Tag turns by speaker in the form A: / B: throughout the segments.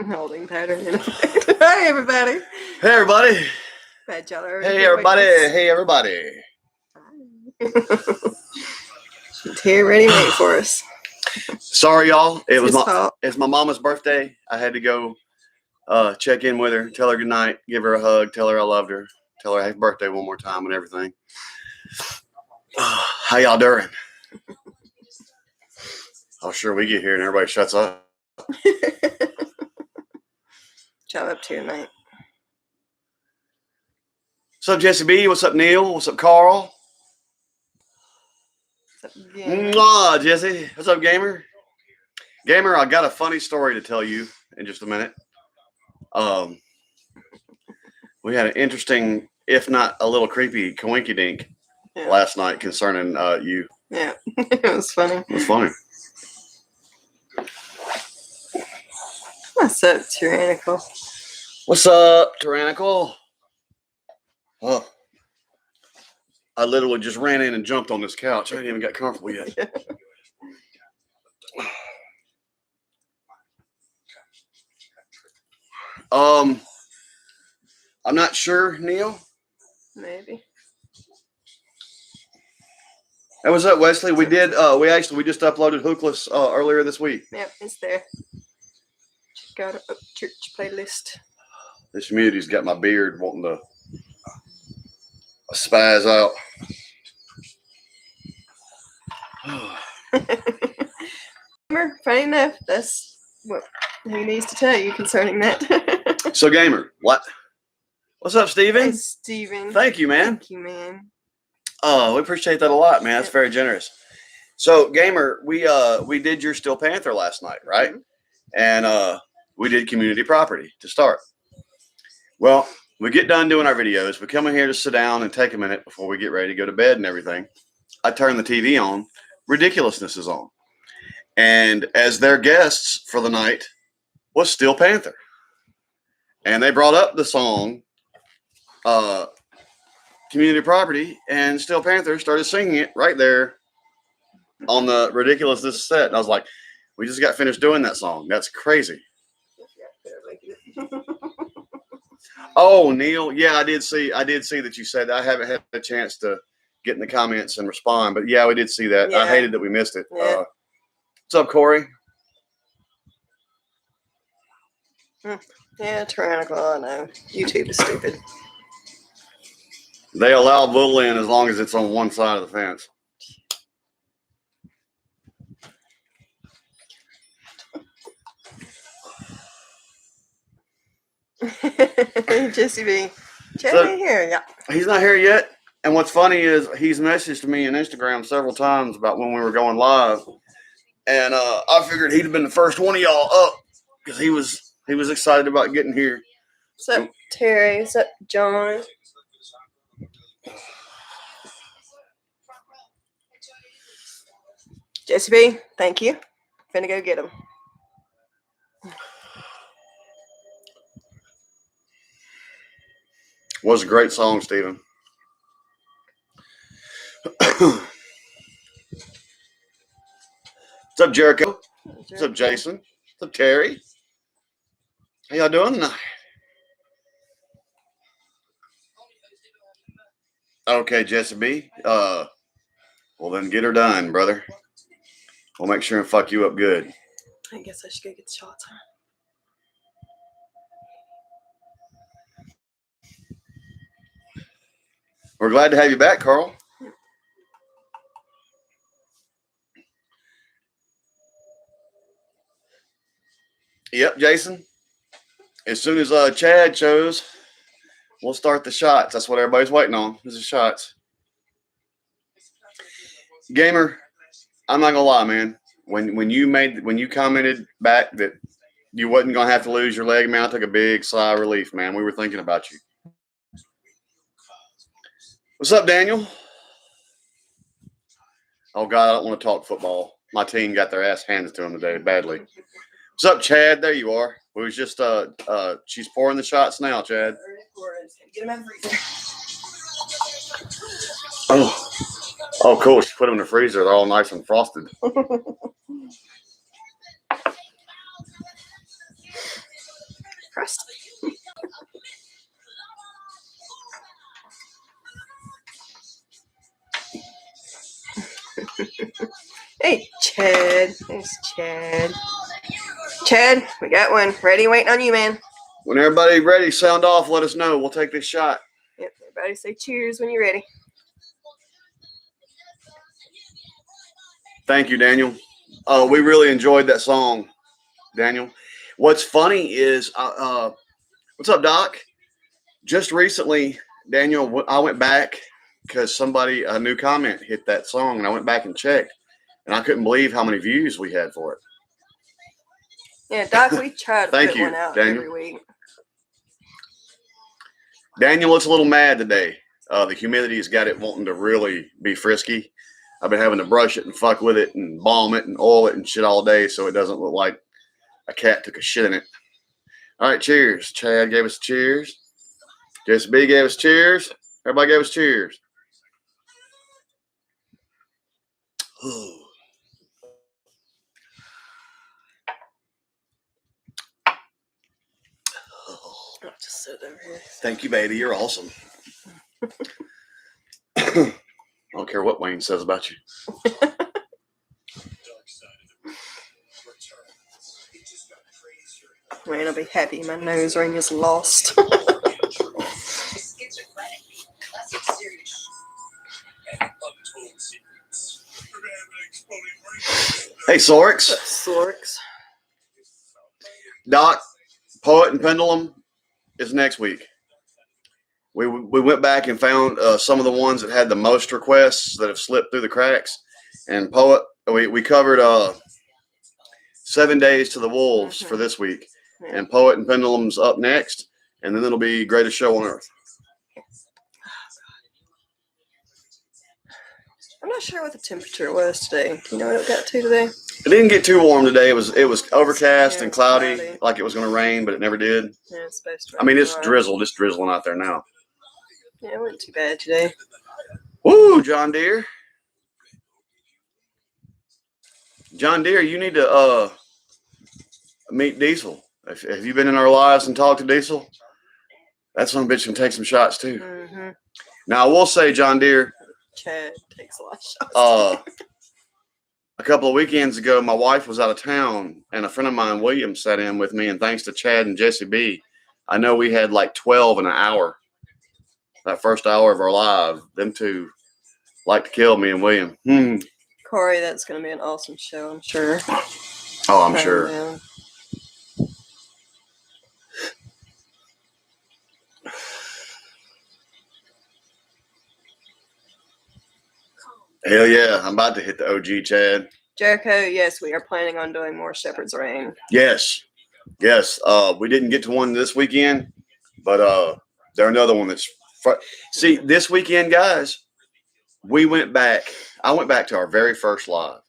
A: Holding pattern in effect. Hi, everybody.
B: Hey, everybody.
A: Glad y'all are
B: Hey, everybody. Hey, everybody.
A: She's here ready waiting for us.
B: Sorry, y'all.
A: It's
B: my mama's birthday. I had to go check in with her, tell her good night, give her a hug, tell her I loved her, tell her happy birthday one more time and everything. How y'all doing? Oh, sure, we get here and everybody shuts up.
A: Y'all up to tonight?
B: What's up, Jesse B? What's up, Neil? What's up, Carl?
A: What's up, Gamer?
B: Mwah, Jesse. What's up, Gamer? Gamer, I got a funny story to tell you in just a minute. We had an interesting, if not a little creepy, coinky-dink last night concerning you.
A: Yeah, it was funny.
B: It was funny.
A: What's up, Tyrannical?
B: What's up, Tyrannical? Oh, I literally just ran in and jumped on this couch. I ain't even got comfortable yet. I'm not sure, Neil.
A: Maybe.
B: Hey, what's up, Wesley? We did. We just uploaded Hookless earlier this week.
A: Yep, it's there. Got a church playlist.
B: This humidity's got my beard wanting to spaz out.
A: Funny enough, that's what he needs to tell you concerning that.
B: So, Gamer, what? What's up, Steven?
A: Hey, Steven.
B: Thank you, man.
A: Thank you, man.
B: Oh, we appreciate that a lot, man. That's very generous. So, Gamer, we did your Steel Panther last night, right? Mm-hmm. And we did community property to start. Well, we get done doing our videos. We come in here to sit down and take a minute before we get ready to go to bed and everything. I turn the TV on. Ridiculousness is on. And as their guests for the night was Steel Panther. And they brought up the song Community Property, and Steel Panther started singing it right there on the Ridiculousness set. And I was like, we just got finished doing that song. That's crazy. Oh, Neil. Yeah, I did see that you said that. I haven't had a chance to get in the comments and respond, but yeah, we did see that. Yeah. I hated that we missed it. Yeah. What's up, Corey?
A: Yeah, Tyrannical, I know. YouTube is stupid.
B: They allow bull in as long as it's on one side of the fence.
A: Jesse B. Chad ain't here yet.
B: He's not here yet. And what's funny is he's messaged me on Instagram several times about when we were going live. And I figured he'd have been the first one of y'all up because he was excited about getting here.
A: What's up, Terry? What's up, John? Jesse B, thank you. Finna go get him.
B: Was a great song, Steven. What's up, Jericho? What's up, Jason? What's up, Terry? How y'all doing tonight? Okay, Jesse B. Well, then get her done, brother. We'll make sure and fuck you up good.
A: I guess I should go get the shots, huh?
B: We're glad to have you back, Carl. Yep, Jason. As soon as Chad shows, we'll start the shots. That's what everybody's waiting on. This is shots. Gamer, I'm not gonna lie, man. When you commented back that you wasn't gonna have to lose your leg, man, I took a big sigh of relief, man. We were thinking about you. What's up, Daniel? Oh God, I don't want to talk football. My team got their ass handed to them today badly. What's up, Chad? There you are. We was just she's pouring the shots now, Chad. Oh, cool. She put them in the freezer. They're all nice and frosted.
A: crust. Hey, Chad. There's Chad. Chad, we got one. Ready, waiting on you, man.
B: When everybody's ready, sound off. Let us know. We'll take this shot.
A: Yep, everybody say cheers when you're ready.
B: Thank you, Daniel. We really enjoyed that song, Daniel. What's funny is, what's up, Doc? Just recently, Daniel, I went back because a new comment hit that song, and I went back and checked, and I couldn't believe how many views we had for it.
A: Yeah, Doc, we try to
B: Thank
A: put
B: you,
A: one out
B: Daniel.
A: every week.
B: Daniel looks a little mad today. The humidity has got it wanting to really be frisky. I've been having to brush it and fuck with it and balm it and oil it and shit all day so it doesn't look like a cat took a shit in it. All right, cheers. Chad gave us cheers. Jesse B gave us cheers. Everybody gave us cheers.
A: I'll just sit over here.
B: Thank you, baby. You're awesome. I don't care what Wayne says about you.
A: Wayne will be happy my nose ring is lost.
B: Hey, Sorix.
A: Sorix.
B: Doc, Poet and Pendulum is next week. We went back and found some of the ones that had the most requests that have slipped through the cracks. And Poet, we covered 7 Days to the Wolves for this week.
A: Yeah.
B: And Poet and Pendulum's up next. And then it'll be Greatest Show on Earth.
A: I'm not sure what the temperature was today. Do you know what it got to today?
B: It didn't get too warm today. It was overcast
A: Yeah,
B: and cloudy,
A: cloudy,
B: like it was going to rain, but it never did.
A: Yeah, it's supposed to
B: I mean, it's
A: tomorrow.
B: drizzled. It's drizzling out there now.
A: Yeah, it wasn't too bad today.
B: Woo, John Deere. John Deere, you need to meet Diesel. Have you been in our lives and talked to Diesel? That son of a bitch can take some shots too.
A: Mm-hmm.
B: Now, I will say, John Deere,
A: Chad takes a lot of shots.
B: a couple of weekends ago, my wife was out of town, and a friend of mine, William, sat in with me, and thanks to Chad and Jesse B, I know we had like 12 in an hour. That first hour of our live, them two like to kill me and William.
A: Corey, that's going to be an awesome show, I'm sure.
B: Oh, I'm sure.
A: Down.
B: Hell yeah, I'm about to hit the OG, Chad.
A: Jericho, yes, we are planning on doing more Shepherd's Reign.
B: Yes. We didn't get to one this weekend, but there's another one that's see, this weekend, guys, I went back to our very first live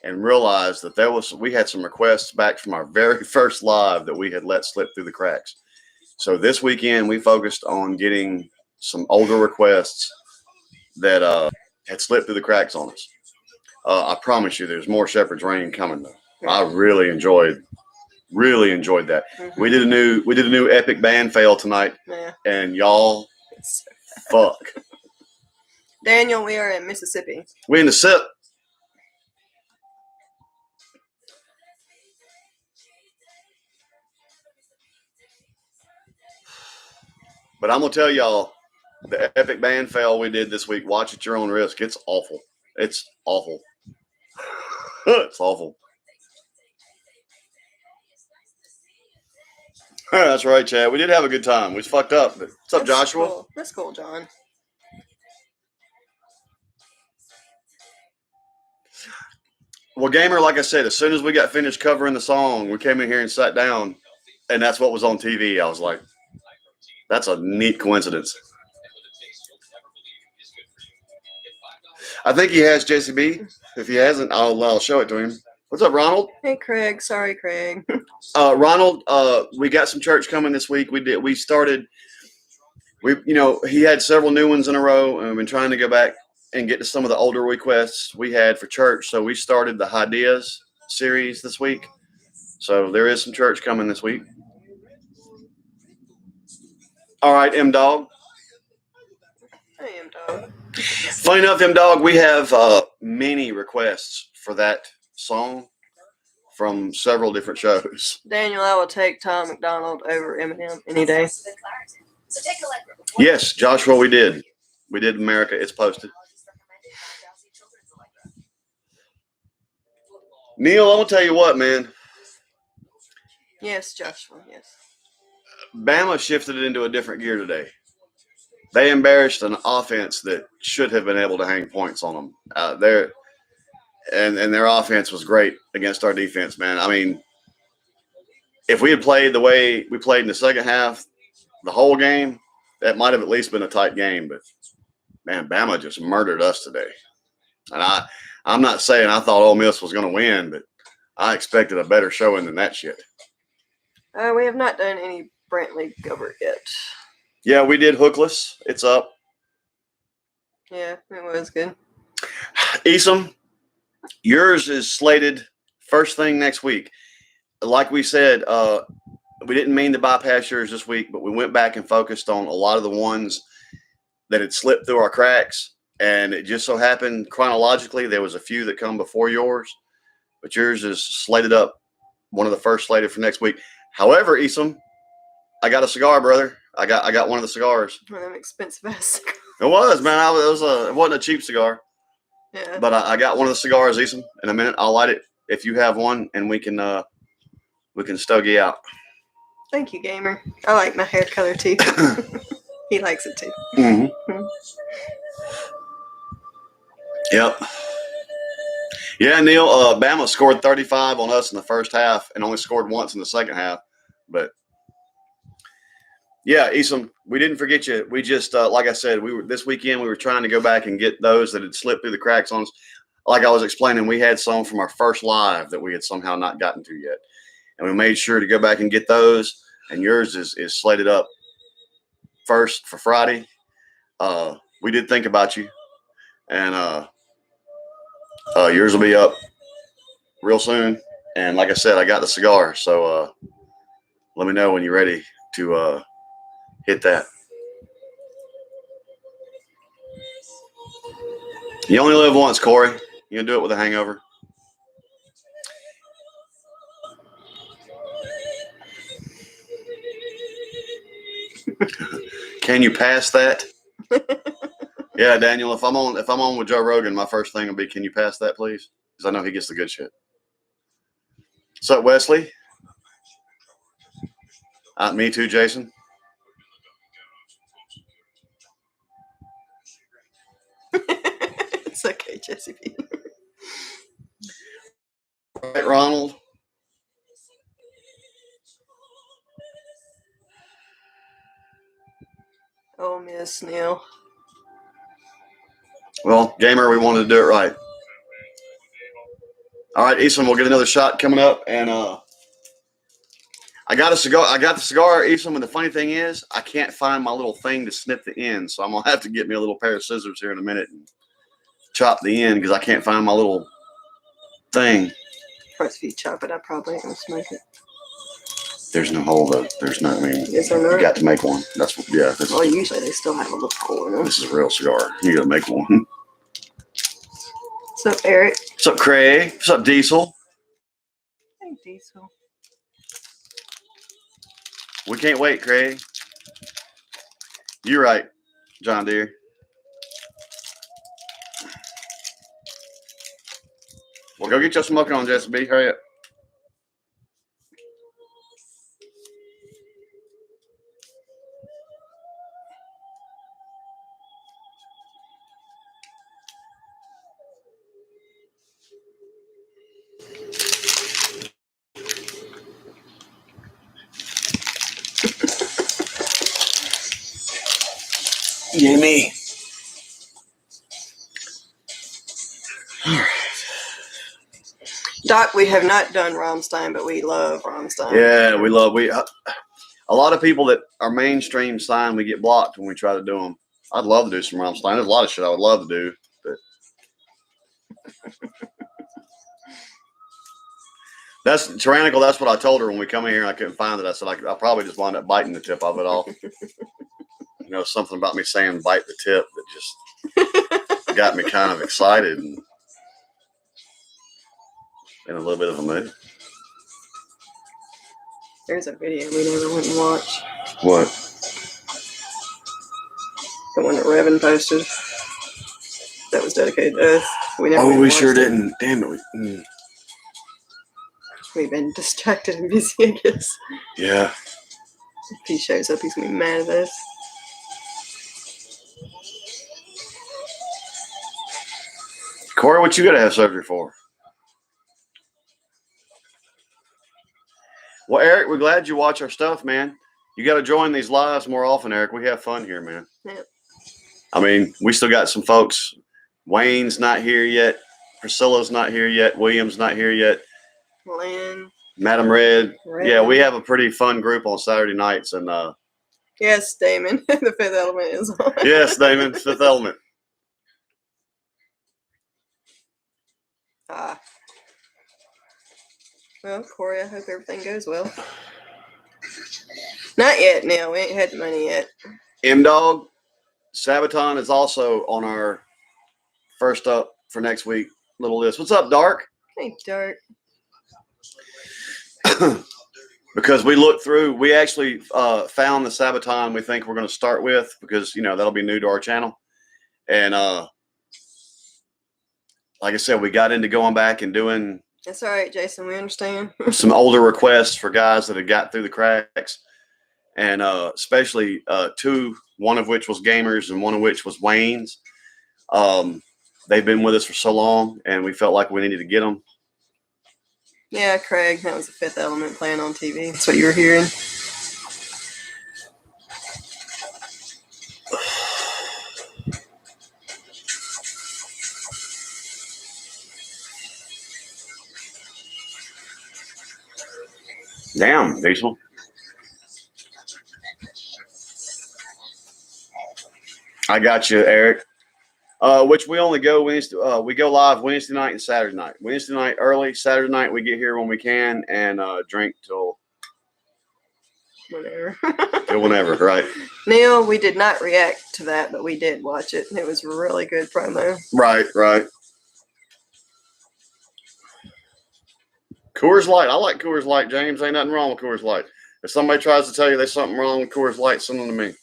B: and realized that we had some requests back from our very first live that we had let slip through the cracks. So this weekend we focused on getting some older requests that had slipped through the cracks on us. I promise you there's more Shepherd's Reign coming though. I really enjoyed that.
A: Mm-hmm.
B: We did a new epic band fail tonight.
A: Yeah.
B: And y'all fuck.
A: Daniel, we are in Mississippi.
B: We in the SIP. But I'm gonna tell y'all, the epic band fail we did this week, watch at your own risk. It's awful. It's awful. It's awful. That's right, Chad. We did have a good time. We was fucked up. But what's up, Joshua?
A: Cool. That's cool, John.
B: Well, Gamer, like I said, as soon as we got finished covering the song, we came in here and sat down, and that's what was on TV. I was like, that's a neat coincidence. I think he has JCB. If he hasn't, I'll show it to him. What's up, Ronald?
A: Hey, Craig. Sorry, Craig.
B: Ronald, we got some church coming this week. He had several new ones in a row, and we've been trying to go back and get to some of the older requests we had for church. So we started the Ideas series this week. So there is some church coming this week. All right, M Dog.
A: I am dog.
B: Funny enough, M Dog, we have many requests for that song from several different shows.
A: Daniel, I will take Tom McDonald over Eminem any day.
B: Yes, Joshua, we did. We did America. It's posted. Neil, I'm going to tell you what, man.
A: Yes, Joshua, yes.
B: Bama shifted it into a different gear today. They embarrassed an offense that should have been able to hang points on them. And their offense was great against our defense, man. I mean, if we had played the way we played in the second half, the whole game, that might have at least been a tight game. But, man, Bama just murdered us today. And I'm not saying I thought Ole Miss was going to win, but I expected a better showing than that shit.
A: We have not done any Brantley Gilbert yet.
B: Yeah, we did Hookless. It's up.
A: Yeah, it was good.
B: Esom, yours is slated first thing next week. Like we said, we didn't mean to bypass yours this week, but we went back and focused on a lot of the ones that had slipped through our cracks. And it just so happened chronologically, there was a few that come before yours, but yours is slated up, one of the first slated for next week. However, Esom, I got a cigar, brother. I got one of the cigars.
A: One of them expensive ass cigars.
B: It was, man. It wasn't a cheap cigar.
A: Yeah.
B: But I got one of the cigars, Esom. In a minute, I'll light it if you have one, and we can stoke you out.
A: Thank you, gamer. I like my hair color too. He likes it too.
B: Mm-hmm. Yep. Yeah, Neil. Bama scored 35 on us in the first half and only scored once in the second half. But yeah, Esom, we didn't forget you. We just, like I said, this weekend we were trying to go back and get those that had slipped through the cracks on us. Like I was explaining, we had some from our first live that we had somehow not gotten to yet, and we made sure to go back and get those. And yours is slated up first for Friday. We did think about you, and yours will be up real soon. And like I said, I got the cigar, so let me know when you're ready to hit that. You only live once, Corey. You gonna do it with a hangover? Can you pass that? Yeah, Daniel. If I'm on with Joe Rogan, my first thing will be, can you pass that, please? Because I know he gets the good shit. What's up, Wesley? Me too, Jason.
A: It's okay, Jesse B.
B: Right, Ronald.
A: Oh, Miss Neil.
B: Well, gamer, we wanted to do it right. All right, Esom, we'll get another shot coming up, and I got a cigar. I got the cigar, Esom, and the funny thing is, I can't find my little thing to snip the end, so I'm gonna have to get me a little pair of scissors here in a minute and chop the end because I can't find my little thing.
A: First, if you chop it, I probably will smoke it.
B: There's no hole though. There's no. I mean,
A: Is there not?
B: you got to make one. That's what. Yeah.
A: Well, usually they still have a little hole in them.
B: This is a real cigar. You got to make one.
A: What's up, Eric?
B: What's up, Craig? What's up, Diesel?
A: Hey, Diesel.
B: We can't wait, Craig. You're right, John Deere. Well, go get your smoking on, Jesse B. Hurry up. Gimme.
A: Doc, we have not done Rammstein, but we love Rammstein.
B: Yeah, a lot of people that are mainstream sign, we get blocked when we try to do them. I'd love to do some Rammstein. There's a lot of shit I would love to do, but that's tyrannical. That's what I told her when we come in here and I couldn't find it. I said I'll probably just wind up biting the tip of it off. something about me saying bite the tip that just got me kind of excited and in a little bit of a mood.
A: There's a video we never went and watched.
B: What?
A: The one that Revan posted. That was dedicated to us. We never went and
B: We
A: watched
B: sure
A: it.
B: didn't. Damn it.
A: We've been distracted and busy, I guess.
B: Yeah.
A: If he shows up, he's going to be mad at us.
B: Corey, what you got to have surgery for? Well, Eric, we're glad you watch our stuff, man. You got to join these lives more often, Eric. We have fun here, man.
A: Yep.
B: I mean, we still got some folks. Wayne's not here yet. Priscilla's not here yet. William's not here yet.
A: Lynn.
B: Madam Red.
A: Red.
B: Yeah, we have a pretty fun group on Saturday nights. And
A: Yes, Damon. The Fifth Element is on.
B: yes, Damon, Fifth Element.
A: Well, Corey, I hope everything goes well. Not yet, Neil. We ain't had the money yet.
B: M-Dog, Sabaton is also on our first up for next week little list. What's up, Dark?
A: Hey, Dark.
B: Because we looked through, we actually found the Sabaton we think we're going to start with because, that'll be new to our channel. And like I said, we got into going back and doing
A: That's all right, Jason. We understand.
B: some older requests for guys that had got through the cracks. And especially two, one of which was Gamers and one of which was Wayne's. They've been with us for so long, and we felt like we needed to get them.
A: Yeah, Craig. That was the Fifth Element playing on TV. That's what you were hearing.
B: Damn, Diesel. I got you, Eric. Which we only go Wednesday. We go live Wednesday night and Saturday night. Wednesday night early. Saturday night we get here when we can and drink till
A: Whatever.
B: whenever. Right.
A: Neil, we did not react to that, but we did watch it. It was a really good promo.
B: Right. Coors Light. I like Coors Light, James. Ain't nothing wrong with Coors Light. If somebody tries to tell you there's something wrong with Coors Light, send them to me.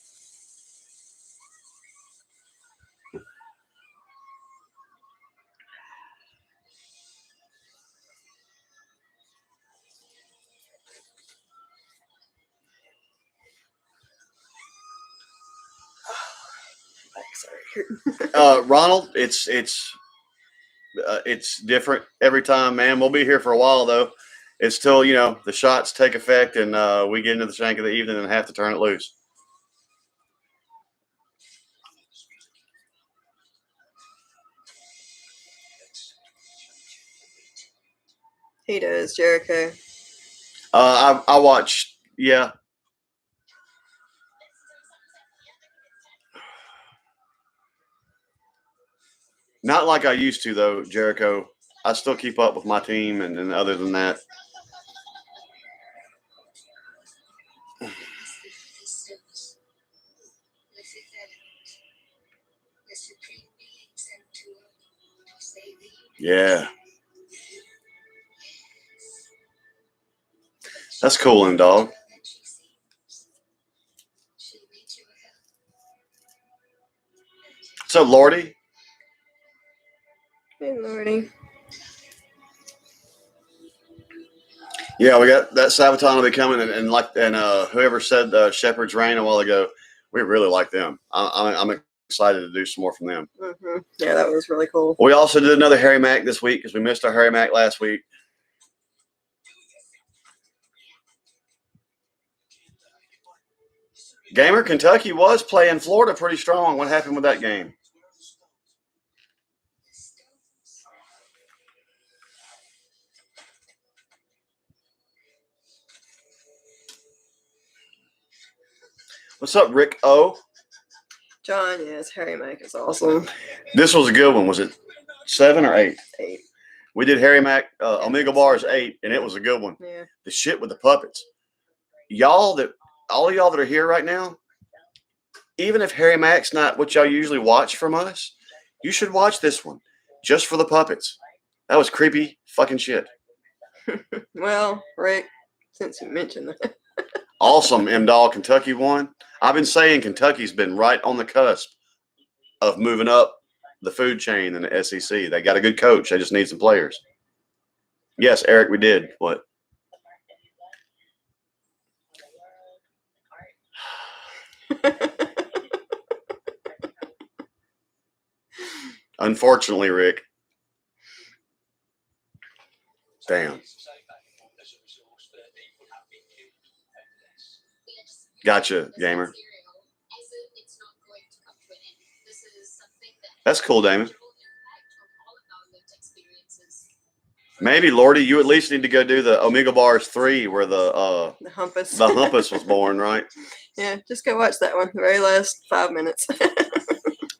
B: Ronald, it's different every time, man. We'll be here for a while though. It's till the shots take effect and we get into the shank of the evening and have to turn it loose.
A: He does, Jericho.
B: I watched, yeah. Not like I used to, though, Jericho. I still keep up with my team, and other than that. Yeah. That's cool, and dog. What's up, Lordy?
A: Hey, Lordy.
B: Yeah, we got that Sabaton will be coming, and whoever said Shepherd's Reign a while ago, we really like them. I'm excited to do some more from them.
A: Mm-hmm. Yeah, that was really cool.
B: We also did another Harry Mack this week because we missed our Harry Mack last week. Gamer, Kentucky was playing Florida pretty strong. What happened with that game? What's up, Rick O?
A: John, yes, Harry Mack is awesome.
B: This was a good one. Was it 7 or 8?
A: 8.
B: We did Harry Mack, Omega Bars 8, and it was a good one.
A: Yeah.
B: The shit with the puppets. All of y'all that are here right now, even if Harry Mack's not what y'all usually watch from us, you should watch this one just for the puppets. That was creepy fucking shit.
A: Well, Rick, since you mentioned that.
B: Awesome, M-Dall. Kentucky won. I've been saying Kentucky's been right on the cusp of moving up the food chain in the SEC. They got a good coach. They just need some players. Yes, Eric, we did. What? Unfortunately, Rick. Damn. Gotcha, gamer. That's cool, Damon. Maybe, Lordy, you at least need to go do the Omega Bars 3 where the
A: Humpus.
B: The Humpus was born, right?
A: Yeah, just go watch that one. The very last 5 minutes.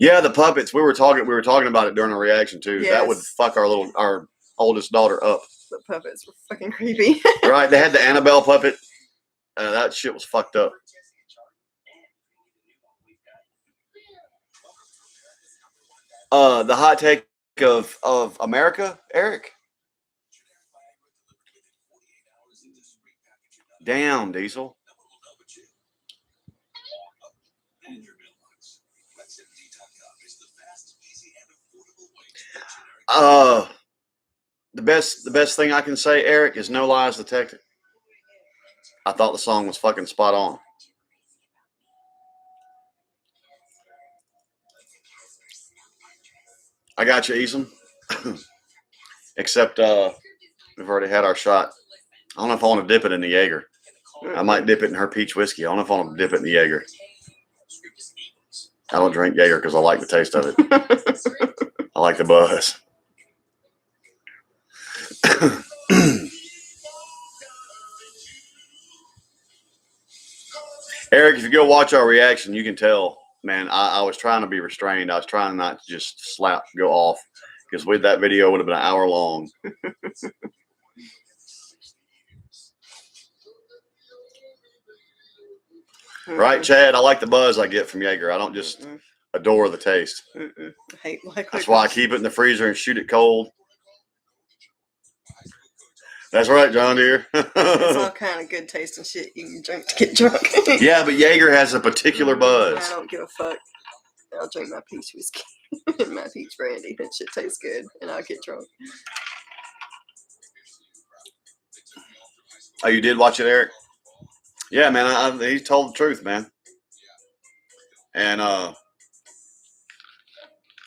B: Yeah, the puppets. We were talking about it during our reaction too.
A: Yes.
B: That would fuck our oldest daughter up.
A: The puppets were fucking creepy.
B: Right? They had the Annabelle puppet. That shit was fucked up. The hot take of America, Eric. Damn, Diesel. The best thing I can say, Eric, is No Lies Detected. I thought the song was fucking spot on. I got you, Eason. Except we've already had our shot. I don't know if I want to dip it in the Jaeger. I might dip it in her peach whiskey. I don't know if I want to dip it in the Jaeger. I don't drink Jaeger because I like the taste of it. I like the buzz. Eric, if you go watch our reaction, you can tell, man, I was trying to be restrained. I was trying not to just go off because with that video would have been an hour long. Right, Chad? I like the buzz I get from Jaeger. I don't just adore the taste.
A: I hate black.
B: That's why I keep it in the freezer and shoot it cold. That's right, John Deere.
A: It's all kind of good tasting shit you can drink to get drunk.
B: Yeah, but Jaeger has a particular buzz.
A: I don't give a fuck. I'll drink my peach whiskey and my peach brandy. That shit tastes good, and I'll get drunk.
B: Oh, you did watch it, Eric? Yeah, man. He told the truth, man. And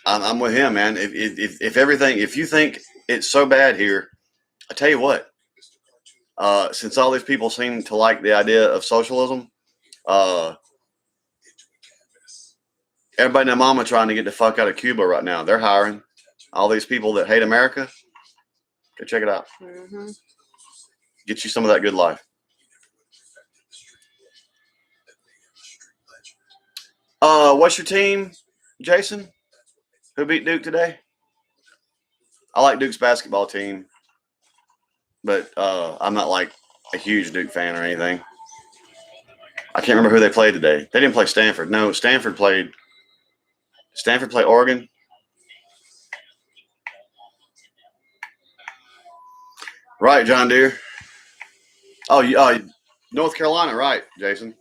B: I'm with him, man. If you think it's so bad here, I tell you what. Since all these people seem to like the idea of socialism, everybody and their mama trying to get the fuck out of Cuba right now. They're hiring all these people that hate America. Go check it out.
A: Mm-hmm.
B: Get you some of that good life. What's your team, Jason? Who beat Duke today? I like Duke's basketball team, but I'm not like a huge Duke fan or anything. I can't remember who they played today. They didn't play Stanford. No, Stanford played Oregon. Right, John Deere. Oh, North Carolina, right, Jason.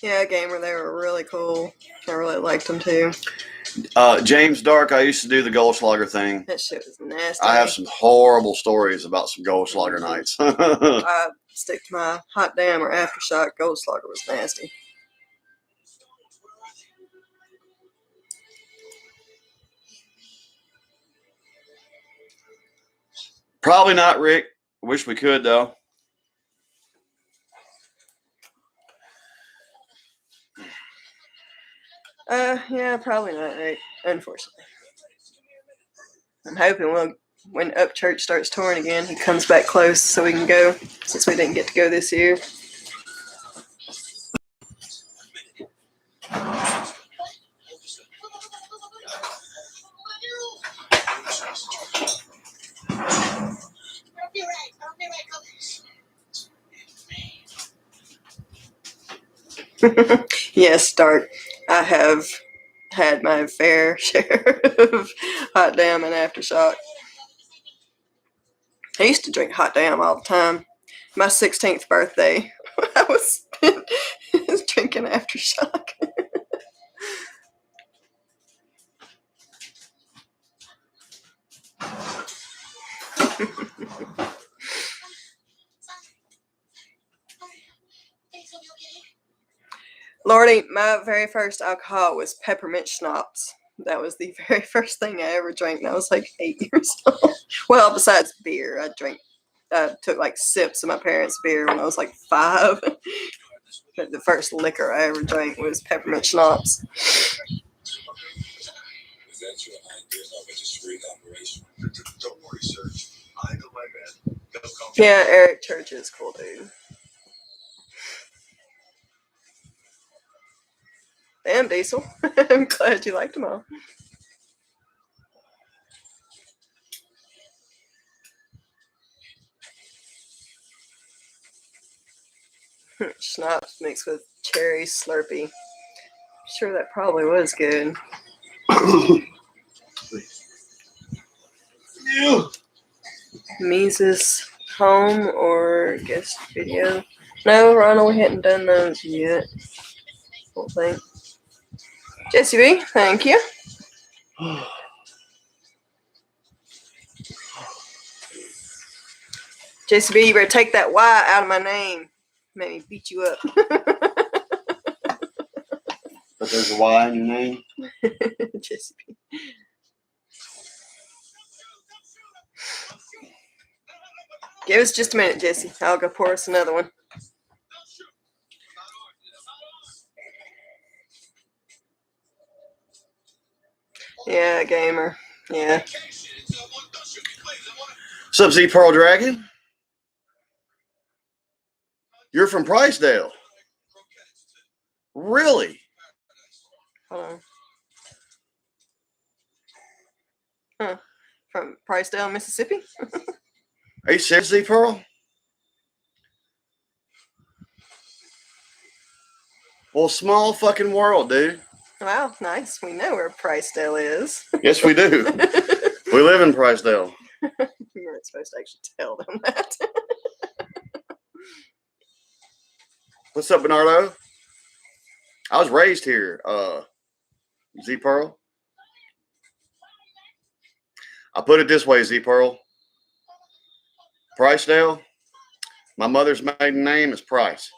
A: Yeah, gamer, they were really cool. I really liked them too.
B: James Dark, I used to do the Goldschlager thing.
A: That shit was nasty.
B: I have some horrible stories about some Goldschlager nights.
A: I stick to my hot damn or aftershock. Goldschlager was nasty.
B: Probably not, Rick. Wish we could, though.
A: Yeah, probably not, Rick. Unfortunately. I'm hoping when Upchurch starts touring again, he comes back close so we can go, since we didn't get to go this year. Yes, dark. I have had my fair share of hot damn and aftershock. I used to drink hot damn all the time. My 16th birthday, I was drinking aftershock. Lordy, my very first alcohol was peppermint schnapps. That was the very first thing I ever drank, and I was like 8 years old. Well, besides beer, I took like sips of my parents' beer when I was like 5. But the first liquor I ever drank was peppermint schnapps. Yeah, Eric Church is cool, dude. Damn, Diesel. I'm glad you liked them all. Schnapps mixed with cherry Slurpee. Sure, that probably was good. Mises home or guest video? No, Ronald, we hadn't done those yet. Don't think. Jesse B, thank you. Jesse B, you better take that Y out of my name. Make me beat you up.
B: But there's a Y in your name?
A: Jesse B. Give us just a minute, Jesse. I'll go pour us another one. Yeah, gamer. Yeah.
B: What's up, Z Pearl Dragon? You're from Pricedale. Really?
A: Hold on. Huh. From Pricedale, Mississippi?
B: Are you serious, Z Pearl? Well, small fucking world, dude.
A: Wow, nice. We know where Pricedale is.
B: Yes, we do. We live in Pricedale.
A: You weren't supposed to actually tell them that.
B: What's up, Bernardo? I was raised here, Z Pearl. I put it this way, Z Pearl. Pricedale. My mother's maiden name is Price.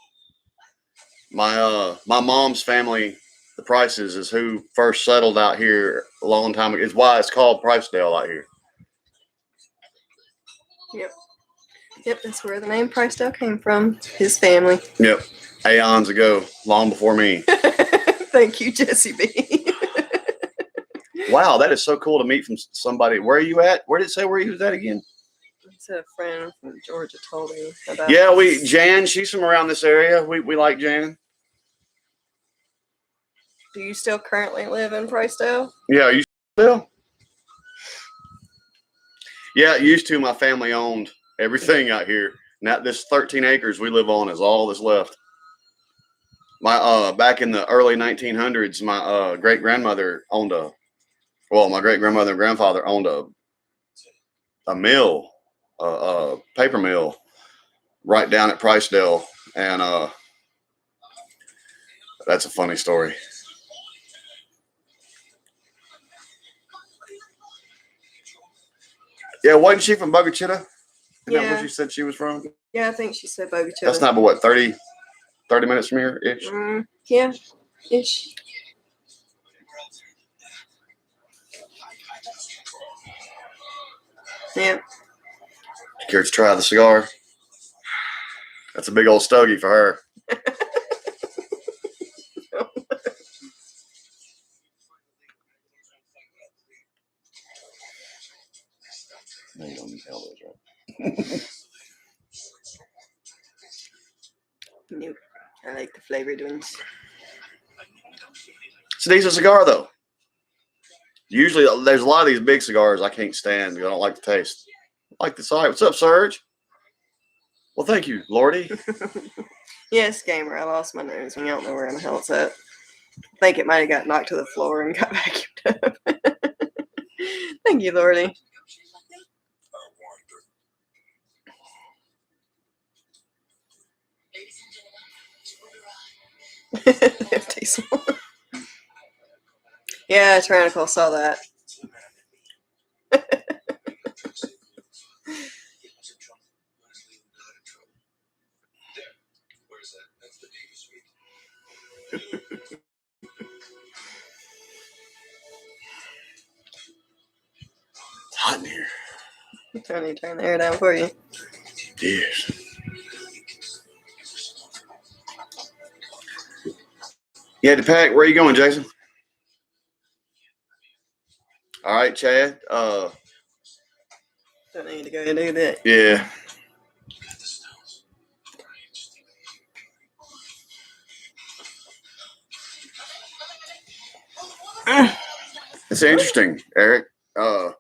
B: My mom's family, the Prices, is who first settled out here a long time ago. It's why it's called Pricedale out here.
A: Yep. Yep, that's where the name Pricedale came from. His family.
B: Yep. Aeons ago, long before me.
A: Thank you, Jesse B.
B: Wow, that is so cool to meet from somebody. Where are you at? Where did it say where he was at again?
A: It's a friend from Georgia told me about.
B: Yeah, Jan, she's from around this area. We like Jan.
A: Do you still currently live in Pricedale?
B: Yeah, you still? Yeah, used to. My family owned everything out here. Now this 13 acres we live on is all that's left. My back in the early 1900s, my great grandmother owned my great grandmother and grandfather owned a mill, a paper mill, right down at Pricedale, and that's a funny story. Yeah, wasn't she from Bogachita? Isn't that where she said she was from?
A: Yeah, I think she said Bogachita.
B: That's not but what, 30 minutes from here ish?
A: Yeah, ish. Yeah.
B: Care to try the cigar? That's a big old stogie for her. No, you don't inhale those, right?
A: Nope. I like the flavored ones.
B: It's a decent cigar, though. Usually, there's a lot of these big cigars I can't stand because I don't like the taste. I like the size. What's up, Serge? Well, thank you, Lordy.
A: Yes, gamer. I lost my nose ring. I don't know where in the hell it's at. I think it might have got knocked to the floor and got vacuumed up. Thank you, Lordy. Diesel. Yeah, Tyrannical saw that.
B: It's hot in here.
A: I'm trying to turn the air down for you.
B: Yes. You had to pack. Where are you going, Jason? All right, Chad.
A: Don't need to go and do that.
B: Yeah. It's interesting, Eric. I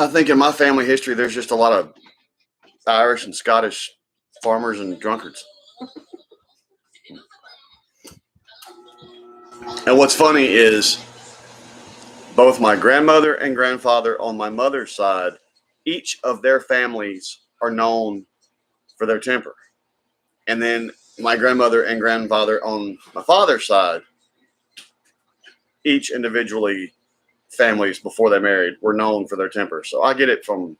B: think in my family history, there's just a lot of Irish and Scottish farmers and drunkards. And what's funny is both my grandmother and grandfather on my mother's side, each of their families are known for their temper. And then my grandmother and grandfather on my father's side, each individually families before they married were known for their temper. So I get it from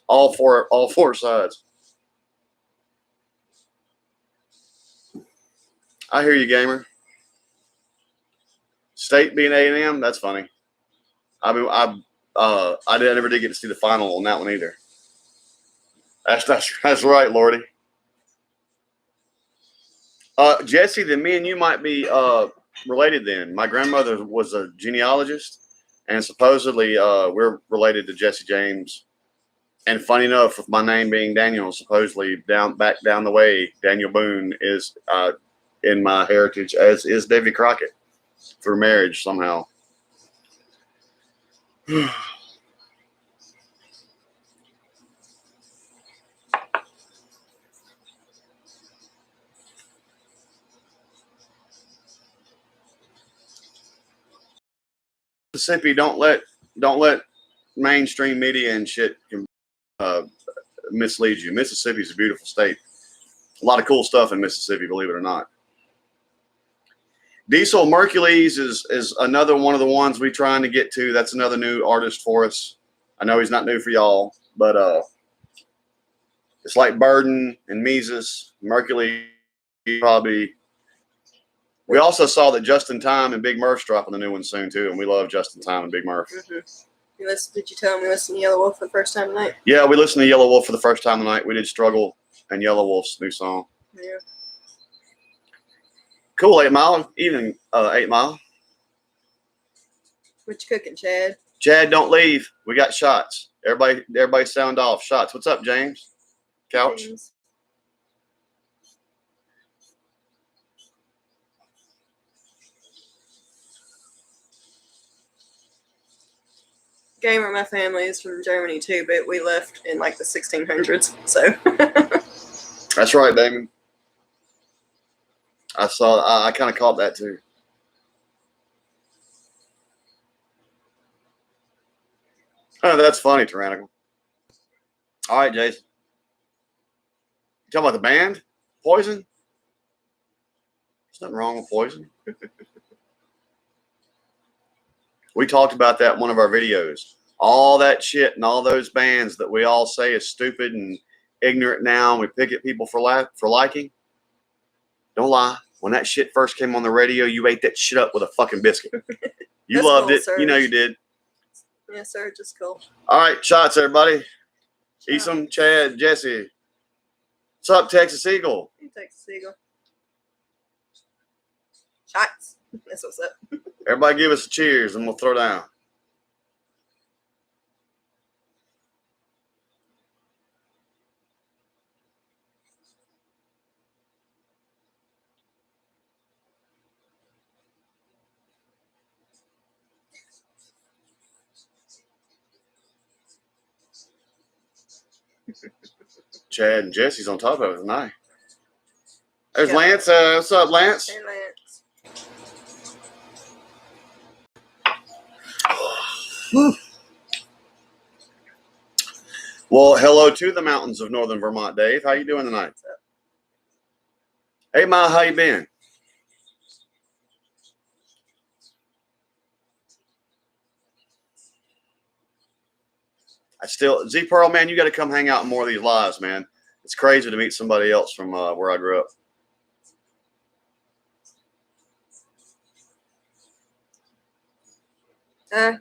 B: all four sides. I hear you, gamer. State being A&M, that's funny. I mean, I never did get to see the final on that one either. That's right, Lordy. Jesse, then me and you might be related then. My grandmother was a genealogist, and supposedly we're related to Jesse James. And funny enough, with my name being Daniel, supposedly back down the way, Daniel Boone is in my heritage, as is Davy Crockett through marriage somehow. Mississippi, don't let mainstream media and shit mislead you. Mississippi's a beautiful state. A lot of cool stuff in Mississippi, believe it or not. Diesel Mercules is another one of the ones we're trying to get to. That's another new artist for us. I know he's not new for y'all, but it's like Burden and Mises. Mercules probably. We also saw that Justin Time and Big Murph's dropping the new one soon too, and we love Justin Time and Big Murph.
A: Mm-hmm. Did you tell him we listened to Yellow Wolf for the first time tonight?
B: Yeah, we listened to Yellow Wolf for the first time tonight. We did Struggle and Yellow Wolf's new song.
A: Yeah.
B: Cool, 8 Mile. Evening, 8 Mile.
A: What you cooking, Chad?
B: Chad, don't leave. We got shots. Everybody sound off. Shots. What's up, James? Couch.
A: James. Gamer, my family is from Germany too, but we left in like the 1600s. So.
B: That's right, Damon. I kind of caught that too. Oh, that's funny, Tyrannical. All right, Jason. You talking about the band? Poison? There's nothing wrong with Poison. We talked about that in one of our videos. All that shit and all those bands that we all say is stupid and ignorant now, and we pick at people for liking. Don't lie. When that shit first came on the radio, you ate that shit up with a fucking biscuit. You
A: That's
B: loved
A: cool,
B: it.
A: Serge.
B: You know you did.
A: Yeah, sir, just cool.
B: All right, shots, everybody. Esom, Chad, Jesse. What's up, Texas Eagle?
A: Hey, Texas Eagle. Shots. That's what's up.
B: Everybody give us a cheers and we'll throw down. Chad and Jesse's on top of it tonight. There's
A: Yeah.
B: Lance. What's up, Lance?
A: Hey, Lance.
B: Well, hello to the mountains of northern Vermont, Dave. How you doing tonight? Hey, Ma, how you been? Z Pearl, man, you got to come hang out in more of these lives, man. It's crazy to meet somebody else from where I grew up.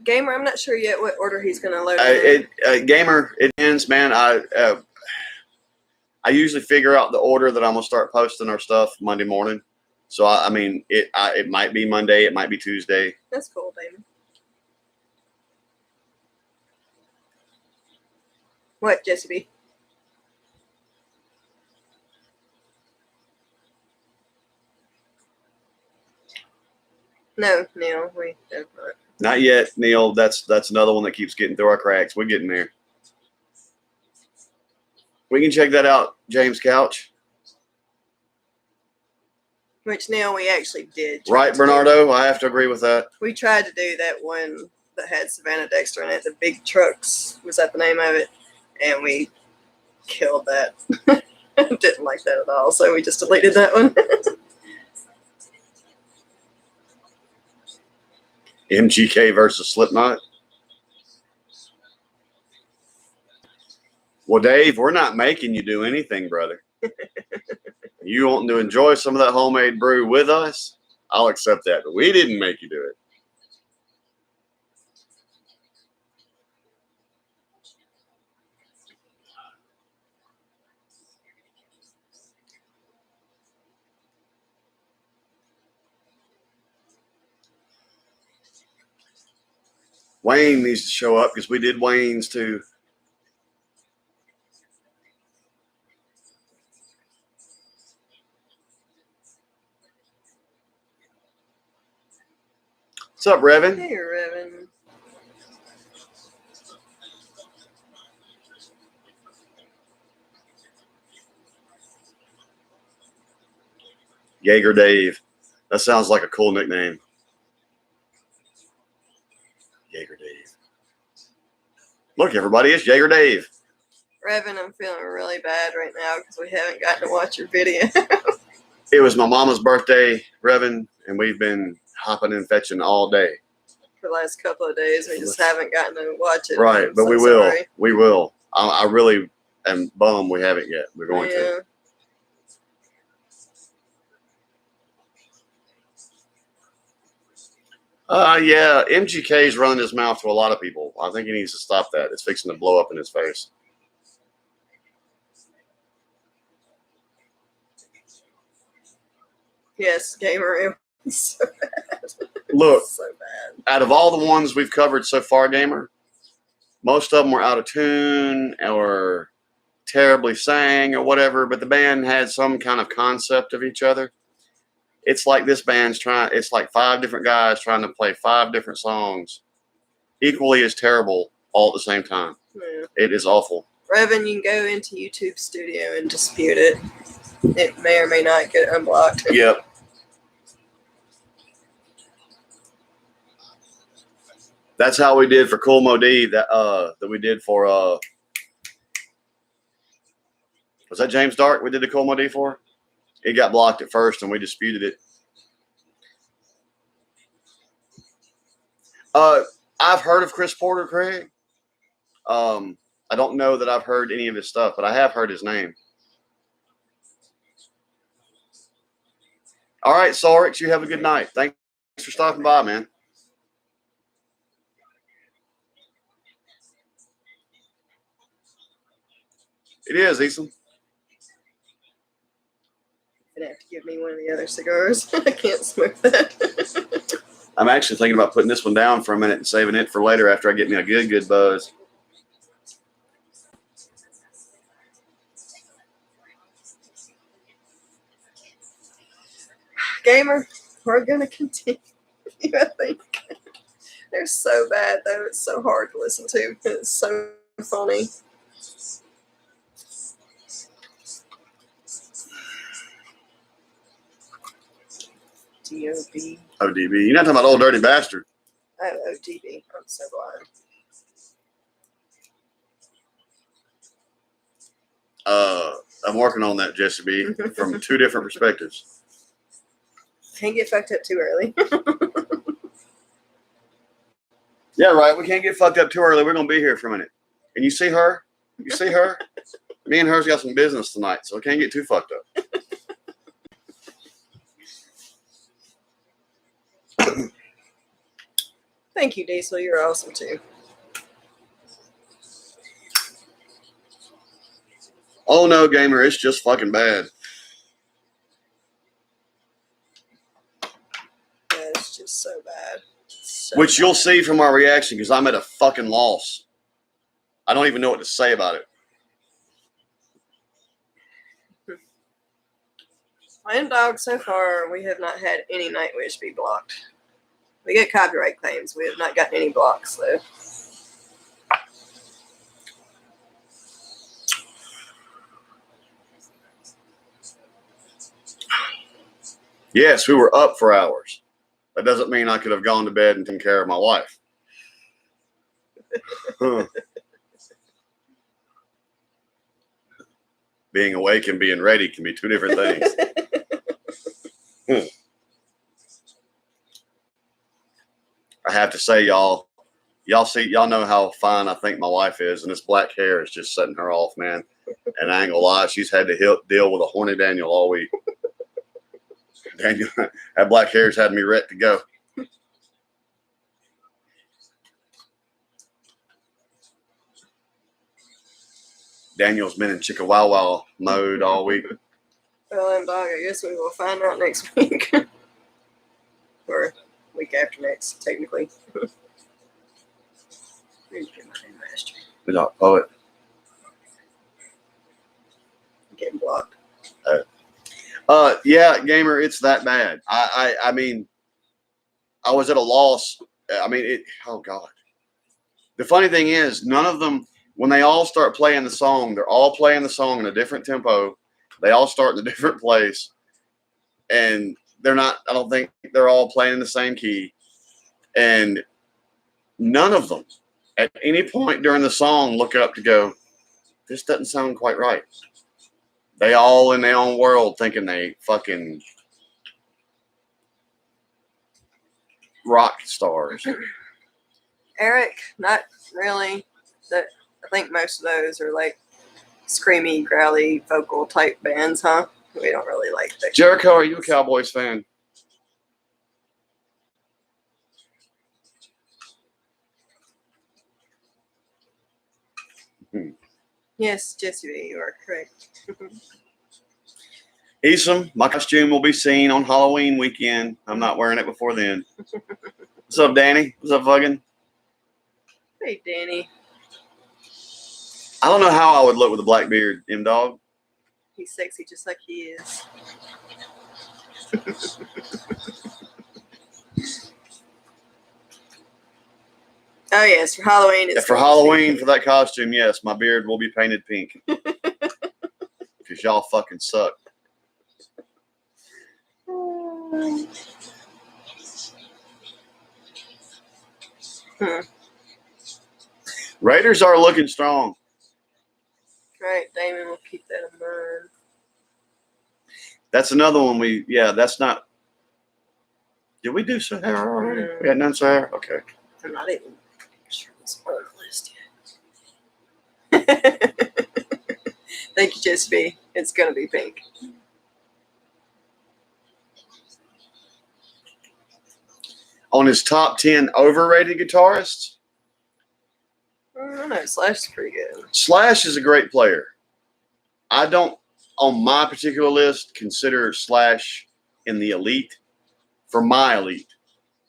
A: Gamer, I'm not sure yet what order he's going to load in.
B: Gamer, it ends, man. I usually figure out the order that I'm gonna start posting our stuff Monday morning. So I mean, it might be Monday, it might be Tuesday.
A: That's cool, baby. What, Jesse B? No, Neil, we have not.
B: Not yet, Neil. That's another one that keeps getting through our cracks. We're getting there. We can check that out, James Couch.
A: Which, Neil, we actually did.
B: Right, Bernardo? I have to agree with that.
A: We tried to do that one that had Savannah Dexter in it. The Big Trucks was that the name of it, and we killed that. Didn't like that at all, so we just deleted that one.
B: MGK versus Slipknot. Well, Dave, we're not making you do anything, brother. You want to enjoy some of that homemade brew with us? I'll accept that, but we didn't make you do it. Wayne needs to show up because we did Wayne's too. What's up, Revan?
A: Hey, Revan.
B: Jaeger Dave. That sounds like a cool nickname. Jaeger Dave. Look, everybody, it's Jaeger Dave.
A: Revan, I'm feeling really bad right now because we haven't gotten to watch your video.
B: It was my mama's birthday, Revan, and we've been hopping and fetching all day.
A: For the last couple of days, we just haven't gotten to watch it.
B: Right,
A: I'm
B: but
A: so
B: we will.
A: sorry.
B: We will. I really am bummed we haven't yet. We're going to. Yeah, MGK's running his mouth to a lot of people. I think he needs to stop that. It's fixing to blow up in his face.
A: Yes, Gamer, it was so bad.
B: Look,
A: so bad.
B: Out of all the ones we've covered so far, Gamer, most of them were out of tune or terribly sang or whatever, but the band had some kind of concept of each other. It's like this band's it's like 5 different guys trying to play 5 different songs, equally as terrible all at the same time.
A: Yeah.
B: It is awful.
A: Revan, you can go into YouTube Studio and dispute it. It may or may not get unblocked.
B: Yep. That's how we did for Cool Modi that we did for was that James Dark we did the Cool Modi for? It got blocked at first and we disputed it. I've heard of Chris Porter, Craig. I don't know that I've heard any of his stuff, but I have heard his name. All right, Sorix, you have a good night. Thanks for stopping by, man. It is, Eason.
A: You're going to have to give me one of the other cigars. I can't smoke that.
B: I'm actually thinking about putting this one down for a minute and saving it for later after I get me a good buzz.
A: Gamer, we're going to continue, I think. They're so bad, though. It's so hard to listen to. It's so funny. DOB.
B: ODB. You're not talking about Old Dirty Bastard.
A: Oh, ODB. I'm so blind.
B: I'm working on that, Jesse B, from 2 different perspectives.
A: Can't get fucked up too early.
B: Yeah, right. We can't get fucked up too early. We're going to be here for a minute. And you see her? You see her? Me and her's got some business tonight, so we can't get too fucked up.
A: Thank you, Diesel. You're awesome too.
B: Oh no, gamer, it's just fucking bad.
A: Yeah, it's just so bad. So
B: Which
A: bad.
B: you'll see from our reaction, because I'm at a fucking loss. I don't even know what to say about it.
A: My dog, so far, we have not had any Nightwish be blocked. We get copyright claims. We have not gotten any blocks, though.
B: Yes, we were up for hours. That doesn't mean I could have gone to bed and taken care of my wife. Being awake and being ready can be 2 different things. I have to say, y'all know how fine I think my wife is, and this black hair is just setting her off, man. And I ain't gonna lie, she's had to deal with a horny Daniel all week. Daniel, that black hair's had me ready to go. Daniel's been in chicka wow wow mode all week.
A: Well, and dog, I guess we will find out next week. Or week after next, technically.
B: The dog poet.
A: Getting blocked.
B: Yeah, gamer, it's that bad. I mean, I was at a loss. I mean, oh God. The funny thing is, none of them, when they all start playing the song, they're all playing the song in a different tempo. They all start in a different place. And they're not, I don't think they're all playing in the same key. And none of them at any point during the song look up to go, this doesn't sound quite right. They all in their own world thinking they fucking rock stars.
A: Eric, not really. I think most of those are like screamy, growly, vocal type bands, huh? We don't really like that.
B: Jericho, are you a Cowboys fan?
A: Yes, Jesse, you are correct.
B: Esom, my costume will be seen on Halloween weekend. I'm not wearing it before then. What's up, Danny? What's up, fucking?
A: Hey, Danny.
B: I don't know how I would look with a black beard, M-Dog.
A: He's sexy just like he is. Oh, yes, for Halloween.
B: Yeah, for Halloween, for that costume, yes, my beard will be painted pink. Because y'all fucking suck. Raiders are looking strong.
A: Right, Damon will keep that in mind.
B: That's another one that's not. Did we do Sahara already?
A: No.
B: We had none Sahara? Okay.
A: I'm not even sure it's on the list yet. Thank you, Jesse B. It's going to be pink.
B: On his top 10 overrated guitarists,
A: I don't know. Slash is pretty good.
B: Slash is a great player. I don't, on my particular list, consider Slash in the elite for my elite.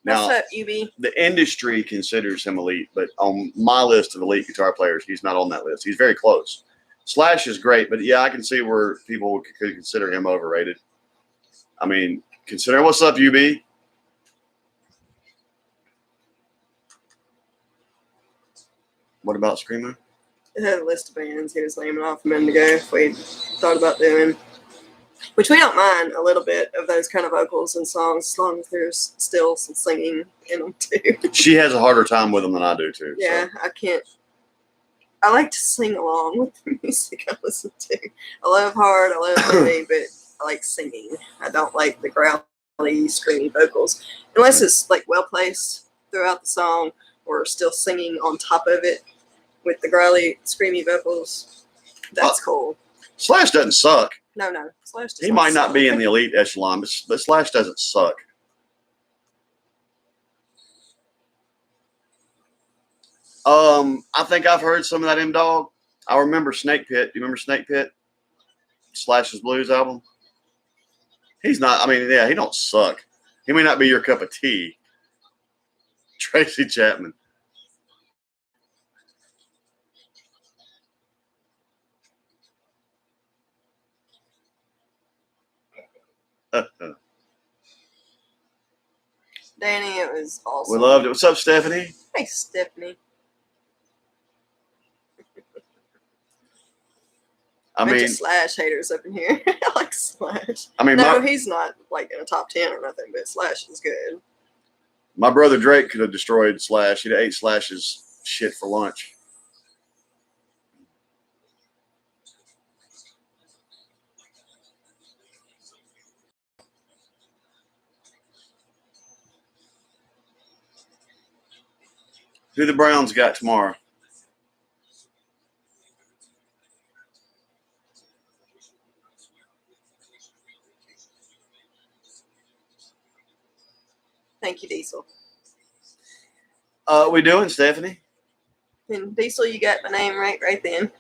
B: Now,
A: What's up, UB?
B: the industry considers him elite, but on my list of elite guitar players, he's not on that list. He's very close. Slash is great, but yeah, I can see where people could consider him overrated. I mean, consider what's up, UB? What about Screamo?
A: It had a list of bands he was naming off a minute ago if we thought about doing. Which we don't mind a little bit of those kind of vocals in songs, as long as there's still some singing in them too.
B: She has a harder time with them than I do too.
A: Yeah,
B: So.
A: I can't. I like to sing along with the music I listen to. I love hard, I love heavy, but I like singing. I don't like the growly, screamy vocals, unless it's like well placed throughout the song, or still singing on top of it with the growly, screamy vocals. That's cool.
B: Slash doesn't suck.
A: No, Slash does
B: He might not be in the elite echelon, but Slash doesn't suck. I think I've heard some of that M-Dog. I remember Snake Pit. Do you remember Snake Pit? Slash's Blues album? He's not, I mean, yeah, he don't suck. He may not be your cup of tea. Tracy Chapman.
A: Danny, it was awesome.
B: We loved it. What's up, Stephanie?
A: Hey, Stephanie.
B: I mean,
A: Slash haters up in here. I like Slash.
B: I mean,
A: no, he's not like in a top 10 or nothing, but Slash is good.
B: My brother Drake could have destroyed Slash. He'd have ate Slash's shit for lunch. Who the Browns got tomorrow?
A: Thank you, Diesel.
B: We doing, Stephanie?
A: And Diesel, you got my name right then.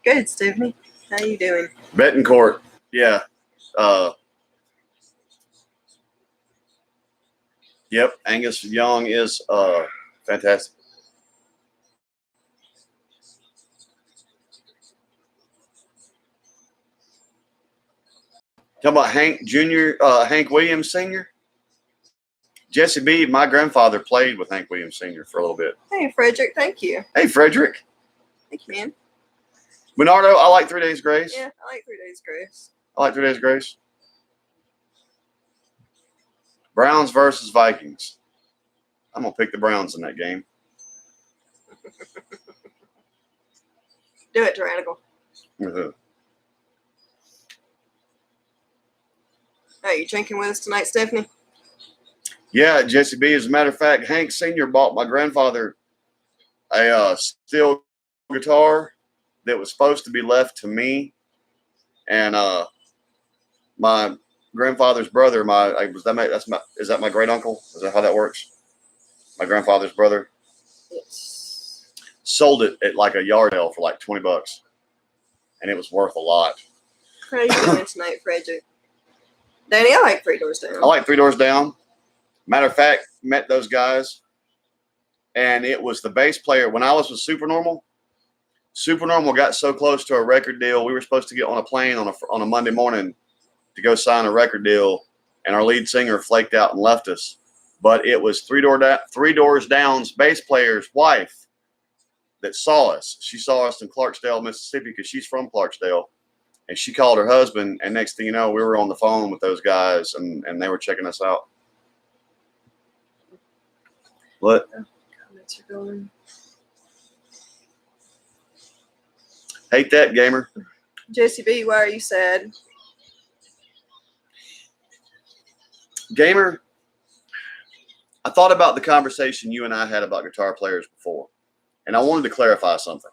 A: Good, Stephanie. How you doing?
B: Betancourt. Yeah. Yep. Angus Young is fantastic. Talking about Hank Jr., Hank Williams Sr. Jesse B., my grandfather played with Hank Williams Sr. for a little bit.
A: Hey, Frederick. Thank you.
B: Hey, Frederick.
A: Thank you, man.
B: Bernardo, I like 3 Days Grace.
A: Yeah, I like 3 Days Grace.
B: I like 3 Days Grace. Browns versus Vikings. I'm going to pick the Browns in that game.
A: Do it, Tyrannical.
B: Uh-huh.
A: Hey, you drinking with us tonight, Stephanie?
B: Yeah, Jesse B. As a matter of fact, Hank Sr. bought my grandfather a steel guitar that was supposed to be left to me. And my grandfather's brother, is that my great uncle? Is that how that works? My grandfather's brother?
A: Yes.
B: Sold it at like a yard sale for like $20. And it was worth a lot.
A: How are you doing tonight, Frederick? Danny, I like 3 Doors Down.
B: I like 3 Doors Down. Matter of fact, met those guys, and it was the bass player. When I was with Supernormal got so close to a record deal. We were supposed to get on a plane on a Monday morning to go sign a record deal, and our lead singer flaked out and left us. But it was 3 Doors Down's bass player's wife that saw us. She saw us in Clarksdale, Mississippi, because she's from Clarksdale. And she called her husband, and next thing you know, we were on the phone with those guys, and they were checking us out. What?
A: Comments are going.
B: Hate that, gamer.
A: Jesse B, why are you sad?
B: Gamer, I thought about the conversation you and I had about guitar players before, and I wanted to clarify something.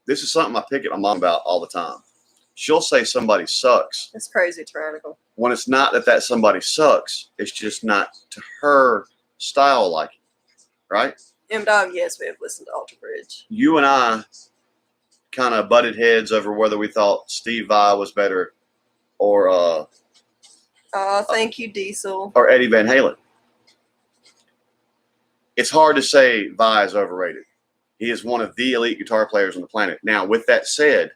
B: This is something I pick at my mom about all the time. She'll say somebody sucks.
A: That's crazy, Tyrannical.
B: When it's not that somebody sucks, it's just not to her style like it, right?
A: M-Dog, yes, we have listened to Alter Bridge.
B: You and I kind of butted heads over whether we thought Steve Vai was better or
A: thank you, Diesel.
B: or Eddie Van Halen. It's hard to say Vai is overrated. He is one of the elite guitar players on the planet. Now, with that said,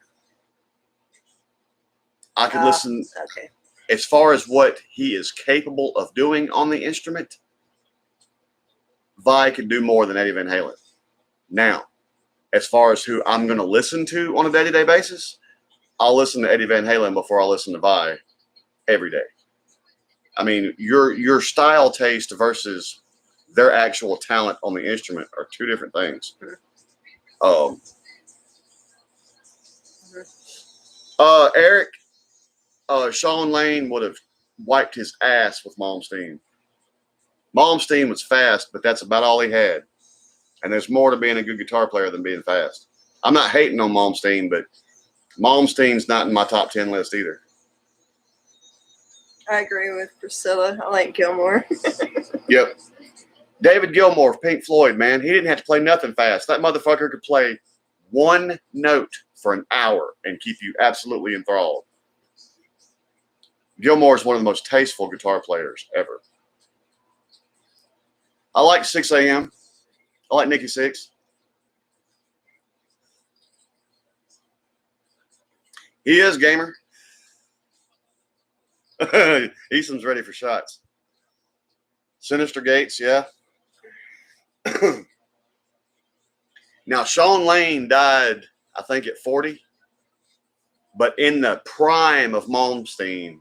B: I can listen.
A: Okay.
B: As far as what he is capable of doing on the instrument, Vai can do more than Eddie Van Halen. Now, as far as who I'm going to listen to on a day-to-day basis, I'll listen to Eddie Van Halen before I listen to Vi every day. I mean, your style taste versus their actual talent on the instrument are two different things. Eric, Sean Lane would have wiped his ass with Malmsteen. Malmsteen was fast, but that's about all he had. And there's more to being a good guitar player than being fast. I'm not hating on Malmsteen, but Malmsteen's not in my top 10 list either.
A: I agree with Priscilla. I like Gilmore.
B: Yep. David Gilmour of Pink Floyd, man. He didn't have to play nothing fast. That motherfucker could play one note for an hour and keep you absolutely enthralled. Gilmour is one of the most tasteful guitar players ever. I like 6 a.m. I like Nikki Sixx. He is gamer. Easton's ready for shots. Sinister Gates, yeah. Now, Sean Lane died, I think, at 40. But in the prime of Malmsteen,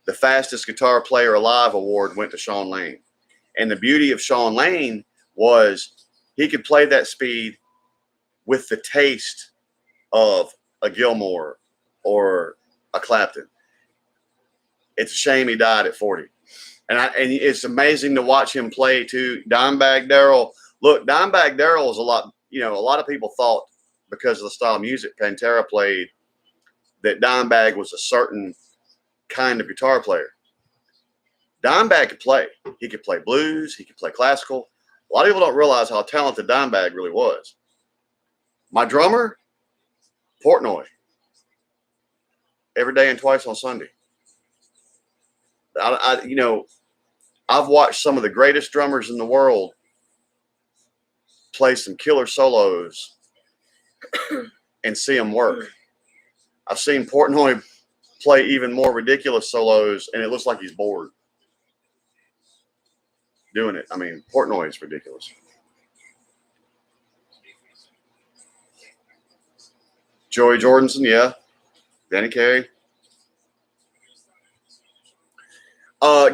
B: the fastest guitar player alive award went to Sean Lane. And the beauty of Sean Lane was he could play that speed with the taste of a Gilmour or a Clapton. It's a shame he died at 40. And it's amazing to watch him play too. Dimebag Darrell. Look, Dimebag Darrell is a lot of people thought because of the style of music Pantera played that Dimebag was a certain kind of guitar player. Dimebag could play. He could play blues. He could play classical. A lot of people don't realize how talented Dimebag really was. My drummer, Portnoy. Every day and twice on Sunday. I've watched some of the greatest drummers in the world play some killer solos and see them work. I've seen Portnoy play even more ridiculous solos, and it looks like he's bored doing it. I mean, Portnoy is ridiculous. Joey Jordison, yeah. Danny Carey.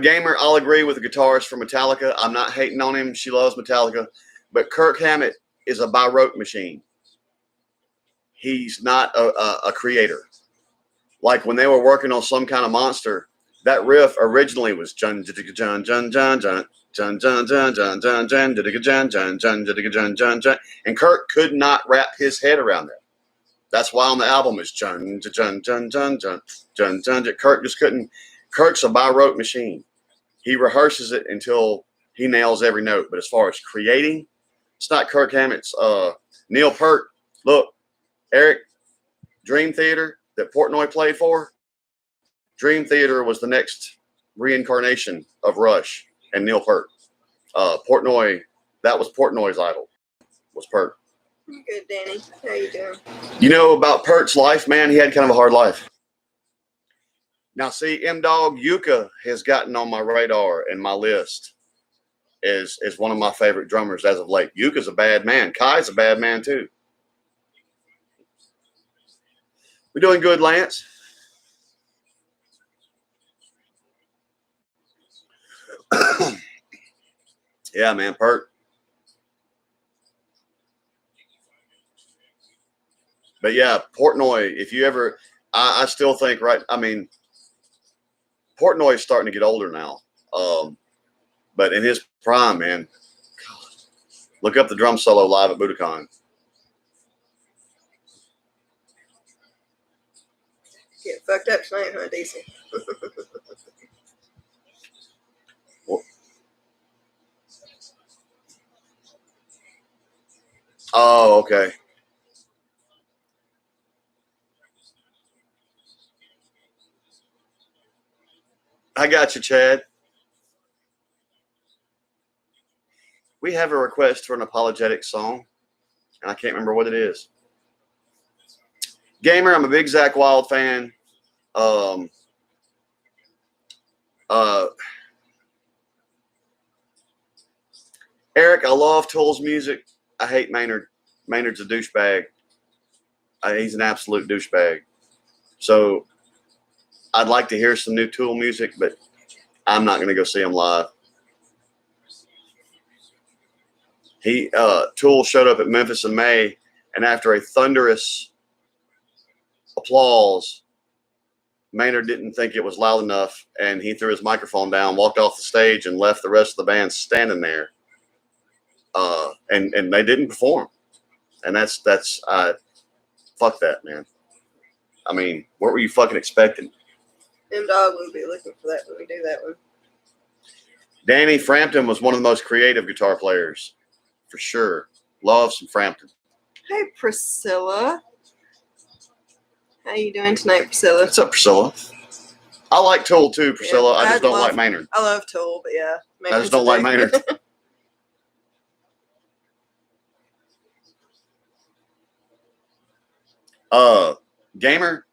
B: Gamer, I'll agree with the guitarist for Metallica. I'm not hating on him. She loves Metallica. But Kirk Hammett is a Baroque machine. He's not a creator. Like when they were working on some kind of monster, that riff originally was jun jun jun jun jun jun jun jun jun jun jun jun jun jun jun jun jun, and Kirk could not wrap his head around that. That's why on the album is jun jun jun jun jun jun jun. Kirk just couldn't. Kirk's a Baroque machine. He rehearses it until he nails every note. But as far as creating, it's not Kirk Hammett's. Neil Peart. Look, Eric, Dream Theater that Portnoy played for. Dream Theater was the next reincarnation of Rush and Neil Peart. Portnoy, that was Portnoy's idol, was Peart.
A: You good, Danny? How you doing?
B: You know about Peart's life, man? He had kind of a hard life. Now, see, M-Dog Yuka has gotten on my radar and my list is one of my favorite drummers as of late. Yuka's a bad man. Kai's a bad man, too. We doing good, Lance? Yeah, man, Peart. But yeah, Portnoy, if you ever, I still think, right, I mean, Portnoy is starting to get older now. But in his prime, man, God, look up the drum solo live at Budokan.
A: Get fucked up tonight, huh, Daisy?
B: Oh, okay. I got you, Chad. We have a request for an apologetic song, and I can't remember what it is. Gamer, I'm a big Zakk Wylde fan. Eric, I love Tool's music. I hate Maynard. Maynard's a douchebag. He's an absolute douchebag. So I'd like to hear some new Tool music, but I'm not going to go see him live. Tool showed up at Memphis in May, and after a thunderous applause, Maynard didn't think it was loud enough, and he threw his microphone down, walked off the stage, and left the rest of the band standing there. And they didn't perform, and that's fuck that, man. I mean, what were you fucking expecting?
A: Them dog will be looking for that when we do that one.
B: Danny Frampton was one of the most creative guitar players, for sure. Love some Frampton.
A: Hey, Priscilla. How you doing tonight, Priscilla?
B: What's up, Priscilla? I like Tool too, Priscilla.
A: Yeah,
B: I just don't like Maynard.
A: I love Tool, but yeah.
B: I just don't like Maynard. Gamer,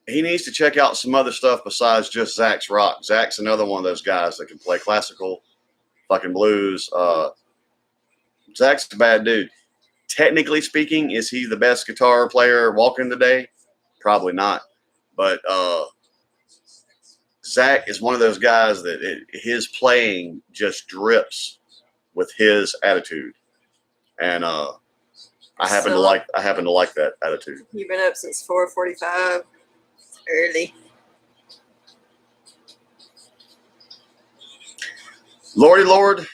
B: he needs to check out some other stuff besides just Zach's rock. Zach's another one of those guys that can play classical, fucking blues. Zach's a bad dude. Technically speaking, is he the best guitar player walking today? Probably not. But Zach is one of those guys that his playing just drips with his attitude, and I happen to like that attitude.
A: You've been up since 4:45. Early.
B: Lordy Lord,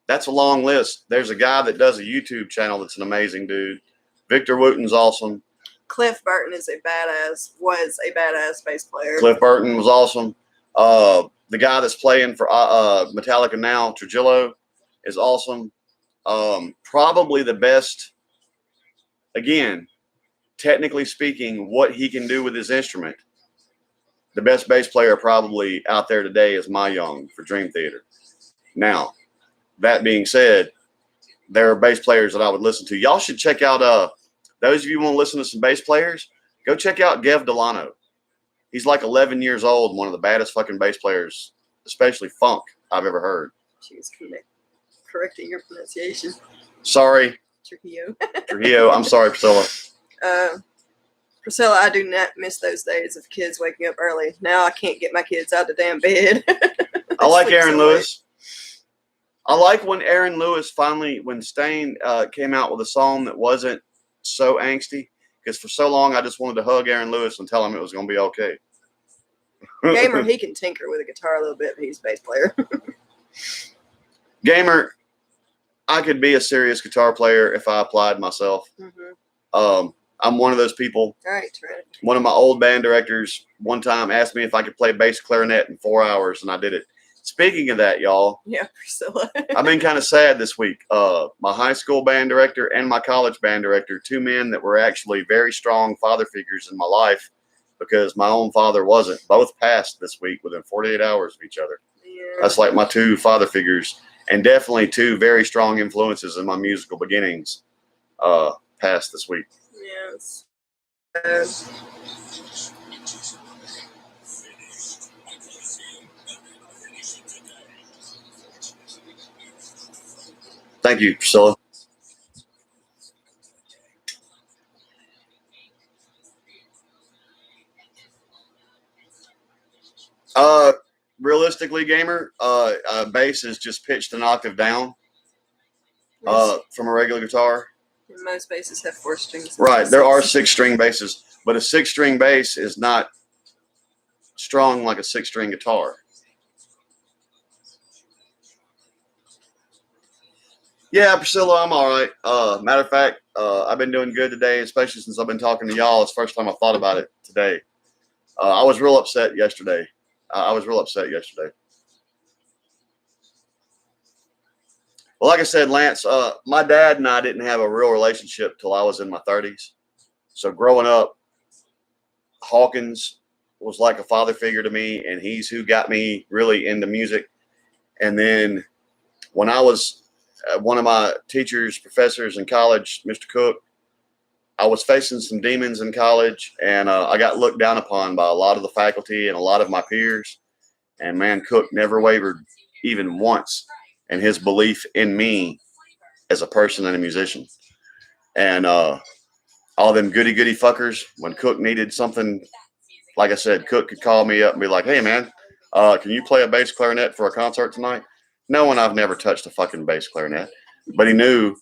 B: that's a long list. There's a guy that does a YouTube channel that's an amazing dude. Victor Wooten's awesome.
A: Cliff Burton was a badass bass player.
B: Cliff Burton was awesome. The guy that's playing for Metallica now, Trujillo, is awesome. Probably the best. Again, technically speaking, what he can do with his instrument, the best bass player probably out there today is My Young for Dream Theater. Now, that being said, there are bass players that I would listen to. Y'all should check out, those of you who want to listen to some bass players, go check out Gev Delano. He's like 11 years old, one of the baddest fucking bass players, especially funk, I've ever heard.
A: She was correcting your pronunciation.
B: Sorry.
A: Trujillo.
B: I'm sorry, Priscilla.
A: Priscilla, I do not miss those days of kids waking up early. Now I can't get my kids out of the damn bed.
B: I like Aaron Lewis. I like when Aaron Lewis finally, when Stain came out with a song that wasn't so angsty, because for so long I just wanted to hug Aaron Lewis and tell him it was going to be okay.
A: Gamer, he can tinker with a guitar a little bit, but he's a bass player.
B: Gamer, I could be a serious guitar player if I applied myself. Mm-hmm. I'm one of those people.
A: Right.
B: One of my old band directors one time asked me if I could play bass clarinet in 4 hours, and I did it. Speaking of that, y'all.
A: Yeah, Priscilla.
B: I've been kind of sad this week. My high school band director and my college band director, two men that were actually very strong father figures in my life because my own father wasn't, both passed this week within 48 hours of each other. Yeah. That's like my two father figures, and definitely two very strong influences in my musical beginnings passed this week.
A: Yes.
B: Thank you, Priscilla. Realistically, Gamer, bass is just pitched an octave down from a regular guitar.
A: Most basses have 4 strings.
B: Right, there are 6-string basses, but a 6-string bass is not strung like a 6-string guitar. Yeah, Priscilla, I'm all right. Matter of fact, I've been doing good today, especially since I've been talking to y'all. It's the first time I thought about it today. I was real upset yesterday. Well, like I said, Lance, my dad and I didn't have a real relationship till I was in my 30s. So growing up, Hawkins was like a father figure to me, and he's who got me really into music. And then when I was one of my teachers, professors in college, Mr. Cook, I was facing some demons in college, and I got looked down upon by a lot of the faculty and a lot of my peers. And man, Cook never wavered even once in his belief in me as a person and a musician. And all them goody fuckers, when Cook needed something, like I said, Cook could call me up and be like, hey, man, can you play a bass clarinet for a concert tonight? Knowing I've never touched a fucking bass clarinet. But he knew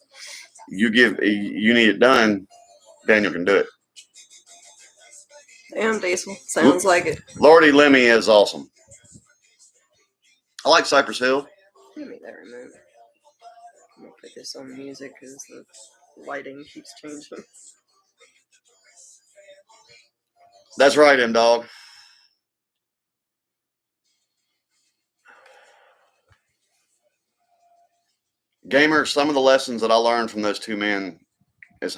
B: you need it done, Daniel can do it.
A: Damn, Diesel. Sounds like it.
B: Lordy Lemmy is awesome. I like Cypress Hill.
A: Give me that remote. I'm going to put this on music because the lighting keeps changing.
B: That's right, M-Dog. Gamer, some of the lessons that I learned from those two men is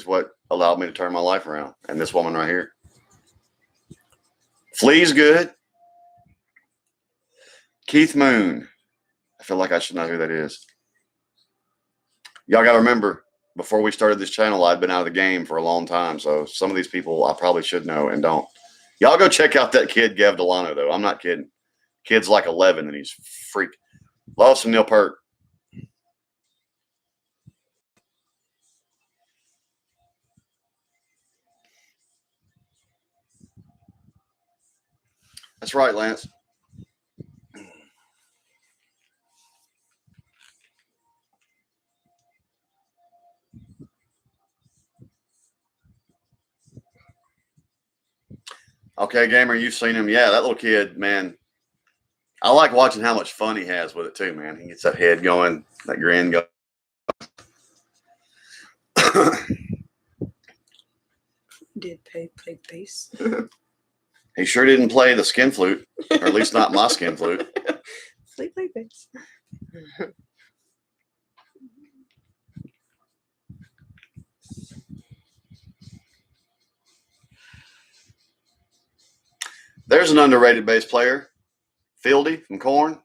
B: what allowed me to turn my life around. And this woman right here. Flea's good. Keith Moon. I feel like I should know who that is. Y'all got to remember, before we started this channel, I'd been out of the game for a long time. So some of these people I probably should know and don't. Y'all go check out that kid, Gav Delano, though. I'm not kidding. Kid's like 11 and he's freak. Love some Neil Peart. That's right, Lance. Okay, Gamer, you've seen him. Yeah, that little kid, man. I like watching how much fun he has with it, too, man. He gets that head going, that grin going.
A: Did play bass.
B: He sure didn't play the skin flute, or at least not my skin flute.
A: Play bass.
B: There's an underrated bass player, Fieldy from Korn.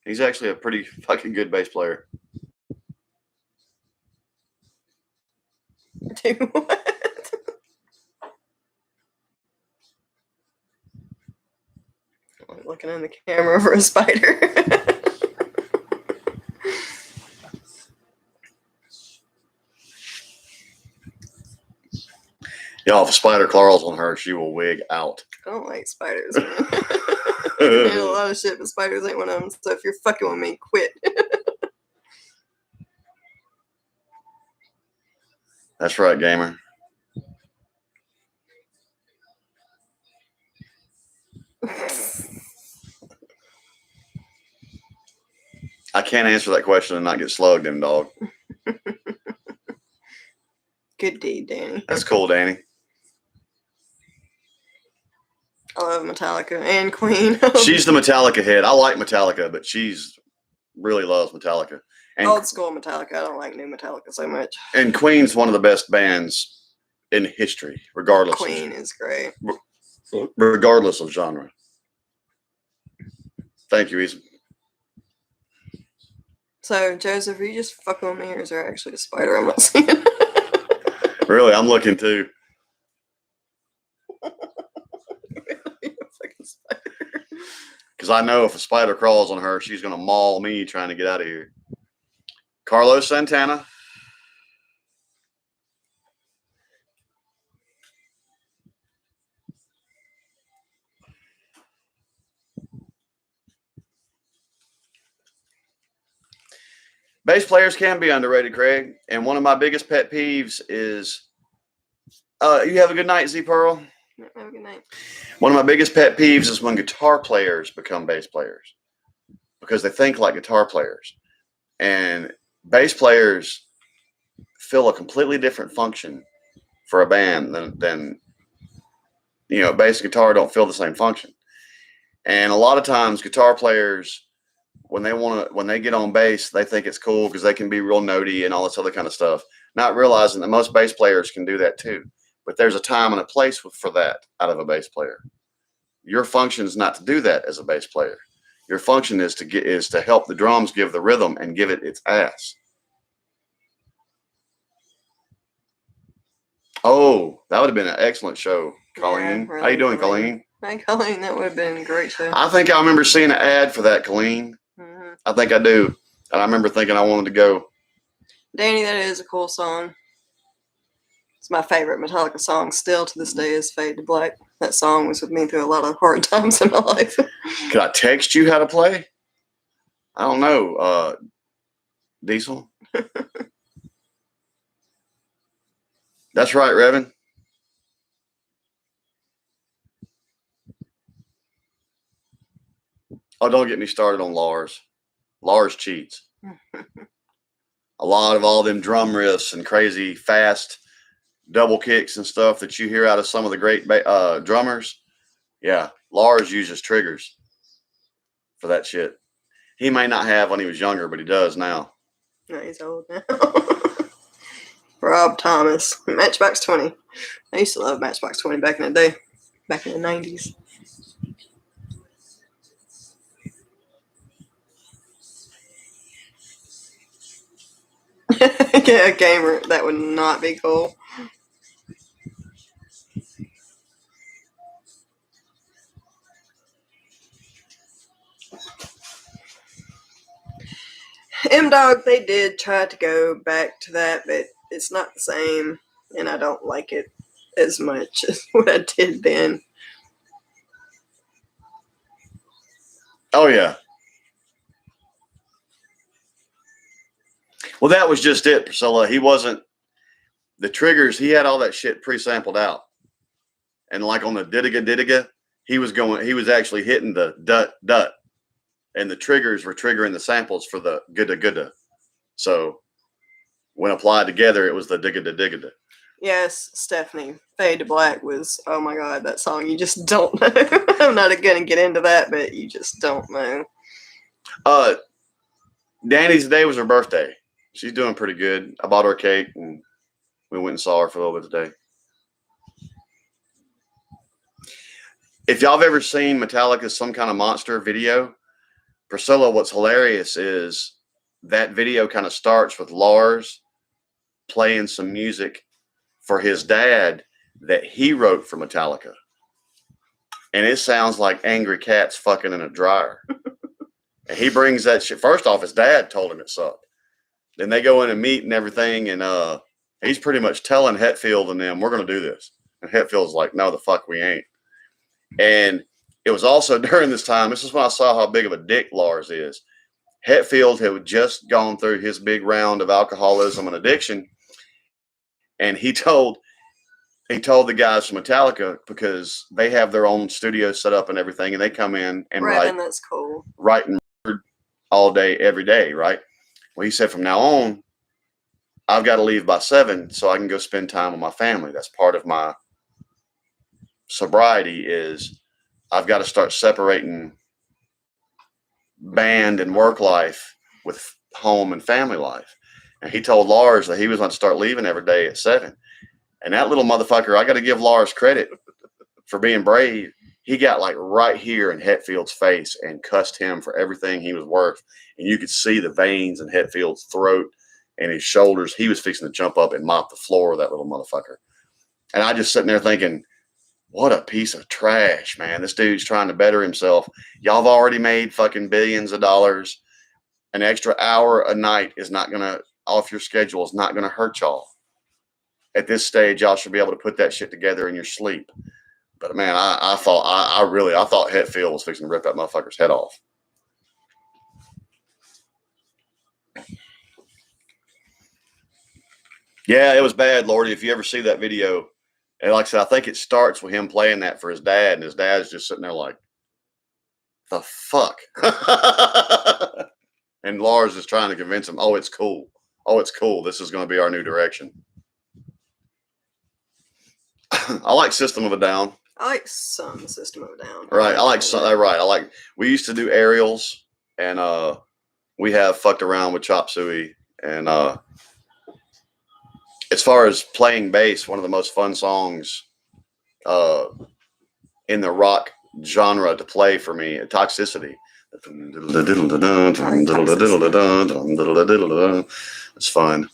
B: He's actually a pretty fucking good bass player.
A: Do what? I'm looking in the camera for a spider.
B: Y'all, if a spider crawls on her, she will wig out.
A: I don't like spiders, man. I can handle a lot of shit, but spiders ain't one of them. So if you're fucking with me, quit.
B: That's right, Gamer. I can't answer that question and not get slugged, M-Dog.
A: Good deed, Danny.
B: That's cool, Danny.
A: I love Metallica and Queen.
B: She's the Metallica head. I like Metallica, but she's really loves Metallica. And,
A: old school Metallica. I don't like new Metallica so much.
B: And Queen's one of the best bands in history, regardless.
A: Queen is great.
B: Regardless of genre. Thank you, Ethan.
A: So, Joseph, are you just fucking with me, or is there actually a spider I'm not seeing?
B: Really, I'm looking too. Because I know if a spider crawls on her, she's going to maul me trying to get out of here. Carlos Santana. Bass players can be underrated, Craig. And one of my biggest pet peeves is, you have a good night, Z Pearl.
A: Have a good night.
B: One of my biggest pet peeves is when guitar players become bass players because they think like guitar players. And bass players fill a completely different function for a band than bass and guitar don't fill the same function. And a lot of times guitar players, when they get on bass, they think it's cool because they can be real notey and all this other kind of stuff, not realizing that most bass players can do that too. But there's a time and a place for that out of a bass player. Your function is not to do that as a bass player. Your function is to help the drums give the rhythm and give it its ass. Oh, that would have been an excellent show, Colleen.
A: Yeah, really,
B: how you doing,
A: Colleen?
B: Colleen?
A: Hi, Colleen. That would have been a great show.
B: I think I remember seeing an ad for that, Colleen.
A: Mm-hmm.
B: I think I do. And I remember thinking I wanted to go.
A: Danny, that is a cool song. It's my favorite Metallica song still to this day is Fade to Black. That song was with me through a lot of hard times in my life.
B: Could I text you how to play? I don't know, Diesel. That's right, Revan. Oh, don't get me started on Lars. Lars cheats. A lot of all them drum riffs and crazy fast double kicks and stuff that you hear out of some of the great drummers. Yeah, Lars uses triggers for that shit. He may not have when he was younger, but he does now.
A: No, he's old now. Rob Thomas, Matchbox 20. I used to love Matchbox 20 back in the day, back in the 90s. Yeah, a gamer. That would not be cool. M-Dog, they did try to go back to that, but it's not the same, and I don't like it as much as what I did then.
B: Oh, yeah. Well, that was just it, Priscilla. He wasn't the triggers. He had all that shit pre-sampled out, and like on the didiga, he was actually hitting the dut, and the triggers were triggering the samples for the gudda. So when applied together, it was the digga.
A: Yes, Stephanie, Fade to Black was, oh my god, that song you just don't know. I'm not going to get into that, but you just don't know.
B: Danny's today was her birthday. She's doing pretty good. I bought her a cake, and we went and saw her for a little bit today. If y'all have ever seen Metallica's Some Kind of Monster video, Priscilla, what's hilarious is that video kind of starts with Lars playing some music for his dad that he wrote for Metallica. And it sounds like angry cats fucking in a dryer. And he brings that shit. First off, his dad told him it sucked. Then they go in and meet and everything. And he's pretty much telling Hetfield and them, we're going to do this. And Hetfield's like, no, the fuck we ain't. And it was also during this time, this is when I saw how big of a dick Lars is. Hetfield had just gone through his big round of alcoholism and addiction. And he told the guys from Metallica, because they have their own studio set up and everything, and they come in and
A: Revan, that's cool.
B: Write and all day, every day, right? Well, he said from now on, I've got to leave by 7 so I can go spend time with my family. That's part of my sobriety is I've got to start separating band and work life with home and family life. And he told Lars that he was going to start leaving every day at 7. And that little motherfucker, I got to give Lars credit for being brave. He got like right here in Hetfield's face and cussed him for everything he was worth. And you could see the veins in Hetfield's throat and his shoulders. He was fixing to jump up and mop the floor of that little motherfucker. And I just sitting there thinking, what a piece of trash, man. This dude's trying to better himself. Y'all have already made fucking billions of dollars. An extra hour a night is not going to, off your schedule, is not going to hurt y'all. At this stage, y'all should be able to put that shit together in your sleep. But man, I thought Hetfield was fixing to rip that motherfucker's head off. Yeah, it was bad, Lordy. If you ever see that video, and like I said, I think it starts with him playing that for his dad, and his dad's just sitting there like, the fuck? And Lars is trying to convince him, oh, it's cool. Oh, it's cool. This is going to be our new direction. I like System of a Down.
A: I like some System of a Down.
B: Right. I like some. Right. We used to do aerials, and we have fucked around with Chop Suey. And as far as playing bass, one of the most fun songs in the rock genre to play for me, Toxicity. It's fun.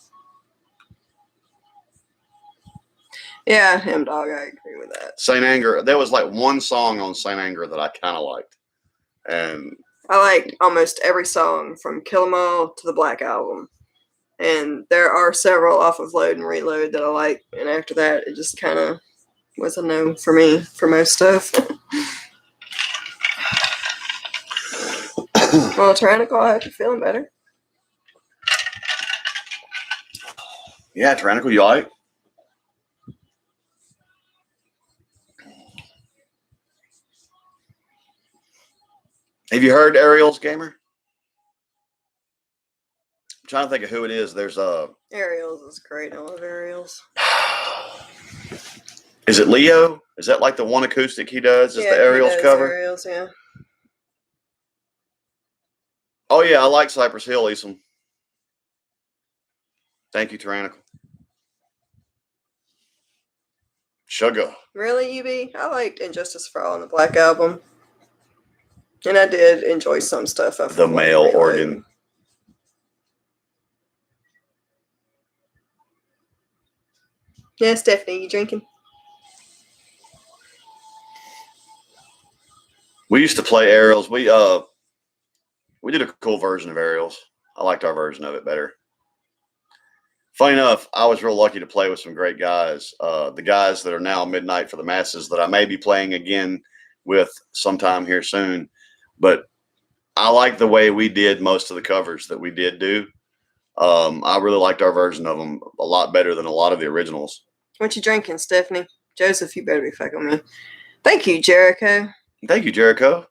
A: Yeah, M-Dog, I agree with that.
B: Saint Anger. There was like one song on Saint Anger that I kind of liked. And
A: I like almost every song from Kill 'Em All to the Black Album. And there are several off of Load and Reload that I like. And after that, it just kind of was a no for me for most stuff. Well, Tyrannical, I hope you're feeling better.
B: Yeah, Tyrannical, you like? Have you heard Ariel's Gamer? I'm trying to think of who it is. There's
A: Ariel's is great. I love Ariel's.
B: Is it Leo? Is that like the one acoustic he does? Is
A: Yeah,
B: the Ariel's
A: he does
B: cover?
A: Ariel's, yeah.
B: Oh yeah, I like Cypress Hill, Eason. Thank you, Tyrannical. Sugar.
A: Really, UB? I liked Injustice for All on the Black Album. And I did enjoy some stuff of
B: The male
A: Reload.
B: organ.
A: Yeah, Stephanie, you drinking?
B: We used to play Ariel's. We did a cool version of Ariel's. I liked our version of it better. Funny enough, I was real lucky to play with some great guys. The guys that are now Midnight for the Masses that I may be playing again with sometime here soon. But I like the way we did most of the covers that we did do. I really liked our version of them a lot better than a lot of the originals.
A: What you drinking, Stephanie? Joseph, you better be fucking me. Thank you, Jericho.
B: Thank you, Jericho.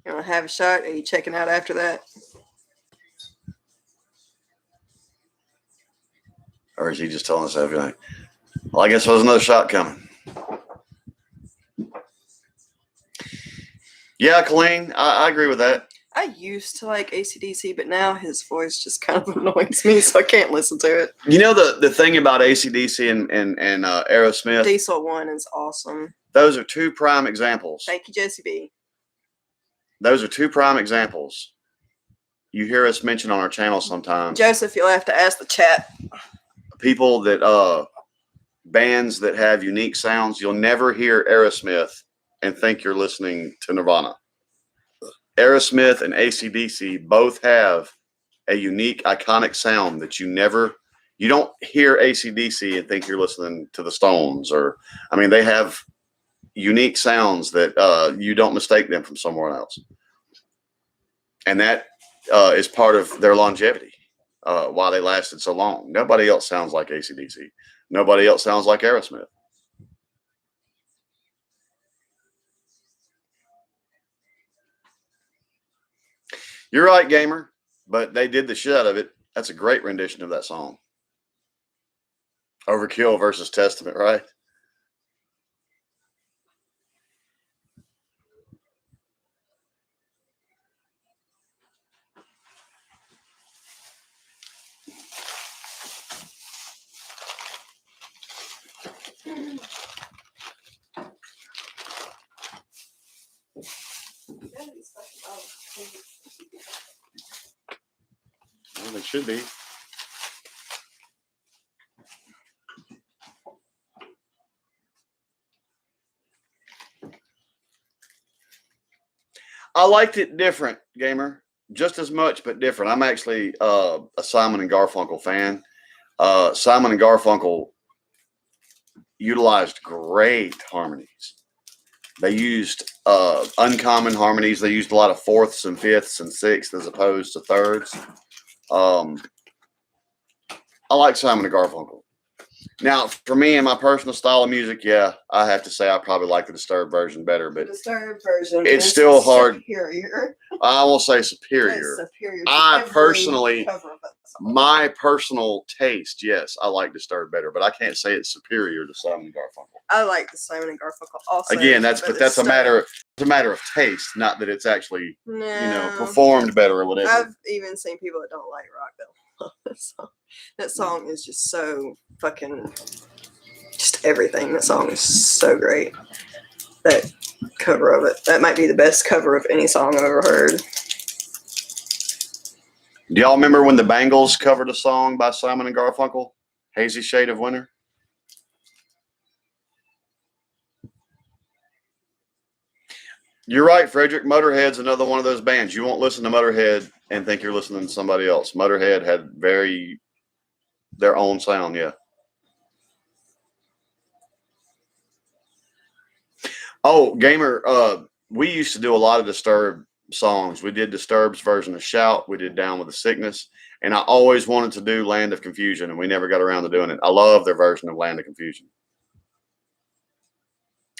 A: You want to have a shot? Are you checking out after that?
B: Or is he just telling us everything? Well, I guess there was another shot coming. Yeah, Colleen, I agree with that.
A: I used to like AC/DC, but now his voice just kind of annoys me, so I can't listen to it.
B: You know the thing about AC/DC and Aerosmith?
A: Diesel 1 is awesome.
B: Those are two prime examples.
A: Thank you, Jesse B.
B: Those are two prime examples. You hear us mention on our channel sometimes.
A: Joseph, you'll have to ask the chat.
B: People that, bands that have unique sounds, you'll never hear Aerosmith and think you're listening to Nirvana. Aerosmith and AC/DC both have a unique, iconic sound that you don't hear AC/DC and think you're listening to the Stones they have unique sounds that you don't mistake them from somewhere else. And that is part of their longevity, why they lasted so long. Nobody else sounds like AC/DC. Nobody else sounds like Aerosmith. You're right, Gamer, but they did the shit out of it. That's a great rendition of that song. Overkill versus Testament, right? Well, they should be. I liked it different, Gamer. Just as much, but different. I'm actually a Simon and Garfunkel fan. Simon and Garfunkel utilized great harmonies. They used uncommon harmonies. They used a lot of fourths and fifths and sixths as opposed to thirds. I like Simon and Garfunkel. Now, for me and my personal style of music, yeah, I have to say I probably like the Disturbed version better, but
A: The Disturbed version
B: it's
A: is
B: still hard.
A: Superior.
B: I will say superior.
A: It's superior to
B: I
A: every
B: personally,
A: cover of that song.
B: my personal taste, yes, I like Disturbed better, but I can't say it's superior to Simon and Garfunkel.
A: I like the Simon and Garfunkel also.
B: Again, that's
A: but
B: a matter of taste, not that it's actually
A: No.
B: performed better or whatever.
A: I've even seen people that don't like rock that love that song. That song is just so fucking just everything. That song is so great. That cover of it. That might be the best cover of any song I've ever heard.
B: Do y'all remember when the Bangles covered a song by Simon and Garfunkel, Hazy Shade of Winter? You're right, Frederick. Motorhead's another one of those bands. You won't listen to Motorhead and think you're listening to somebody else. Motorhead had their own sound, yeah. Oh, Gamer, we used to do a lot of Disturbed songs. We did Disturbed's version of Shout. We did Down with the Sickness. And I always wanted to do Land of Confusion, and we never got around to doing it. I love their version of Land of Confusion.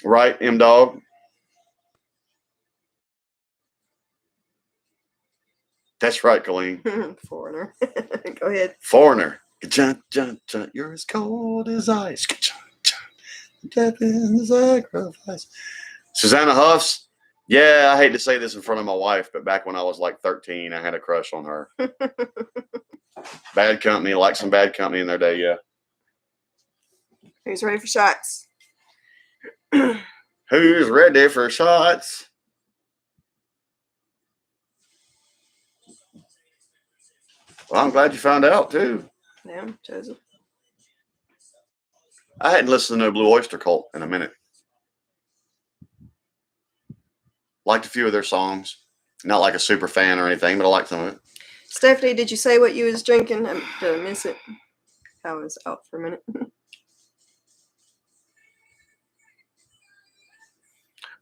B: Right, M-Dog? That's right, Colleen.
A: Foreigner. Go ahead.
B: Foreigner. You're as cold as ice. Death is the sacrifice. Susanna Huffs. Yeah, I hate to say this in front of my wife, but back when I was like 13, I had a crush on her. Bad Company, like some Bad Company in their day, yeah.
A: Who's ready for shots?
B: Who's ready for shots? Well, I'm glad you found out, too.
A: Yeah, Joseph.
B: I hadn't listened to No Blue Oyster Cult in a minute. Liked a few of their songs. Not like a super fan or anything, but I liked some of it.
A: Stephanie, did you say what you was drinking? Did I miss it? I was out for a minute.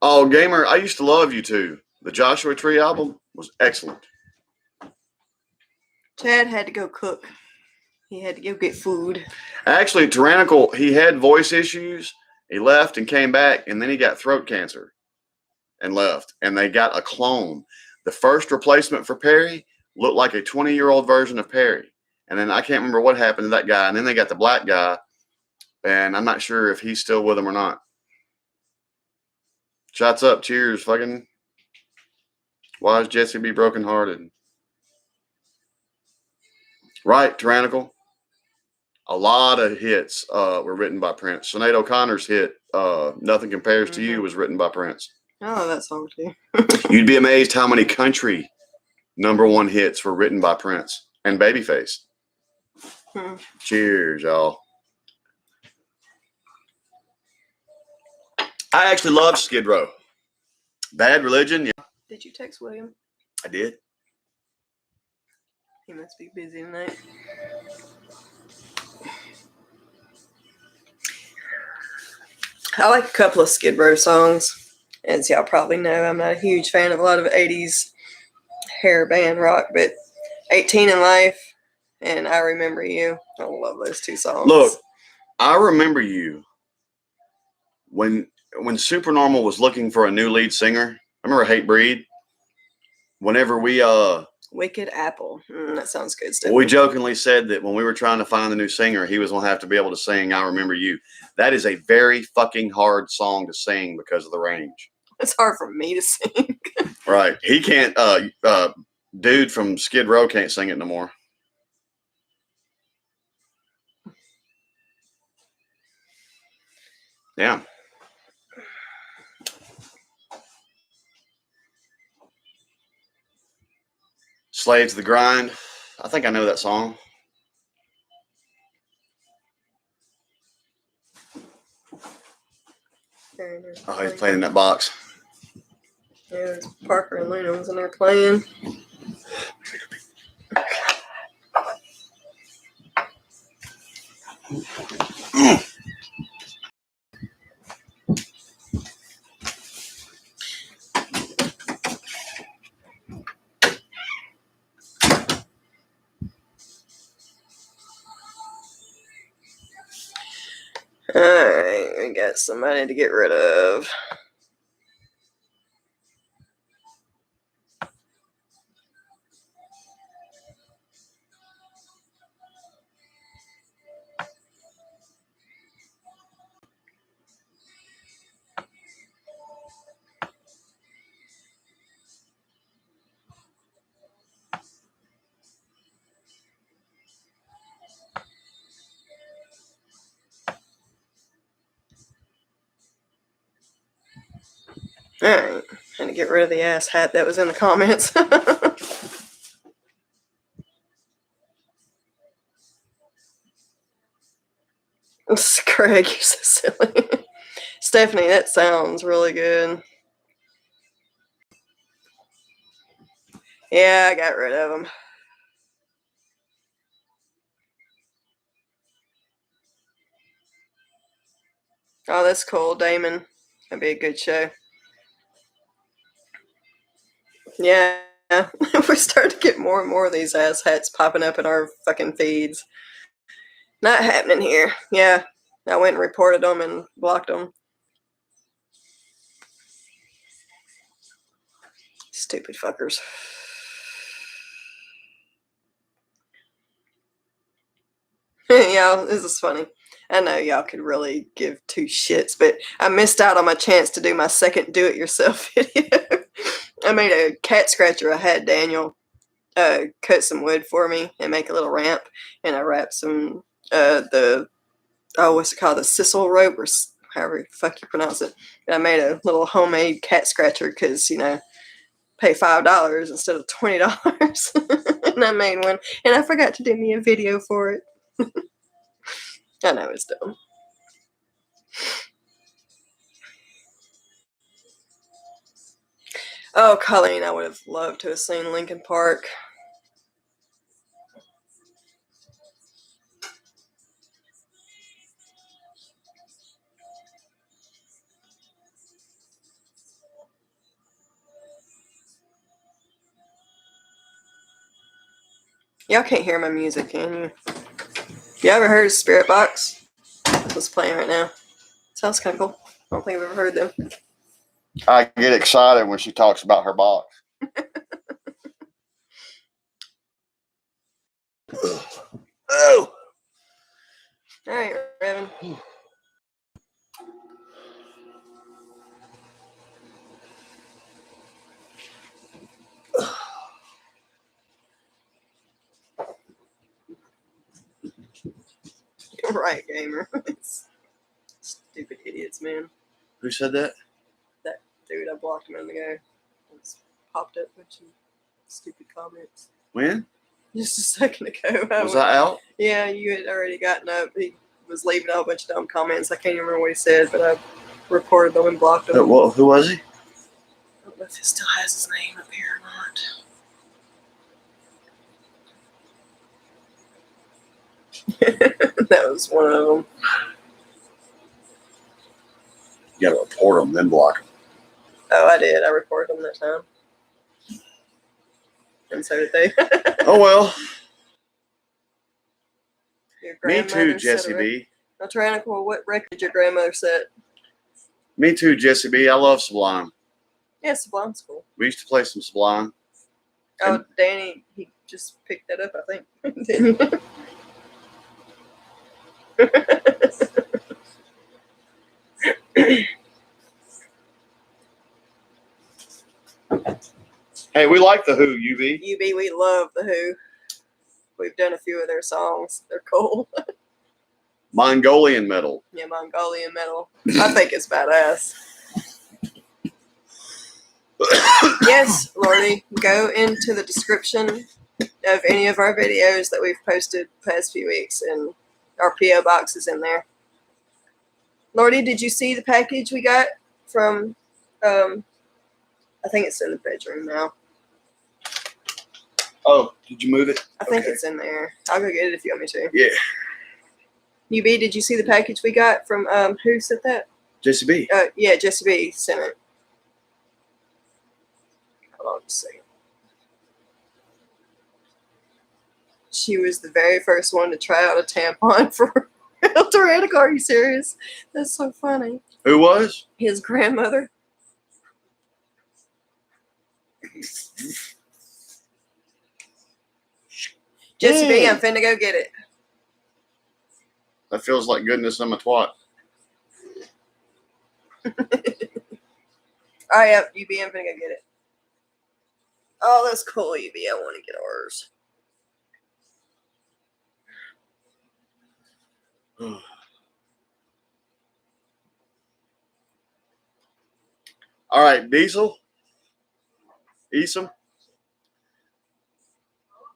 B: Oh, Gamer, I used to love you too. The Joshua Tree album was excellent.
A: Chad had to go cook. He had to go get food.
B: Actually, Tyrannical, he had voice issues. He left and came back, and then he got throat cancer and left. And they got a clone. The first replacement for Perry looked like a 20-year-old version of Perry. And then I can't remember what happened to that guy. And then they got the black guy, and I'm not sure if he's still with them or not. Shots up. Cheers. Fucking. Why is Jesse be brokenhearted? Right, Tyrannical. A lot of hits were written by Prince. Sinead O'Connor's hit, Nothing Compares to You, was written by Prince.
A: Oh, that song too.
B: You'd be amazed how many country #1 hits were written by Prince and Babyface. Cheers, y'all. I actually love Skid Row. Bad Religion, yeah.
A: Did you text William?
B: I did.
A: He must be busy tonight. I like a couple of Skid Row songs. As y'all probably know, I'm not a huge fan of a lot of 80s hair band rock, but 18 in Life and I Remember You. I love those two songs.
B: Look, I Remember You. When Supernormal was looking for a new lead singer, I remember Hate Breed. Whenever we
A: Wicked Apple. That sounds good, Stephanie.
B: we jokingly said that when we were trying to find the new singer, he was going to have to be able to sing I Remember You. That is a very fucking hard song to sing because of the range.
A: It's hard for me to sing.
B: Right. He can't, dude from Skid Row can't sing it no more. Yeah. Slave to the Grind. I think I know that song. Oh, he's playing in that box.
A: Yeah, Parker and Luna was in there playing. Alright, we got somebody to get rid of. Alright, had to get rid of the ass hat that was in the comments. Craig, you're so silly. Stephanie, that sounds really good. Yeah, I got rid of them. Oh, that's cool, Damon. That'd be a good show. Yeah, we're starting to get more and more of these ass hats popping up in our fucking feeds. Not happening here. Yeah, I went and reported them and blocked them. Stupid fuckers. Yeah, this is funny. I know y'all could really give two shits, but I missed out on my chance to do my second do-it-yourself video. I made a cat scratcher. I had Daniel cut some wood for me and make a little ramp, and I wrapped some what's it called, the sisal rope, or however the fuck you pronounce it. And I made a little homemade cat scratcher because pay $5 instead of $20, and I made one, and I forgot to do me a video for it. I know it's dumb. Oh, Colleen, I would have loved to have seen Lincoln Park. Y'all can't hear my music, can you? You ever heard of Spirit Box? That's what's playing right now. Sounds kind of cool. I don't think I've ever heard them.
B: I get excited when she talks about her box. Oh.
A: All right, Revan. Right, gamer. Stupid idiots, man.
B: Who said that?
A: That dude, I blocked him a minute ago. It's popped up with some stupid comments.
B: When?
A: Just a second ago.
B: Was I out?
A: Yeah, you had already gotten up. He was leaving a whole bunch of dumb comments. I can't even remember what he said, but I reported them and blocked them.
B: Who was he?
A: I don't know if he still has his name up here or not. That was one of them.
B: You gotta report them, then block them.
A: Oh, I did. I reported them that time. And so did they.
B: Oh, well.
A: Me
B: too, Jesse B.
A: No, Tyrannical, what record did your grandmother set?
B: Me too, Jesse B. I love Sublime.
A: Yeah, Sublime's cool.
B: We used to play some Sublime.
A: Oh, Danny, he just picked that up, I think. Didn't he?
B: Hey, we like the Who, UB.
A: UB, we love the Who. We've done a few of their songs. They're cool.
B: Mongolian metal.
A: Yeah, Mongolian metal. I think it's badass. Yes, Lordy, go into the description of any of our videos that we've posted past few weeks, and our P.O. box is in there. Lordy, did you see the package we got from, I think it's in the bedroom now.
B: Oh, did you move it?
A: I think it's in there. I'll go get it if you want me to.
B: Yeah.
A: UB, did you see the package we got from, who sent that?
B: Jesse B.
A: Yeah, Jesse B sent it. Hold on just a second. She was the very first one to try out a tampon for real tyrannical. Are you serious? That's so funny.
B: Who was?
A: His grandmother. Jesse B, I'm finna go get it.
B: That feels like goodness. I'm a twat.
A: All right, UB, I'm finna go get it. Oh, that's cool, UB. I want to get ours.
B: All right, Diesel. Esom.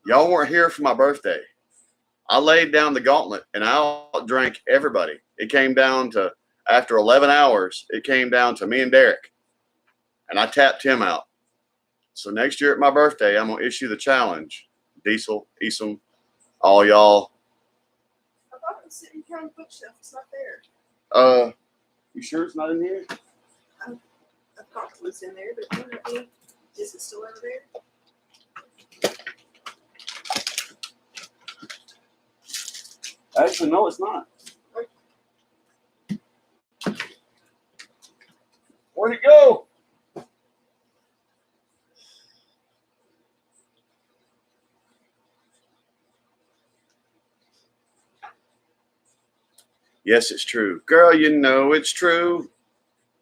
B: Y'all weren't here for my birthday. I laid down the gauntlet and I outdrank everybody. It came down to, after 11 hours, it came down to me and Derek. And I tapped him out. So next year at my birthday, I'm gonna issue the challenge. Diesel, Esom, all y'all.
A: I thought it was sitting here on the bookshelf. It's not there.
B: You sure it's not in here?
A: I thought it was in there, but is it still over there?
B: Actually, no, it's not. Where'd it go? Yes, it's true. Girl, you know it's true.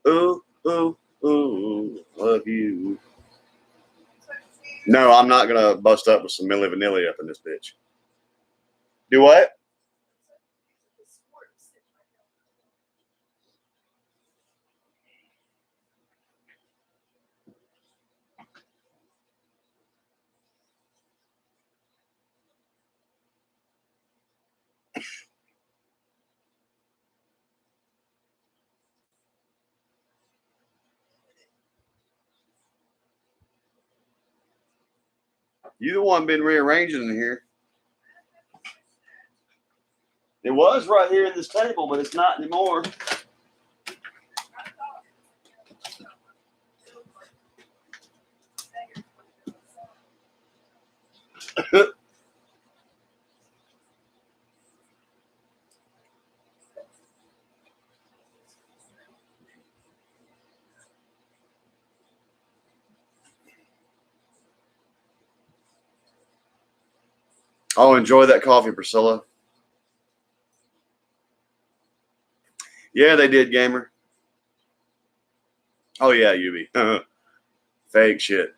B: Ooh, ooh, ooh, love you. No, I'm not gonna bust up with some Milli Vanilli up in this bitch. Do what? You the one been rearranging in here. It was right here in this table, but it's not anymore. Oh, enjoy that coffee, Priscilla. Yeah, they did, gamer. Oh yeah, UB. Fake shit.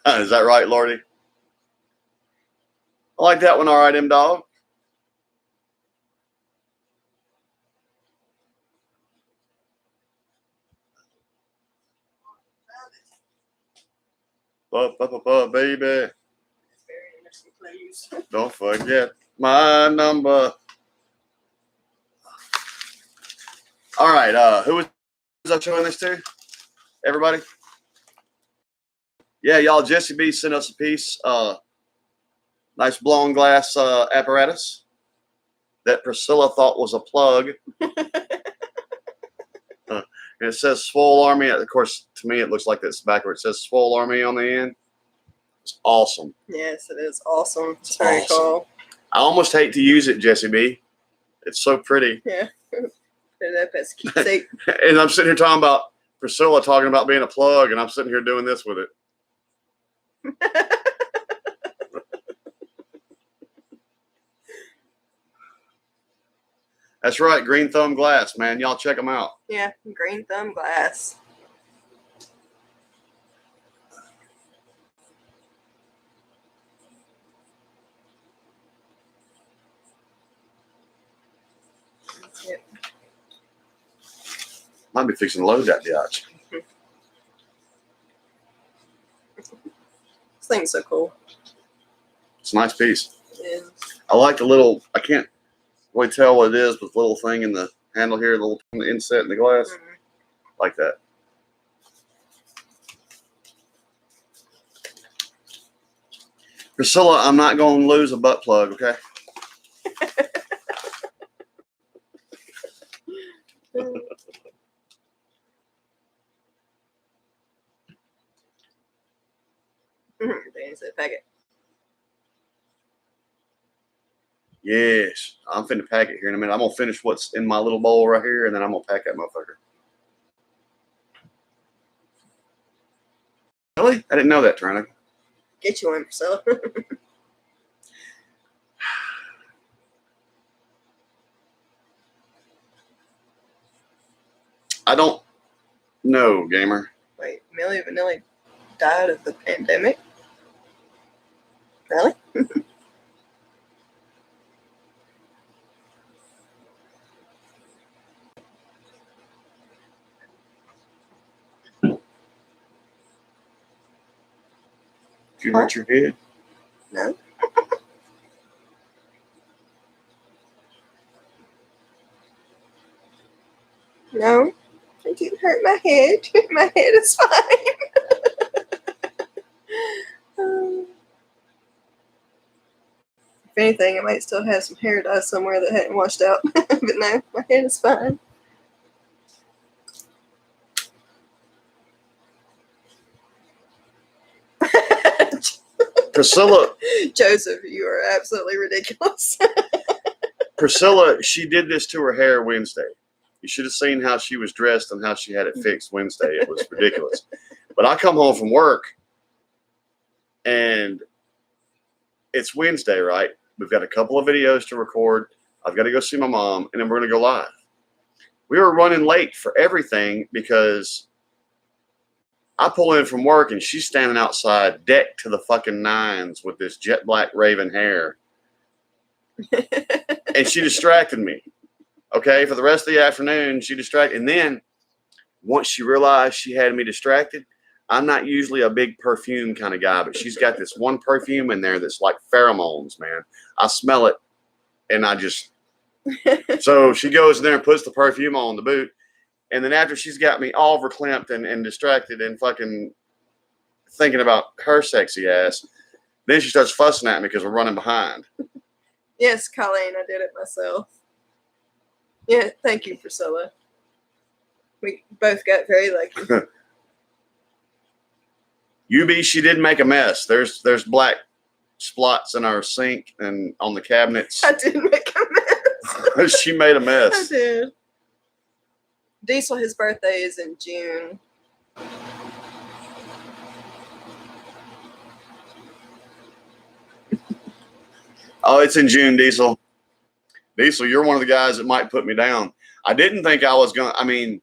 B: Is that right, Lordy? I like that one. All right, M dog. Baby. Don't forget my number. All right. Who was I showing this to? Everybody? Yeah, y'all. Jesse B sent us a piece. Nice blown glass apparatus that Priscilla thought was a plug. And it says Swole Army. Of course, to me, it looks like this backwards. It says Swole Army on the end. It's awesome.
A: Yes, it is awesome. It's very cool.
B: I almost hate to use it, Jesse B. It's so pretty.
A: Yeah. Put it up as keepsake.
B: And I'm sitting here talking about Priscilla talking about being a plug, and I'm sitting here doing this with it. That's right, Green Thumb Glass, man. Y'all check them out.
A: Yeah, Green Thumb Glass. Yep.
B: Might be fixing to load that biatch.
A: This thing's so cool.
B: It's a nice piece.
A: Yeah.
B: I like the little, I can't really tell what it is, but the little thing in the handle here, the little inset in the glass.
A: Mm-hmm.
B: Like that. Priscilla, I'm not going to lose a butt plug, okay?
A: There's a packet.
B: Yes, I'm finna pack it here in a minute. I'm gonna finish what's in my little bowl right here, and then I'm gonna pack that motherfucker. Really? I didn't know that, Trina.
A: Get you one, Priscilla.
B: I don't know, gamer.
A: Wait, Milli Vanilli died of the pandemic? Really?
B: Did you hurt your head?
A: No. No, it didn't hurt my head. My head is fine. If anything, I might still have some hair dye somewhere that hadn't washed out. But no, my head is fine.
B: Priscilla,
A: Joseph, you are absolutely ridiculous.
B: Priscilla, she did this to her hair Wednesday. You should have seen how she was dressed and how she had it fixed Wednesday. It was ridiculous. But I come home from work and it's Wednesday, right? We've got a couple of videos to record. I've got to go see my mom and then we're going to go live. We were running late for everything because I pull in from work and she's standing outside, decked to the fucking nines with this jet black raven hair. And she distracted me. Okay, for the rest of the afternoon, she distracted. And then once she realized she had me distracted, I'm not usually a big perfume kind of guy, but she's got this one perfume in there that's like pheromones, man. I smell it and I just, so she goes in there and puts the perfume on the boot. And then after she's got me all verklempt and distracted and fucking thinking about her sexy ass, then she starts fussing at me because we're running behind.
A: Yes, Colleen, I did it myself. Yeah, thank you, Priscilla. We both got very lucky.
B: UB, she did make a mess. There's black splots in our sink and on the cabinets.
A: I did make a mess.
B: She made a mess.
A: I did. Diesel, his birthday is in June.
B: Oh, it's in June, Diesel. Diesel, you're one of the guys that might put me down. I didn't think I was going to, I mean,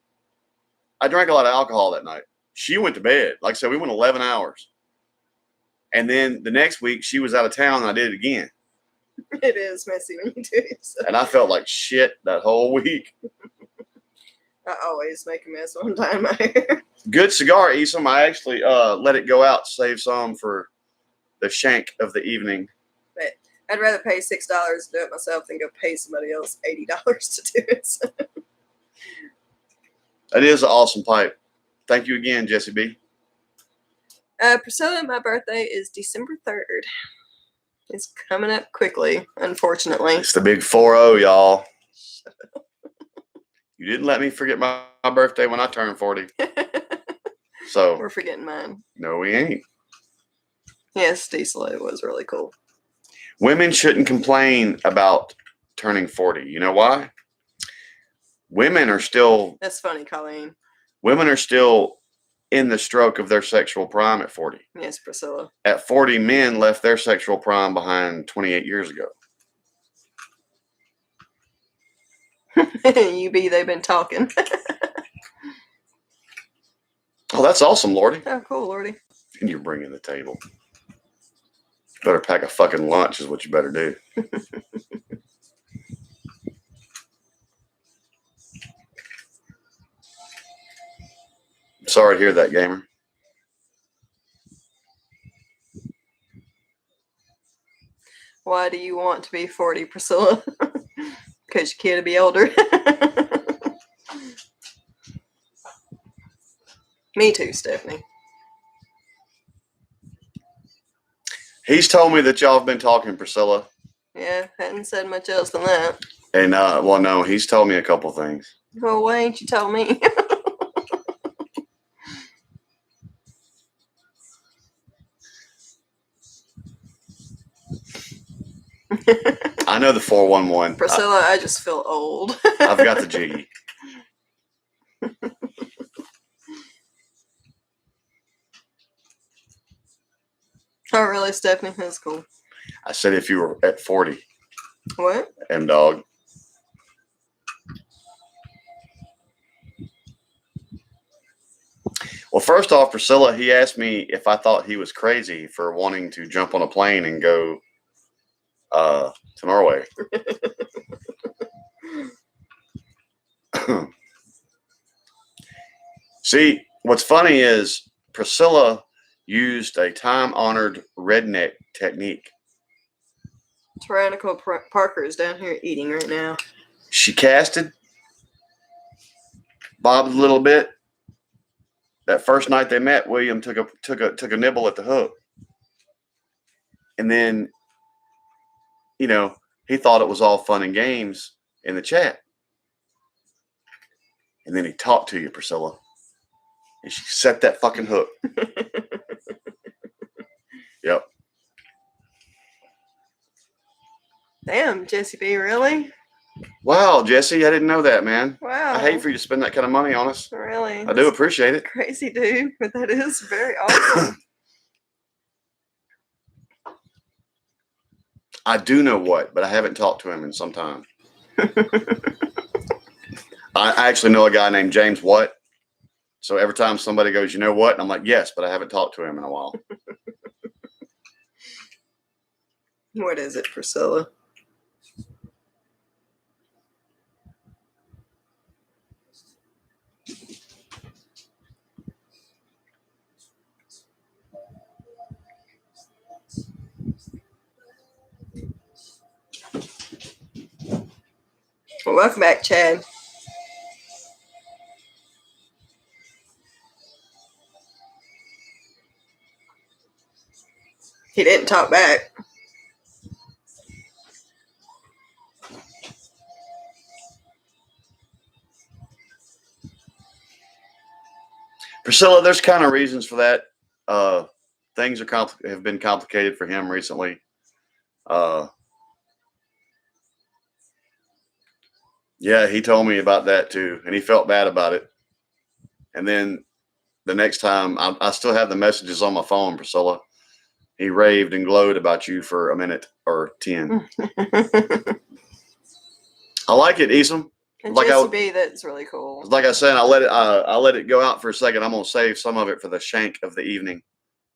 B: I drank a lot of alcohol that night. She went to bed. Like I said, we went 11 hours. And then the next week, she was out of town and I did it again.
A: It is messy when you do it. So.
B: And I felt like shit that whole week.
A: I always make a mess one time in my hair.
B: Good cigar, Esom. I actually let it go out to save some for the shank of the evening.
A: But I'd rather pay $6 to do it myself than go pay somebody else $80 to do it. So.
B: That is an awesome pipe. Thank you again, Jesse B.
A: Priscilla, my birthday is December 3rd. It's coming up quickly, unfortunately.
B: It's the big 4-0, y'all. You didn't let me forget my birthday when I turned 40. So
A: we're forgetting mine.
B: No, we ain't.
A: Yes, Diesel, it was really cool.
B: Women shouldn't complain about turning 40. You know why? Women are still...
A: That's funny, Colleen.
B: Women are still in the stroke of their sexual prime at 40.
A: Yes, Priscilla.
B: At 40, men left their sexual prime behind 28 years ago.
A: UB, they've been talking.
B: Oh, that's awesome, Lordy.
A: Oh, cool, Lordy.
B: And you're bringing the table. Better pack a fucking lunch is what you better do. Sorry to hear that, gamer.
A: Why do you want to be 40, Priscilla? Because you care to be older. Me too, Stephanie.
B: He's told me that y'all have been talking, Priscilla.
A: Yeah, hadn't said much else than that.
B: And, well, no, he's told me a couple things.
A: Well, why ain't you told me?
B: I know the 411.
A: Priscilla, I just feel old.
B: I've got the jiggy.
A: Oh, really, Stephanie? That's cool.
B: I said if you were at 40.
A: What?
B: M-Dog. Well, first off, Priscilla, he asked me if I thought he was crazy for wanting to jump on a plane and go to Norway. See, what's funny is Priscilla used a time-honored redneck technique.
A: Tyrannical Parker is down here eating right now.
B: She casted bobbed a little bit. That first night they met, William took a nibble at the hook, and then, he thought it was all fun and games in the chat, and then he talked to you, Priscilla, and she set that fucking hook. Yep.
A: Damn, Jesse B, really?
B: Wow, Jesse, I didn't know that, man.
A: Wow.
B: I hate for you to spend that kind of money on us.
A: Really?
B: I do appreciate it.
A: Crazy dude, but that is very awesome.
B: I do know what, but I haven't talked to him in some time. I actually know a guy named James What. So every time somebody goes, you know what? And I'm like, yes, but I haven't talked to him in a while.
A: What is it, Priscilla? Well, welcome back, Chad. He didn't talk back.
B: Priscilla, there's kind of reasons for that. Things have been complicated for him recently. Yeah, he told me about that too, and he felt bad about it. And then the next time, I still have the messages on my phone, Priscilla. He raved and glowed about you for a minute or 10. I like it, Esom.
A: And
B: Like
A: Jesse B, that's really cool.
B: Like I said, I let it go out for a second. I'm gonna save some of it for the shank of the evening.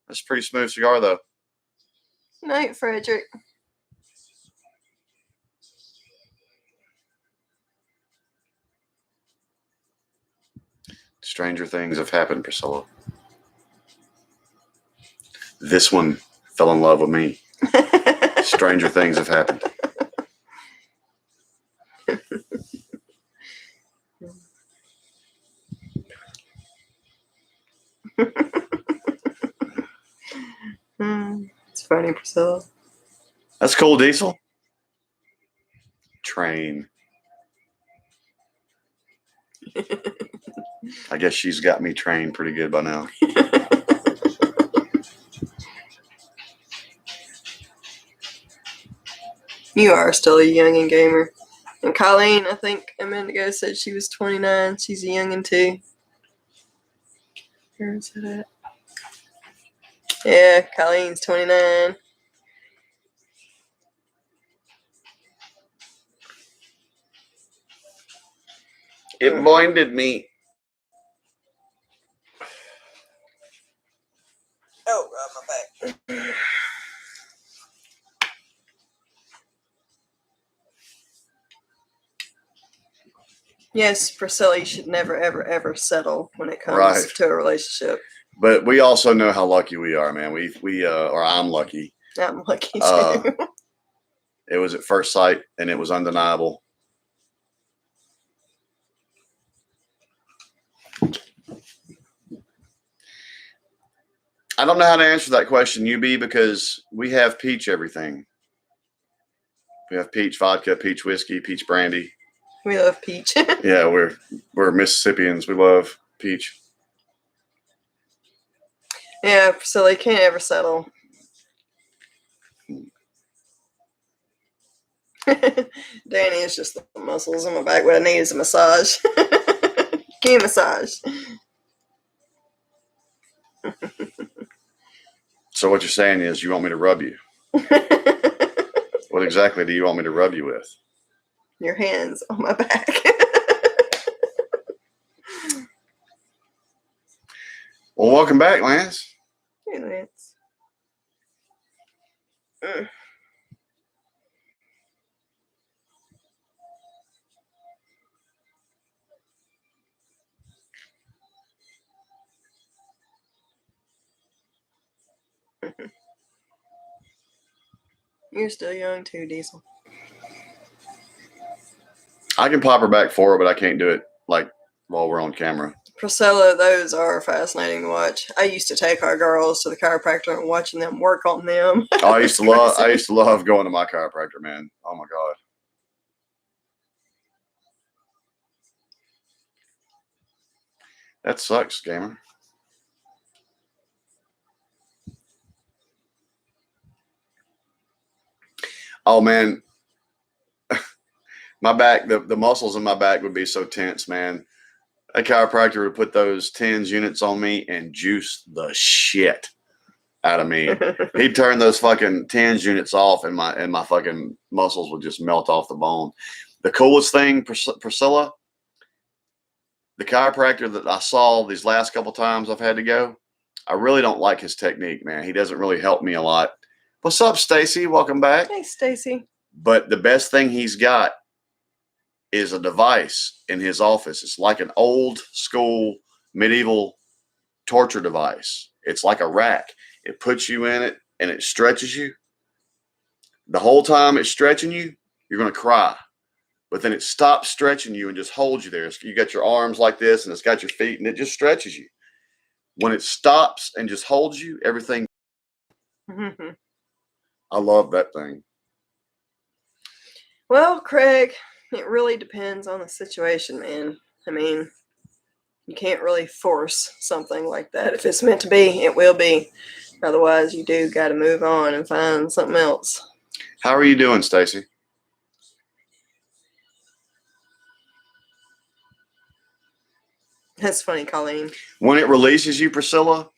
B: That's a pretty smooth cigar, though.
A: Night, Frederick.
B: Stranger things have happened, Priscilla. This one fell in love with me. Stranger things have happened.
A: It's funny, Priscilla.
B: That's cool, Diesel. Train. I guess she's got me trained pretty good by now.
A: You are still a youngin' gamer. And Colleen, I think a minute ago, said she was 29. She's a youngin' too. Where is it at? Yeah, Colleen's 29.
B: It blinded me.
A: Oh, God, my back. Yes, Priscilla, you should never, ever, ever settle when it comes to a relationship.
B: But we also know how lucky we are, man. Or I'm lucky.
A: I'm lucky too.
B: It was at first sight, and it was undeniable. I don't know how to answer that question, UB, because we have peach everything. We have peach vodka, peach whiskey, peach brandy.
A: We love peach.
B: Yeah, we're Mississippians. We love peach.
A: Yeah, Priscilla, you can't ever settle. Danny is just the muscles in my back. What I need is a massage. Give me a massage.
B: So what you're saying is you want me to rub you. What exactly do you want me to rub you with?
A: Your hands on my back.
B: Well, welcome back, Lance.
A: Hey, Lance. You're still young too, Diesel.
B: I can pop her back for her, but I can't do it like while we're on camera.
A: Priscilla, those are fascinating to watch. I used to take our girls to the chiropractor and watching them work on them.
B: I used to love going to my chiropractor, man. Oh my God. That sucks, gamer. Oh man. My back, the muscles in my back would be so tense, man. A chiropractor would put those tens units on me and juice the shit out of me. He'd turn those fucking tens units off, and my fucking muscles would just melt off the bone. The coolest thing, Priscilla, the chiropractor that I saw these last couple times I've had to go, I really don't like his technique, man. He doesn't really help me a lot. What's up, Stacy? Welcome back.
A: Hey, Stacy.
B: But the best thing he's got is a device in his office. It's like an old school medieval torture device. It's like a rack. It puts you in it and it stretches you. The whole time it's stretching you, you're going to cry. But then it stops stretching you and just holds you there. You got your arms like this and it's got your feet and it just stretches you. When it stops and just holds you, everything. I love that thing.
A: Well, Craig, it really depends on the situation, man. I mean, you can't really force something like that. If it's meant to be, it will be. Otherwise, you do got to move on and find something else.
B: How are you doing, Stacy?
A: That's funny, Colleen.
B: When it releases you, Priscilla,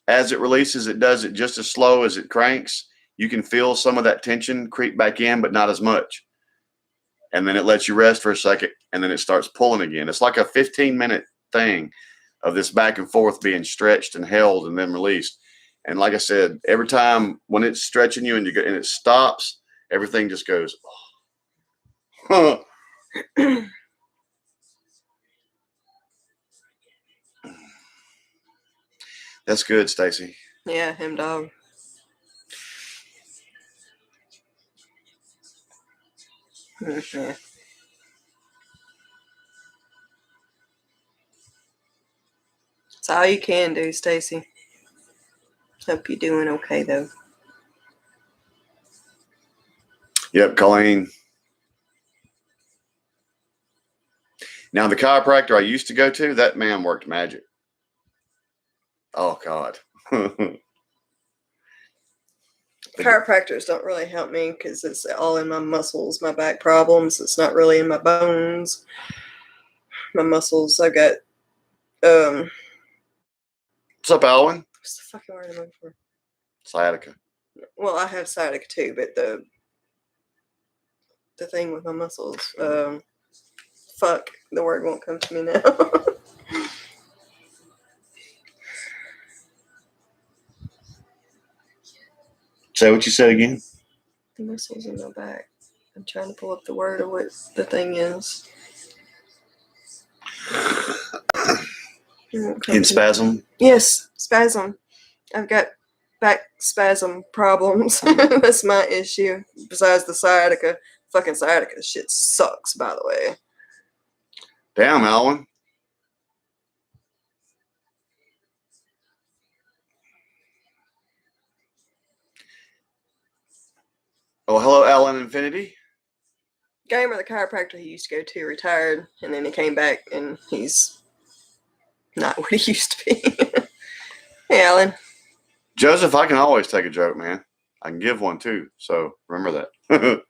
B: as it releases, it does it just as slow as it cranks. You can feel some of that tension creep back in, but not as much. And then it lets you rest for a second, and then it starts pulling again. It's like a 15-minute thing of this back and forth being stretched and held and then released. And like I said, every time when it's stretching you and it stops, everything just goes, oh. That's good, Stacy.
A: Yeah, him dog. Yeah. It's all you can do, Stacy. Hope you're doing okay, though.
B: Yep, Colleen. Now, the chiropractor I used to go to, that man worked magic. Oh, God.
A: Chiropractors don't really help me because it's all in my muscles, my back problems. It's not really in my bones. My muscles, I got,
B: What's up, Alwyn?
A: what's the fucking word I'm looking for?
B: Sciatica.
A: Well, I have sciatica too, but the thing with my muscles, fuck, the word won't come to me now.
B: Say what you said again.
A: The muscles in my back. I'm trying to pull up the word of what the thing is.
B: In spasm?
A: Yes, spasm. I've got back spasm problems. That's my issue. Besides the sciatica. Fucking sciatica shit sucks, by the way.
B: Damn, Alwyn. Oh, hello, Alan Infinity.
A: Gamer, the chiropractor he used to go to, retired, and then he came back, and he's not what he used to be. Hey, Alan.
B: Joseph, I can always take a joke, man. I can give one too, so remember that.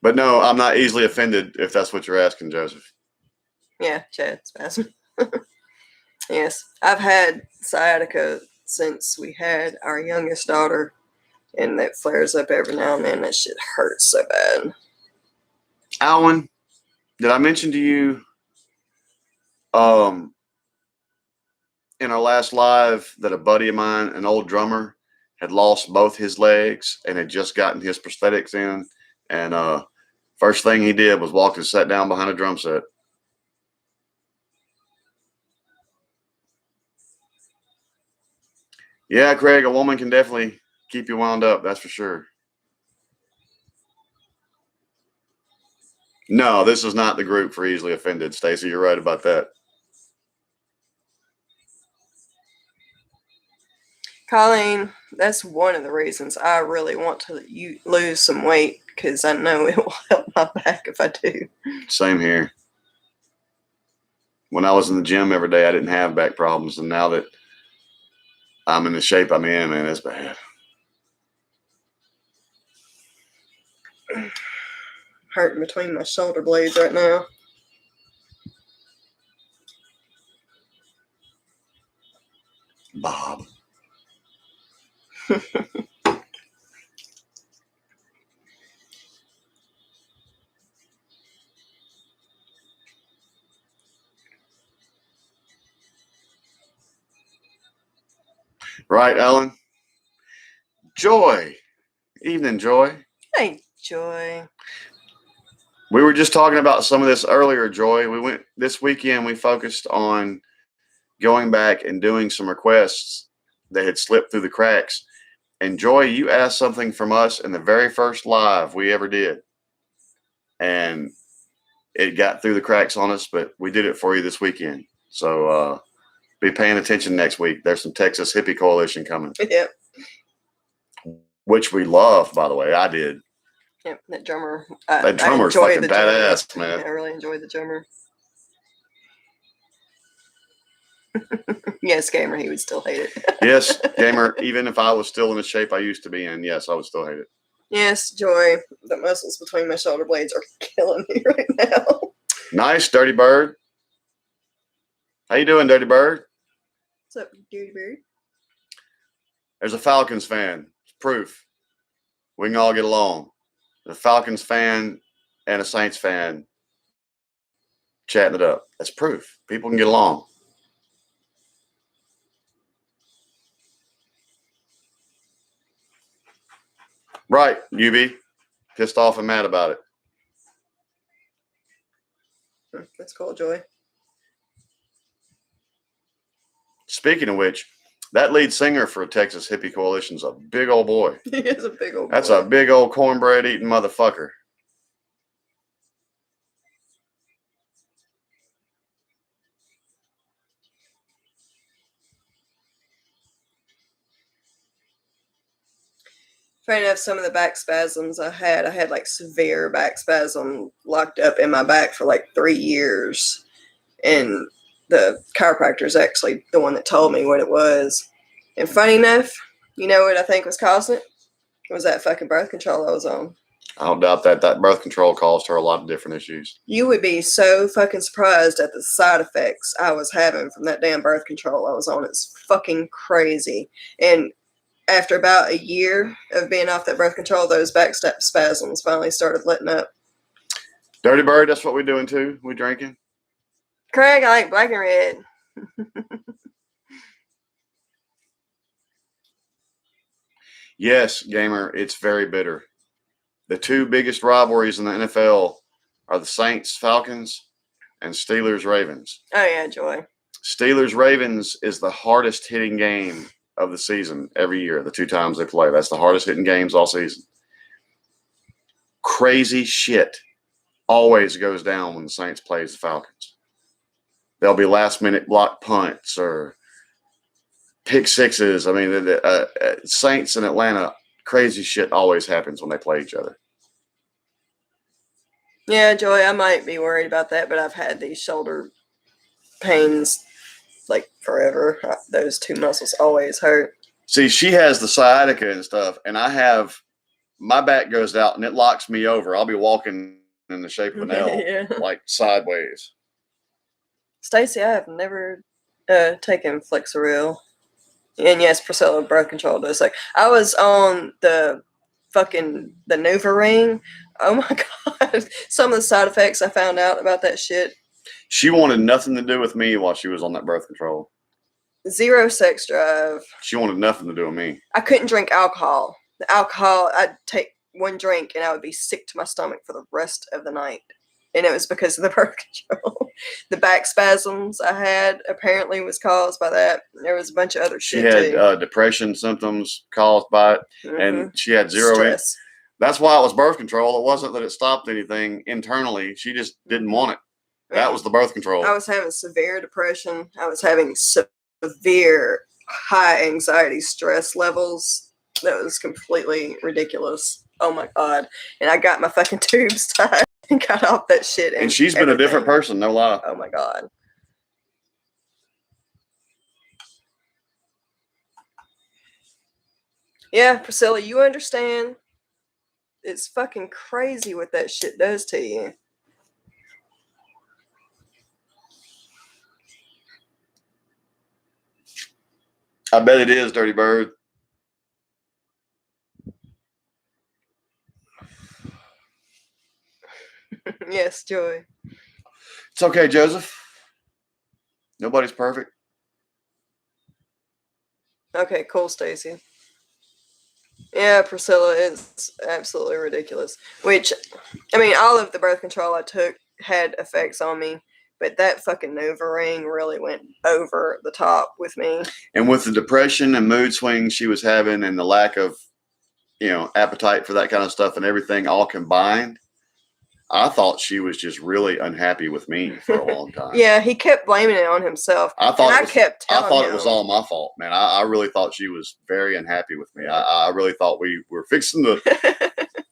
B: But no, I'm not easily offended if that's what you're asking, Joseph.
A: Yeah, Chad, spasm. Yes, I've had sciatica since we had our youngest daughter, and that flares up every now and then. That shit hurts so bad.
B: Alwyn, did I mention to you in our last live that a buddy of mine, an old drummer, had lost both his legs and had just gotten his prosthetics in? And first thing he did was walk and sat down behind a drum set. Yeah, Craig, a woman can definitely keep you wound up. That's for sure. No, this is not the group for easily offended, Stacy. You're right about that.
A: Colleen, that's one of the reasons I really want to lose some weight, because I know it will help my back if I do.
B: Same here. When I was in the gym every day, I didn't have back problems, and now that I'm in the shape I'm in, man, it's bad.
A: Hurting between my shoulder blades right now.
B: Bob. Right, Ellen? Joy. Evening, Joy.
A: Hey, Joy.
B: We were just talking about some of this earlier, Joy. We went this weekend, we focused on going back and doing some requests that had slipped through the cracks. And Joy, you asked something from us in the very first live we ever did. And it got through the cracks on us, but we did it for you this weekend. So be paying attention next week. There's some Texas Hippie Coalition coming.
A: Yep.
B: Which we love, by the way. I did.
A: Yep, that drummer.
B: That drummer's fucking badass, man.
A: I really enjoyed the drummer. Yes, Gamer, he would still hate it.
B: Yes, Gamer, even if I was still in the shape I used to be in, yes, I would still hate it.
A: Yes, Joy, the muscles between my shoulder blades are killing me right now.
B: Nice, Dirty Bird. How you doing, Dirty Bird?
A: What's up, Dirty Bird?
B: There's a Falcons fan. It's proof. We can all get along. There's a Falcons fan and a Saints fan chatting it up. That's proof. People can get along. Right, UB. Pissed off and mad about it.
A: That's cool, Joy.
B: Speaking of which, that lead singer for Texas Hippie Coalition's a big old boy.
A: He is a big old boy.
B: That's a big old cornbread eating motherfucker.
A: Funny enough, some of the back spasms I had like severe back spasm locked up in my back for like 3 years. And the chiropractor is actually the one that told me what it was. And funny enough, you know what I think was causing it? It was that fucking birth control I was on.
B: I don't doubt that birth control caused her a lot of different issues.
A: You would be so fucking surprised at the side effects I was having from that damn birth control I was on. It's fucking crazy. And after about a year of being off that birth control, those back spasms finally started letting up.
B: Dirty Bird, that's what we're doing too. We drinking.
A: Craig, I like black and red.
B: Yes, Gamer, it's very bitter. The two biggest rivalries in the NFL are the Saints Falcons and Steelers Ravens.
A: Oh yeah, Joy.
B: Steelers Ravens is the hardest hitting game of the season every year, the 2 times they play. That's the hardest hitting games all season. Crazy shit always goes down when the Saints plays the Falcons. There'll be last minute block punts or pick sixes. I mean, the Saints in Atlanta, crazy shit always happens when they play each other.
A: Yeah, Joy, I might be worried about that, but I've had these shoulder pains like forever. Those 2 muscles always hurt.
B: See, she has the sciatica and stuff, and I have my back goes out and it locks me over. I'll be walking in the shape of an L,
A: Yeah.
B: like sideways.
A: Stacy, I have never taken Flexeril. And yes, Priscilla, birth control does. Like, I was on the NuvaRing. Oh my God. Some of the side effects I found out about that shit.
B: She wanted nothing to do with me while she was on that birth control.
A: 0 sex drive.
B: She wanted nothing to do with me.
A: I couldn't drink alcohol. The alcohol, I'd take 1 drink and I would be sick to my stomach for the rest of the night. And it was because of the birth control. The back spasms I had apparently was caused by that. There was a bunch of other
B: She
A: shit
B: had
A: too.
B: depression symptoms caused by it, and she had zero.
A: Stress.
B: That's why it was birth control. It wasn't that it stopped anything internally. She just didn't want it. That was the birth control.
A: I was having severe depression. I was having severe high anxiety stress levels. That was completely ridiculous. Oh my God. And I got my fucking tubes tied and got off that shit.
B: And she's been a different person, no lie.
A: Oh my God. Yeah, Priscilla, you understand? It's fucking crazy what that shit does to you.
B: I bet it is, Dirty Bird.
A: Yes, Joy.
B: It's okay, Joseph. Nobody's perfect.
A: Okay, cool, Stacy. Yeah, Priscilla, it's absolutely ridiculous. Which, I mean, all of the birth control I took had effects on me, but that fucking NuvaRing really went over the top with me.
B: And with the depression and mood swings she was having and the lack of, appetite for that kind of stuff and everything all combined, I thought she was just really unhappy with me for a long time.
A: Yeah, he kept blaming it on himself.
B: I thought
A: it
B: was all my fault, man. I really thought she was very unhappy with me. I really thought we were fixing to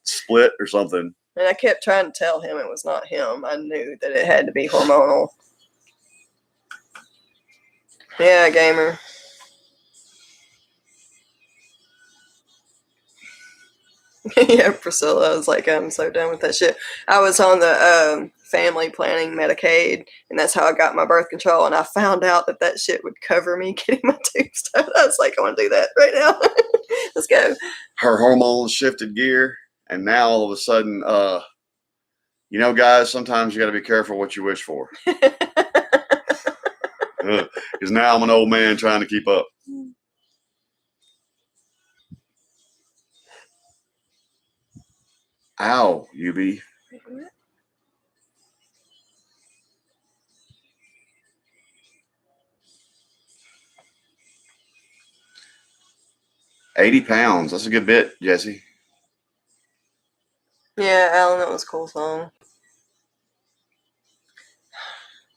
B: split or something.
A: And I kept trying to tell him it was not him. I knew that it had to be hormonal. Yeah, gamer. Yeah, Priscilla. I was like, I'm so done with that shit. I was on the family planning Medicaid, and that's how I got my birth control. And I found out that shit would cover me getting my tubes tied. I was like, I want to do that right now. Let's go.
B: Her hormones shifted gear, and now all of a sudden, guys, sometimes you got to be careful what you wish for. Because now I'm an old man trying to keep up. Ow, UB. £80. That's a good bit, Jesse.
A: Yeah, Alan, that was a cool song.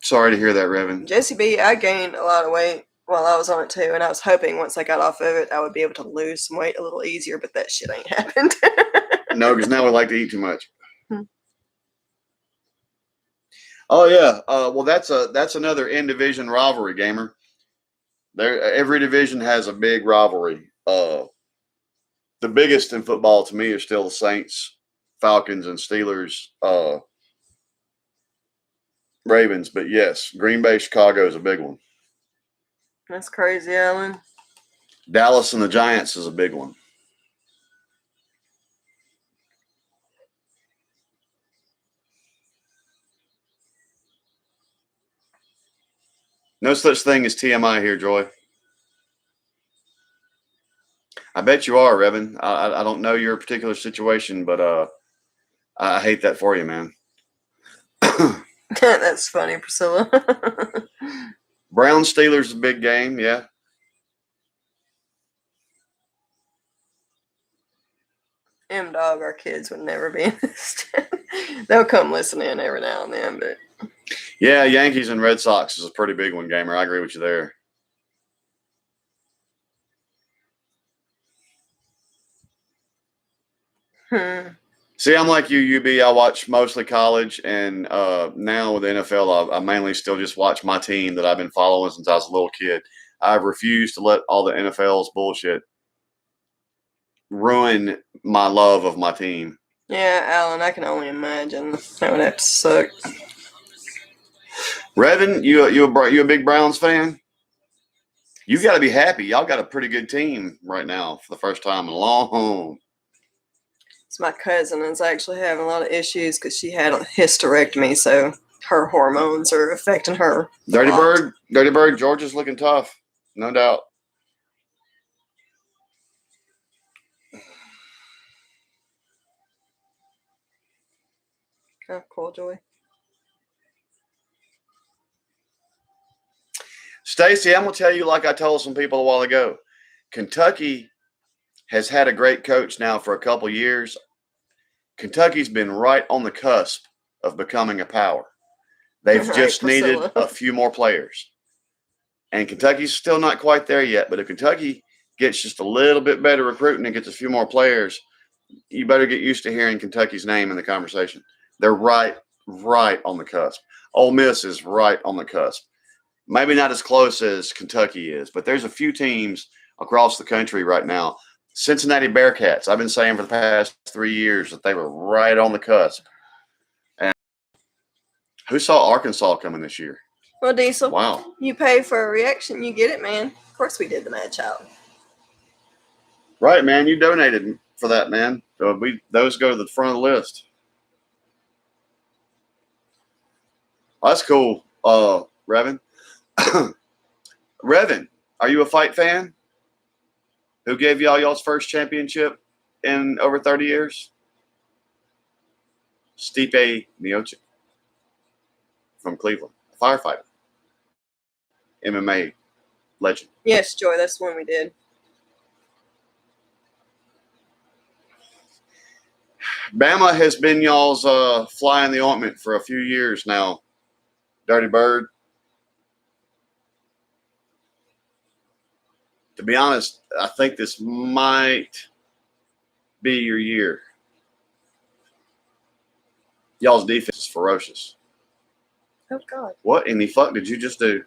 B: Sorry to hear that, Revan.
A: Jesse B, I gained a lot of weight while I was on it too, and I was hoping once I got off of it, I would be able to lose some weight a little easier, but that shit ain't happened.
B: No, because now we like to eat too much. Oh yeah. Well, that's another in-division rivalry, gamer. Every division has a big rivalry. The biggest in football to me are still the Saints, Falcons, and Steelers, Ravens. But yes, Green Bay, Chicago is a big one.
A: That's crazy, Alan.
B: Dallas and the Giants is a big one. No such thing as TMI here, Joy. I bet you are, Revan. I don't know your particular situation, but I hate that for you, man.
A: That's funny, Priscilla.
B: Brown Steelers is a big game, yeah.
A: M-Dog, our kids would never be in this. They'll come listen in every now and then, but...
B: Yeah, Yankees and Red Sox is a pretty big one, gamer. I agree with you there. See, I'm like you, UB. I watch mostly college, and now with the NFL, I mainly still just watch my team that I've been following since I was a little kid. I've refused to let all the NFL's bullshit ruin my love of my team.
A: Yeah, Alan, I can only imagine. That would have to suck.
B: Revan, you a big Browns fan? You got to be happy. Y'all got a pretty good team right now for the first time in a long.
A: It's my cousin is actually having a lot of issues because she had a hysterectomy, so her hormones are affecting her.
B: Dirty Bird, Georgia's looking tough, no doubt.
A: Oh, cool, Joy.
B: Stacy, I'm going to tell you like I told some people a while ago. Kentucky has had a great coach now for a couple years. Kentucky's been right on the cusp of becoming a power. They've
A: Right,
B: just needed
A: Priscilla.
B: a few more players. And Kentucky's still not quite there yet. But if Kentucky gets just a little bit better recruiting and gets a few more players, you better get used to hearing Kentucky's name in the conversation. They're right on the cusp. Ole Miss is right on the cusp. Maybe not as close as Kentucky is, but there's a few teams across the country right now. Cincinnati Bearcats, I've been saying for the past 3 years that they were right on the cusp. And who saw Arkansas coming this year?
A: Well, Diesel,
B: Wow.
A: you pay for a reaction, you get it, man. Of course we did the Mad Child.
B: Right, man. You donated for that, man. So those go to the front of the list. Well, that's cool, Revan. Revan, are you a fight fan? Who gave y'all's first championship in over 30 years? Stipe Miocic from Cleveland, a firefighter, MMA legend.
A: Yes, Joy, that's the one we did.
B: Bama has been y'all's fly in the ointment for a few years now. Dirty Bird. To be honest, I think this might be your year. Y'all's defense is ferocious.
A: Oh, God.
B: What in the fuck did you just do?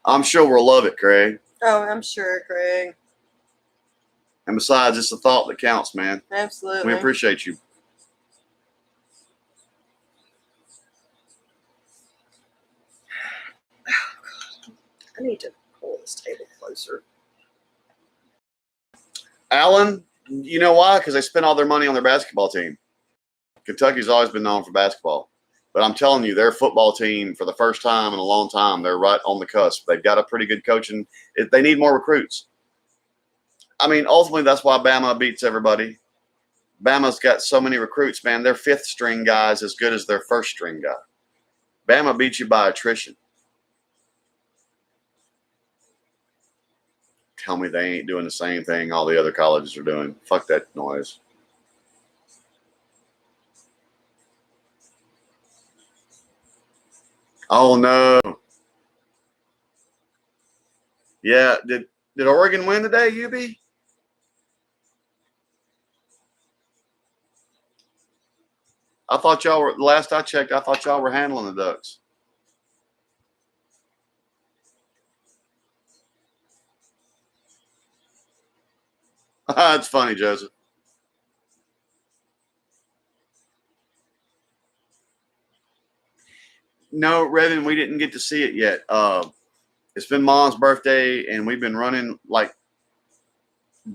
B: I'm sure we'll love it, Craig.
A: Oh, I'm sure, Craig.
B: And besides, it's the thought that counts, man.
A: Absolutely.
B: We appreciate you.
A: I need to pull this table closer.
B: Allen, you know why? Because they spent all their money on their basketball team. Kentucky's always been known for basketball. But I'm telling you, their football team, for the first time in a long time, they're right on the cusp. They've got a pretty good coaching. They need more recruits. I mean, ultimately, that's why Bama beats everybody. Bama's got so many recruits, man. Their fifth-string guy is as good as their first-string guy. Bama beats you by attrition. Tell me they ain't doing the same thing all the other colleges are doing. Fuck that noise. Oh, no. Yeah, did Oregon win today, UB? I thought y'all were, last I checked, I thought y'all were handling the Ducks. That's funny, Joseph. No, Revan, we didn't get to see it yet. It's been Mom's birthday, and we've been running like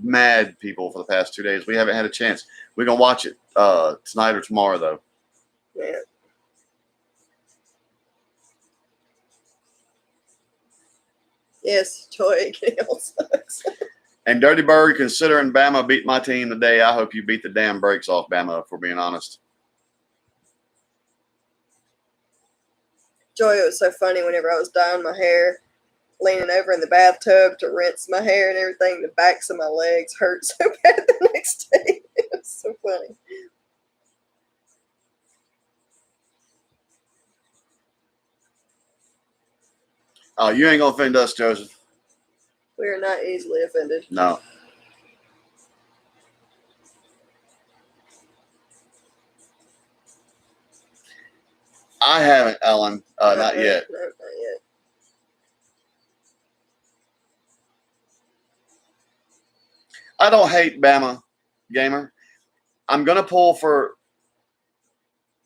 B: mad people for the past 2 days. We haven't had a chance. We're going to watch it tonight or tomorrow, though.
A: Yeah. Yes, Joy, Gail sucks.
B: And Dirty Bird, considering Bama beat my team today, I hope you beat the damn brakes off Bama, if we're being honest.
A: Joy, it was so funny whenever I was dyeing my hair, leaning over in the bathtub to rinse my hair and everything, the backs of my legs hurt so bad the next day. It was so funny.
B: Oh, you ain't going to offend us, Joseph.
A: We are not easily offended.
B: No. I haven't, Ellen. Not yet.
A: No, not yet.
B: I don't hate Bama, gamer. I'm going to pull for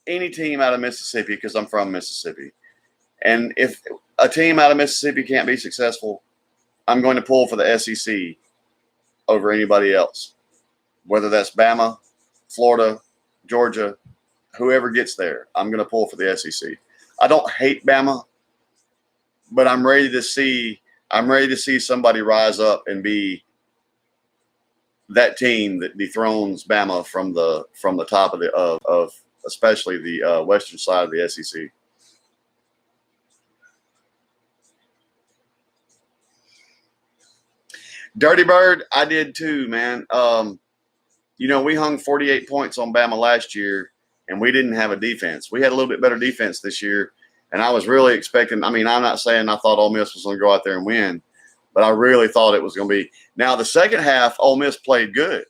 B: any team out of Mississippi because I'm from Mississippi. And if a team out of Mississippi can't be successful, I'm going to pull for the SEC over anybody else, whether that's Bama, Florida, Georgia, whoever gets there. I'm going to pull for the SEC. I don't hate Bama, but I'm ready to see somebody rise up and be that team that dethrones Bama from the top of especially the western side of the SEC. Dirty Bird, I did too, man. We hung 48 points on Bama last year, and we didn't have a defense. We had a little bit better defense this year, and I was really expecting. I mean, I'm not saying I thought Ole Miss was going to go out there and win, but I really thought it was going to be. Now, the second half, Ole Miss played good.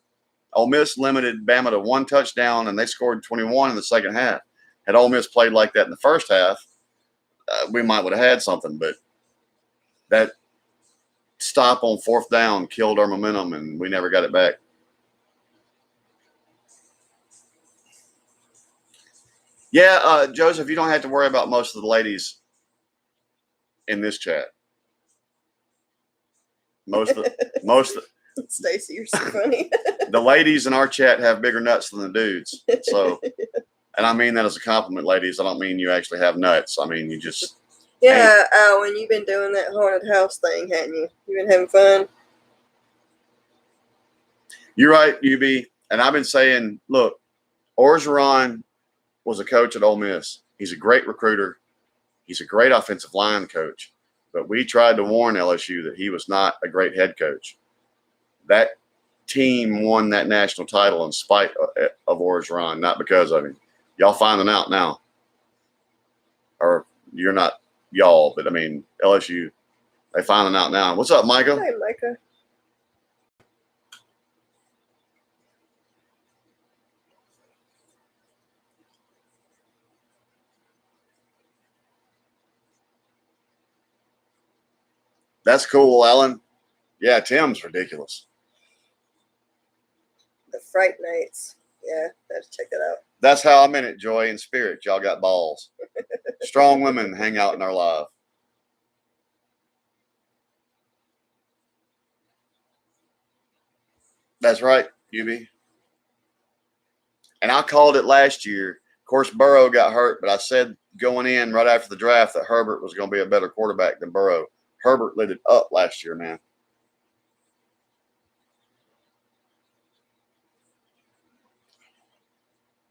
B: Ole Miss limited Bama to one touchdown, and they scored 21 in the second half. Had Ole Miss played like that in the first half, we might would have had something, but that stop on fourth down killed our momentum, and we never got it back. Yeah, Joseph, you don't have to worry about most of the ladies in this chat. Most
A: Stacy, you're so funny.
B: The ladies in our chat have bigger nuts than the dudes. So, and I mean that as a compliment, ladies. I don't mean you actually have nuts. I mean you just.
A: Yeah, Owen, you've been doing that haunted house thing, hadn't you? You've been having fun.
B: You're right, UB. And I've been saying, look, Orgeron was a coach at Ole Miss. He's a great recruiter. He's a great offensive line coach. But we tried to warn LSU that he was not a great head coach. That team won that national title in spite of Orgeron, not because of him. Y'all finding out now. Or you're not y'all, but I mean, LSU, they finding out now. What's up, Micah?
A: Hi, Micah.
B: That's cool, Alan. Yeah, Tim's ridiculous.
A: The Fright Nights. Yeah, have to check that out.
B: That's how I meant it, Joy and Spirit. Y'all got balls. Strong women hang out in our life. That's right, UB. And I called it last year. Of course, Burrow got hurt, but I said going in right after the draft that Herbert was going to be a better quarterback than Burrow. Herbert lit it up last year, man.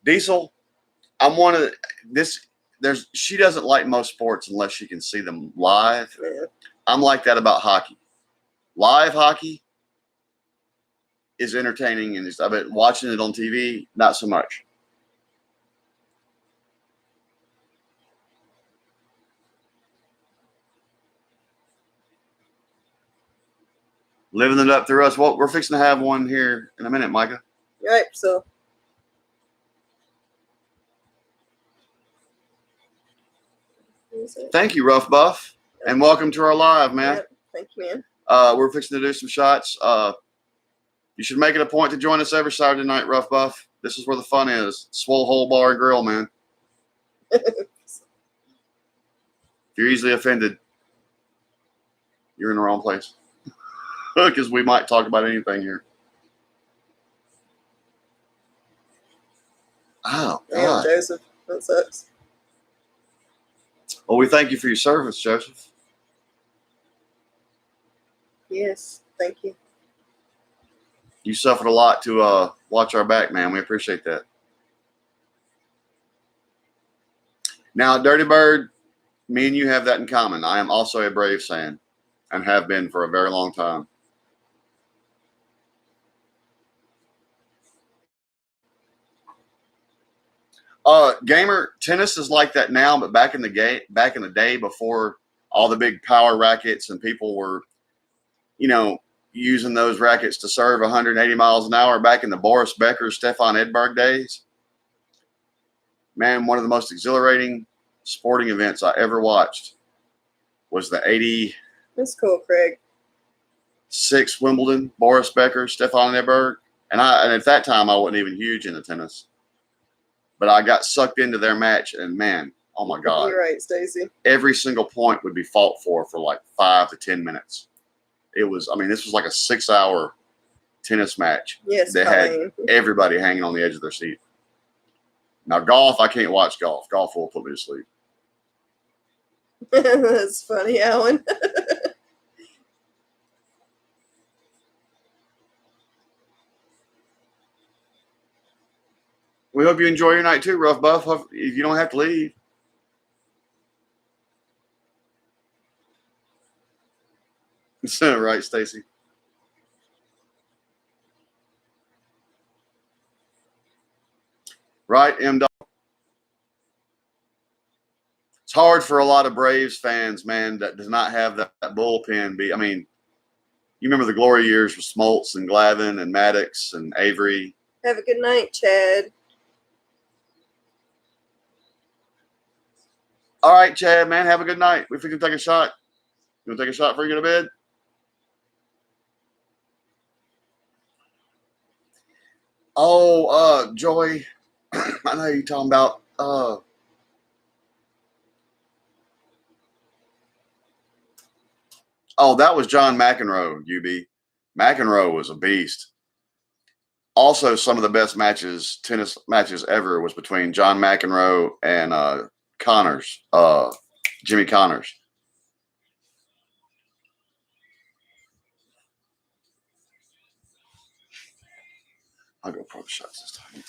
B: Diesel, I'm one of this. She doesn't like most sports unless she can see them live.
A: Yeah.
B: I'm like that about hockey. Live hockey is entertaining, and I bet watching it on TV, not so much. Living it up through us. Well, we're fixing to have one here in a minute, Micah.
A: Right, so.
B: Thank you, Rough Buff, and welcome to our live, man.
A: Yep. Thank you, man.
B: We're fixing to do some shots. You should make it a point to join us every Saturday night, Rough Buff. This is where the fun is. Swole Hole Bar and Grill, man. If you're easily offended, you're in the wrong place. Because we might talk about anything here. Oh,
A: Damn,
B: God.
A: Joseph. That sucks.
B: Well, we thank you for your service, Joseph.
A: Yes, thank you.
B: You suffered a lot to watch our back, man. We appreciate that. Now, Dirty Bird, me and you have that in common. I am also a Braves fan and have been for a very long time. Gamer, tennis is like that now, but back in the day before all the big power rackets and people were, using those rackets to serve 180 miles an hour back in the Boris Becker, Stefan Edberg days. Man, one of the most exhilarating sporting events I ever watched was the 86
A: That's cool, Craig.
B: Wimbledon, Boris Becker, Stefan Edberg. And at that time, I wasn't even huge into tennis. But I got sucked into their match, and man, oh my God.
A: You're right, Stacy.
B: Every single point would be fought for like 5 to 10 minutes. This was like a 6-hour tennis match.
A: Yes,
B: that had everybody hanging on the edge of their seat. Now, golf, I can't watch golf. Golf will put me to sleep.
A: That's funny, Alan.
B: We hope you enjoy your night too, Rough Buff. If you don't have to leave. Right, Stacy? Right, M. It's hard for a lot of Braves fans, man, that does not have that bullpen. I mean, you remember the glory years with Smoltz and Glavine and Maddox and Avery.
A: Have a good night, Chad.
B: All right, Chad, man, have a good night. We can take a shot. You want to take a shot before you go to bed? Oh, Joy, I know you're talking about. Oh, that was John McEnroe, UB. McEnroe was a beast. Also, some of the best tennis matches ever was between John McEnroe and Connors, Jimmy Connors. I'll go pro shots this time.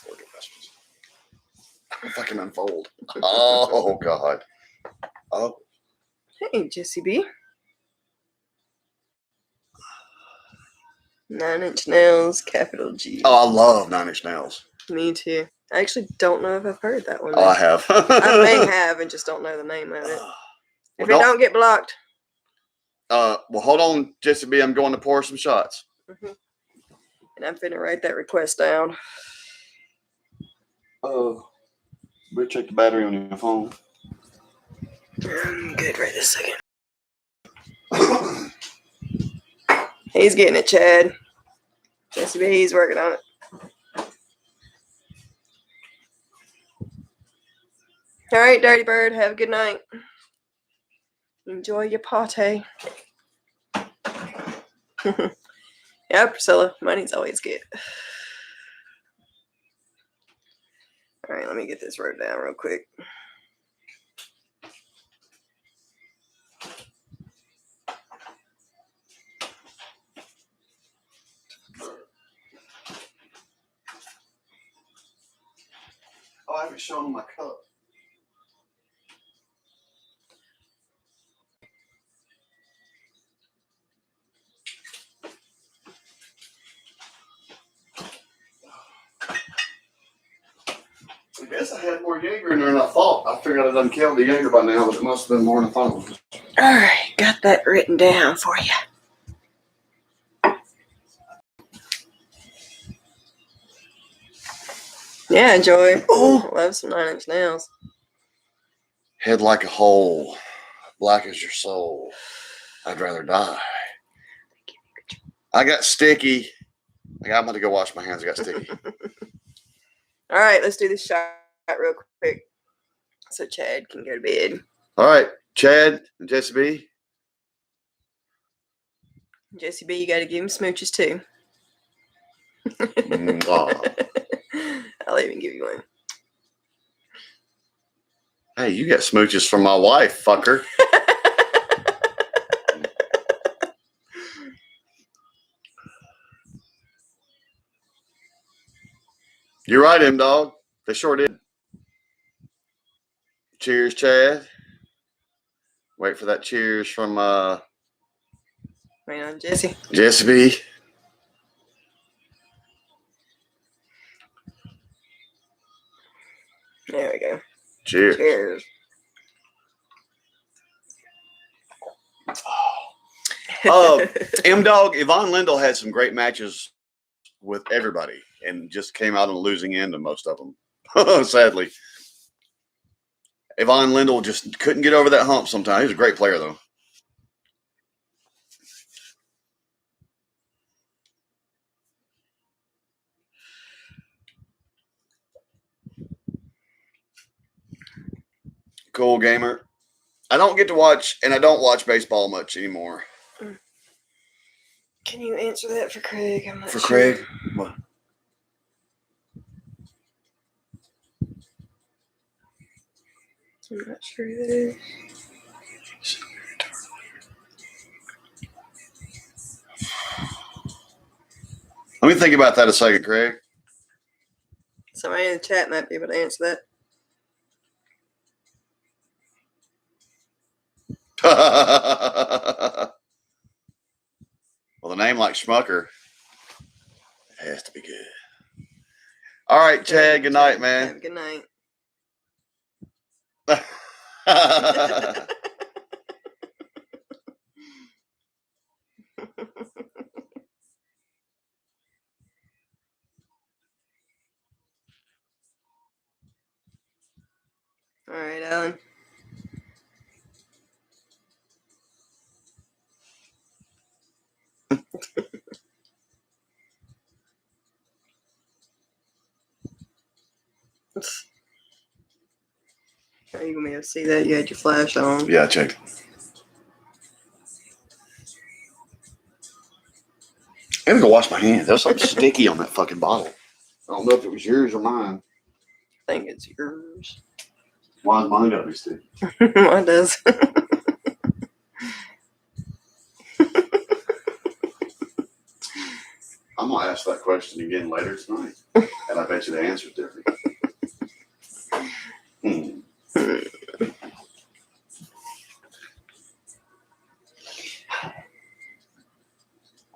B: If I can unfold. Oh, God. Oh.
A: Hey, Jesse B. 9 Inch Nails, capital G.
B: Oh, I love 9 Inch Nails.
A: Me too. I actually don't know if I've heard that one.
B: Oh, I have.
A: I may have and just don't know the name of it. If
B: Well,
A: it don't get blocked.
B: Well, hold on, Jesse B. I'm going to pour some shots.
A: Mm-hmm. And I'm finna write that request down.
B: Oh, better check the battery on your phone.
A: I'm good right this second. He's getting it, Chad. Jesse B, he's working on it. All right, Dirty Bird, have a good night. Enjoy your party. Yeah, Priscilla, money's always good. All right, let me get this wrote down real quick.
B: Oh, I haven't shown my cup. I guess I had more Jaeger in there than I thought. I figured I done killed the Jaeger by now, but it must have been more than I thought it was.
A: All right, got that written down for you. Yeah, Joy.
B: Oh.
A: Love some 9 Inch Nails.
B: Head like a hole, black as your soul. I'd rather die. I got sticky. I'm going to go wash my hands. I got sticky.
A: All right, let's do this shot real quick so Chad can go to bed.
B: All right, Chad and Jesse B.
A: Jesse B, you got to give him smooches too. I'll even give you one.
B: Hey, you got smooches from my wife, fucker. You're right, M-Dog. They sure did. Cheers, Chad. Wait for that cheers from
A: Wait on Jesse.
B: Jesse B.
A: There we go.
B: Cheers.
A: Cheers.
B: M-Dog, Yvonne Lindell had some great matches with everybody and just came out on the losing end of most of them, sadly. Yvonne Lindell just couldn't get over that hump sometimes. He was a great player, though. Cool gamer. I don't get to watch, and I don't watch baseball much anymore.
A: Can you answer that for Craig? I'm not
B: For
A: sure.
B: Craig? What?
A: I'm not sure either.
B: Let me think about that a second, Craig.
A: Somebody in the chat might be able to answer that.
B: Well, the name like Schmucker, it has to be good. All right, Chad. Good night, man.
A: Have a good night. All right, Alan. Are you gonna be able to see that? You had your flash on.
B: Yeah, check. I gotta go wash my hands. There's something sticky on that fucking bottle. I don't know if it was yours or mine.
A: I think it's yours.
B: Why is mine gotta be sticky?
A: Mine does.
B: I'm gonna ask that question again later tonight, and I bet you the answer's different.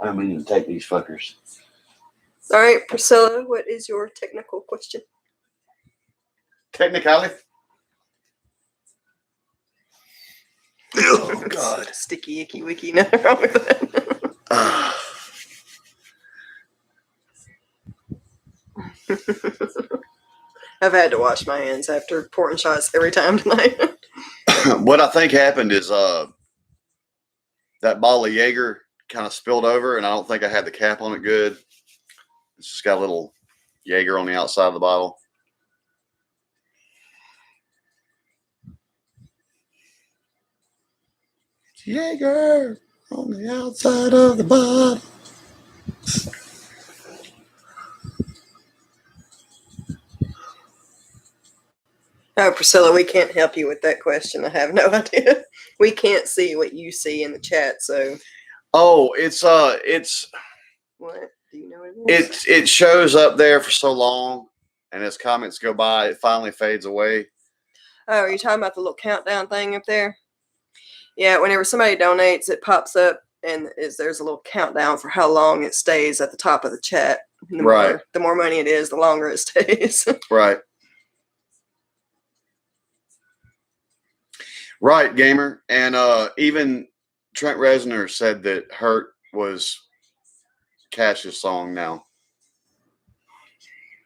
B: I don't mean to take these fuckers.
A: All right, Priscilla, what is your technical question?
B: Technicality? Oh, God.
A: Sticky, icky, wicky. Nothing wrong with that. I've had to wash my hands after pouring shots every time tonight.
B: What I think happened is that bottle of Jaeger kind of spilled over, and I don't think I had the cap on it good. It's just got a little Jaeger on the outside of the bottle. Jaeger on the outside of the bottle.
A: Oh, Priscilla, we can't help you with that question. I have no idea. We can't see what you see in the chat, so.
B: Oh, it's
A: What? Do you know what it is?
B: it shows up there for so long, and as comments go by, it finally fades away.
A: Oh, are you talking about the little countdown thing up there? Yeah, whenever somebody donates, it pops up, and there's a little countdown for how long it stays at the top of the chat.
B: Right.
A: The more money it is, the longer it stays.
B: Right. Right, gamer. And even Trent Reznor said that Hurt was Cash's song now.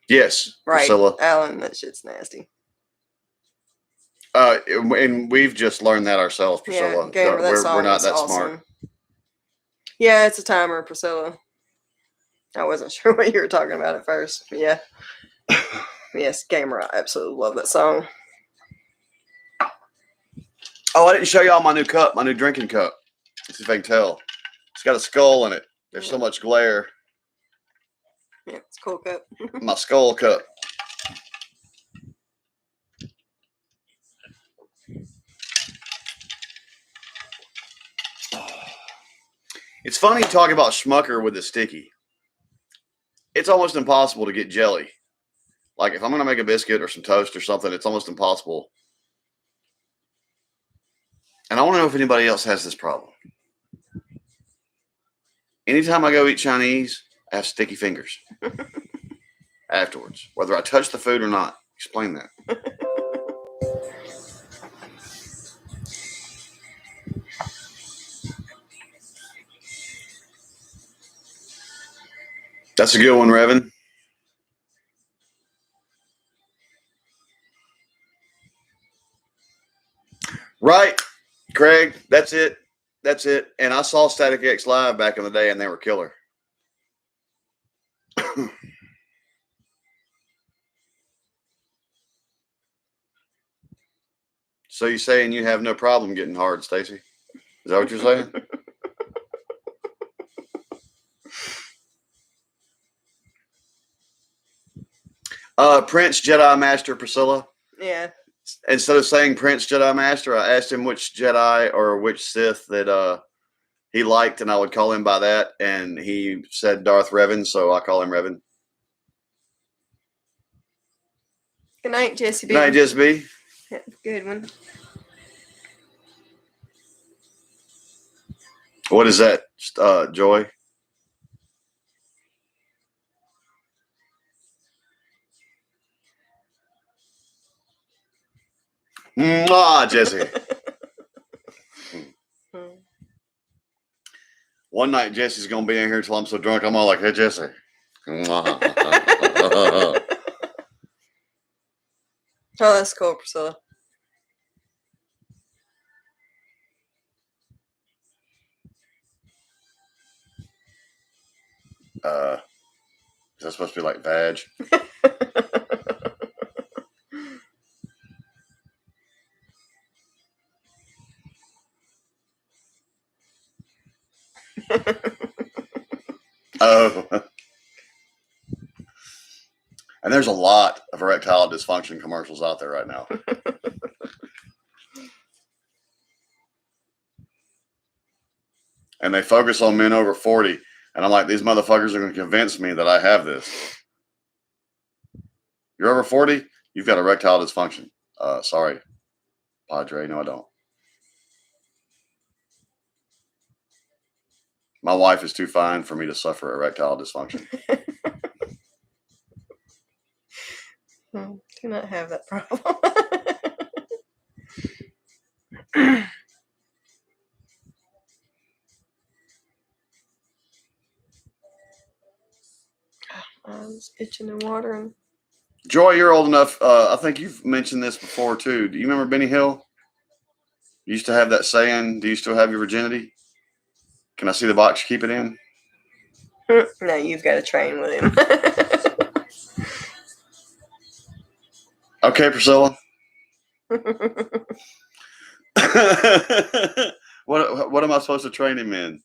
B: Yes,
A: Right,
B: Priscilla.
A: Alan, that shit's nasty.
B: And we've just learned that ourselves, Priscilla.
A: Yeah, gamer, that song
B: we're not
A: is
B: that
A: awesome.
B: smart.
A: Yeah, it's a timer, Priscilla. I wasn't sure what you were talking about at first. But yeah. Yes, gamer, I absolutely love that song.
B: Oh, I didn't show y'all my new cup, my new drinking cup. Let's see if I can tell. It's got a skull in it. There's so much glare.
A: Yeah, it's a cool cup.
B: My skull cup. It's funny talking about Schmucker with the sticky. It's almost impossible to get jelly. Like if I'm going to make a biscuit or some toast or something, it's almost impossible. And I want to know if anybody else has this problem. Anytime I go eat Chinese, I have sticky fingers afterwards, whether I touch the food or not. Explain that. That's a good one, Revan. Right, Craig. That's it. That's it. And I saw Static X live back in the day, and they were killer. So you're saying you have no problem getting hard, Stacy? Is that what you're saying? Prince Jedi Master Priscilla.
A: Yeah.
B: Instead of saying Prince Jedi Master, I asked him which Jedi or which Sith that he liked, and I would call him by that. And he said Darth Revan, so I call him Revan.
A: Good night, Jesse B.
B: Good night, Jesse B.
A: Have a good one.
B: What is that, Joy? Mwah, Jesse. One night, Jesse's going to be in here until I'm so drunk, I'm all like, hey, Jesse.
A: Oh, that's cool, Priscilla.
B: Is that supposed to be like vag? Oh. And there's a lot of erectile dysfunction commercials out there right now. And they focus on men over 40. And I'm like, these motherfuckers are going to convince me that I have this. You're over 40? You've got erectile dysfunction. Sorry, Padre. No, I don't. My wife is too fine for me to suffer erectile dysfunction.
A: Do not have that problem. I was itching and watering.
B: Joy, you're old enough. I think you've mentioned this before, too. Do you remember Benny Hill? You used to have that saying, do you still have your virginity? Can I see the box you keep it in?
A: No, you've got to train with him.
B: Okay, Priscilla. What am I supposed to train him in?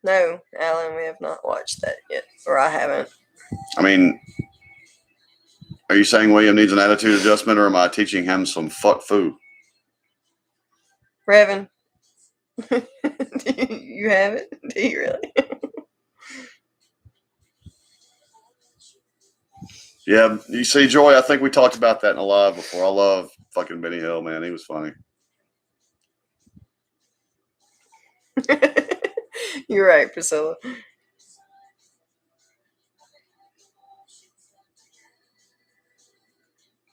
A: No, Alan, we have not watched that yet. Or I haven't.
B: I mean, are you saying William needs an attitude adjustment, or am I teaching him some fuck foo?
A: Revan, do you have it? Do you really?
B: Yeah, you see, Joy, I think we talked about that in a live before. I love fucking Benny Hill, man. He was funny.
A: You're right, Priscilla.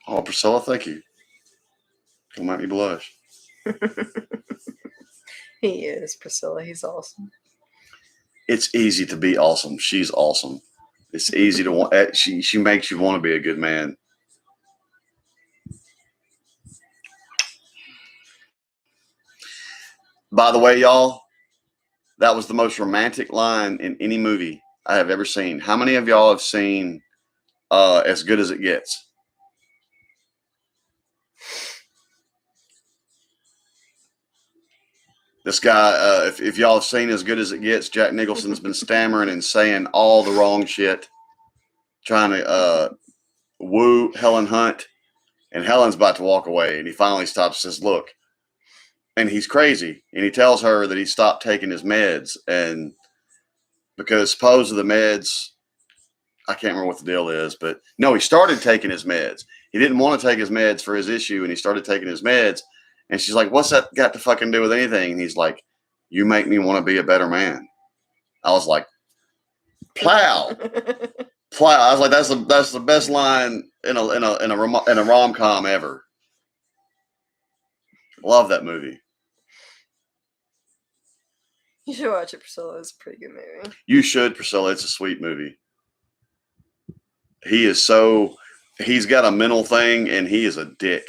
B: Oh, Priscilla, thank you. Don't make me blush.
A: He is, Priscilla. He's awesome.
B: It's easy to be awesome. She's awesome. It's easy to want. She makes you want to be a good man. By the way, y'all, that was the most romantic line in any movie I have ever seen. How many of y'all have seen As Good as It Gets? This guy, if y'all have seen As Good as It Gets, Jack Nicholson's been stammering and saying all the wrong shit, trying to woo Helen Hunt, and Helen's about to walk away, and he finally stops and says, look, and he's crazy, and he tells her that he stopped taking his meds, and because supposedly the meds, I can't remember what the deal is, but no, he started taking his meds. He didn't want to take his meds for his issue, and he started taking his meds. And she's like, what's that got to fucking do with anything? And he's like, you make me want to be a better man. I was like, plow. Plow. I was like, that's the best line in a rom-com ever. Love that movie.
A: You should watch it, Priscilla. It's a pretty good movie.
B: You should, Priscilla. It's a sweet movie. He's got a mental thing, and he is a dick.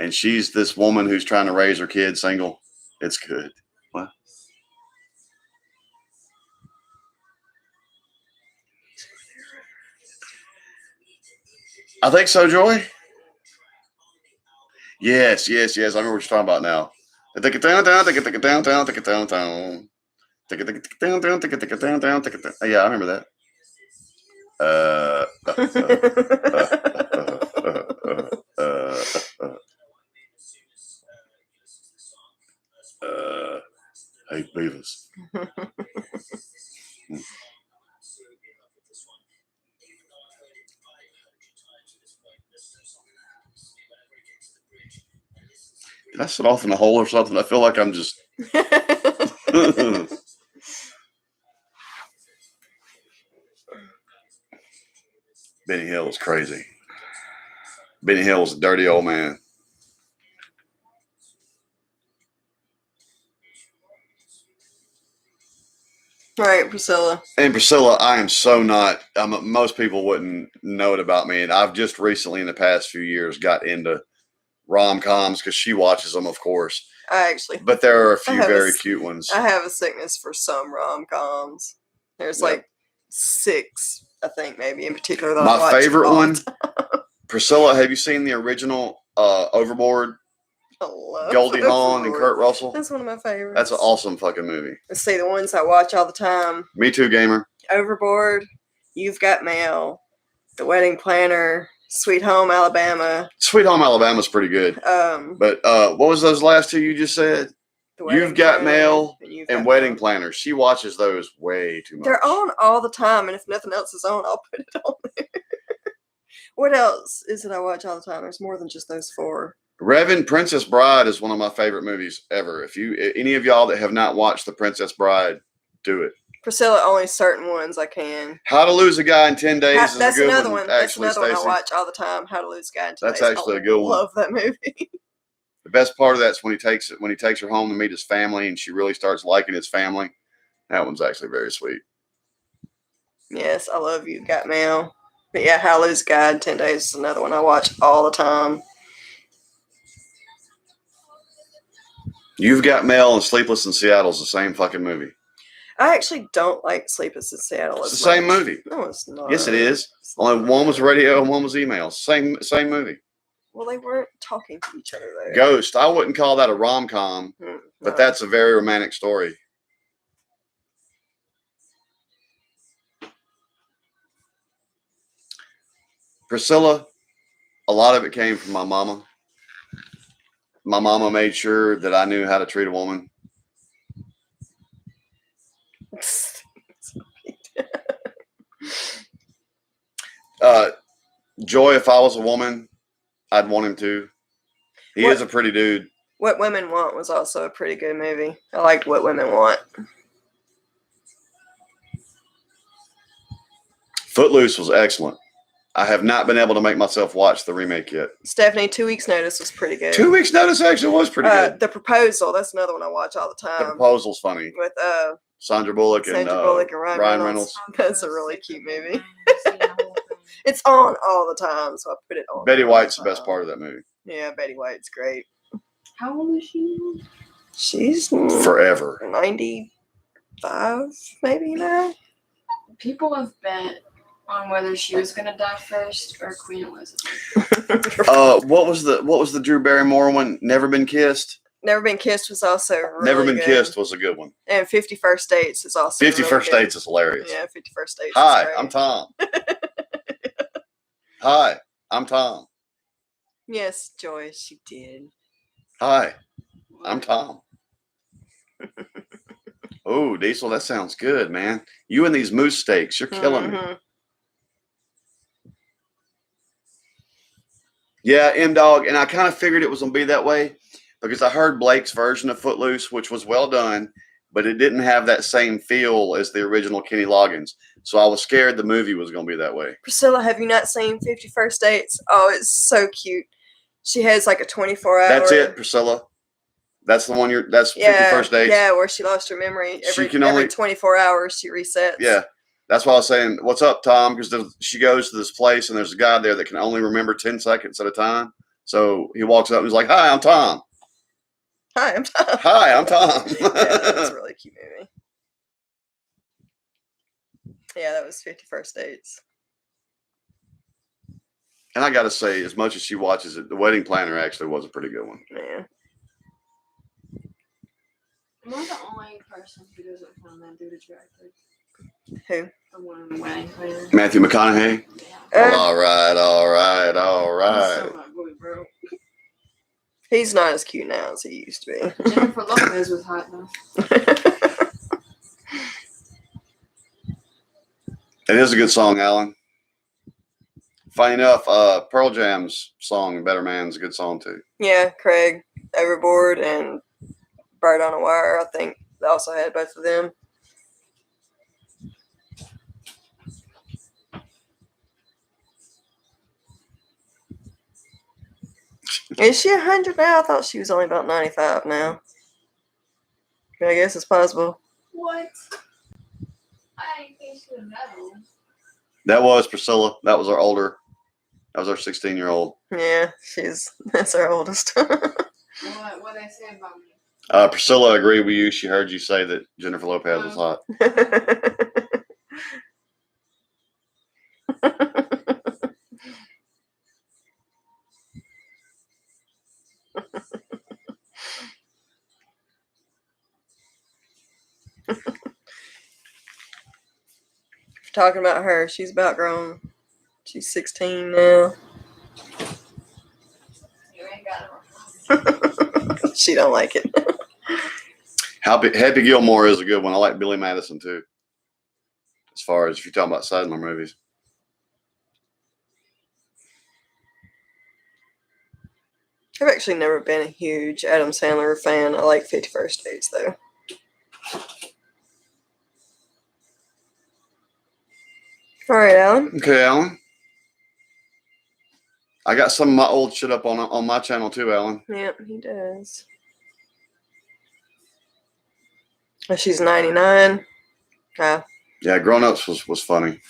B: And she's this woman who's trying to raise her kid single. It's good. What? I think so, Joy. Yes. I remember what you're talking about now. Yeah, I remember that. Hey, Beavis. Did I sit off in a hole or something? I feel like I'm just. Benny Hill was crazy. Benny Hill was a dirty old man.
A: Right, Priscilla.
B: And Priscilla, I am so not. Most people wouldn't know it about me, and I've just recently, in the past few years, got into rom-coms because she watches them, of course. But there are a few very cute ones.
A: I have a sickness for some rom-coms. There's like 6, I think, maybe in particular. That
B: My favorite one, Priscilla. Have you seen the original Overboard?
A: I love
B: Goldie Hawn and Kurt Russell.
A: That's one of my favorites.
B: That's an awesome fucking movie.
A: Let's see the ones I watch all the time.
B: Me too, gamer.
A: Overboard, You've Got Mail, The Wedding Planner, Sweet Home Alabama.
B: Sweet Home Alabama's pretty good. But what was those last two you just said? You've Got Mail and Wedding Planner. She watches those way too much.
A: They're on all the time, and if nothing else is on, I'll put it on there. What else is it I watch all the time? There's more than just those 4.
B: Revan Princess Bride is one of my favorite movies ever. If any of y'all that have not watched The Princess Bride, do it.
A: Priscilla, only certain ones I can.
B: How to Lose a Guy in 10 Days is a good
A: another
B: one.
A: That's another one I watch all the time. How to Lose a Guy in 10 Days.
B: That's actually a good one.
A: I love that movie.
B: The best part of that's when he takes her home to meet his family, and she really starts liking his family. That one's actually very sweet.
A: Yes, I love You Got Mail. But yeah, How to Lose a Guy in 10 Days is another one I watch all the time.
B: You've Got Mail and Sleepless in Seattle is the same fucking movie.
A: I actually don't like Sleepless in Seattle.
B: It's the same movie.
A: No, it's not.
B: Yes, it is. Only one was radio and one was email. Same movie.
A: Well, they weren't talking to each other there.
B: Ghost. I wouldn't call that a rom-com, but that's a very romantic story. Priscilla, a lot of it came from my mama. My mama made sure that I knew how to treat a woman. Joy, if I was a woman, I'd want him to. He is a pretty dude.
A: What Women Want was also a pretty good movie. I liked What Women Want.
B: Footloose was excellent. I have not been able to make myself watch the remake yet.
A: Stephanie, 2 Weeks Notice was pretty good.
B: 2 Weeks Notice actually was pretty good.
A: The Proposal, that's another one I watch all the time.
B: The Proposal's funny.
A: With
B: Sandra Bullock and Ryan Reynolds.
A: That's a really cute movie. It's on all the time, so I put it on.
B: Betty White's the best part of that movie.
A: Yeah, Betty White's great.
C: How old is she now?
A: She's
B: forever
A: 95, maybe now.
C: People have bet on whether she was gonna die first or Queen Elizabeth.
B: What was the Drew Barrymore one? Never Been Kissed.
A: Never Been Kissed was also really
B: Never Been
A: good.
B: Kissed was a good one.
A: And 50 First Dates is also
B: 50 First Dates is hilarious.
A: Yeah, 50 First Dates.
B: Hi, I'm Tom. Hi, I'm Tom.
A: Yes, Joyce, she did.
B: Hi, I'm Tom. Oh, Diesel, that sounds good, man. You and these moose steaks, you're killing me. Yeah, M-Dog, and I kind of figured it was going to be that way because I heard Blake's version of Footloose, which was well done, but it didn't have that same feel as the original Kenny Loggins. So I was scared the movie was going to be that way.
A: Priscilla, have you not seen 50 First Dates? Oh, it's so cute. She has like a 24-hour.
B: That's it, Priscilla. That's the one that's 50 First Dates.
A: Yeah, where she lost her memory. Every 24 hours she resets.
B: Yeah. That's why I was saying, what's up, Tom? Because she goes to this place and there's a guy there that can only remember 10 seconds at a time. So he walks up and he's like, hi, I'm Tom.
A: Hi, I'm Tom.
B: Hi, I'm Tom.
A: Yeah, that's a really cute movie. Yeah, that was 50 First Dates.
B: And I got to say, as much as she watches it, The Wedding Planner actually was a pretty good one.
A: Yeah.
C: Am I the only person who doesn't find that dude attractive?
A: Who?
C: The one in the Wedding Planner.
B: Matthew McConaughey?
C: Yeah.
B: All right.
C: He's so my boy, bro.
A: He's not as cute now as he used to be.
C: Jennifer Lopez was hot though.
B: It is a good song, Alan. Funny enough, Pearl Jam's song, Better Man, is a good song too.
A: Yeah, Craig, Overboard, and Bird on a Wire, I think they also had both of them. Is she 100 now? I thought she was only about 95 now. I guess it's possible.
C: What? medal.
B: That was Priscilla. That was our older. That was our 16-year-old.
A: Yeah, that's our oldest.
C: What they say about me?
B: Priscilla agreed with you. She heard you say that Jennifer Lopez was hot.
A: Talking about her, she's about grown. She's 16 now.
C: You ain't got it.
A: She don't like it.
B: Happy Gilmore is a good one. I like Billy Madison too. As far as if you're talking about Sandler movies.
A: I've actually never been a huge Adam Sandler fan. I like 51st Dates though. All right, Alan.
B: Okay, Alan. I got some of my old shit up on my channel too, Alan.
A: Yep, he does. Oh, she's 99. Ah.
B: Yeah, Grown Ups was funny.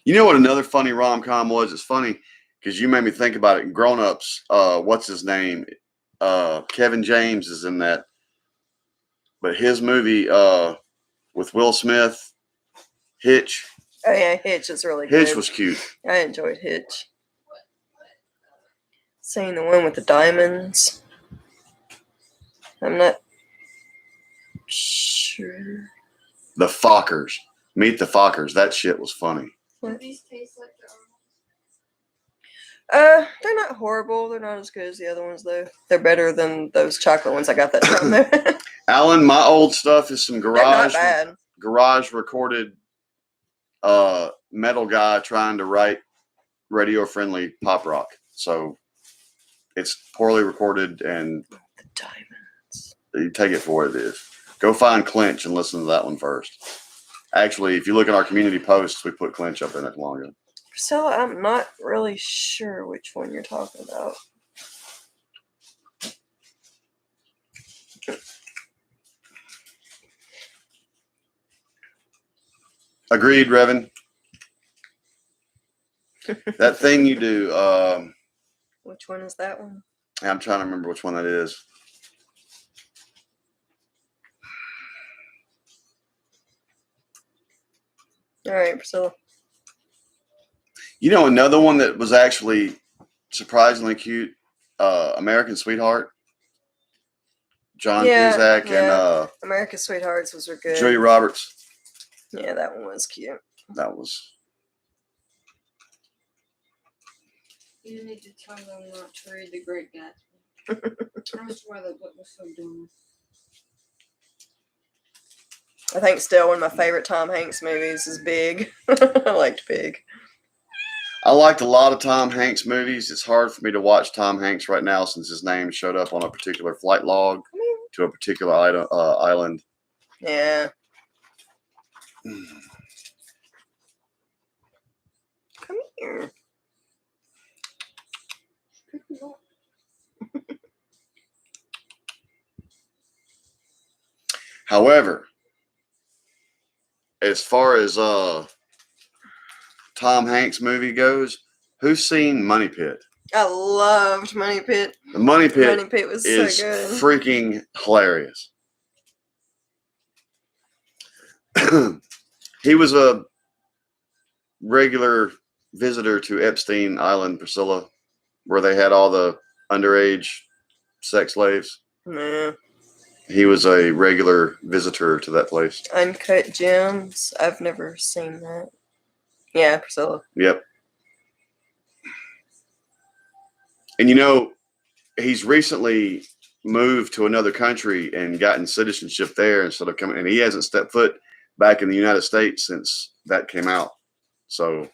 B: You know what another funny rom-com was? It's funny because you made me think about it. Grown Ups, what's his name? Kevin James is in that. But his movie with Will Smith, Hitch.
A: Oh yeah, Hitch is really good.
B: Hitch was cute.
A: I enjoyed Hitch. Saying the one with the diamonds. I'm not sure.
B: The Fockers. Meet the Fockers. That shit was funny.
C: Do these taste like their own?
A: They're not horrible. They're not as good as the other ones though. They're better than those chocolate ones I got that time there.
B: Alan, my old stuff is some
A: They're not bad.
B: garage recorded metal guy trying to write radio friendly pop rock. So it's poorly recorded and
A: The diamonds.
B: you take it for what it is. Go find Clinch and listen to that one first. Actually, if you look at our community posts, we put Clinch up in it long ago.
A: So I'm not really sure which one you're talking about.
B: Agreed, Revan. That thing you do,
A: Which one is that one?
B: I'm trying to remember which one that is.
A: All right, Priscilla.
B: You know, another one that was actually surprisingly cute, American Sweetheart. John Cusack and
A: America's Sweethearts was good.
B: Julia Roberts.
A: Yeah, that one was cute.
B: That was.
C: You need to tell them not to read The Great Gatsby. That's why the book was so dumb.
A: I think still one of my favorite Tom Hanks movies is Big. I liked Big.
B: I liked a lot of Tom Hanks movies. It's hard for me to watch Tom Hanks right now since his name showed up on a particular flight log to a particular island.
A: Yeah. Come here.
B: However, as far as Tom Hanks movie goes, who's seen Money Pit?
A: I loved Money Pit.
B: The Money Pit,
A: Money Pit was
B: is
A: so good.
B: freaking hilarious. He was a regular visitor to Epstein Island, Priscilla, where they had all the underage sex slaves.
A: Yeah.
B: He was a regular visitor to that place.
A: Uncut Gems. I've never seen that. Yeah, Priscilla.
B: Yep. And you know, he's recently moved to another country and gotten citizenship there instead of coming, and he hasn't stepped foot back in the United States since that came out. So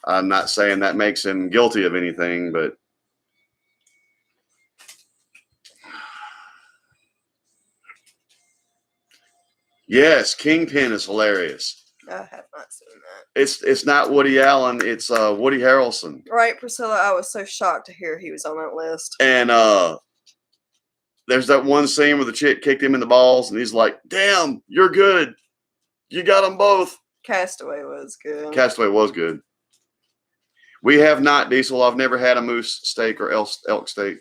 B: I'm not saying that makes him guilty of anything, but yes, Kingpin is hilarious.
A: I have not seen that.
B: It's not Woody Allen, it's Woody Harrelson.
A: Right, Priscilla, I was so shocked to hear he was on that list.
B: And there's that one scene where the chick kicked him in the balls, and he's like, "Damn, you're good. You got them both."
A: Castaway was good.
B: Castaway was good. We have not, Diesel. I've never had a moose steak or elk steak.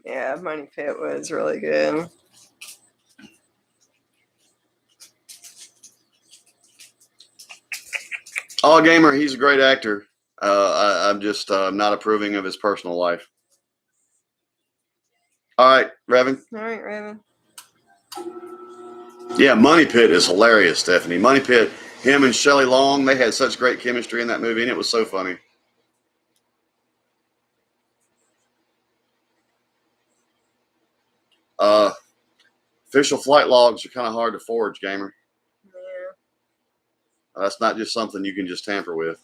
A: Yeah, Money Pit was really good.
B: Oh, Gamer, he's a great actor. I'm just not approving of his personal life. All right, Revan.
A: All right, Raven.
B: Yeah, Money Pit is hilarious, Stephanie. Money Pit, him and Shelley Long, they had such great chemistry in that movie, and it was so funny. Official flight logs are kind of hard to forge, Gamer.
A: Yeah.
B: That's not just something you can just tamper with.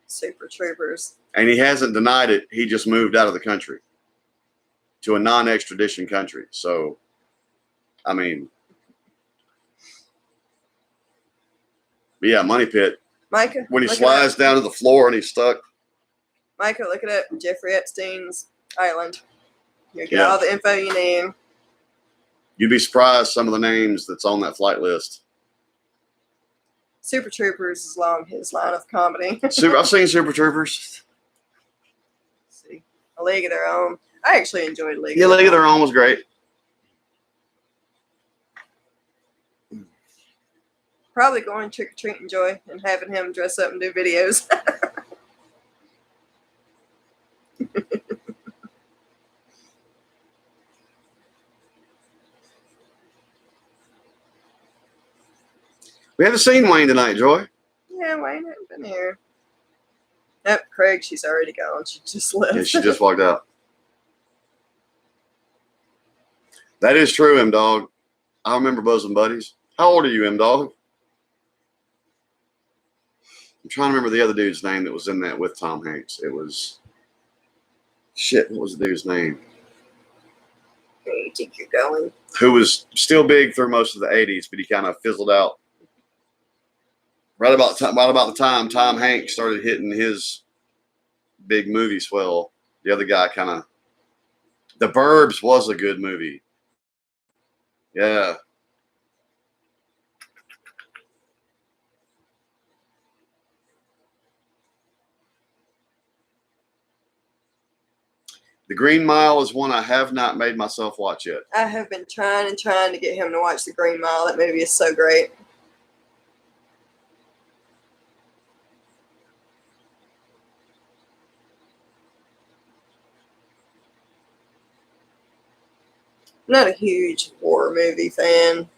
A: Super Troopers.
B: And he hasn't denied it. He just moved out of the country to a non-extradition country. So, I mean, yeah, Money Pit.
A: Micah.
B: When he
A: look
B: slides down to the floor and he's stuck.
A: Micah, look at it. Jeffrey Epstein's island. You get
B: Yeah.
A: all the info you need.
B: You'd be surprised some of the names that's on that flight list.
A: Super Troopers is along his line of comedy.
B: I've seen Super Troopers.
A: See, A League of Their Own. I actually enjoyed League.
B: Yeah, League of Their Own was great.
A: Probably going trick or treating Joy and having him dress up and do videos.
B: We haven't seen Wayne tonight, Joy.
A: Yeah, Wayne hasn't been here. Nope, Craig, she's already gone. She just left.
B: Yeah, she just walked out. That is true, M-Dog. I remember bosom buddies. How old are you, M-Dog? I'm trying to remember the other dude's name that was in that with Tom Hanks. It was... Shit, what was the dude's name?
A: Where do you think you're going?
B: Who was still big through most of the 80s, but he kind of fizzled out. Right about the time Tom Hanks started hitting his big movie swell, the other guy kind of... The Burbs was a good movie. Yeah. The Green Mile is one I have not made myself watch yet.
A: I have been trying to get him to watch The Green Mile. That movie is so great. I'm not a huge horror movie fan.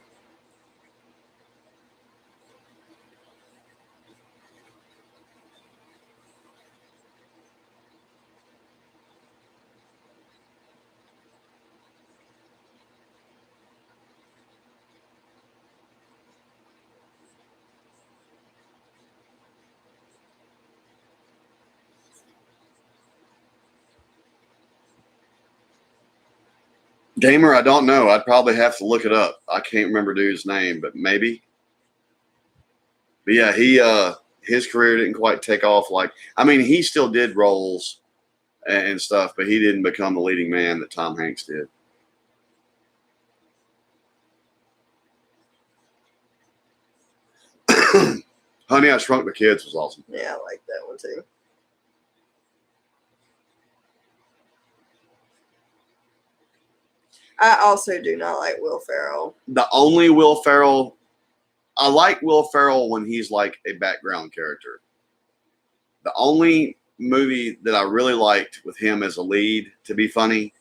B: Gamer, I don't know. I'd probably have to look it up. I can't remember dude's name, but maybe. But yeah, his career didn't quite take off like... I mean, he still did roles and stuff, but he didn't become the leading man that Tom Hanks did. Honey, I Shrunk the Kids was awesome.
A: Yeah, I like that one too. I also do not like Will Ferrell.
B: The only Will Ferrell... I like Will Ferrell when he's like a background character. The only movie that I really liked with him as a lead to be funny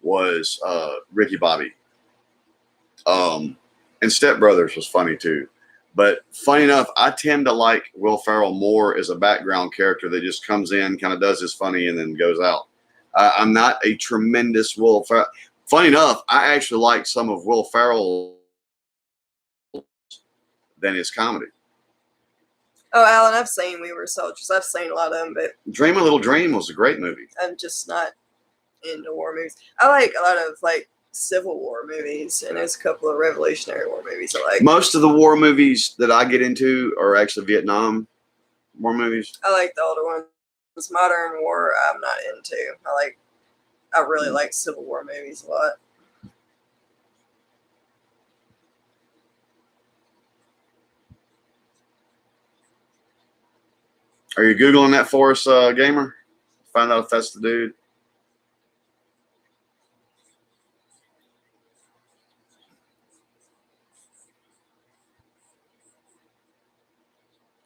B: was Ricky Bobby. And Step Brothers was funny too. But funny enough, I tend to like Will Ferrell more as a background character that just comes in, kind of does his funny, and then goes out. I'm not a tremendous Will Ferrell. Funny enough, I actually like some of Will Ferrell than his comedy.
A: Oh, Alan, I've seen We Were Soldiers. I've seen a lot of them, but
B: Dream a Little Dream was a great movie.
A: I'm just not into war movies. I like a lot of like Civil War movies, and there's a couple of Revolutionary War movies I like.
B: Most of the war movies that I get into are actually Vietnam war movies.
A: I like the older ones. Modern war, I'm not into. I like I really like Civil War movies a lot.
B: Are you Googling that for us, gamer? Find out if that's the dude.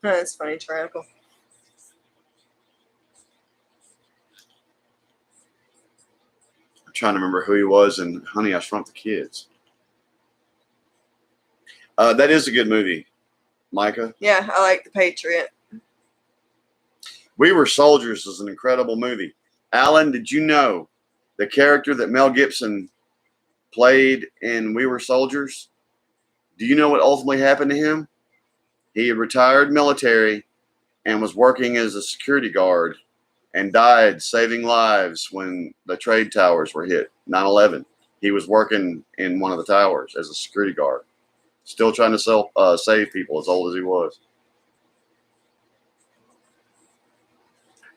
A: That's funny, Tyrannical.
B: I'm trying to remember who he was in Honey, I Shrunk the Kids. That is a good movie, Micah.
A: Yeah, I like The Patriot.
B: We Were Soldiers is an incredible movie. Alan, did you know the character that Mel Gibson played in We Were Soldiers? Do you know what ultimately happened to him? He retired military and was working as a security guard and died saving lives when the trade towers were hit, 9/11. He was working in one of the towers as a security guard, still trying to save people as old as he was.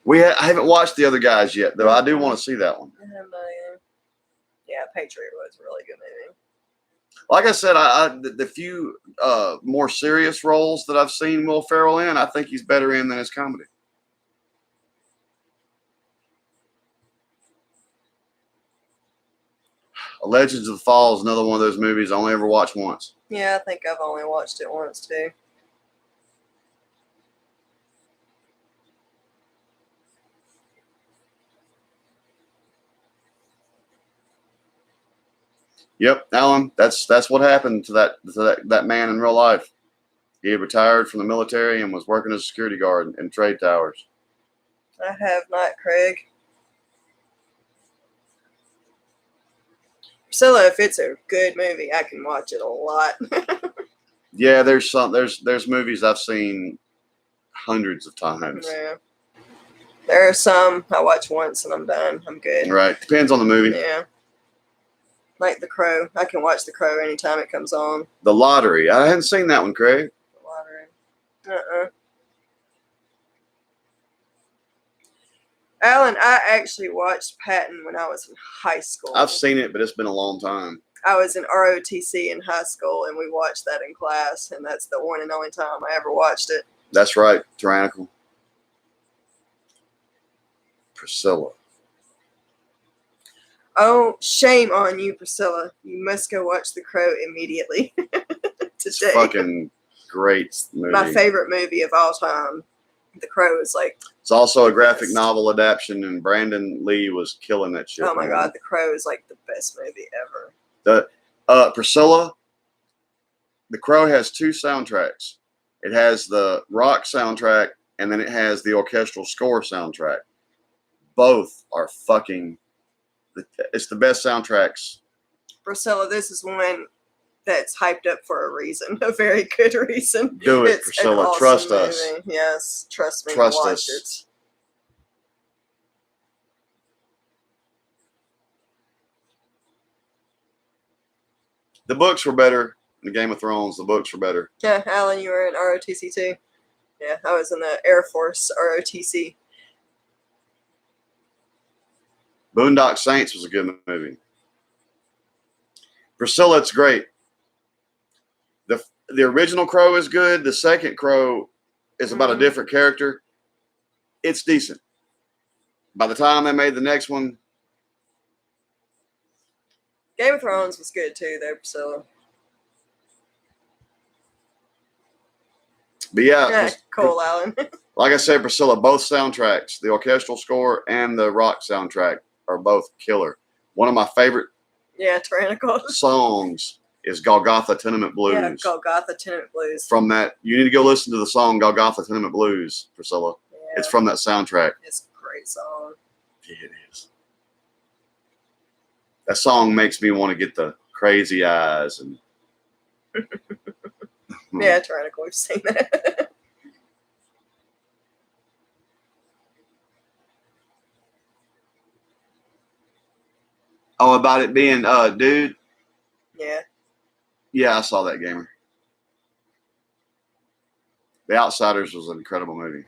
B: I haven't watched the other guys yet, though. I do want to see that one.
A: Yeah, Patriot was a really good movie.
B: Like I said, the few more serious roles that I've seen Will Ferrell in, I think he's better in than his comedy. Legends of the Fall is another one of those movies I only ever watched once.
A: Yeah, I think I've only watched it once too.
B: Yep, Alan, that's what happened to that man in real life. He had retired from the military and was working as a security guard in trade towers.
A: I have not, Craig. Priscilla, if it's a good movie, I can watch it a lot.
B: Yeah, there's movies I've seen hundreds of times.
A: Yeah. There are some I watch once and I'm done. I'm good.
B: Right, depends on the movie.
A: Yeah. Like The Crow. I can watch The Crow anytime it comes on.
B: The Lottery. I hadn't seen that one, Craig.
A: The Lottery. Alan, I actually watched Patton when I was in high school.
B: I've seen it, but it's been a long time.
A: I was in ROTC in high school, and we watched that in class, and that's the one and only time I ever watched it.
B: That's right, Tyrannical. Priscilla.
A: Oh, shame on you, Priscilla. You must go watch The Crow immediately.
B: It's
A: Today.
B: fucking great movie.
A: My favorite movie of all time. The Crow is like...
B: It's also a graphic novel adaptation, and Brandon Lee was killing that shit.
A: Oh my God, The Crow is like the best movie ever.
B: Priscilla, The Crow has two soundtracks. It has the rock soundtrack, and then it has the orchestral score soundtrack. Both are fucking... It's the best soundtracks.
A: Priscilla, this is one that's hyped up for a reason, a very good reason.
B: Do it,
A: It's
B: Priscilla.
A: an awesome
B: Trust
A: movie.
B: us.
A: Yes, trust me.
B: Trust
A: watch
B: us.
A: it.
B: The books were better in Game of Thrones. The books were better.
A: Yeah, Alan, you were in ROTC too. Yeah, I was in the Air Force ROTC.
B: Boondock Saints was a good movie. Priscilla, it's great. The original Crow is good. The second Crow is about a different character. It's decent. By the time they made the next one,
A: Game of Thrones was good too, though, Priscilla.
B: but yeah,
A: Yeah, cool, Alan.
B: like I said, Priscilla, both soundtracks, the orchestral score and the rock soundtrack, are both killer. One of my favorite
A: Yeah, Tyrannical.
B: songs is Golgotha Tenement Blues.
A: Yeah, Golgotha Tenement Blues.
B: From that, you need to go listen to the song Golgotha Tenement Blues, Priscilla.
A: Yeah,
B: It's from that soundtrack.
A: it's a great song.
B: Yeah, it is. That song makes me want to get the crazy eyes and.
A: Yeah, Tyrannical, we've seen that.
B: Oh, about it being, dude.
A: Yeah.
B: Yeah, I saw that, gamer. The Outsiders was an incredible movie.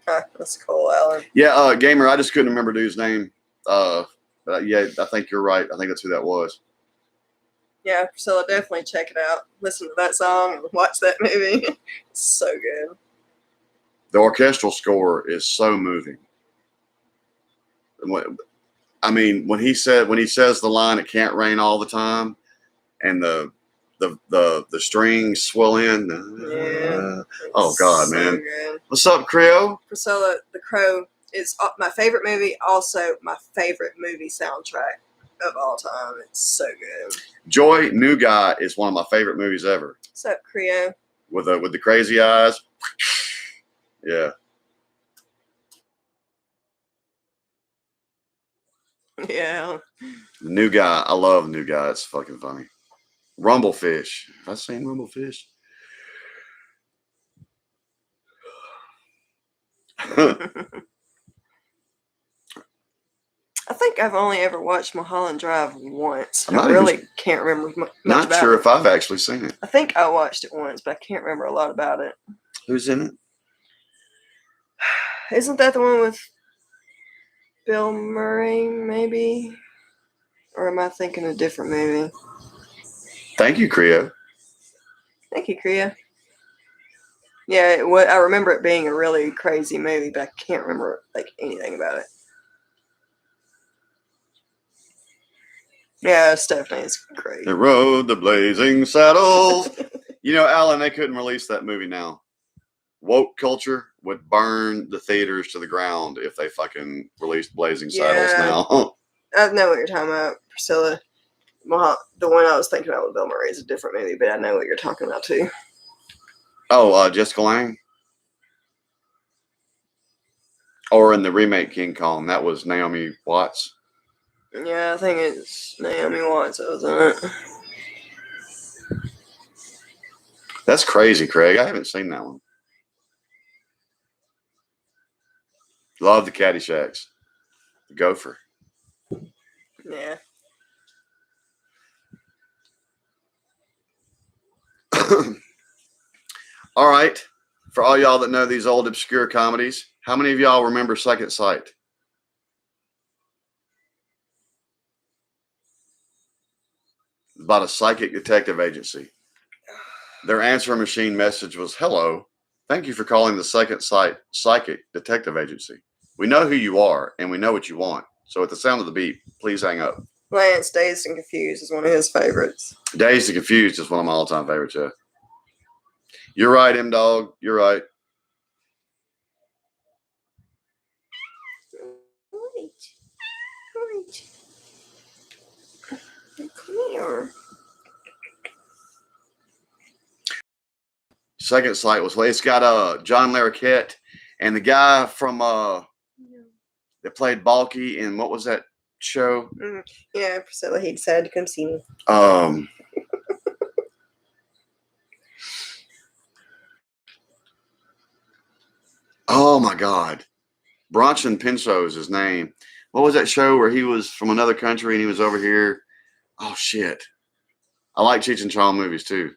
A: That's cool, Alan.
B: Yeah, gamer. I just couldn't remember dude's name. But yeah, I think you're right. I think that's who that was.
A: Yeah, Priscilla, definitely check it out. Listen to that song and watch that movie. It's so good.
B: The orchestral score is so moving. I mean, when he says the line, "It can't rain all the time," and the strings swell in.
A: Yeah.
B: Oh God,
A: so
B: man!
A: Good.
B: What's up, Creo?
A: Priscilla the Crow is my favorite movie. Also, my favorite movie soundtrack of all time. It's so good.
B: Joy New Guy is one of my favorite movies ever.
A: What's up, Creo?
B: With the crazy eyes. Yeah.
A: Yeah.
B: New Guy. I love New Guy. It's fucking funny. Rumblefish. Have I seen Rumblefish?
A: I think I've only ever watched Mulholland Drive once.
B: I'm
A: I
B: not
A: really can't remember much
B: Not
A: about
B: sure
A: it.
B: if I've actually seen it.
A: I think I watched it once, but I can't remember a lot about it.
B: Who's in it?
A: Isn't that the one with Bill Murray, maybe? Or am I thinking a different movie?
B: Thank you, Creo.
A: Thank you, Kriya. Yeah, I remember it being a really crazy movie, but I can't remember like anything about it. Yeah, Stephanie is great.
B: They rode the blazing saddles. You know, Alan, they couldn't release that movie now. Woke culture would burn the theaters to the ground if they fucking released Blazing Saddles now.
A: I know what you're talking about, Priscilla. Well, the one I was thinking about with Bill Murray is a different movie, but I know what you're talking about too.
B: Oh, Jessica Lange? Or in the remake King Kong, that was Naomi Watts.
A: Yeah, I think it's Naomi Watts that was in it.
B: That's crazy, Craig. I haven't seen that one. Love the Caddyshack. The Gopher.
A: Yeah.
B: All right. For all y'all that know these old obscure comedies, how many of y'all remember Second Sight? About a psychic detective agency. Their answering machine message was, "Hello, thank you for calling the Second Sight Psychic Detective Agency. We know who you are and we know what you want. So at the sound of the beep, please hang up."
A: Lance, Dazed and Confused is one of his favorites.
B: Dazed and Confused is one of my all-time favorites, yeah. You're right, M-Dog. You're right.
A: Wait. Come here.
B: Second Sight was, it's got John Larroquette and the guy from that played Balky in, what was that show?
A: Yeah, Priscilla, he decided to come see me.
B: Oh my God. Bronson Pinchot is his name. What was that show where he was from another country and he was over here? Oh shit. I like Cheech and Chong movies too.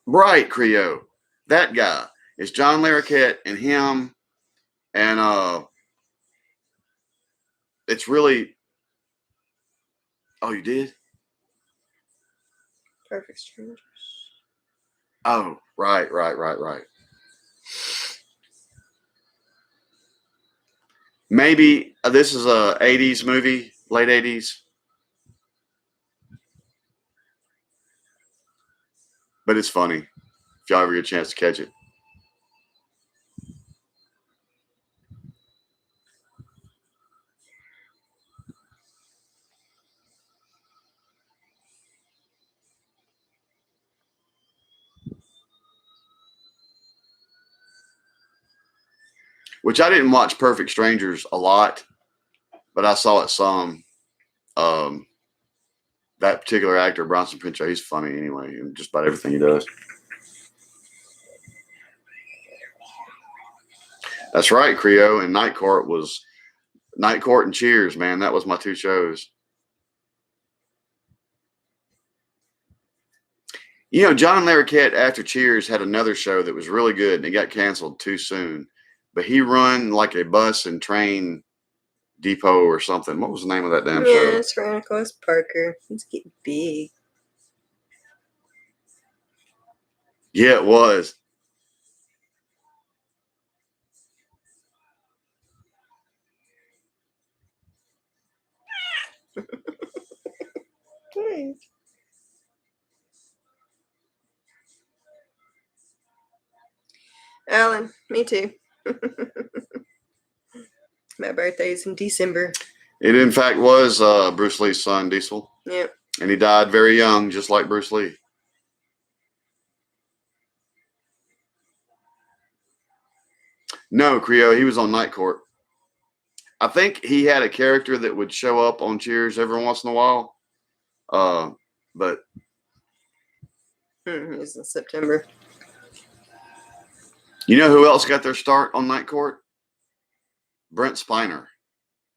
B: Right, Creo. That guy. It's John Larroquette and him, and it's really. Oh, you did?
A: Perfect Strangers.
B: Oh, right. Maybe this is a 80s movie, late 80s. But it's funny if y'all ever get a chance to catch it. Which I didn't watch Perfect Strangers a lot, but I saw it some. That particular actor, Bronson Pinchot, he's funny anyway, and just about everything he does. That's right, Creo. And Night Court and Cheers, man. That was my two shows. You know, John Larroquette after Cheers had another show that was really good and it got canceled too soon. But he run like a bus and train depot or something. What was the name of that damn show?
A: Yeah, it's Tyrannical. It's Parker. He's getting big.
B: Yeah, it was.
A: Hey. Alan, me too. My birthday's in December.
B: It, in fact, was Bruce Lee's son, Diesel.
A: Yep.
B: And he died very young, just like Bruce Lee. No, Creo, he was on Night Court. I think he had a character that would show up on Cheers every once in a while. But
A: It was in September.
B: you know who else got their start on Night Court? Brent Spiner,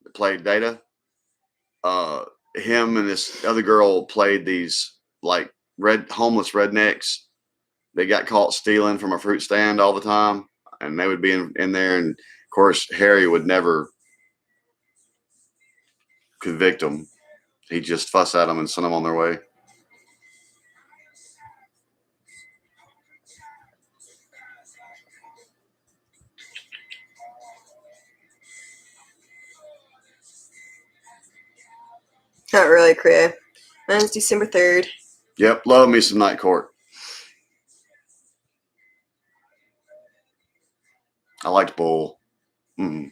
B: that played Data. Him and this other girl played these like homeless rednecks. They got caught stealing from a fruit stand all the time, and they would be in there. And of course, Harry would never convict them. He'd just fuss at them and send them on their way.
A: Not really, Creo. Mine's December 3rd.
B: Yep, love me some Night Court. I liked Bull. Mm.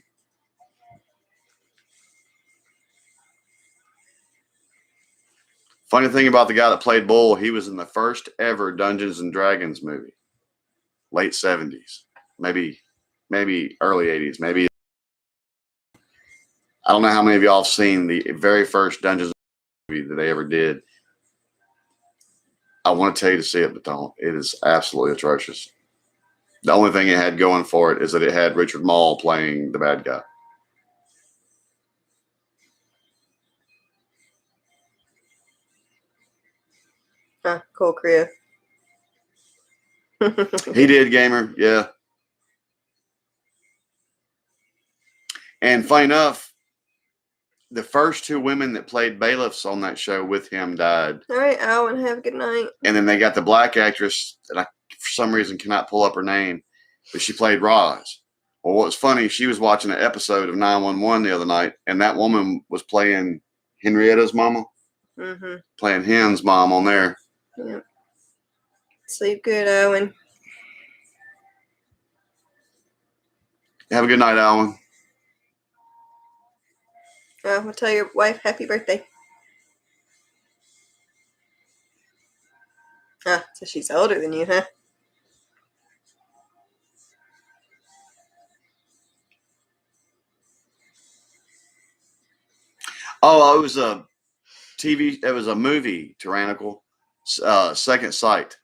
B: Funny thing about the guy that played Bull, he was in the first ever Dungeons and Dragons movie, late 70s, maybe early 80s, maybe. I don't know how many of y'all have seen the very first Dungeons movie that they ever did. I want to tell you to see it, but don't. It is absolutely atrocious. The only thing it had going for it is that it had Richard Mall playing the bad guy.
A: Huh, cool, Creo.
B: He did, Gamer. Yeah. And funny enough, the first two women that played bailiffs on that show with him died.
A: All right, Alan, have a good night.
B: And then they got the black actress that I, for some reason, cannot pull up her name, but she played Roz. Well, what was funny, she was watching an episode of 911 the other night, and that woman was playing Henrietta's mama, playing Hen's mom on there.
A: Yep. Sleep good, Owen.
B: Have a good night, Alan.
A: I'll tell your wife happy birthday. Ah, so she's older than you, huh?
B: Oh, it was a TV. It was a movie, Tyrannical. Second Sight.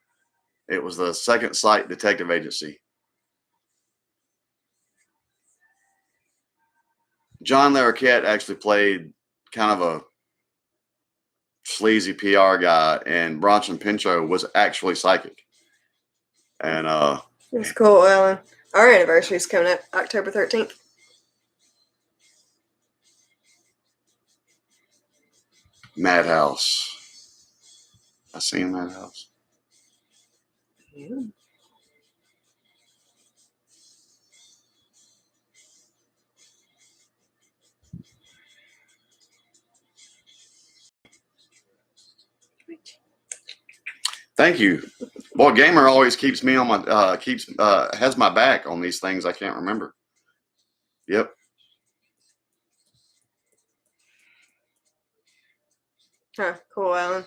B: It was the Second Sight Detective Agency. John Larroquette actually played kind of a sleazy PR guy, and Bronson Pinchot was actually psychic. And
A: It's cool, Alan. Our anniversary's coming up October 13th.
B: Madhouse. I seen Madhouse.
A: Yeah.
B: Thank you. Boy, Gamer always keeps me on my has my back on these things I can't remember. Yep.
A: Huh, cool, Alan.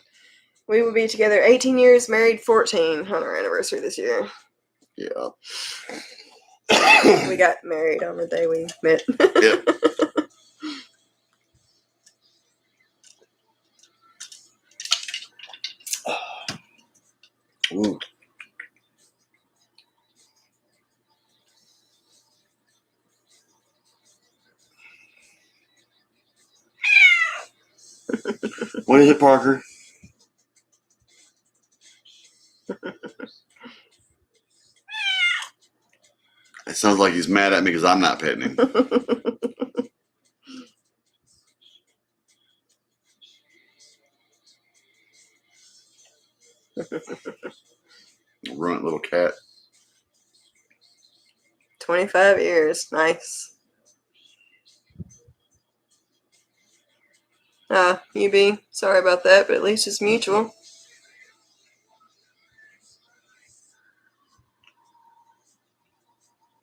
A: We will be together 18 years, married 14 on our anniversary this year.
B: Yeah.
A: We got married on the day we met.
B: Yep. Ooh. What is it, Parker? It sounds like he's mad at me because I'm not petting him. Runt little cat.
A: 25 years. Nice. UB. Sorry about that, but at least it's mutual.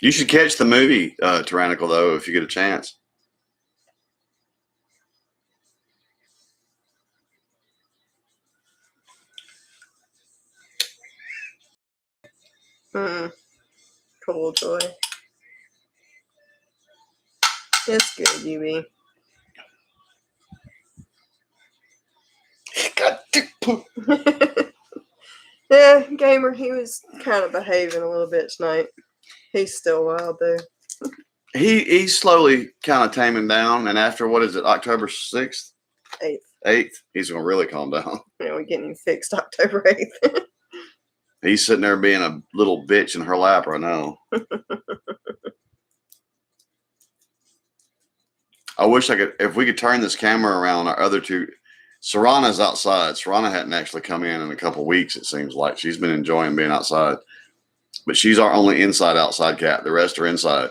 B: You should catch the movie Tyrannical, though, if you get a chance.
A: Cool joy. It's good, UB. Yeah, Gamer, he was kind of behaving a little bit tonight. He's still wild, though.
B: He's slowly kind of taming down, and after, what is it, October 6th? 8th, he's going to really calm down.
A: Yeah, we're getting him fixed October 8th.
B: He's sitting there being a little bitch in her lap right now. I wish if we could turn this camera around, our other two. Serana's outside. Serana hadn't actually come in a couple of weeks, it seems like. She's been enjoying being outside. But she's our only outside cat. The rest are inside.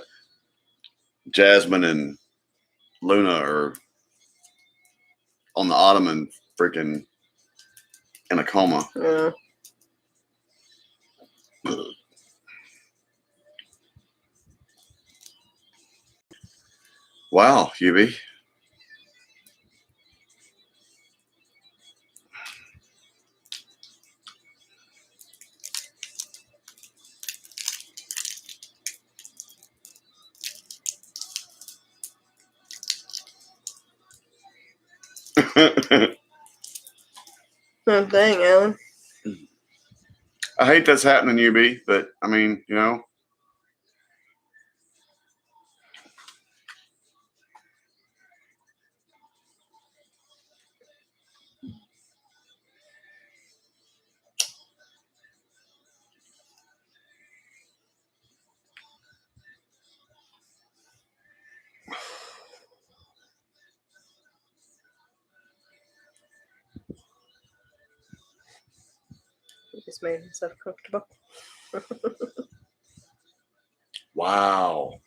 B: Jasmine and Luna are on the ottoman freaking in a coma.
A: Yeah.
B: Wow, UB.
A: Oh, dang, Alan.
B: I hate that's happening, UB, but I mean, you know.
A: He just made himself comfortable.
B: Wow.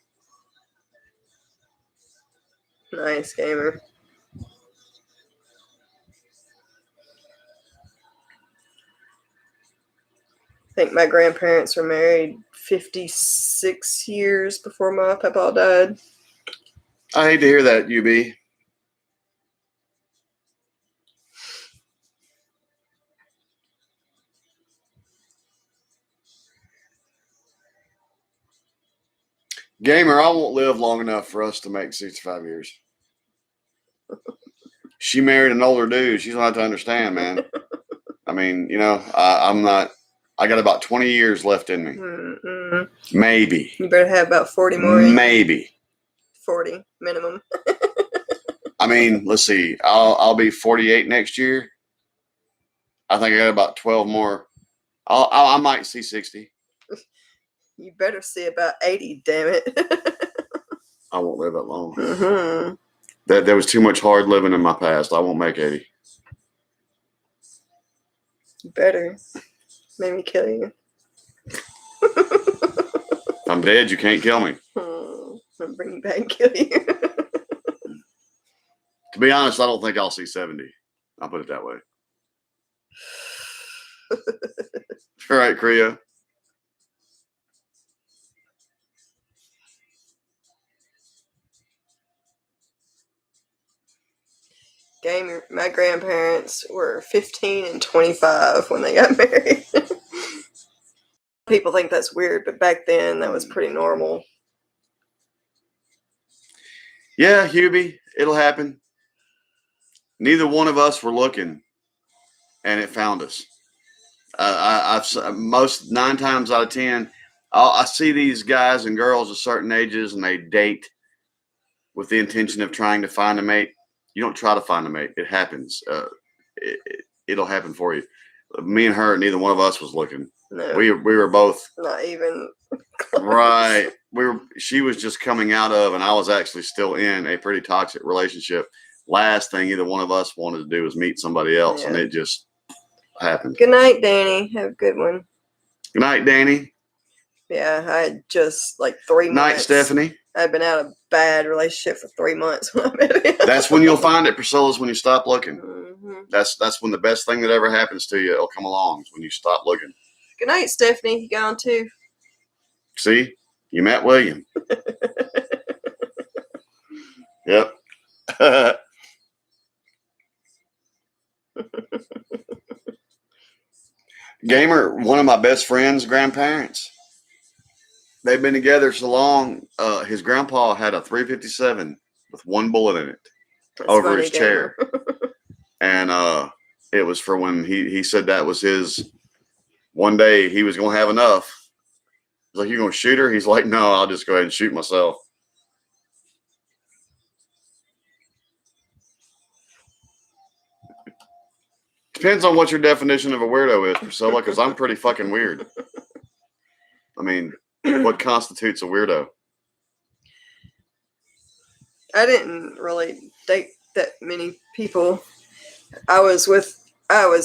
A: Nice, Gamer. I think my grandparents were married 56 years before my papa died.
B: I hate to hear that, UB. Gamer, I won't live long enough for us to make 65 years. She married an older dude. She's gonna have to understand, man. I mean, you know, I'm not. I got about 20 years left in me.
A: Mm-mm.
B: Maybe.
A: You better have about 40 more.
B: Maybe.
A: 40 minimum.
B: I mean, let's see. I'll be 48 next year. I think I got about 12 more. I might see 60.
A: You better see about 80, damn it.
B: I won't live that long.
A: Mm-hmm.
B: There was too much hard living in my past. I won't make 80.
A: You better. Make me kill you.
B: If I'm dead, you can't kill me.
A: I'll bring you back and kill you.
B: To be honest, I don't think I'll see 70. I'll put it that way. All right, Kriya.
A: My grandparents were 15 and 25 when they got married. People think that's weird, but back then that was pretty normal.
B: Yeah, Hubie, it'll happen. Neither one of us were looking, and it found us. I've most 9 times out of 10, I see these guys and girls of certain ages, and they date with the intention of trying to find a mate. You don't try to find a mate; it happens. It'll happen for you. Me and her, neither one of us was looking.
A: No,
B: We were both
A: not even.
B: right. she was just coming out of, and I was actually still in a pretty toxic relationship. Last thing either one of us wanted to do was meet somebody else, and it just happened.
A: Good night, Danny. Have a good one.
B: Good night, Danny.
A: Yeah, I had just like 3 months.
B: Night, Stephanie.
A: I'd been out of a bad relationship for 3 months when I met him.
B: That's when you'll find it, Priscilla's when you stop looking.
A: Mm-hmm.
B: That's when the best thing that ever happens to you, it'll come along, is when you stop looking.
A: Good night, Stephanie. You gone too?
B: See? You met William. Yep. Gamer, one of my best friend's grandparents. They've been together so long. His grandpa had a 357 with one bullet in it. That's over funny, his chair. And it was for when he said that was his, one day he was going to have enough. He's like, you going to shoot her? He's like, no, I'll just go ahead and shoot myself. Depends on what your definition of a weirdo is, Priscilla, because I'm pretty fucking weird. I mean, what constitutes a weirdo?
A: I didn't really date that many people. I was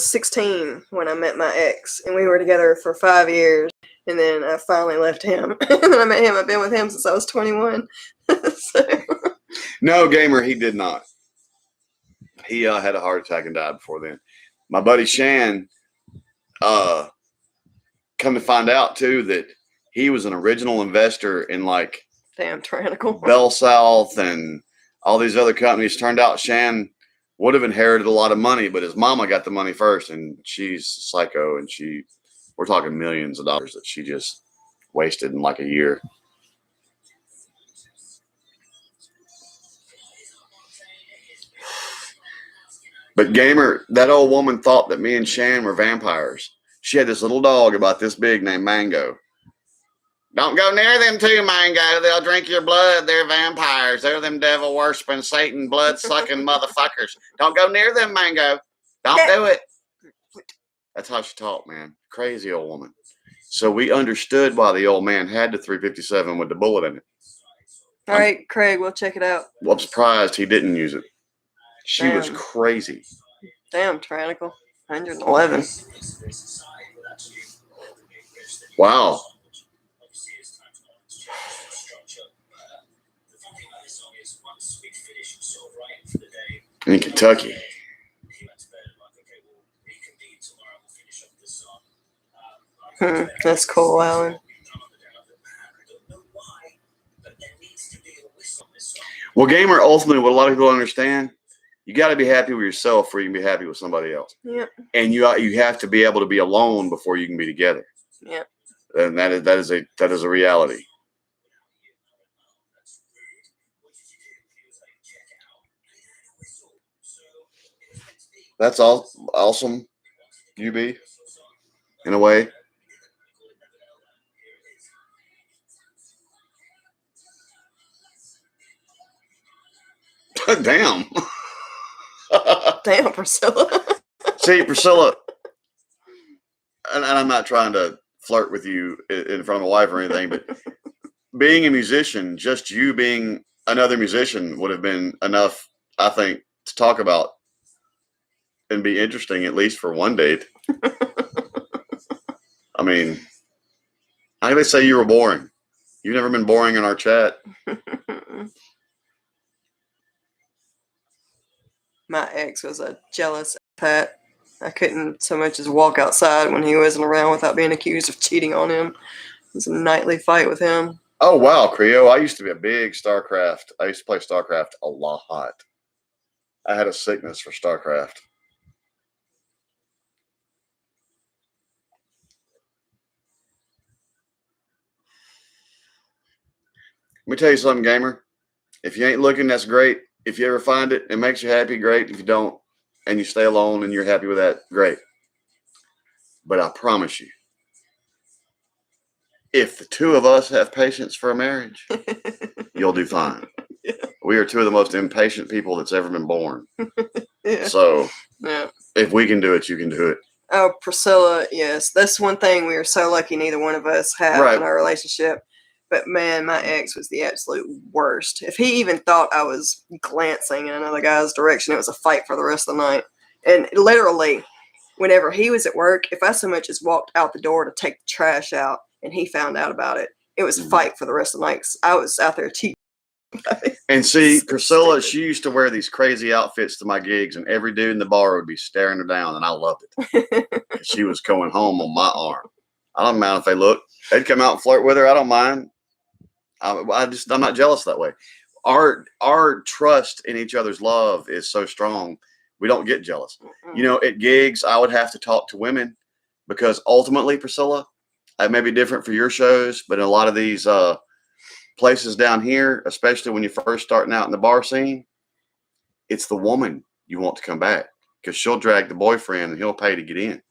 A: 16 when I met my ex, and we were together for 5 years, and then I finally left him. And then I met him. I've been with him since I was 21. So.
B: No, Gamer, he did not. He had a heart attack and died before then. My buddy Shan, come to find out too that he was an original investor in like
A: damn tyrannical
B: Bell South and all these other companies. Turned out Shan would have inherited a lot of money, but his mama got the money first, and she's psycho, and we're talking millions of dollars that she just wasted in like a year. But Gamer, that old woman thought that me and Shan were vampires. She had this little dog about this big named Mango. Don't go near them too, Mango. They'll drink your blood. They're vampires. They're them devil worshiping, Satan blood sucking motherfuckers. Don't go near them, Mango. Don't do it. That's how she talked, man. Crazy old woman. So we understood why the old man had the 357 with the bullet in it.
A: All right, Craig, we'll check it out.
B: Well, I'm surprised he didn't use it. She was crazy.
A: Damn, tyrannical. 111.
B: Wow. In Kentucky.
A: That's cool, Alan.
B: Well, Gamer, ultimately, what a lot of people don't understand, you got to be happy with yourself before you can be happy with somebody else.
A: Yeah.
B: And you have to be able to be alone before you can be together.
A: Yeah.
B: And that is a reality. That's all awesome, UB, in a way. Damn.
A: Damn, Priscilla.
B: See, Priscilla, and I'm not trying to flirt with you in front of my wife or anything, but being a musician, just you being another musician would have been enough, I think, to talk about and be interesting, at least for one date. I mean, how do they say you were boring? You've never been boring in our chat.
A: My ex was a jealous pet. I couldn't so much as walk outside when he wasn't around without being accused of cheating on him. It was a nightly fight with him.
B: Oh, wow, Creo. I used to be a big StarCraft. I used to play StarCraft a lot. I had a sickness for StarCraft. Let me tell you something, Gamer. If you ain't looking, that's great. If you ever find it, it makes you happy, great. If you don't, and you stay alone and you're happy with that, great. But I promise you, if the two of us have patience for a marriage, you'll do fine. Yeah. We are two of the most impatient people that's ever been born. Yeah. So if we can do it, you can do it.
A: Oh, Priscilla, yes. That's one thing we are so lucky neither one of us have in our relationship. But man, my ex was the absolute worst. If he even thought I was glancing in another guy's direction, it was a fight for the rest of the night. And literally, whenever he was at work, if I so much as walked out the door to take the trash out and he found out about it, it was a fight for the rest of the night. 'Cause I was out there teaching.
B: And see,
A: So
B: Priscilla,
A: stupid.
B: she used to wear these crazy outfits to my gigs, and every dude in the bar would be staring her down, and I loved it. She was going home on my arm. I don't mind if they look. They'd come out and flirt with her. I don't mind. I'm not jealous that way. Our trust in each other's love is so strong. We don't get jealous. You know, at gigs, I would have to talk to women because ultimately, Priscilla, it may be different for your shows, but in a lot of these places down here, especially when you're first starting out in the bar scene, it's the woman you want to come back because she'll drag the boyfriend and he'll pay to get in.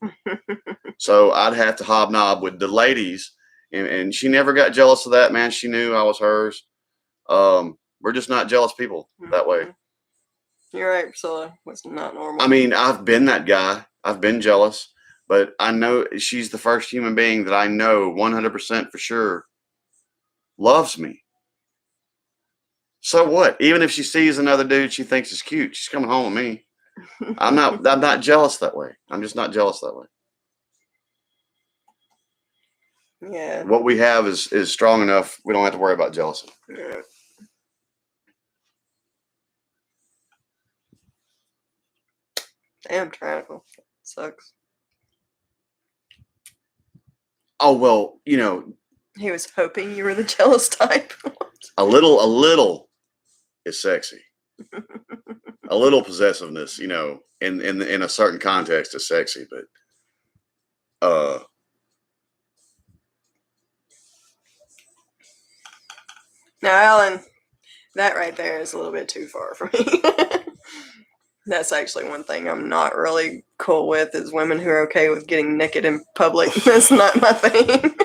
B: So I'd have to hobnob with the ladies, and she never got jealous of that, man. She knew I was hers. We're just not jealous people that way.
A: You're right, Priscilla. Was not normal.
B: I mean, I've been that guy. I've been jealous, but I know she's the first human being that I know 100% for sure loves me. So what? Even if she sees another dude she thinks is cute, she's coming home with me. I'm not jealous that way. I'm just not jealous that way.
A: Yeah.
B: What we have is strong enough. We don't have to worry about jealousy.
A: Yeah. Damn tyrannical. Sucks.
B: Oh, well, you know,
A: He was hoping you were the jealous type.
B: a little is sexy. A little possessiveness, you know, in a certain context is sexy, but
A: Now, Alan, that right there is a little bit too far for me. That's actually one thing I'm not really cool with is women who are okay with getting naked in public. That's not my thing.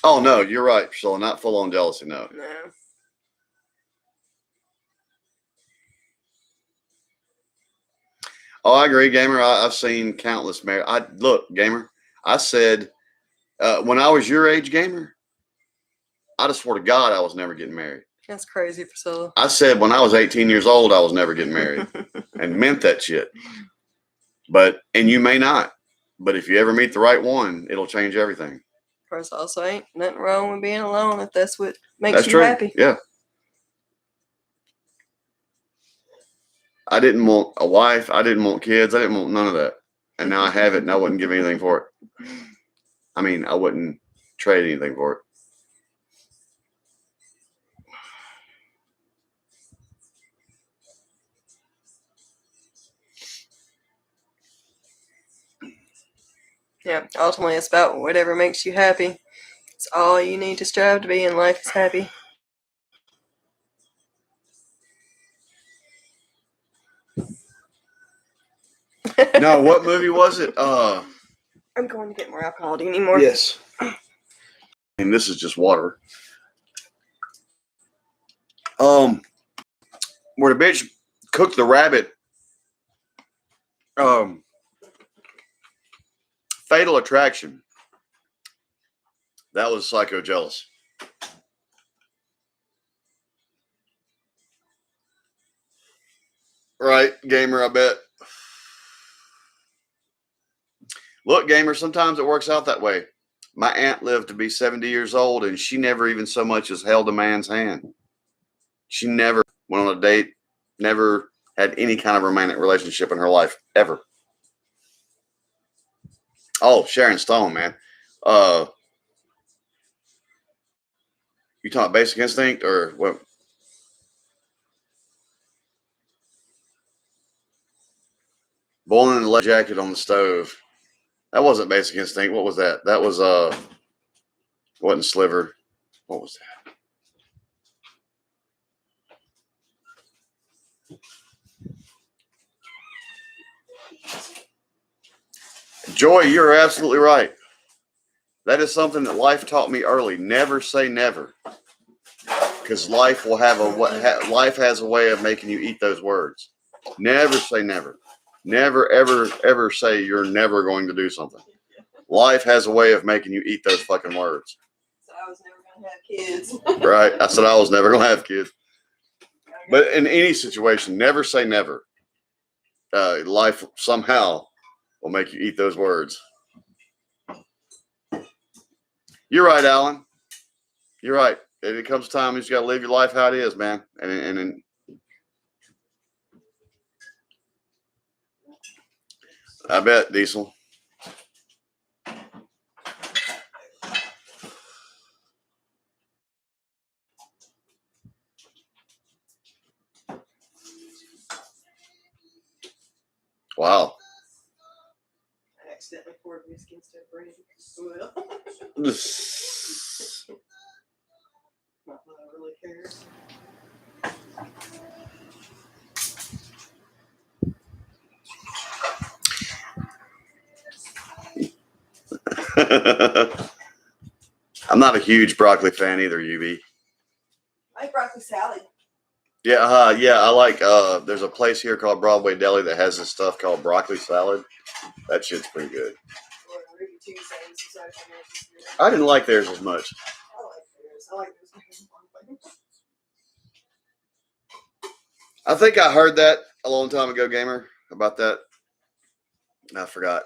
B: oh no, you're right, Priscilla. Not full on jealousy, no.
A: No.
B: Oh, I agree, Gamer. I've seen countless married. Look, Gamer. I said when I was your age, Gamer, I just swore to God I was never getting married.
A: That's crazy, Priscilla.
B: I said when I was 18 years old, I was never getting married, and meant that shit. And you may not, but if you ever meet the right one, it'll change everything.
A: Of course, also ain't nothing wrong with being alone if that's what makes
B: That's
A: you
B: true.
A: happy.
B: Yeah. I didn't want a wife. I didn't want kids. I didn't want none of that. And now I have it, and I wouldn't give anything for it. I mean, I wouldn't trade anything for it.
A: Yeah, ultimately it's about whatever makes you happy. It's all you need to strive to be in life is happy.
B: No, what movie was it?
A: I'm going to get more alcohol. Do you need more?
B: Yes. And this is just water. Where the bitch cooked the rabbit. Fatal Attraction. That was Psycho Jealous. Right, Gamer, I bet. Look, Gamer, sometimes it works out that way. My aunt lived to be 70 years old, and she never even so much as held a man's hand. She never went on a date, never had any kind of romantic relationship in her life, ever. Oh, Sharon Stone, man. You talking Basic Instinct or what? Boiling the leather jacket on the stove. That wasn't Basic Instinct. What was that? That was wasn't Sliver. What was that? Joy, you're absolutely right. That is something that life taught me early. Never say never, because life has a way of making you eat those words. Never say never. Never ever ever say you're never going to do something. life has a way of making you eat those fucking words.
A: So I was never gonna have kids.
B: Right? I said I was never gonna have kids. But in any situation, never say never. Life somehow will make you eat those words. You're right, Alan. You're right. If it comes time, you just got to live your life how it is, man. And I bet, Diesel. Wow.
A: I accidentally poured whiskey instead of brandy. Well, not that I really care.
B: I'm not a huge broccoli fan either, UB.
A: I like broccoli salad.
B: Yeah, yeah, I like, there's a place here called Broadway Deli that has this stuff called broccoli salad. That shit's pretty good.
A: Or Ruby Tuesdays. So
B: I didn't like theirs as much.
A: I like theirs. I like those.
B: I think I heard that a long time ago, Gamer, about that. I forgot.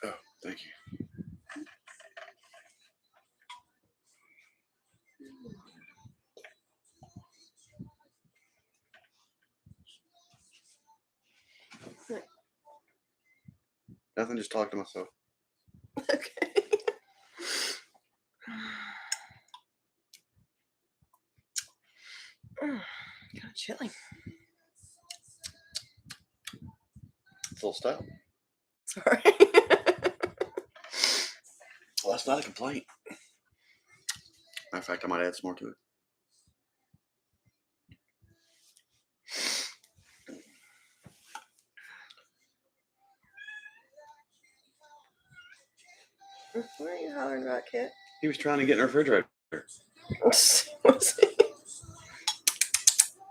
B: Oh, thank you. Nothing, just talk to myself.
A: Okay. Kind of chilly.
B: It's a little stout.
A: Sorry.
B: Well, that's not a complaint. Matter of fact, I might add some more to it.
A: What are you hollering about, Kit?
B: He was trying to get in the refrigerator.
A: What's it?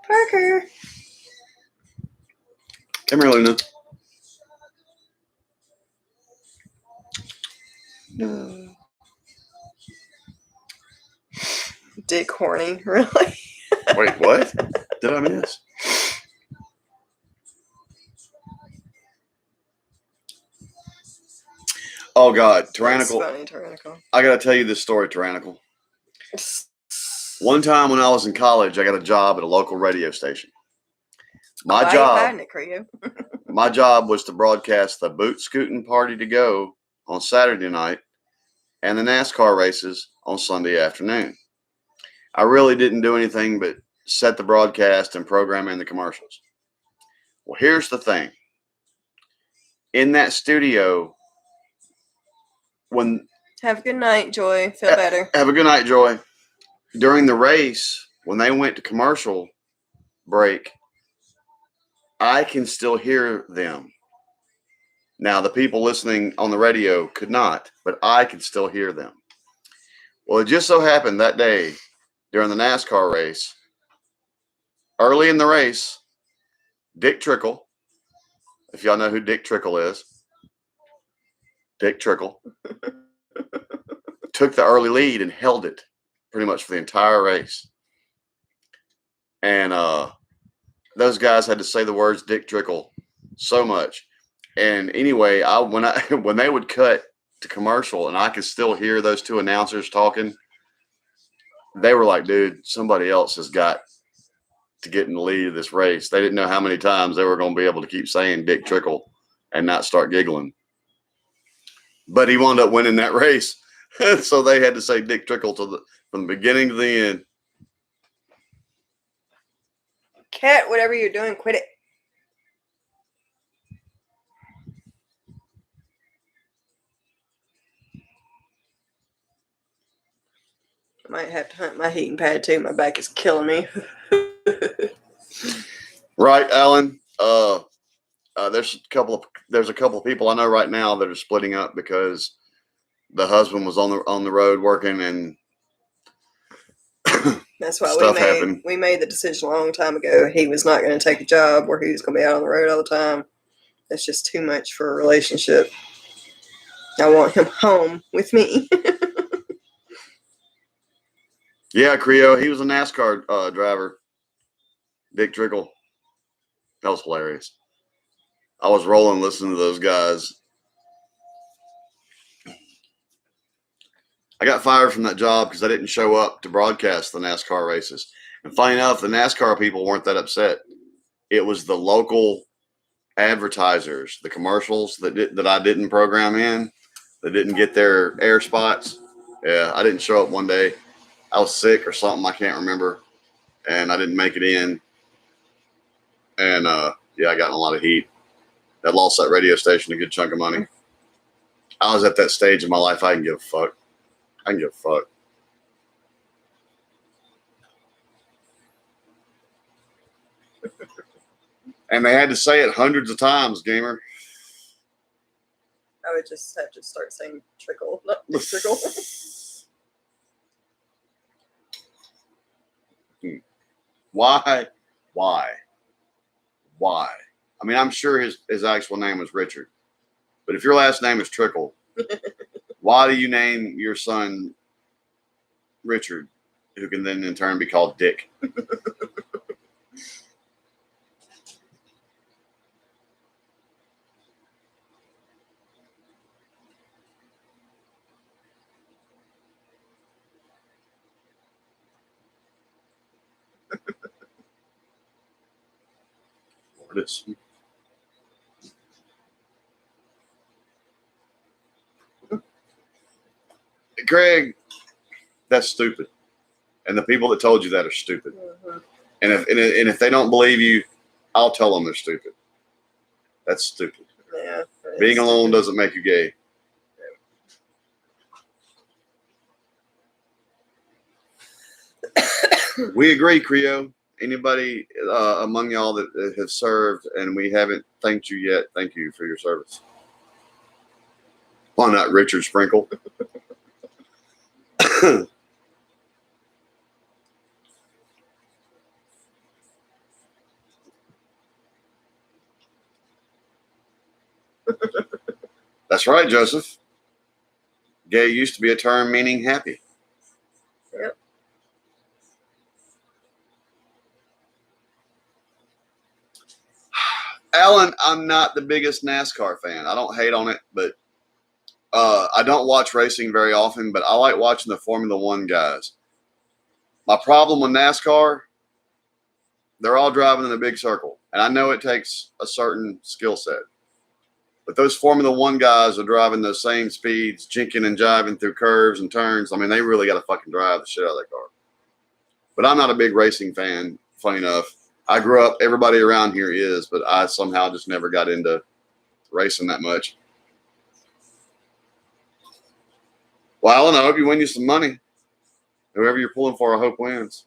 A: Parker.
B: Come here, Luna.
A: No. Dick horny, really?
B: Wait, what? Did I miss? Oh, God. Tyrannical.
A: That's funny, tyrannical.
B: I got to tell you this story, Tyrannical. One time when I was in college, I got a job at a local radio station.
A: Why are you hiding it, Creo?
B: My job was to broadcast the boot scooting party to go on Saturday night and the NASCAR races on Sunday afternoon. I really didn't do anything but set the broadcast and program in the commercials. Well, here's the thing. In that studio, when...
A: Have a good night, Joy. Feel better.
B: Have a good night, Joy. During the race, when they went to commercial break, I can still hear them. Now, the people listening on the radio could not, but I could still hear them. Well, it just so happened that day during the NASCAR race, early in the race, Dick Trickle, if y'all know who Dick Trickle is, Dick Trickle, took the early lead and held it pretty much for the entire race. And those guys had to say the words Dick Trickle so much. And anyway, when they would cut to commercial and I could still hear those two announcers talking, they were like, dude, somebody else has got to get in the lead of this race. They didn't know how many times they were going to be able to keep saying Dick Trickle and not start giggling. But he wound up winning that race. So they had to say Dick Trickle from the beginning to the end.
A: Cat, whatever you're doing, quit it. I might have to hunt my heating pad too. My back is killing me.
B: Right, Alan. There's a couple of people I know right now that are splitting up because the husband was on the road working and
A: That's why
B: stuff happened.
A: we made the decision a long time ago. He was not going to take a job where he was going to be out on the road all the time. That's just too much for a relationship. I want him home with me.
B: Yeah, Creo. He was a NASCAR driver. Dick Trickle. That was hilarious. I was rolling listening to those guys. I got fired from that job because I didn't show up to broadcast the NASCAR races. And funny enough, the NASCAR people weren't that upset. It was the local advertisers, the commercials that I didn't program in, that didn't get their air spots. Yeah, I didn't show up one day. I was sick or something. I can't remember. And I didn't make it in. And yeah, I got in a lot of heat. I lost that radio station a good chunk of money. I was at that stage in my life. I can give a fuck. I can give a fuck. And they had to say it hundreds of times, gamer.
A: I would just have to start saying trickle, not trickle.
B: Why? Why? Why? I mean, I'm sure his actual name was Richard. But if your last name is Trickle, why do you name your son Richard, who can then in turn be called Dick? Greg, that's stupid. And the people that told you that are stupid.
A: Mm-hmm.
B: And if they don't believe you, I'll tell them they're stupid. That's stupid.
A: Yeah.
B: Being alone doesn't make you gay. We agree, Creo. Anybody among y'all that have served and we haven't thanked you yet, thank you for your service. Why not Richard Sprinkle? That's right, Joseph. Gay used to be a term meaning happy.
A: Yep.
B: Alan, I'm not the biggest NASCAR fan. I don't hate on it, but I don't watch racing very often, but I like watching the Formula One guys. My problem with NASCAR, they're all driving in a big circle. And I know it takes a certain skill set. But those Formula One guys are driving those same speeds, jinking and jiving through curves and turns. I mean, they really got to fucking drive the shit out of that car. But I'm not a big racing fan, funny enough. I grew up, everybody around here is, but I somehow just never got into racing that much. Well, Alan, I hope you win you some money. Whoever you're pulling for, I hope wins.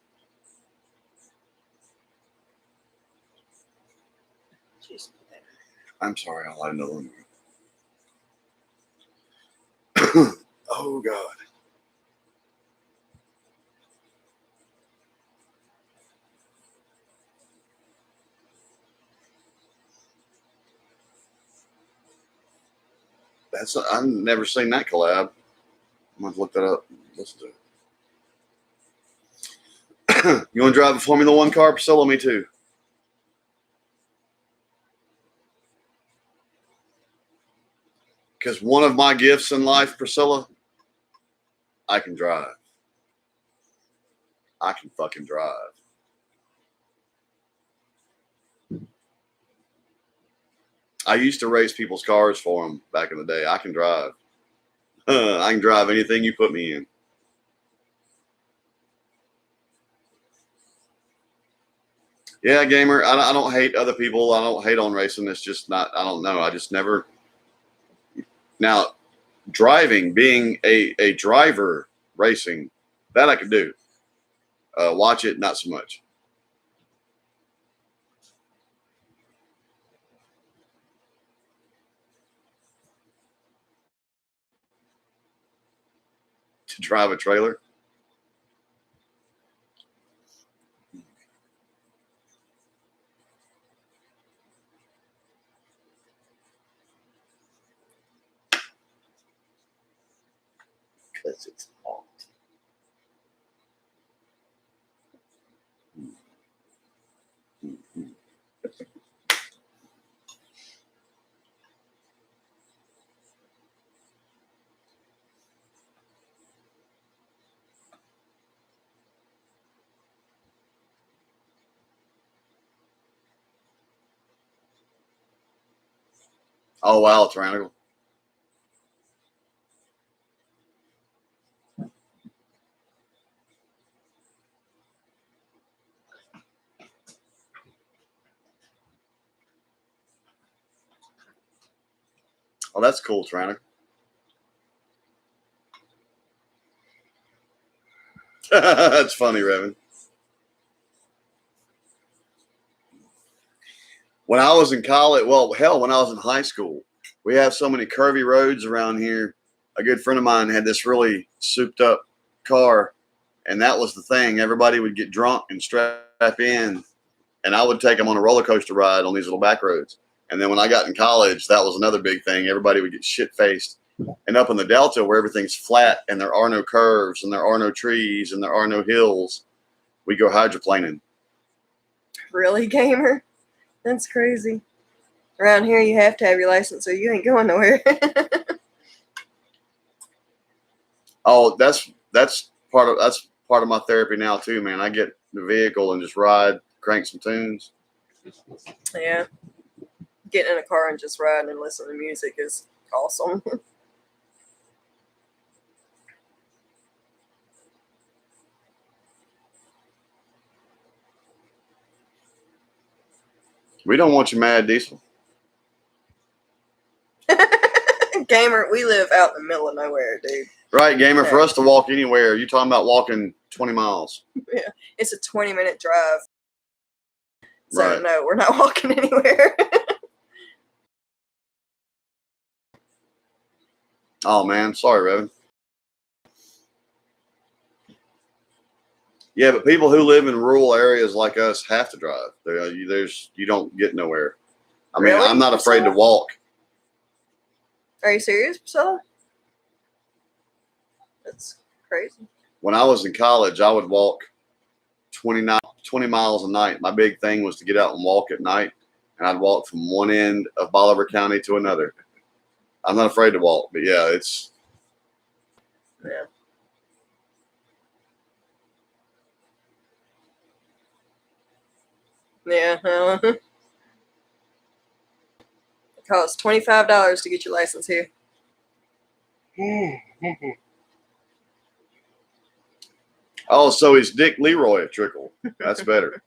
B: I'm sorry, I'll let another one go. Oh, God. I've never seen that collab. I'm going to look that up. Listen to it. You want to drive a Formula One car, Priscilla? Me too. Because one of my gifts in life, Priscilla, I can drive. I can fucking drive. I used to race people's cars for them back in the day. I can drive. I can drive anything you put me in. Yeah, gamer. I don't hate other people. I don't hate on racing. It's just not. I don't know. I just never. Now, driving, being a driver racing, that I could do. Watch it, not so much. To drive a trailer. Because it's hot. Oh, wow, tyrannical. Oh, that's cool, tyrannical. That's funny, Revan. When I was in college, well, hell, when I was in high school, we have so many curvy roads around here. A good friend of mine had this really souped up car, and that was the thing. Everybody would get drunk and strap in, and I would take them on a roller coaster ride on these little back roads. And then when I got in college, that was another big thing. Everybody would get shit faced. And up in the Delta, where everything's flat and there are no curves and there are no trees and there are no hills, we go hydroplaning.
A: Really, gamer? That's crazy. Around here, you have to have your license, or you ain't going nowhere.
B: Oh, that's part of my therapy now too, man. I get the vehicle and just ride, crank some tunes.
A: Yeah. Getting in a car and just riding and listening to music is awesome.
B: We don't want you mad, Diesel.
A: Gamer, we live out in the middle of nowhere, dude.
B: Right, gamer. For us to walk anywhere, you're talking about walking 20 miles.
A: Yeah, it's a 20-minute drive. So
B: Right.
A: no, we're not walking anywhere.
B: Oh man, sorry, Revan. Yeah, but people who live in rural areas like us have to drive. You don't get nowhere. I mean,
A: Really?
B: I'm not afraid to walk.
A: Are you serious, Priscilla? That's crazy.
B: When I was in college, I would walk 20 miles a night. My big thing was to get out and walk at night, and I'd walk from one end of Bolivar County to another. I'm not afraid to walk, but yeah, it's.
A: Yeah. Yeah. It costs $25 to get your license here.
B: Oh, so is Dick Leroy a trickle? That's better.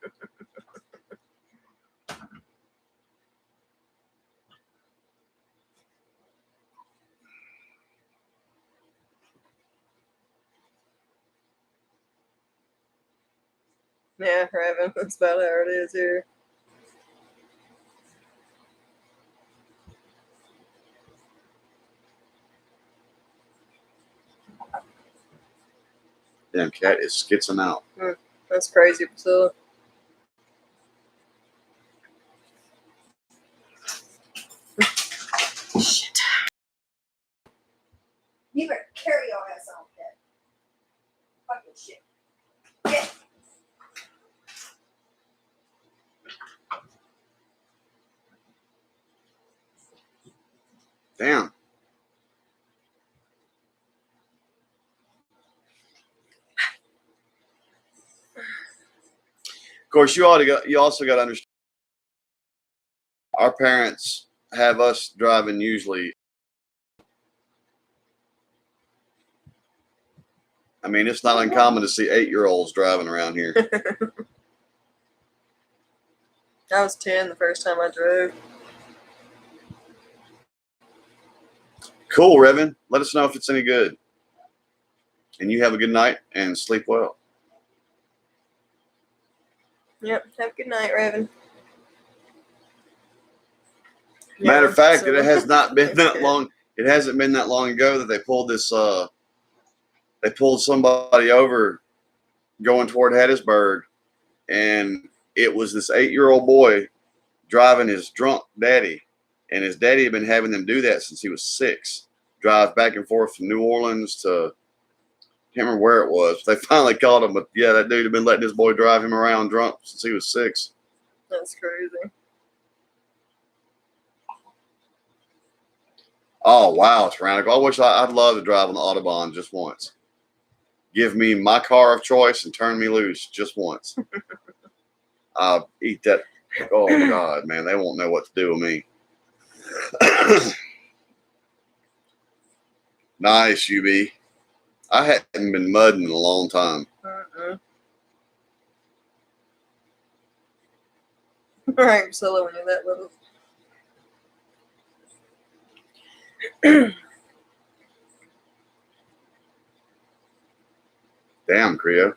A: Yeah, Raven. That's about how it is here.
B: Damn cat is skitzing out.
A: That's crazy, Priscilla. Shit. You better carry your ass on that. Fucking shit. Yeah.
B: Damn. Of course, you also got to understand. Our parents have us driving usually. I mean, it's not uncommon to see 8-year-olds driving around here.
A: I was 10 the first time I drove.
B: Cool, Revan. Let us know if it's any good. And you have a good night and sleep well.
A: Yep. Have a good night, Raven.
B: Matter of fact, it has not been that long. It hasn't been that long ago that they pulled this. They pulled somebody over going toward Hattiesburg, and it was this 8-year-old boy driving his drunk daddy, and his daddy had been having them do that since he was 6. Drive back and forth from New Orleans to Can't remember where it was. They finally caught him, but yeah, that dude had been letting his boy drive him around drunk since he was 6.
A: That's crazy.
B: Oh wow, tyrannical! I wish I'd love to drive on the Autobahn just once. Give me my car of choice and turn me loose just once. I'll eat that. Oh God, man, they won't know what to do with me. Nice, UB. I hadn't been mudding in a long time.
A: Right, Priscilla, when you're that little.
B: Damn, Creo.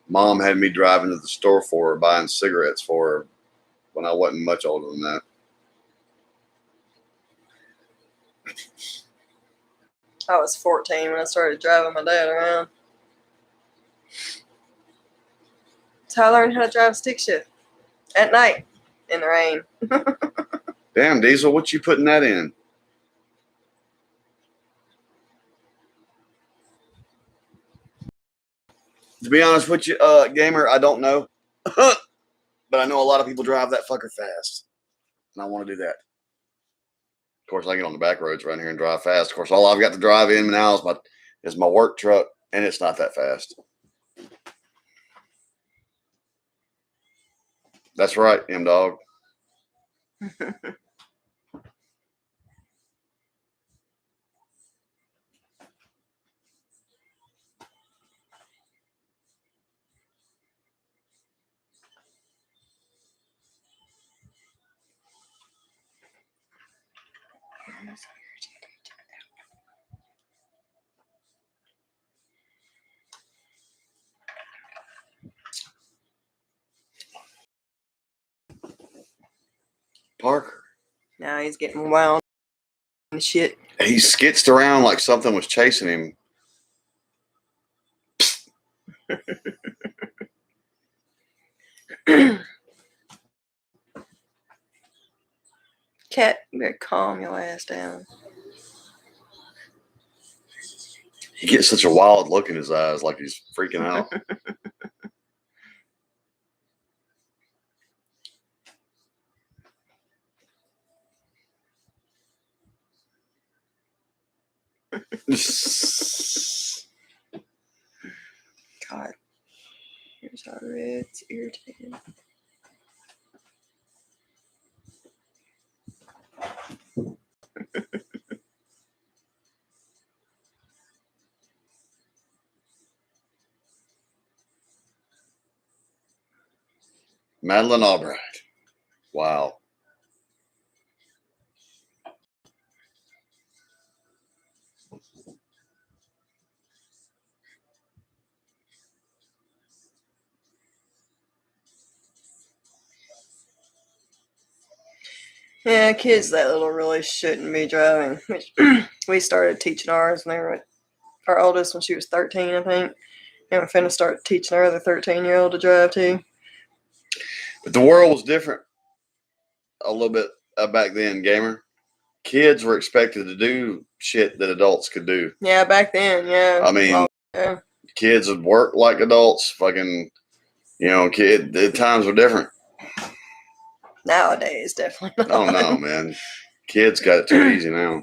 B: Mom had me driving to the store for her, buying cigarettes for her when I wasn't much older than that.
A: I was 14 when I started driving my dad around. That's how I learned how to drive stick shift at night in the rain.
B: Damn, Diesel, what you putting that in? To be honest with you, gamer, I don't know. But I know a lot of people drive that fucker fast. And I want to do that. Of course, I get on the back roads around here and drive fast. Of course, all I've got to drive in now is my work truck, and it's not that fast. That's right, M-Dog. Parker.
A: Now he's getting wild and shit.
B: He skitzed around like something was chasing him.
A: Cat, you better calm your ass down.
B: He gets such a wild look in his eyes, like he's freaking out.
A: God. Here's how it's irritating.
B: Madeline Albright. Wow.
A: Yeah, kids that little really shouldn't be driving. We started teaching ours when they were our oldest when she was 13, I think. And we're finna start teaching our other 13-year-old to drive too.
B: But the world was different a little bit back then, gamer. Kids were expected to do shit that adults could do.
A: Yeah, back then, yeah.
B: I mean,
A: yeah.
B: Kids would work like adults. Fucking, the times were different.
A: Nowadays, definitely not.
B: Oh, no, man. Kids got it too easy now.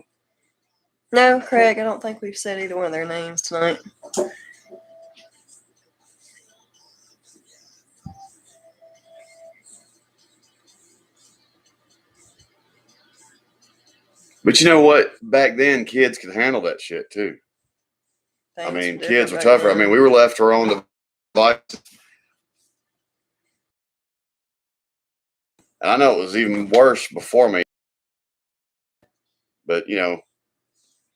A: No, Craig, I don't think we've said either one of their names tonight.
B: But you know what? Back then, kids could handle that shit too.
A: Things
B: I mean,
A: were
B: kids were
A: different
B: tougher.
A: back
B: I
A: then.
B: mean, we were left to our own devices. And I know it was even worse before me. But,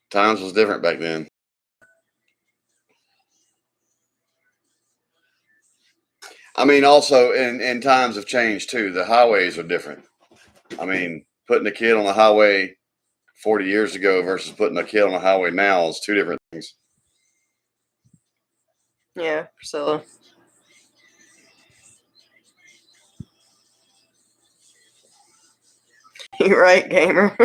B: times was different back then. I mean, also, and times have changed too. The highways are different. I mean, putting a kid on the highway 40 years ago versus putting a kid on the highway now is two different things.
A: Yeah, Priscilla. You're right, gamer.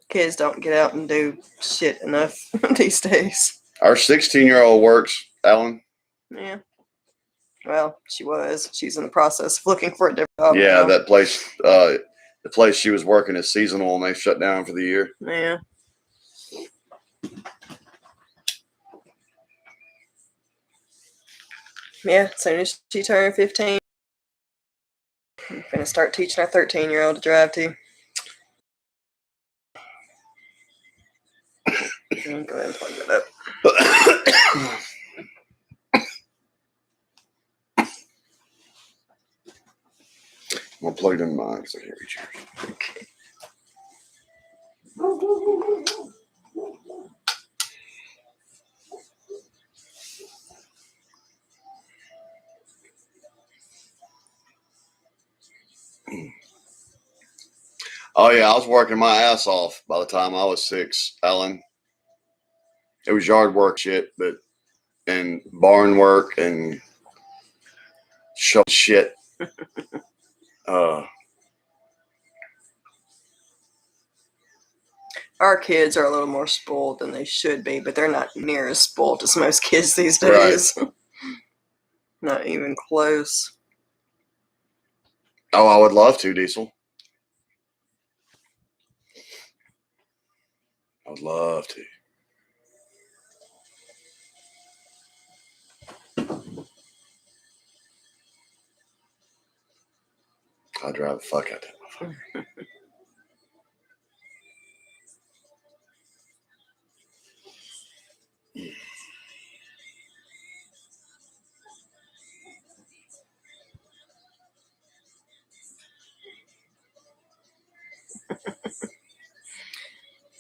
A: Kids don't get out and do shit enough these days.
B: Our 16-year-old works, Alan.
A: Yeah. Well, she was. She's in the process of looking for a different job.
B: Yeah,
A: now.
B: that place, the place she was working is seasonal, and they shut down for the year.
A: Yeah. Yeah, as soon as she turned 15, I'm going to start teaching our 13-year-old to drive too. Go ahead and plug that up.
B: I'm going to plug it in mine because I can't reach yours.
A: Okay.
B: Oh, yeah, I was working my ass off by the time I was 6, Alan. It was yard work shit, and barn work and shit.
A: Our kids are a little more spoiled than they should be, but they're not near as spoiled as most kids these days. Right. Not even close.
B: Oh, I would love to, Diesel. I would love to. I'd drive the fuck out of that motherfucker.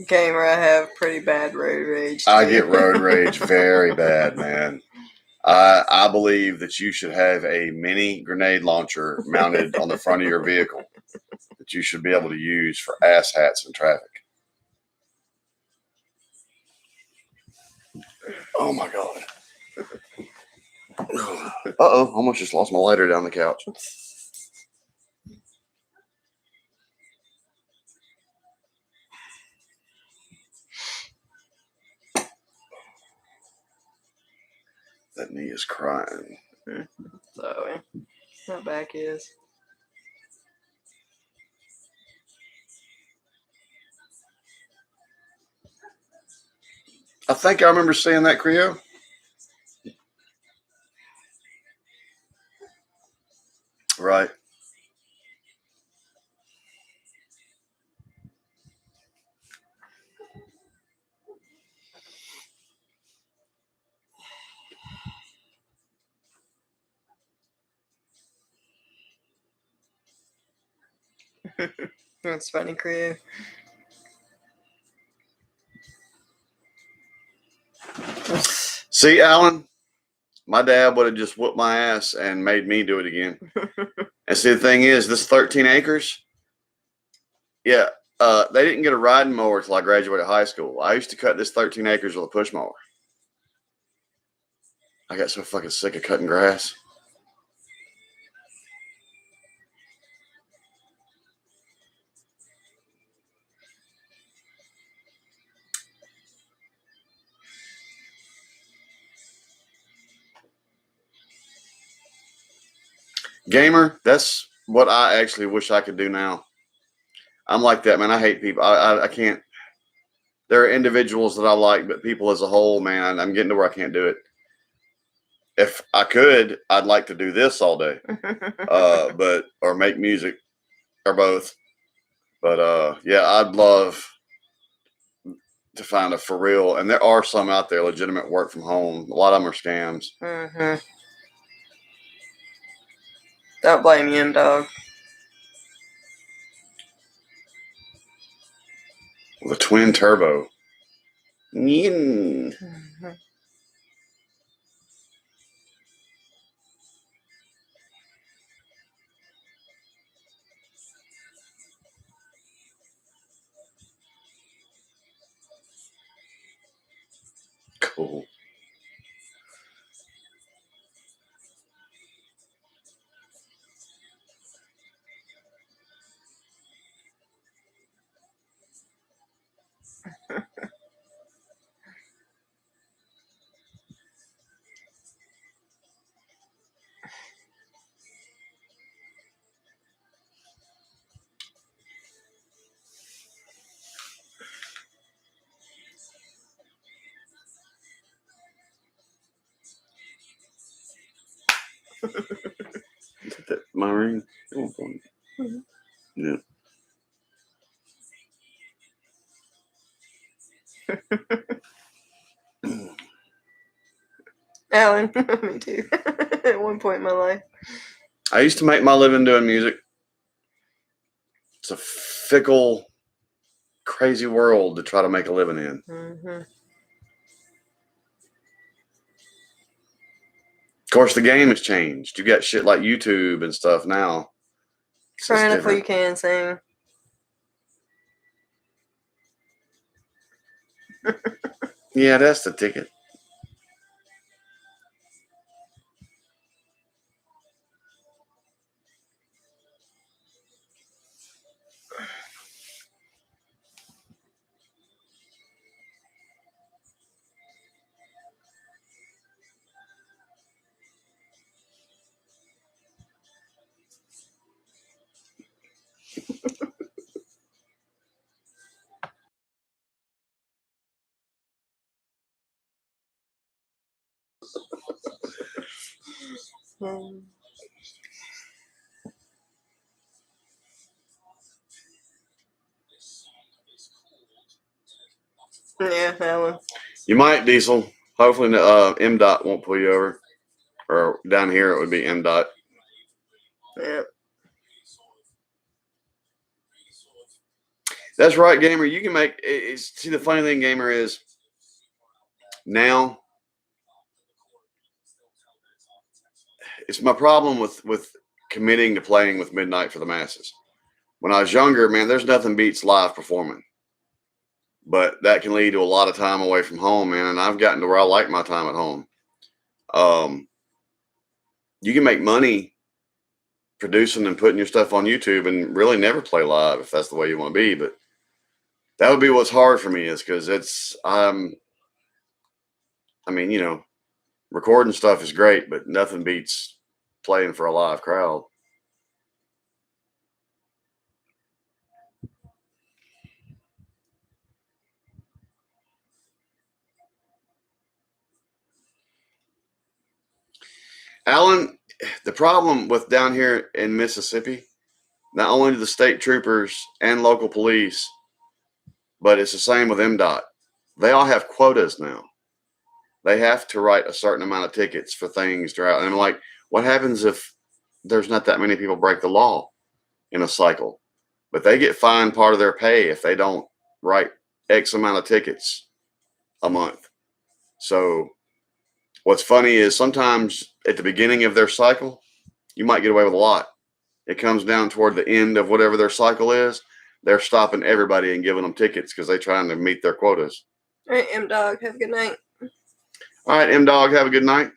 A: Gamer, I have pretty bad road rage.
B: I get road rage very bad, man. I believe that you should have a mini grenade launcher mounted on the front of your vehicle that you should be able to use for asshats in traffic. Oh my God. Uh-oh, almost just lost my lighter down the couch. That knee is crying.
A: So, yeah, my back is.
B: I think I remember seeing that, Creo. Right.
A: That's funny, Creo.
B: See, Alan, my dad would have just whooped my ass and made me do it again. And see, the thing is, this 13 acres, yeah, they didn't get a riding mower until I graduated high school. I used to cut this 13 acres with a push mower. I got so fucking sick of cutting grass. Gamer, that's what I actually wish I could do now. I'm like that, man. I hate people. I can't. There are individuals that I like, but people as a whole, man, I'm getting to where I can't do it. If I could, I'd like to do this all day, or make music, or both. But yeah, I'd love to find a for real, and there are some out there, legitimate work from home. A lot of them are scams.
A: Mm-hmm. Don't blame him, dog.
B: With a twin turbo. Mm.
A: Mm-hmm.
B: Cool. My ring.
A: Mhm.
B: Yeah.
A: Alan, me too. At one point in my life.
B: I used to make my living doing music. It's a fickle, crazy world to try to make a living in.
A: Mm-hmm.
B: Of course, the game has changed. You got shit like YouTube and stuff now. It's just
A: Crying until you
B: different.
A: can sing.
B: Yeah, that's the ticket.
A: Mm. Yeah, Alan.
B: You might, Diesel. Hopefully, MDOT won't pull you over. Or down here, it would be MDOT.
A: Yeah.
B: That's right, Gamer. You can make. See, the funny thing, Gamer, is now it's my problem with committing to playing with Midnight for the Masses. When I was younger, man, there's nothing beats live performing. But that can lead to a lot of time away from home, man. And I've gotten to where I like my time at home. You can make money producing and putting your stuff on YouTube and really never play live if that's the way you want to be. But that would be what's hard for me, is because I mean, recording stuff is great, but nothing beats playing for a live crowd. Alan, the problem with down here in Mississippi, not only do the state troopers and local police, but it's the same with MDOT. They all have quotas now. They have to write a certain amount of tickets for things throughout. And I'm like, what happens if there's not that many people break the law in a cycle? But they get fined part of their pay if they don't write X amount of tickets a month. So what's funny is sometimes at the beginning of their cycle, you might get away with a lot. It comes down toward the end of whatever their cycle is. They're stopping everybody and giving them tickets because they're trying to meet their quotas.
A: All right, M Dog. Have a good night.
B: All right, M Dog, have a good night.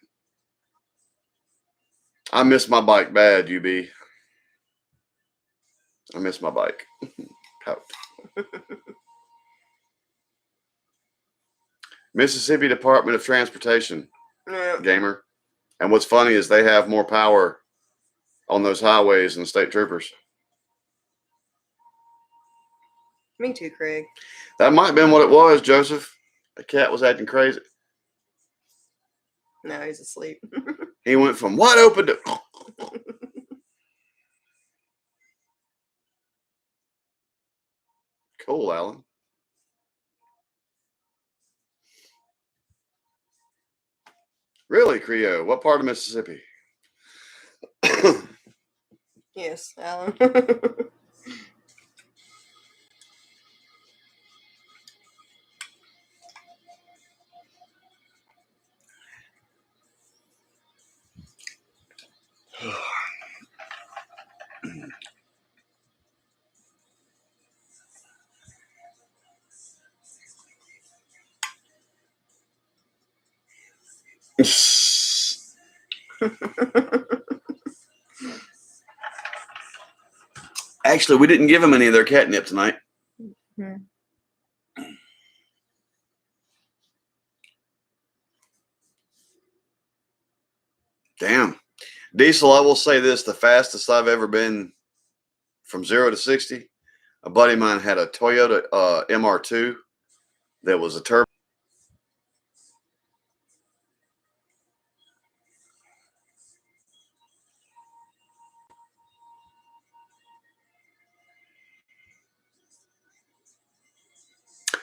B: I miss my bike bad, UB. I miss my bike. Pout. Mississippi Department of Transportation,
A: Yeah.
B: Gamer. And what's funny is they have more power on those highways than the state troopers.
A: Me too, Craig.
B: That might have been what it was, Joseph. The cat was acting crazy.
A: Now he's asleep.
B: He went from wide open to. Cool, Alan. Really, Creo? What part of Mississippi?
A: Yes, Alan.
B: Actually, we didn't give them any of their catnip tonight.
A: Hmm.
B: Damn. Diesel, I will say this, the fastest I've ever been from 0 to 60, a buddy of mine had a Toyota MR2 that was a turbo.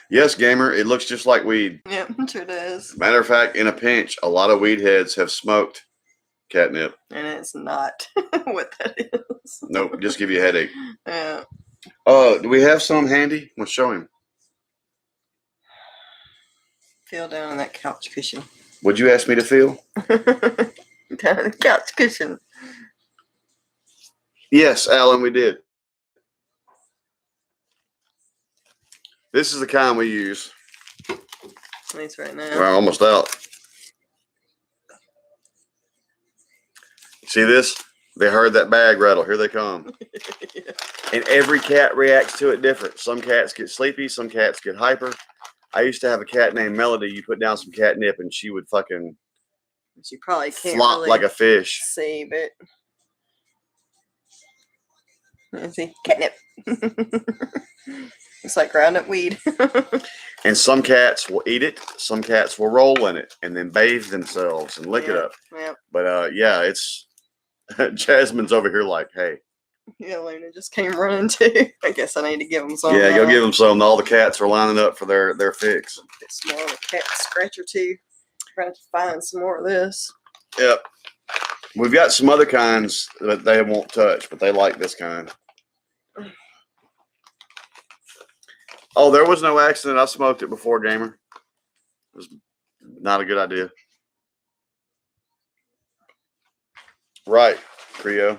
B: Yes, gamer, it looks just like weed.
A: Yep, sure does.
B: Matter of fact, in a pinch, a lot of weed heads have smoked catnip.
A: And it's not what that is.
B: Nope, just give you a headache.
A: Yeah.
B: Do we have some handy? Let's show him.
A: Feel down on that couch cushion.
B: Would you ask me to feel?
A: Down on the couch cushion.
B: Yes, Alan, we did. This is the kind we use.
A: At least right now.
B: We're almost out. See this? They heard that bag rattle. Here they come.
A: Yeah.
B: And every cat reacts to it different. Some cats get sleepy. Some cats get hyper. I used to have a cat named Melody. You put down some catnip and she would fucking
A: She probably can't
B: flop
A: really
B: like a fish.
A: see, but let's see, catnip. It's like ground up weed.
B: And some cats will eat it. Some cats will roll in it and then bathe themselves and lick it up.
A: Yep.
B: But yeah, it's Jasmine's over here like, hey.
A: Yeah, Luna just came running too. I guess I need to give them some.
B: Yeah, go give them some. All the cats are lining up for their fix.
A: Get some more of a cat scratcher too. Trying to find some more of this.
B: Yep. We've got some other kinds that they won't touch, but they like this kind. Oh, there was no accident. I smoked it before, gamer. It was not a good idea. Right, Creo.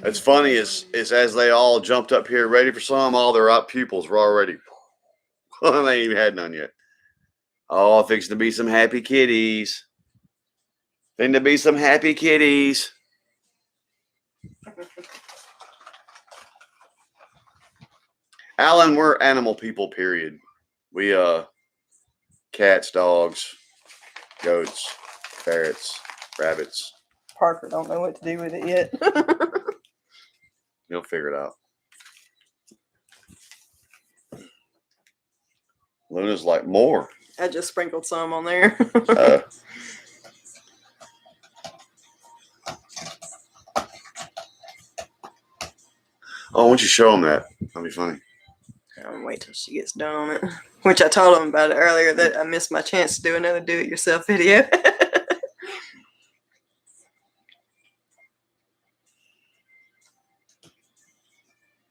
B: It's funny is as they all jumped up here ready for some, all their pupils were already. They ain't even had none yet. Oh, fixing to be some happy kitties. Fixing to be some happy kitties. Alan, we're animal people, period. We cats, dogs, goats, ferrets, rabbits.
A: Parker don't know what to do with it yet.
B: You'll figure it out. Luna's like, more.
A: I just sprinkled some on there.
B: Oh, why don't you show them that? That'll be funny.
A: I'll wait till she gets done on it. Which I told him about it earlier that I missed my chance to do another do-it-yourself video.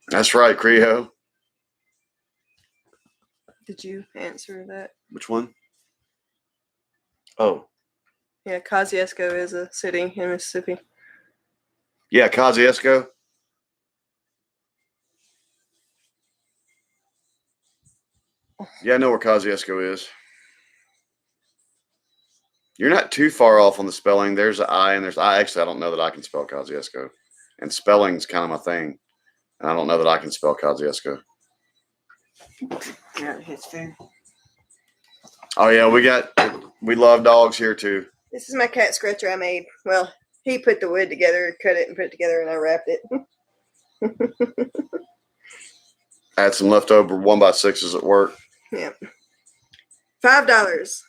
B: That's right, Creo.
A: Did you answer that?
B: Which one? Oh,
A: Yeah, Kosciuszko is a city in Mississippi.
B: yeah, Kosciuszko. Yeah, I know where Kosciuszko is. You're not too far off on the spelling. There's an I and there's I. Actually, I don't know that I can spell Kosciuszko. And spelling's kind of my thing. And I don't know that I can spell Kosciuszko.
A: Yeah, his food.
B: Oh, yeah, we love dogs here, too.
A: This is my cat scratcher I made. Well, he put the wood together, cut it and put it together, and I wrapped it.
B: I had some leftover 1x6s at work.
A: Yeah. $5.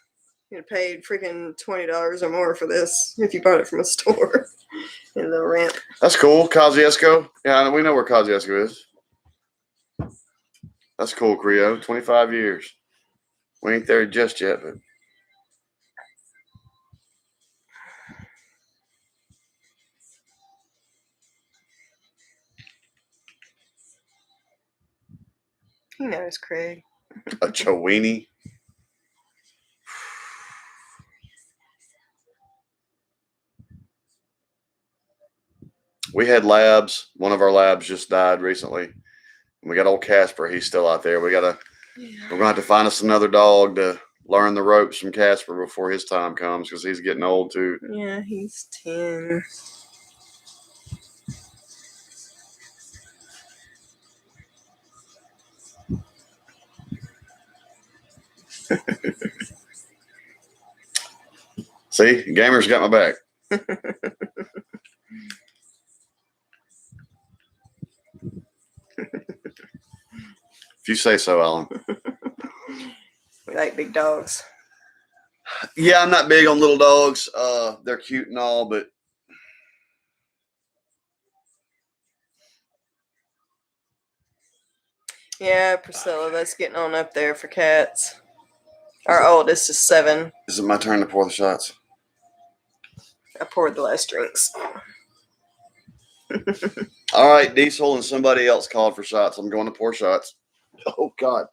A: You'd have paid freaking $20 or more for this if you bought it from a store. In the ramp.
B: That's cool. Kosciuszko. Yeah, we know where Kosciuszko is. That's cool, Creo. 25 years. We ain't there just yet, but.
A: He knows, Craig.
B: A Chowini. We had labs. One of our labs just died recently. And we got old Casper. He's still out there. We got We're going to have to find us another dog to learn the ropes from Casper before his time comes because he's getting old too.
A: Yeah, he's 10.
B: See, Gamer's got my back. If you say so, Alan.
A: We like big dogs.
B: Yeah, I'm not big on little dogs. They're cute and all, but
A: Yeah, Priscilla, that's getting on up there for cats. Our oldest is 7.
B: is it my turn to pour the shots?
A: I poured the last drinks.
B: All right, Diesel and somebody else called for shots. I'm going to pour shots. Oh, God.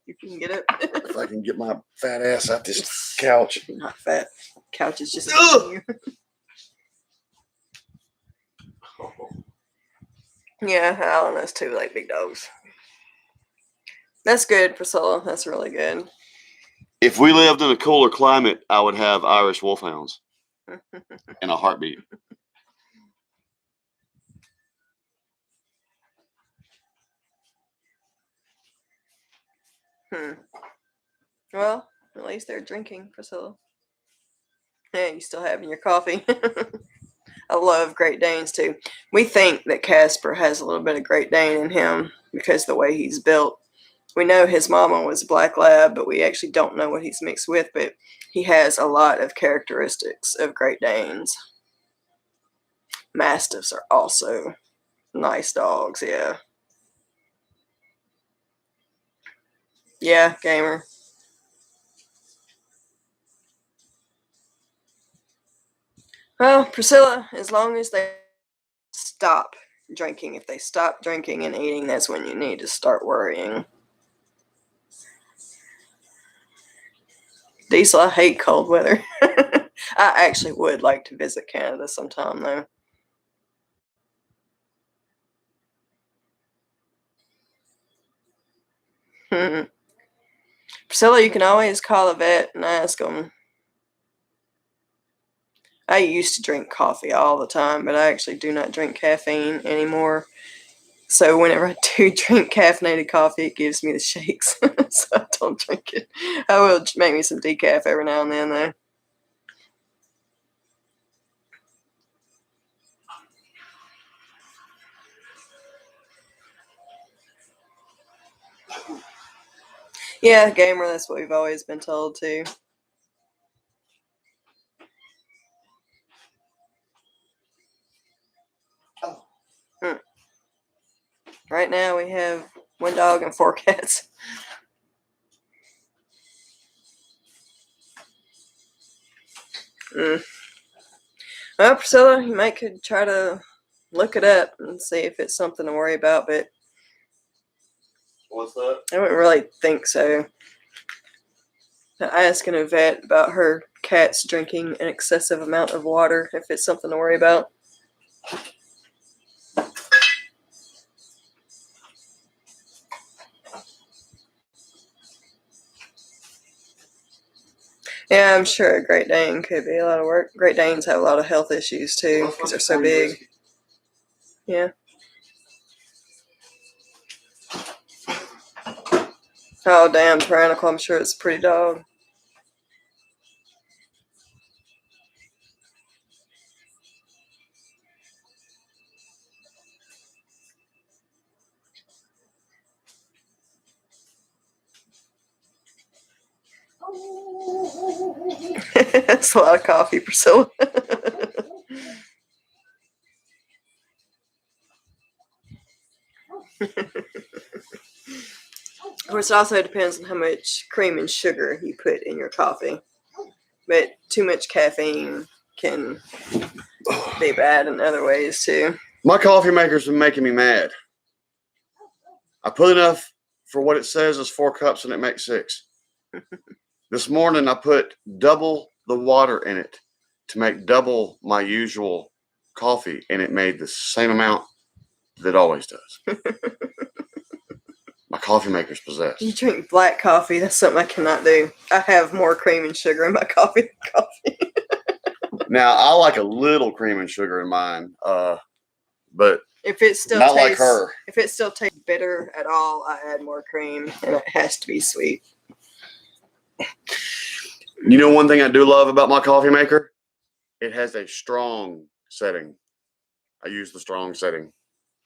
A: You can get it.
B: If I can get my fat ass out this couch.
A: Not fat. Couch is just
B: Ugh!
A: Yeah, Alan has 2 like big dogs. That's good, Priscilla. That's really good.
B: If we lived in a cooler climate, I would have Irish wolfhounds in a heartbeat.
A: Well, at least they're drinking, Priscilla. Yeah, you still having your coffee. I love Great Danes too. We think that Casper has a little bit of Great Dane in him because of the way he's built. We know his mama was a black lab, but we actually don't know what he's mixed with, but he has a lot of characteristics of Great Danes. Mastiffs are also nice dogs, yeah. Yeah, Gamer. Well, Priscilla, as long as they stop drinking, if they stop drinking and eating, that's when you need to start worrying. Diesel, I hate cold weather. I actually would like to visit Canada sometime, though. Priscilla, you can always call a vet and ask them. I used to drink coffee all the time, but I actually do not drink caffeine anymore. So whenever I do drink caffeinated coffee, it gives me the shakes. So I don't drink it. I will make me some decaf every now and then, though. Yeah, Gamer, that's what we've always been told, too. Right now we have 1 dog and 4 cats. Well, Priscilla, you might could try to look it up and see if it's something to worry about, but
B: What's that?
A: I wouldn't really think so. Asking a vet about her cats drinking an excessive amount of water, if it's something to worry about. Yeah, I'm sure a Great Dane could be a lot of work. Great Danes have a lot of health issues too because they're so big. Yeah. Oh, damn, Tyrannical. I'm sure it's a pretty dog. That's a lot of coffee, Priscilla. Of course, it also depends on how much cream and sugar you put in your coffee. But too much caffeine can be bad in other ways, too.
B: My coffee maker's been making me mad. I put enough for what it says is 4 cups and it makes 6. This morning I put double the water in it to make double my usual coffee, and it made the same amount that it always does. My coffee maker's possessed.
A: You drink black coffee. That's something I cannot do. I have more cream and sugar in my coffee than coffee.
B: Now, I like a little cream and sugar in mine, but
A: If it still
B: not
A: tastes,
B: like her.
A: If it still tastes bitter at all, I add more cream, and it has to be sweet.
B: You know one thing I do love about my coffee maker? It has a strong setting. I use the strong setting.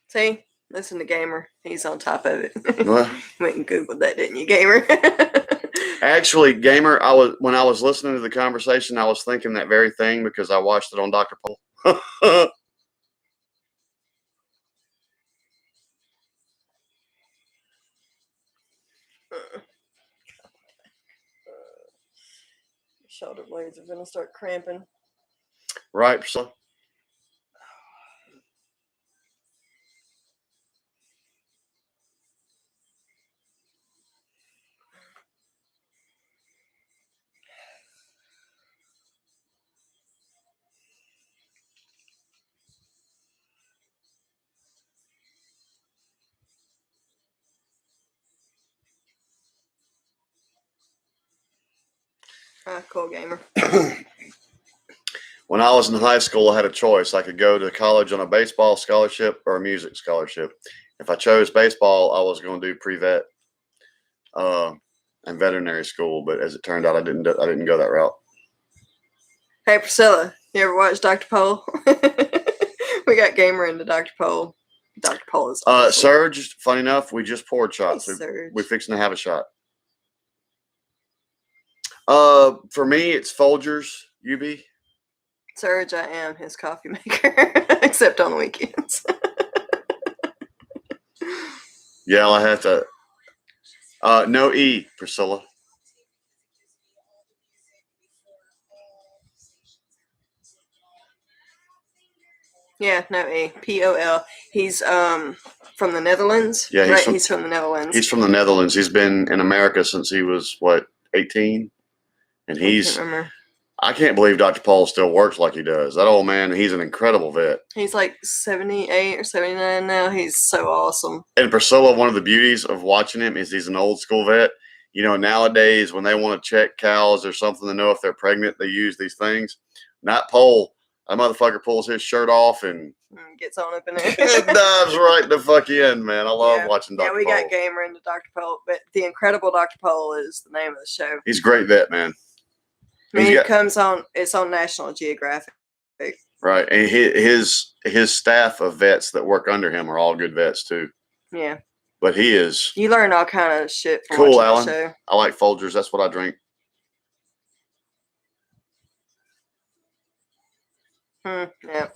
A: See, listen to Gamer. He's on top of it.
B: Well,
A: Went and Googled that, didn't you, Gamer?
B: actually, Gamer, when I was listening to the conversation, I was thinking that very thing because I watched it on Dr. Pole.
A: Shoulder blades are gonna start cramping.
B: Right, so
A: Cool, Gamer.
B: when I was in high school, I had a choice. I could go to college on a baseball scholarship or a music scholarship. If I chose baseball, I was going to do pre-vet and veterinary school. But as it turned out, I didn't go that route.
A: Hey, Priscilla, you ever watch Dr. Pole? We got Gamer into Dr. Pole. Dr. Pole is awesome.
B: Surge, funny enough, we just poured shots.
A: Hey, Surge.
B: We're fixing to have a shot. For me, it's Folgers, UB.
A: Surge, I am his coffee maker, except on the weekends.
B: Yeah, I have to. No E, Priscilla.
A: Yeah, no E. Pol. He's from the Netherlands.
B: Yeah,
A: he's from the Netherlands.
B: He's from the Netherlands. He's been in America since he was 18, and I can't believe Dr. Paul still works like he does. That old man, he's an incredible vet.
A: He's like 78 or 79 now. He's so awesome.
B: And Priscilla, one of the beauties of watching him is he's an old school vet. You know, nowadays when they want to check cows or something to know if they're pregnant, they use these things. Not Paul. That motherfucker pulls his shirt off and
A: gets on up in there.
B: it dives right the fuck in, man. I love watching Dr.
A: Yeah, we
B: Pole.
A: got Gamer into Dr. Pole, but The Incredible Dr. Pole is the name of the show.
B: He's a great vet, man.
A: I mean, it's on National Geographic.
B: Right. And his staff of vets that work under him are all good vets too.
A: Yeah.
B: But he is.
A: You learn all kind of shit from
B: cool,
A: watching
B: Alan.
A: the show.
B: I like Folgers. That's what I drink.
A: Yeah.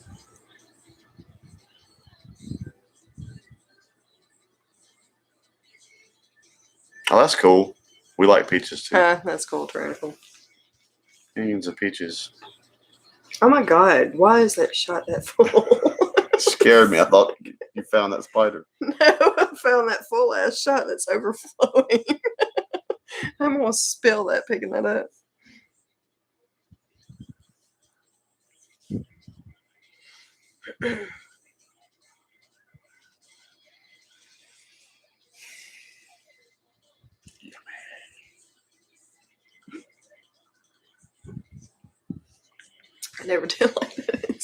B: Oh, that's cool. We like peaches too.
A: That's cool, Tyrannical.
B: Millions of peaches.
A: Oh my god, why is that shot that full?
B: Scared me. I thought you found that spider.
A: No, I found that full ass shot that's overflowing. I'm gonna spill that picking that up. I never did like that.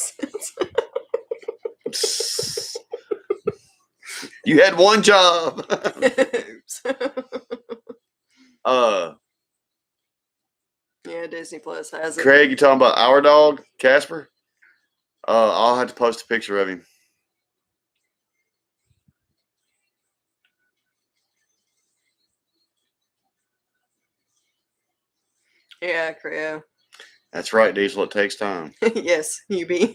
B: You had one job.
A: Oops. Yeah, Disney Plus has it.
B: Craig, you talking about our dog, Casper? I'll have to post a picture of him.
A: Yeah, Creo.
B: That's right, Diesel. It takes time.
A: Yes, you be.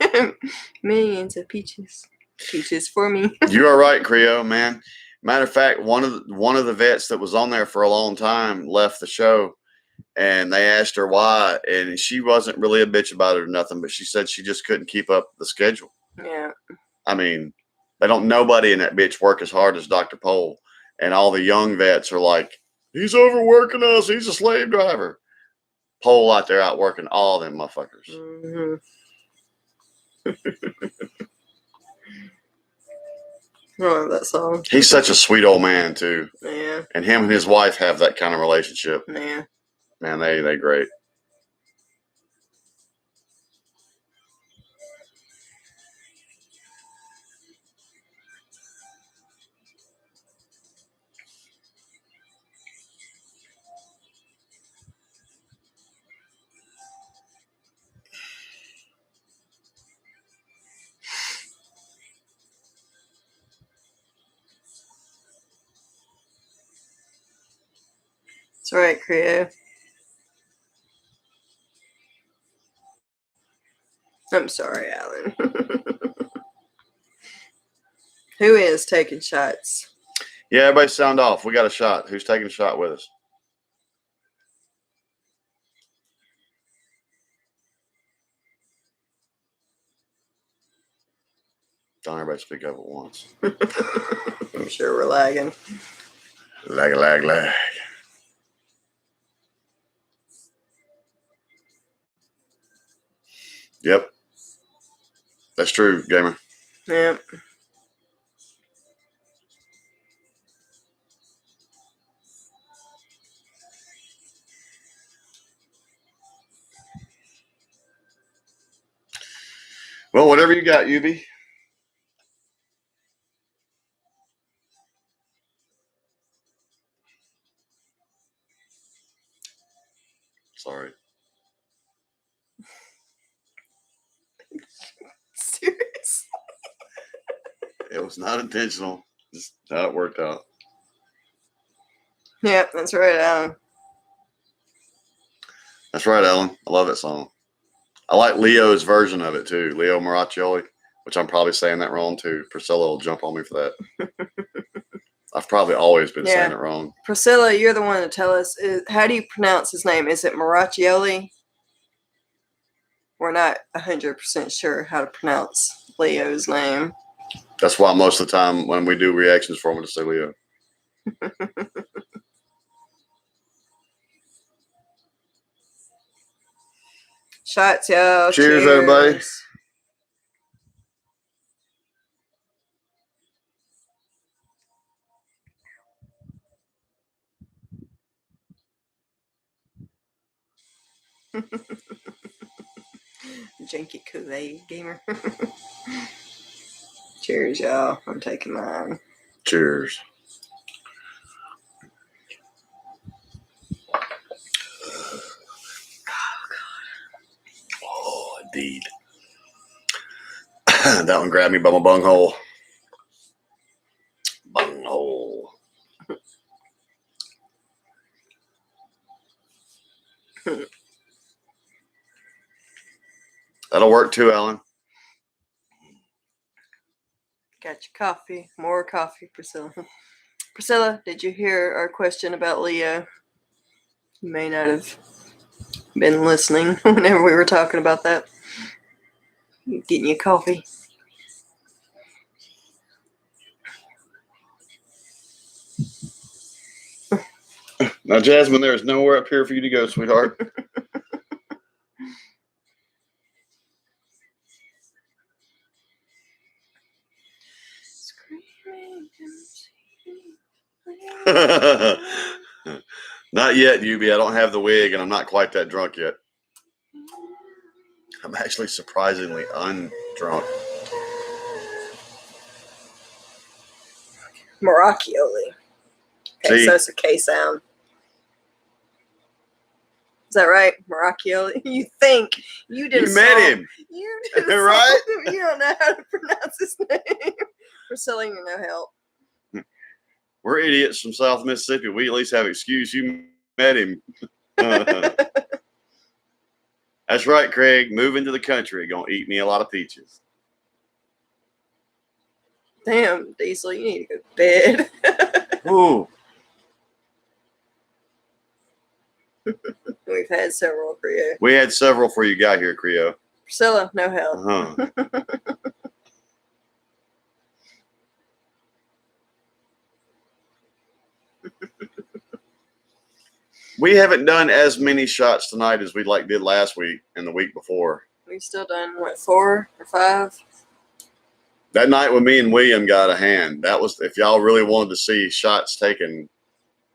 A: Millions of peaches. Peaches for me.
B: You are right, Creo, man. Matter of fact, one of the vets that was on there for a long time left the show, and they asked her why, and she wasn't really a bitch about it or nothing, but she said she just couldn't keep up the schedule.
A: Yeah.
B: I mean, nobody in that bitch work as hard as Dr. Pole, and all the young vets are like, he's overworking us. He's a slave driver. Pole out there outworking all them motherfuckers.
A: Mm-hmm. I love that song.
B: He's such a sweet old man too,
A: Yeah,
B: and him and his wife have that kind of relationship.
A: yeah.
B: Man, they great.
A: That's right, Creo. I'm sorry, Alan. Who is taking shots?
B: Yeah, everybody sound off. We got a shot. Who's taking a shot with us? Don't everybody speak up at once.
A: I'm sure we're lagging.
B: Lag. Yep. That's true, gamer.
A: Yeah.
B: Well, whatever you got, UB. Sorry.
A: Seriously?
B: It was not intentional. Just how it worked out.
A: Yep, that's right, Alan.
B: That's right, Ellen. I love that song. I like Leo's version of it too. Leo Maraccioli, which I'm probably saying that wrong too. Priscilla will jump on me for that. I've probably always been saying it wrong.
A: Priscilla, you're the one to tell us. How do you pronounce his name? Is it Maraccioli? We're not 100% sure how to pronounce Leo's name.
B: That's why most of the time when we do reactions for him, we just say Leo.
A: Shots, y'all.
B: Cheers, everybody.
A: Janky Kool-Aid gamer. Cheers, y'all. I'm taking mine.
B: Cheers. Oh, indeed. That one grabbed me by my bunghole. Bunghole. That'll work too, Alan.
A: Got your coffee. More coffee, Priscilla. Priscilla, did you hear our question about Leo? You may not have been listening whenever we were talking about that. Getting you coffee.
B: Now, Jasmine, there is nowhere up here for you to go, sweetheart. Not yet, UB. I don't have the wig, and I'm not quite that drunk yet. I'm actually surprisingly undrunk.
A: Maraccioli. Okay,
B: See?
A: so it's a K sound. Is that right? Maraccioli? You think you did
B: You met him.
A: You did a
B: Right?
A: song. You don't know how to pronounce his name. Priscilla, you're no help.
B: We're idiots from South Mississippi. We at least have excuse. You met him. That's right, Craig. Moving to the country. Gonna eat me a lot of peaches.
A: Damn, Diesel, you need to go to bed.
B: Ooh.
A: We've had several for you.
B: We had several for you got here, Creo.
A: Priscilla, no help.
B: Uh-huh. We haven't done as many shots tonight as we did last week and the week before.
A: We've still done, what, 4 or 5?
B: That night when me and William got a hand, that was, if y'all really wanted to see shots taken,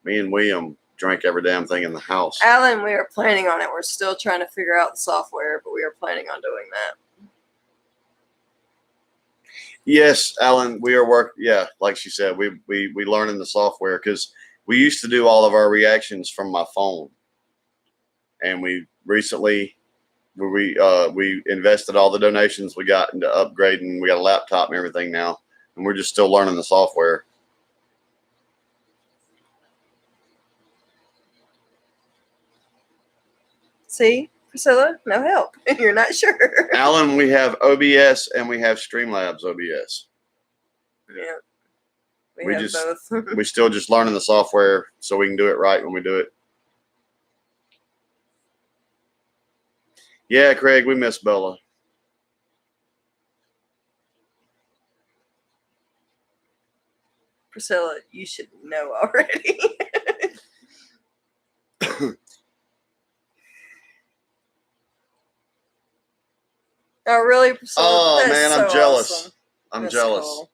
B: me and William drank every damn thing in the house.
A: Alan, we are planning on it. We're still trying to figure out the software, but we are planning on doing that.
B: Yes, Alan, we are yeah, like she said, we learning the software because we used to do all of our reactions from my phone, and we recently we invested all the donations we got into upgrading. We got a laptop and everything now, and we're just still learning the software.
A: See, Priscilla, no help. You're not sure.
B: Alan, we have OBS and we have Streamlabs OBS.
A: Yeah,
B: We
A: have
B: just-
A: both.
B: We still just learning the software so we can do it right when we do it. Yeah, Craig, we miss Bella.
A: Priscilla, you should know already. Oh, really, Priscilla?
B: Oh
A: That's
B: man, I'm
A: so
B: jealous.
A: awesome.
B: I'm
A: That's
B: jealous.
A: cool.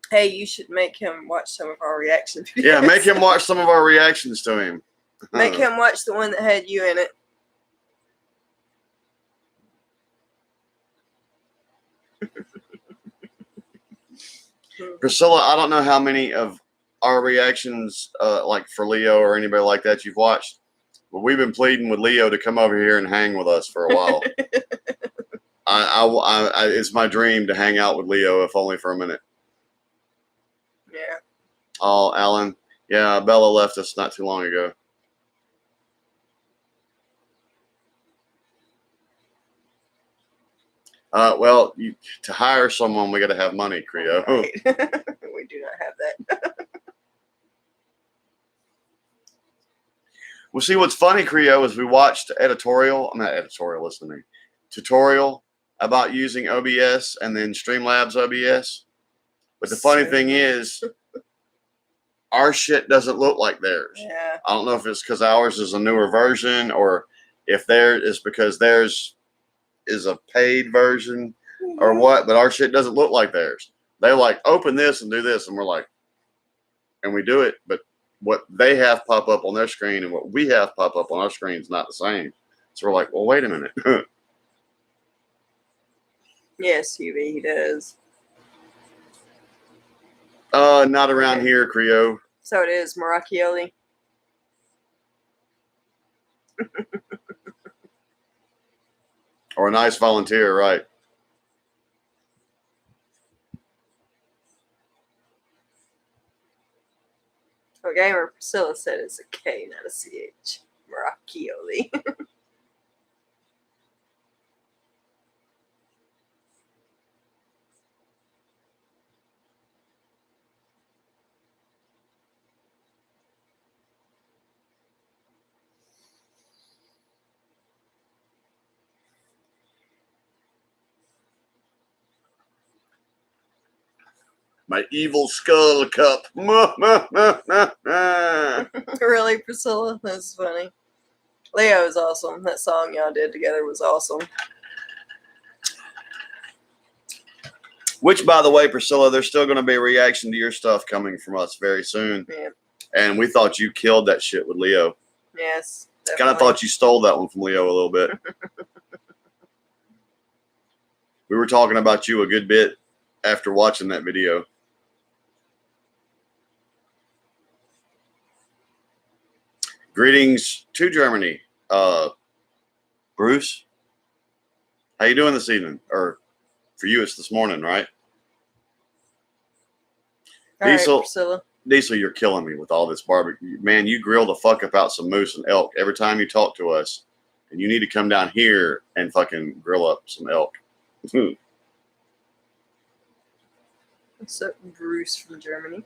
A: Hey, you should make him watch some of our reaction videos.
B: Yeah, make him watch some of our reactions to him.
A: Make him watch the one that had you in it.
B: Priscilla, I don't know how many of our reactions, like for Leo or anybody like that, you've watched. But we've been pleading with Leo to come over here and hang with us for a while. It's my dream to hang out with Leo, if only for a minute.
A: Yeah.
B: Oh, Alan. Yeah, Bella left us not too long ago. Well, to hire someone, we got to have money, Creo.
A: Right. We do not have that.
B: Well, see, what's funny, Creo, is we watched listen to me, tutorial about using OBS and then Streamlabs OBS. But the funny thing is, our shit doesn't look like theirs.
A: Yeah.
B: I don't know if it's because ours is a newer version or if theirs is because theirs is a paid version or what, but our shit doesn't look like theirs. They like open this and do this, and we're like, and we do it, but what they have pop up on their screen and what we have pop up on our screen is not the same. So we're like, well, wait a minute.
A: Yes, UV, he does.
B: Not around here, Creo.
A: So it is Maracchioli.
B: Or a nice volunteer, right?
A: Oh, gamer Priscilla said it's a K, not a CH. Maracchioli.
B: My evil skull cup.
A: Really, Priscilla? That's funny. Leo is awesome. That song y'all did together was awesome.
B: Which, by the way, Priscilla, there's still going to be a reaction to your stuff coming from us very soon.
A: Yeah.
B: And we thought you killed that shit with Leo.
A: Yes.
B: Kind of thought you stole that one from Leo a little bit. We were talking about you a good bit after watching that video. Greetings to Germany. Bruce, how you doing this evening? Or for you, it's this morning, right?
A: All right,
B: Diesel.
A: Priscilla.
B: Diesel, you're killing me with all this barbecue. Man, you grill the fuck up out some moose and elk every time you talk to us. And you need to come down here and fucking grill up some elk.
A: What's up, Bruce from Germany?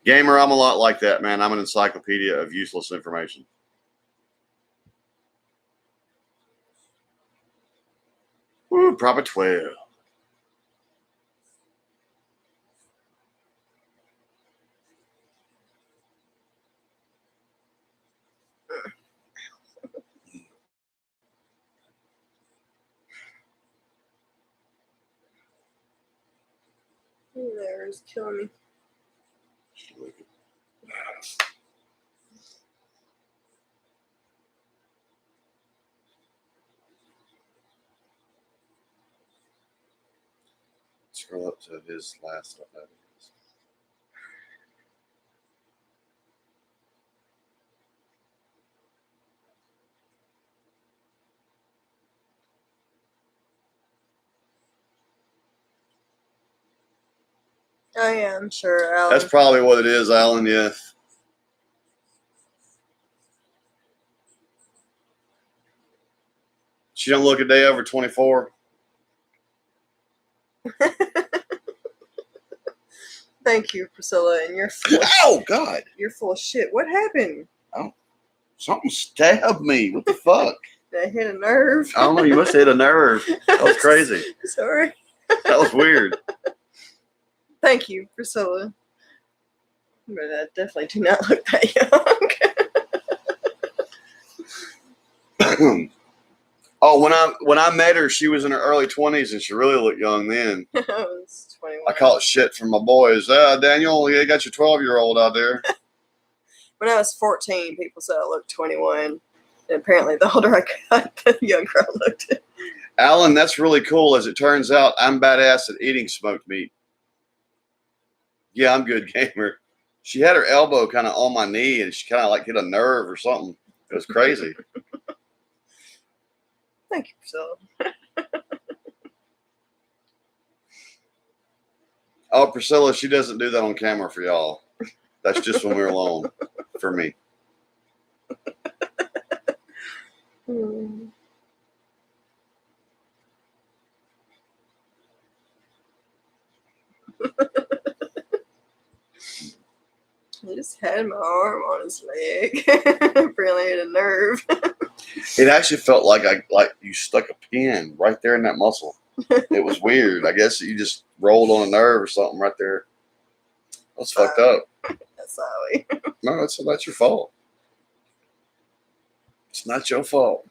B: Gamer, I'm a lot like that, man. I'm an encyclopedia of useless information. Woo, Proper 12.
A: is killing me.
B: Scroll up to his last stuff.
A: Oh yeah, I'm sure. Alan.
B: That's probably what it is, Alan. Yeah. She don't look a day over 24.
A: Thank you, Priscilla. And you're full.
B: Oh God!
A: You're full of shit. What happened?
B: Something stabbed me. What the fuck?
A: Did I hit a nerve?
B: I don't know. You must have hit a nerve. That was crazy.
A: Sorry.
B: That was weird.
A: Thank you, Priscilla. But I definitely do not look that young.
B: When I met her, she was in her early 20s, and she really looked young then.
A: I was 21.
B: I caught shit from my boys. Daniel, you got your 12-year-old out there.
A: When I was 14, people said I looked 21. And apparently, the older I got, the younger I looked.
B: Alan, that's really cool. As it turns out, I'm badass at eating smoked meat. Yeah, I'm good, gamer. She had her elbow kind of on my knee, and she kind of like hit a nerve or something. It was crazy.
A: Thank you, Priscilla.
B: Oh, Priscilla, she doesn't do that on camera for y'all. That's just when we're alone. For me.
A: He just had my arm on his leg. Apparently hit a nerve.
B: It actually felt like you stuck a pin right there in that muscle. It was weird. I guess you just rolled on a nerve or something right there. That's fucked up.
A: That's sorry.
B: No, that's not your fault. It's not your fault.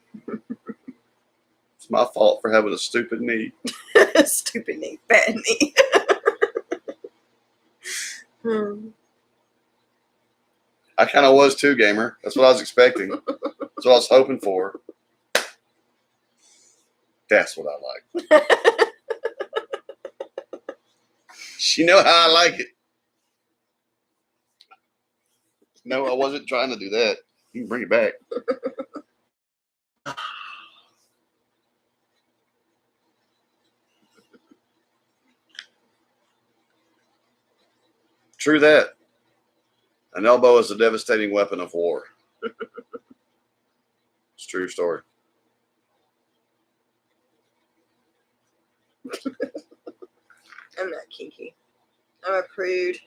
B: It's my fault for having a stupid knee.
A: Stupid knee. Bad knee.
B: I kind of was too, gamer. That's what I was expecting. That's what I was hoping for. That's what I like. She know how I like it. No, I wasn't trying to do that. You can bring it back. True that. An elbow is a devastating weapon of war. It's a true story.
A: I'm not kinky. I'm a prude.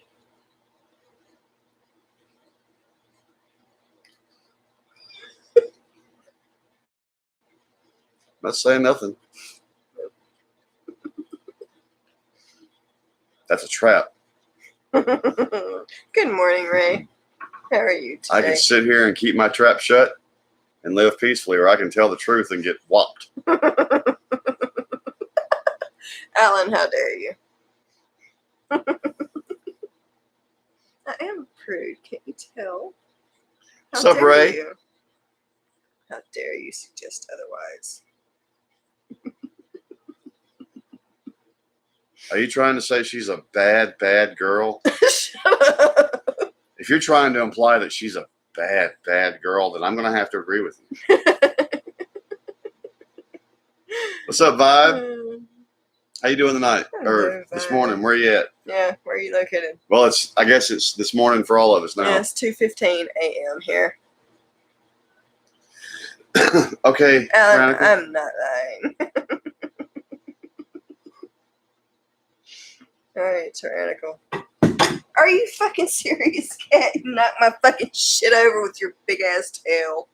B: Not saying nothing. That's a trap.
A: Good morning, Ray. How are you today?
B: I can sit here and keep my trap shut and live peacefully, or I can tell the truth and get whopped.
A: Alan, how dare you? I am a prude, can't you tell?
B: What's up, Ray?
A: You? How dare you suggest otherwise?
B: Are you trying to say she's a bad, bad girl?
A: Shut up.
B: If you're trying to imply that she's a bad, bad girl, then I'm going to have to agree with you. What's up, Vibe? How you doing tonight? Or this morning? Where you at?
A: Yeah, where are you located?
B: Well, I guess it's this morning for all of us now.
A: Yeah, it's 2:15 a.m. here.
B: Okay.
A: Alan, I'm not lying. All right, tyrannical. Are you fucking serious, cat? You knock my fucking shit over with your big ass tail.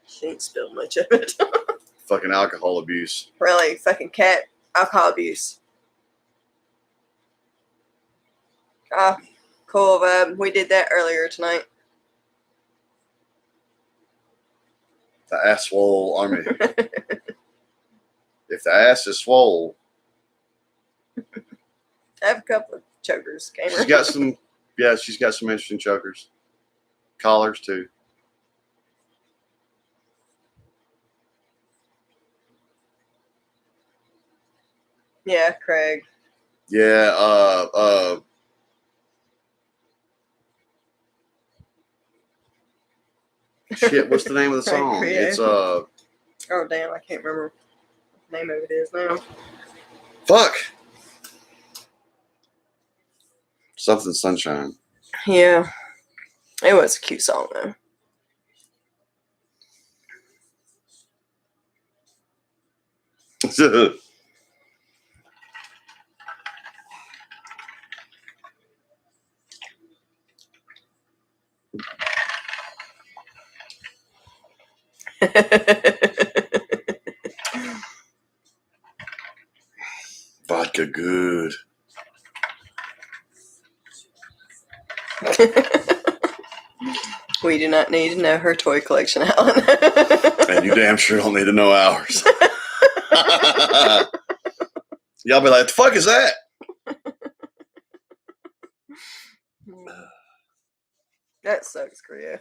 A: She ain't spilled much of it.
B: Fucking alcohol abuse.
A: Really, fucking cat. Alcohol abuse. Ah, cool vibe. We did that earlier tonight.
B: The Swole army. If the ass is swole,
A: I have a couple of chokers, Gamer.
B: she's got some. Yeah, she's got some interesting chokers, collars too.
A: Yeah, Craig.
B: Yeah. Shit. What's the name of the
A: Craig
B: song?
A: Creo.
B: It's
A: Oh damn, I can't remember what the name of it is now.
B: fuck. Something Sunshine.
A: Yeah, it was a cute song though.
B: Vodka good.
A: We do not need to know her toy collection, Alan.
B: And you damn sure don't need to know ours. Y'all be like, the fuck is that?
A: That sucks, Korea.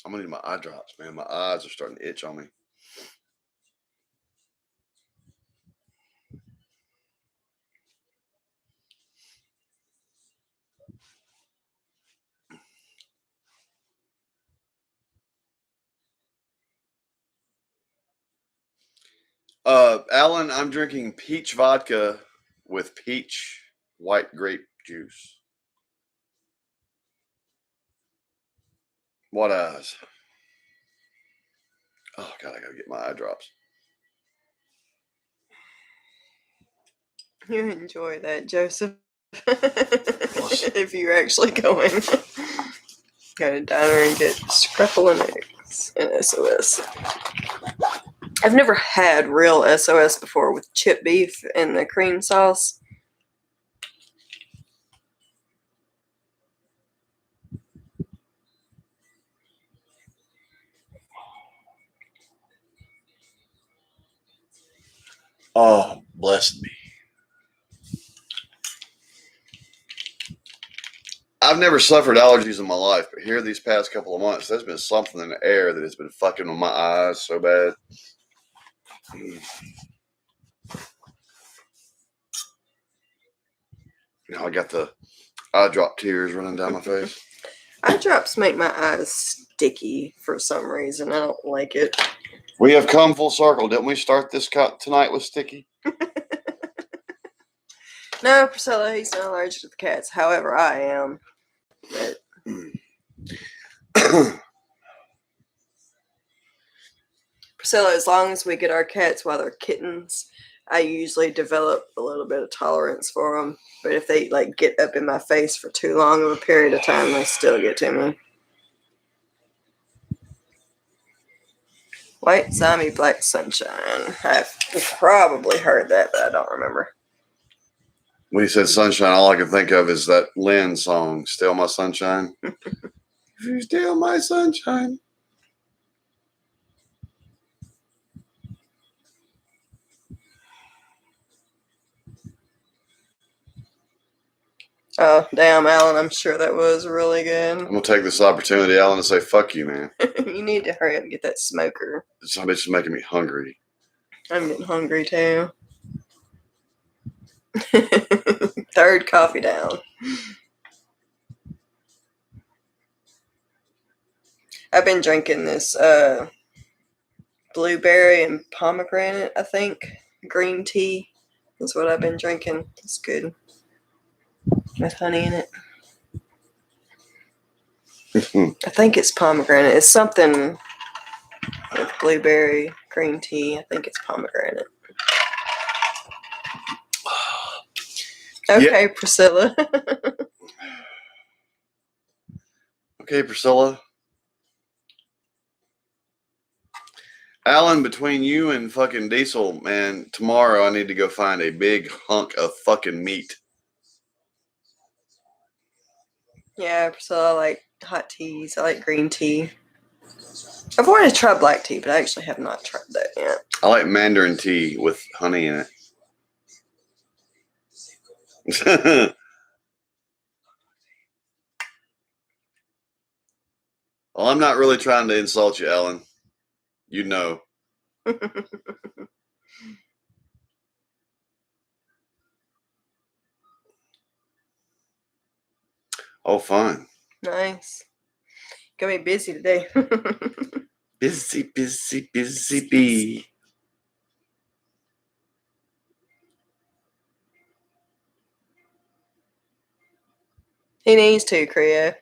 B: I'm gonna need my eye drops, man. My eyes are starting to itch on me. Alan, I'm drinking peach vodka with peach white grape juice. What eyes? Oh god, I gotta get my eye drops.
A: You enjoy that, Joseph. If you're actually going. Go to diner and get scruffle and eggs and SOS. I've never had real SOS before with chip beef and the cream sauce.
B: Oh, bless me. I've never suffered allergies in my life, but here these past couple of months, there's been something in the air that has been fucking with my eyes so bad. Now I got the eye drop tears running down my face.
A: Eye drops make my eyes sticky for some reason. I don't like it.
B: We have come full circle. Didn't we start this tonight with sticky?
A: No, Priscilla, he's not allergic to the cats. However, I am. But Priscilla, as long as we get our cats while they're kittens, I usually develop a little bit of tolerance for them. But if they like get up in my face for too long of a period of time, they still get to me. White Zombie Black Sunshine. I've probably heard that, but I don't remember.
B: When you said sunshine, all I can think of is that Lynn song, Steal My Sunshine. If you steal my sunshine.
A: Oh, damn, Alan, I'm sure that was really
B: I'm
A: good.
B: going to take this opportunity, Alan, to say, fuck you, man.
A: You need to hurry up and get that smoker.
B: This bitch is making me hungry.
A: I'm getting hungry, too. Third coffee down. I've been drinking this blueberry and pomegranate, I think. Green tea. That's what I've been drinking. It's good. With honey in it. I think it's pomegranate. It's something with blueberry, green tea. I think it's pomegranate. Okay, Priscilla.
B: Okay, Priscilla. Alan, between you and fucking Diesel, man, tomorrow I need to go find a big hunk of fucking meat.
A: Yeah, Priscilla, I like hot teas. I like green tea. I've wanted to try black tea, but I actually have not tried that yet.
B: I like Mandarin tea with honey in it. Well, I'm not really trying to insult you, Ellen. You know. Oh, fun.
A: Nice. Gonna be busy today.
B: Busy, busy, busy bee.
A: He needs to, Creo.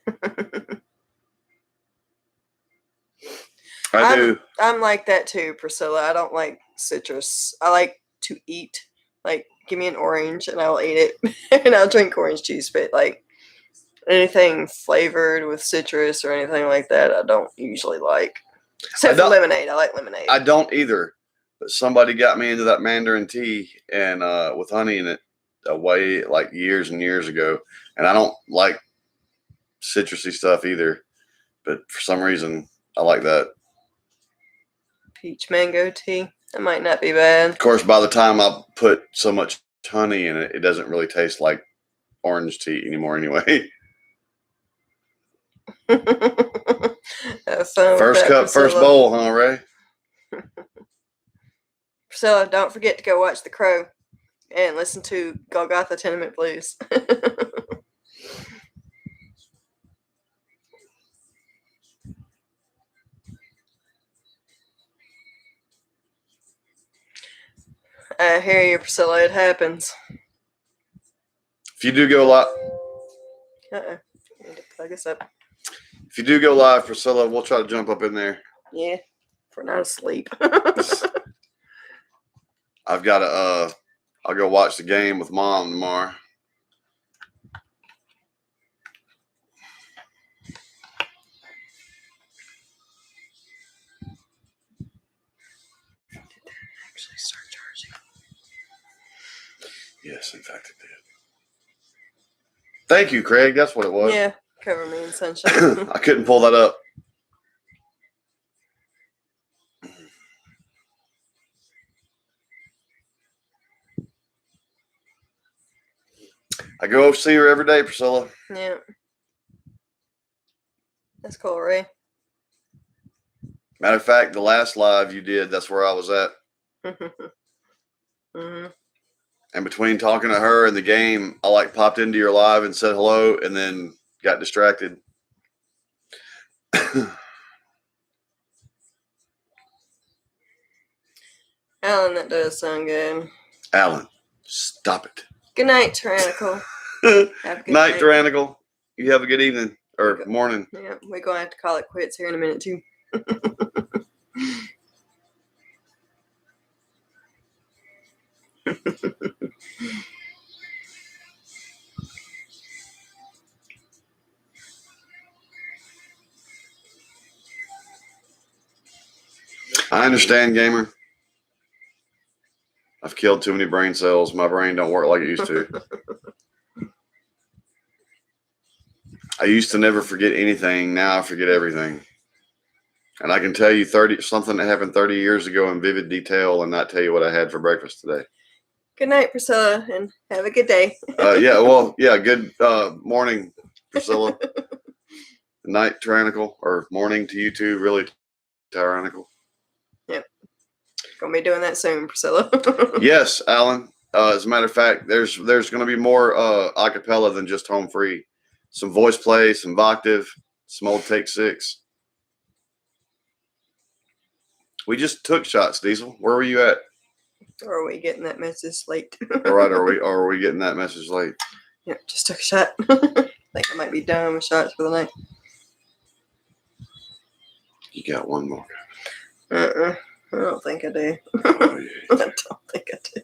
B: I do.
A: I'm like that too, Priscilla. I don't like citrus. I like to eat. Like, give me an orange and I'll eat it. And I'll drink orange juice, but like anything flavored with citrus or anything like that, I don't usually like. Except for lemonade. I like lemonade.
B: I don't either. But somebody got me into that Mandarin tea and with honey in it way like years and years ago. And I don't like citrusy stuff either. But for some reason, I like that.
A: Peach mango tea. That might not be bad.
B: Of course, by the time I put so much honey in it, it doesn't really taste like orange tea anymore anyway. First cup, first bowl, huh, Ray?
A: Priscilla, don't forget to go watch The Crow and listen to Golgotha Tenement Blues. I hear you, Priscilla. It happens.
B: If you do go live,
A: I need to plug us up.
B: if you do go live, Priscilla, we'll try to jump up in there.
A: Yeah, if we're not asleep.
B: I've got to. I'll go watch the game with Mom tomorrow.
A: Actually start charging.
B: Yes, in fact, it did. Thank you, Craig. That's what it was.
A: Yeah, cover me in sunshine.
B: I couldn't pull that up. I go see her every day, Priscilla.
A: Yeah. That's cool, Ray.
B: Matter of fact, the last live you did, that's where I was at.
A: Mm-hmm.
B: And between talking to her and the game, I popped into your live and said hello and then got distracted.
A: Alan, that does sound good.
B: Alan, stop it.
A: Good night, Tyrannical.
B: Have
A: a good
B: night,
A: night.
B: Tyrannical. You have a good evening or morning.
A: Yeah, we're going to have to call it quits here in a minute, too.
B: I understand, gamer. I've killed too many brain cells. My brain don't work like it used to. I used to never forget anything. Now I forget everything. And I can tell you something that happened 30 years ago in vivid detail and not tell you what I had for breakfast today.
A: Good night, Priscilla, and have a good day.
B: Good morning, Priscilla. Night, Tyrannical, or morning to you too, really, Tyrannical.
A: Yep. Gonna be doing that soon, Priscilla.
B: Yes, Alan. As a matter of fact, there's going to be more acapella than just home free. Some voice play, some voctive, some old take 6. We just took shots, Diesel. Where were you at?
A: Or are we getting that message late?
B: All right, are we getting that message late?
A: Yep, just took a shot. I think I might be done with shots for the night.
B: You got one more.
A: I don't think I do.
B: Oh, yeah.
A: I don't think I do.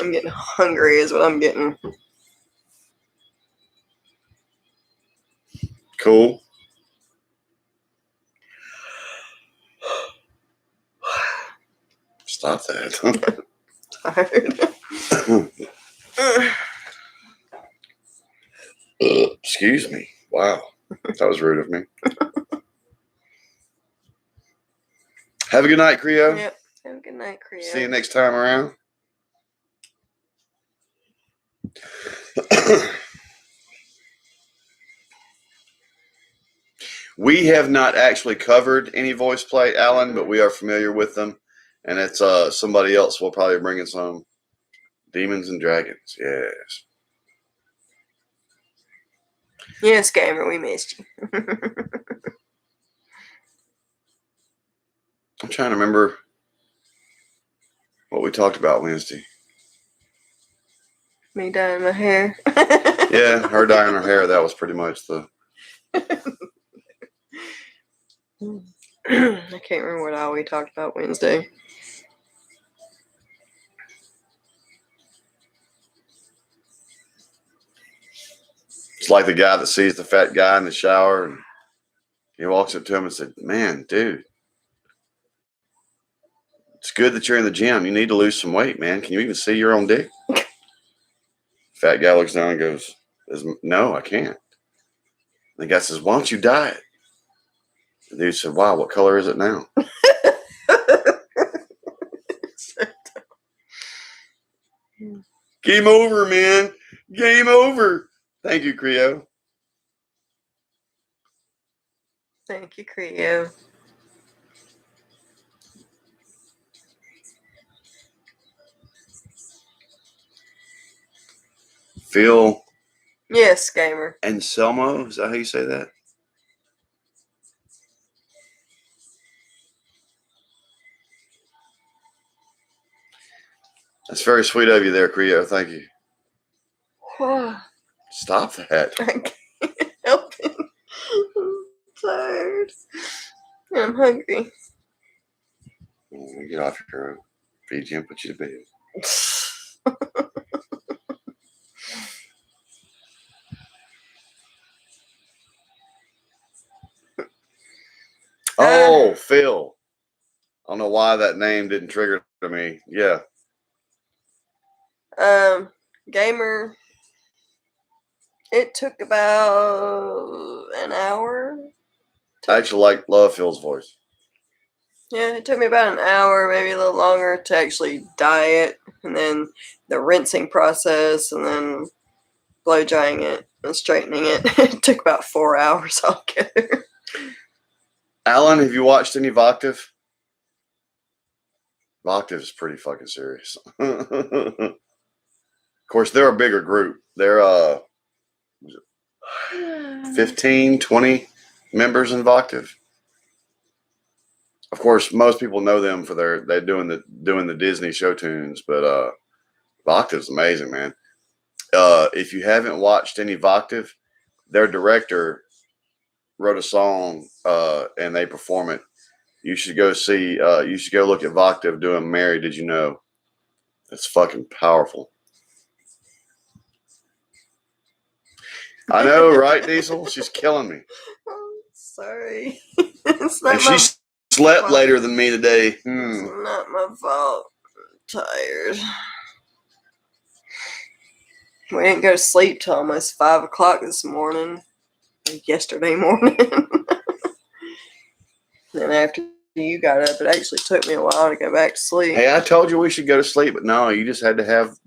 A: I'm getting hungry is what I'm getting.
B: Cool. Stop that.
A: Tired.
B: Excuse me. Wow. That was rude of me. Have a good night, Creo.
A: Yep. Have a good night, Creo.
B: See you next time around. We have not actually covered any voice play, Alan, but we are familiar with them. And it's somebody else will probably bring us some. Demons and Dragons, yes.
A: Yes, gamer, we missed you.
B: I'm trying to remember what we talked about Wednesday.
A: Me dyeing my hair.
B: Yeah, her dyeing her hair. That was pretty much the.
A: I can't remember what all we talked about Wednesday.
B: It's like the guy that sees the fat guy in the shower and he walks up to him and said, "Man, dude, it's good that you're in the gym. You need to lose some weight, man. Can you even see your own dick?" Fat guy looks down and goes, "No, I can't." And the guy says, "Why don't you dye it?" The dude said, "Wow, what color is it now?" Game over, man. Game over. Thank you, Creo.
A: Thank you, Creo.
B: Phil
A: Yes, gamer.
B: Anselmo, is that how you say that? That's very sweet of you there, Creo. Thank you. Stop that.
A: I can't help it. I'm tired. And I'm hungry.
B: Get off your own. Feed you and put you to bed. Oh, Phil. I don't know why that name didn't trigger to me. Yeah.
A: Gamer. It took about an hour.
B: I actually love Phil's voice.
A: Yeah, it took me about an hour, maybe a little longer to actually dye it, and then the rinsing process, and then blow drying it and straightening it. It took about 4 hours altogether.
B: Alan, have you watched any Voctive? Voctive is pretty fucking serious. Of course, they're a bigger group. They're 15, 20 members in Voctive. Of course, most people know them for they're doing the Disney show tunes, but Voctive's amazing, man. If you haven't watched any Voctive, their director wrote a song and they perform it. You should go see. You should go look at Voctive doing "Mary, Did You Know?" It's fucking powerful. I know, right, Diesel? She's killing me.
A: I'm sorry. It's not
B: And
A: my
B: she slept
A: fault.
B: later than me today.
A: It's not my fault. I'm tired. We didn't go to sleep till almost 5 o'clock this morning. Yesterday morning. Then after you got up, it actually took me a while to go back to sleep.
B: Hey, I told you we should go to sleep, but no, you just had to have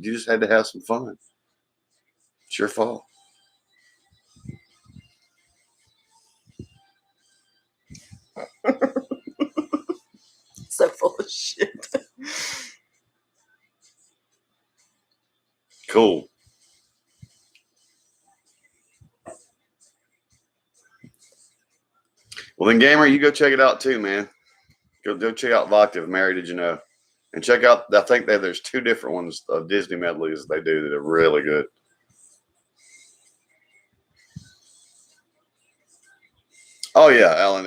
B: some fun. It's your fault.
A: So full of shit.
B: Cool. Well, then, Gamer, you go check it out too, man. Go check out Voctive, Mary, Did You Know? And check out, I think there's 2 different ones of Disney medleys they do that are really good. Oh, yeah, Alan.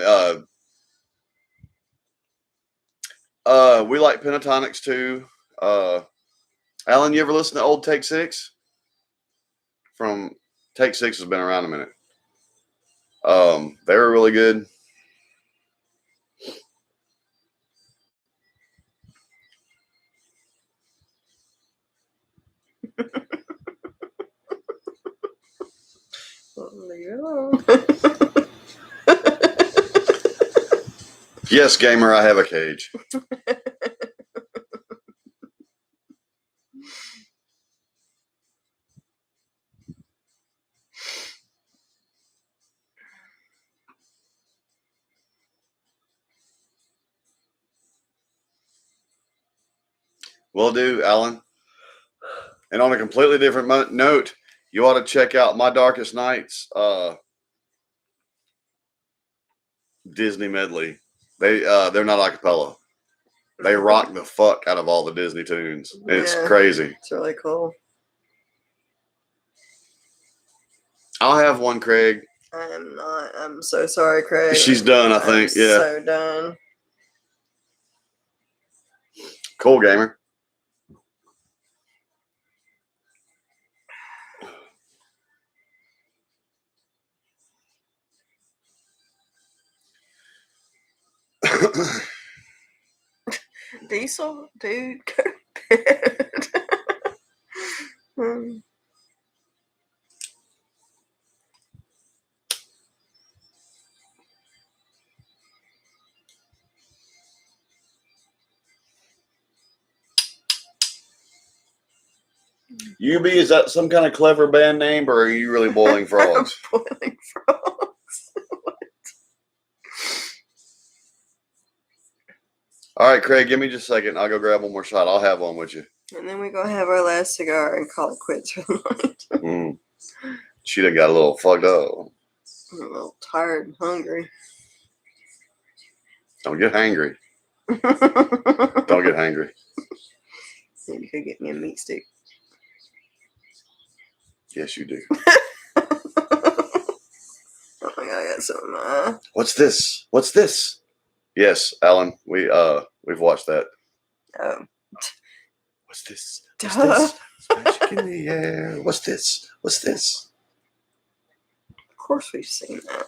B: We like pentatonics too. Alan, you ever listen to old Take 6? From Take 6 has been around a minute. They were really good. Yes, gamer, I have a cage. Will do, Alan. And on a completely different note, you ought to check out My Darkest Nights Disney medley. They're not acapella. They rock the fuck out of all the Disney tunes. It's crazy.
A: It's really cool.
B: I'll have one, Craig.
A: I am not. I'm so sorry, Craig.
B: She's done, I think.
A: I'm
B: Yeah.
A: so done.
B: Cool, gamer.
A: Diesel, dude, go to bed.
B: UB, is that some kind of clever band name, or are you really boiling frogs?
A: Boiling frogs.
B: All right, Craig, give me just a second. I'll go grab one more shot. I'll have one with you.
A: And then we go have our last cigar and call it quits for the night.
B: She done got a little fucked up.
A: I'm a little tired and hungry.
B: Don't get hangry. Don't get hangry.
A: Maybe you could get me a meat stick.
B: Yes, you do.
A: Oh my god, I got some of my.
B: What's this? What's this? Yes, Alan, we've watched that.
A: Oh.
B: What's this? What's this? Magic in the air. What's this? What's this?
A: Of course we've seen that.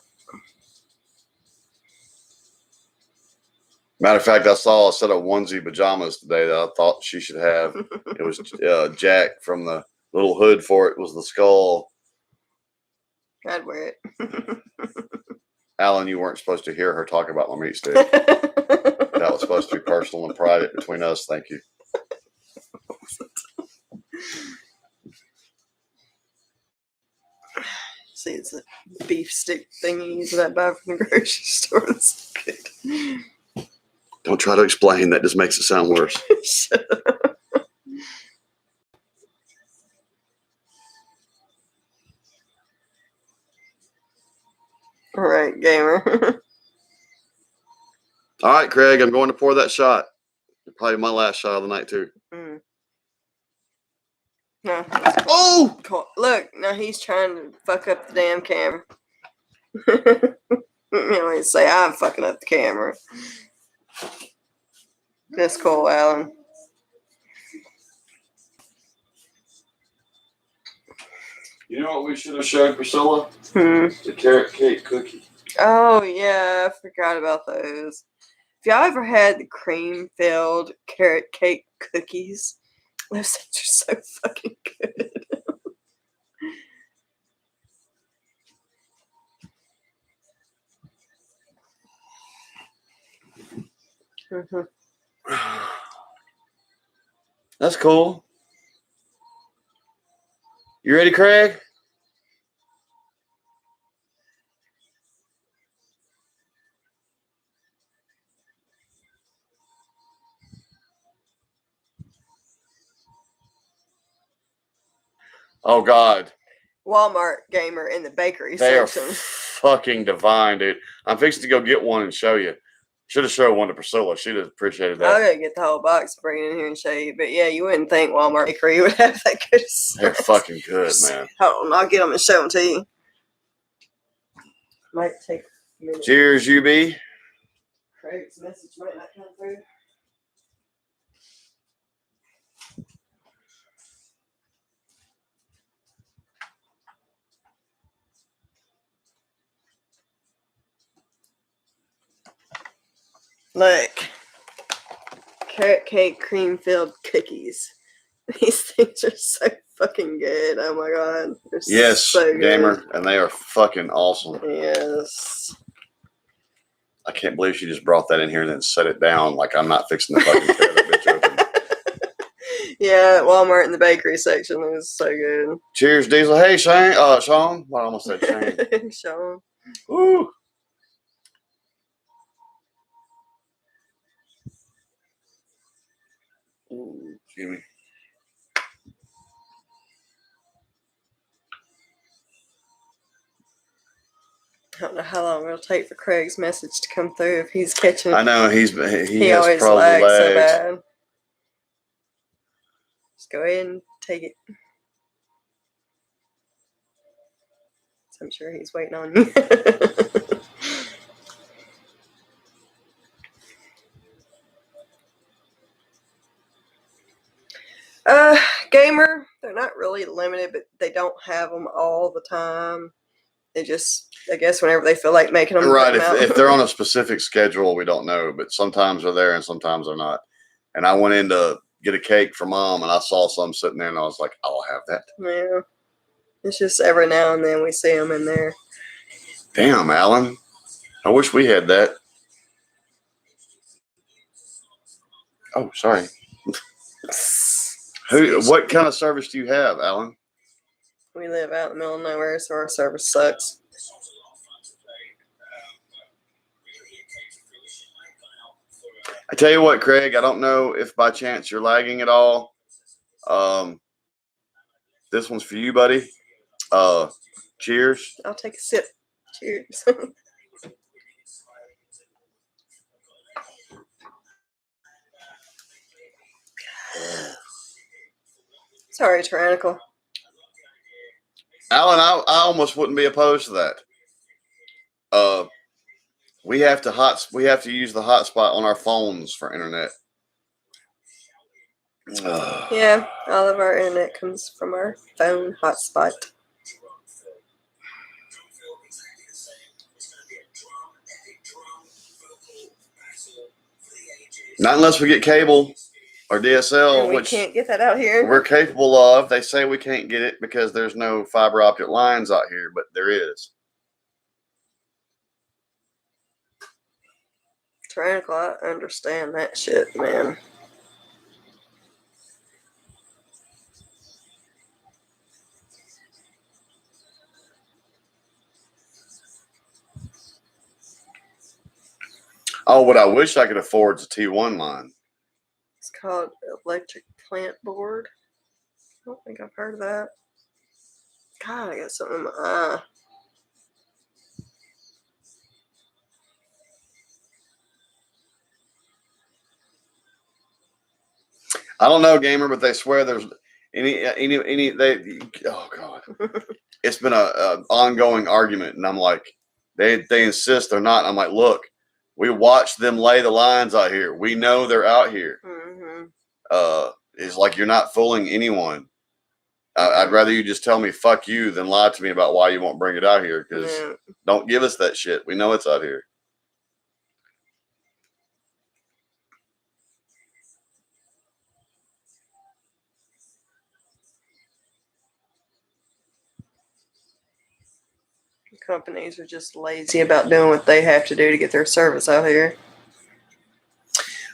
B: Matter of fact, I saw a set of onesie pajamas today that I thought she should have. It was Jack from the little hood for it was the skull.
A: I'd wear it.
B: Alan, you weren't supposed to hear her talk about my meat stick. That was supposed to be personal and private between us. Thank you.
A: See, it's a beef stick thingy that I buy from the grocery store. That's good.
B: Don't try to explain. That just makes it sound worse.
A: Shut up. All right, gamer.
B: All right, Craig, I'm going to pour that shot. Probably my last shot of the night, too.
A: No.
B: Oh!
A: Look, now he's trying to fuck up the damn camera. You know, he'd say, I'm fucking up the camera. That's cool, Alan.
B: You know what we should have showed Priscilla?
A: The
B: carrot cake cookie.
A: Oh, yeah, I forgot about those. If y'all ever had the cream-filled carrot cake cookies, those things are so fucking good.
B: That's cool. You ready, Craig? Oh, God.
A: Walmart gamer in the bakery
B: They are
A: section.
B: fucking divine, dude. I'm fixing to go get one and show you. Should have showed one to Priscilla. She'd have appreciated that.
A: I'll go get the whole box, bring it in here and show you. But yeah, you wouldn't think Walmart bakery would have that good of
B: They're
A: snacks.
B: fucking good, man.
A: Hold on, I'll get them and show them to you. Might take a minute.
B: Cheers, UB.
A: Craig's message might not come through. Look, carrot cake cream filled cookies. These things are so fucking good. Oh my god. They're
B: Yes,
A: so good.
B: gamer, and they are fucking awesome.
A: Yes.
B: I can't believe she just brought that in here and then set it down like I'm not fixing the fucking tear that bitch open.
A: Yeah, at Walmart in the bakery section, it was so good.
B: Cheers, Diesel. Hey, Shane. Sean. Well, I almost said Shane.
A: Sean.
B: Woo. Ooh, excuse me.
A: I don't know how long it'll take for Craig's message to come through if he's catching it.
B: I know he
A: He
B: has
A: always
B: problems with
A: lags so
B: legs.
A: bad. Just go ahead and take it. I'm sure he's waiting on you. Gamer, they're not really limited, but they don't have them all the time. They just, I guess, whenever they feel like making them,
B: Right.
A: put 'em out.
B: If they're on a specific schedule, we don't know, but sometimes they're there and sometimes they're not. And I went in to get a cake for Mom and I saw some sitting there and I was like, I'll have that.
A: Yeah. It's just every now and then we see them in there.
B: Damn, Alan. I wish we had that. Oh, sorry. What kind of service do you have, Alan?
A: We live out in the middle of nowhere, so our service sucks.
B: I tell you what, Craig, I don't know if by chance you're lagging at all. This one's for you, buddy. Cheers.
A: I'll take a sip. Cheers. Sorry, Tyrannical.
B: Alan, I almost wouldn't be opposed to that. We have to use the hotspot on our phones for internet.
A: Yeah, all of our internet comes from our phone hotspot.
B: Not unless we get cable or DSL,
A: And we
B: which
A: can't get that out here.
B: we're capable of. They say we can't get it because there's no fiber optic lines out here, but there is.
A: Tyrannical, I understand that shit, man.
B: Oh, what I wish I could afford is a T1 line.
A: It's called electric plant board. I don't think I've heard of that. God, I got something in my eye.
B: I don't know, gamer, but they swear there's they. Oh God, it's been a ongoing argument, and I'm like, they insist they're not. And I'm like, look, we watched them lay the lines out here. We know they're out here.
A: Mm-hmm.
B: It's like you're not fooling anyone. I'd rather you just tell me fuck you than lie to me about why you won't bring it out here, because don't give us that shit. We know it's out here.
A: Companies are just lazy about doing what they have to do to get their service out here.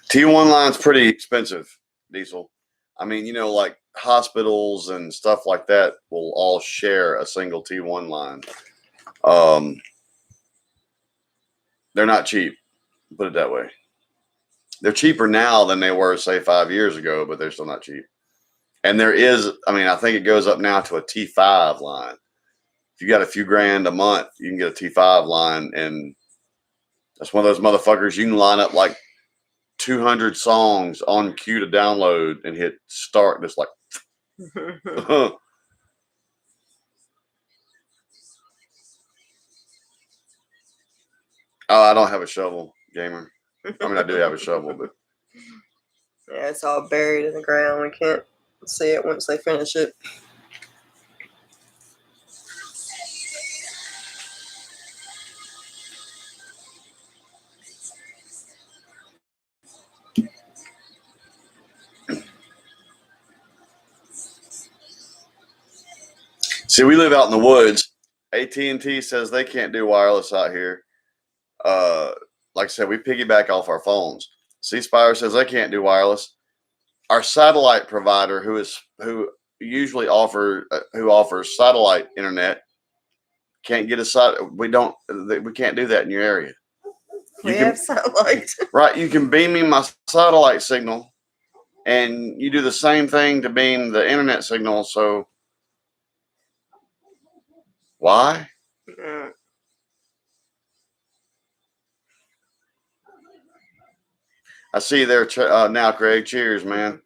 B: T1 line's pretty expensive, Diesel. I mean, you know, like hospitals and stuff like that will all share a single T1 line. They're not cheap, put it that way. They're cheaper now than they were, say, 5 years ago, but they're still not cheap. And there is, I mean, I think it goes up now to a T5 line. If you got a few grand a month, you can get a T5 line, and that's one of those motherfuckers you can line up like 200 songs on queue to download and hit start. Just like, oh, I don't have a shovel, gamer. I mean, I do have a shovel, but
A: yeah, it's all buried in the ground. We can't see it once they finish it.
B: see, we live out in the woods. AT&T says they can't do wireless out here. like I said, we piggyback off our phones. C Spire says they can't do wireless. Our satellite provider, who usually offers satellite internet, can't get we can't do that in your area.
A: We have satellite.
B: Right, you can beam me my satellite signal, and you do the same thing to beam the internet signal. So why?
A: Mm.
B: I see you there now, Craig. Cheers, man.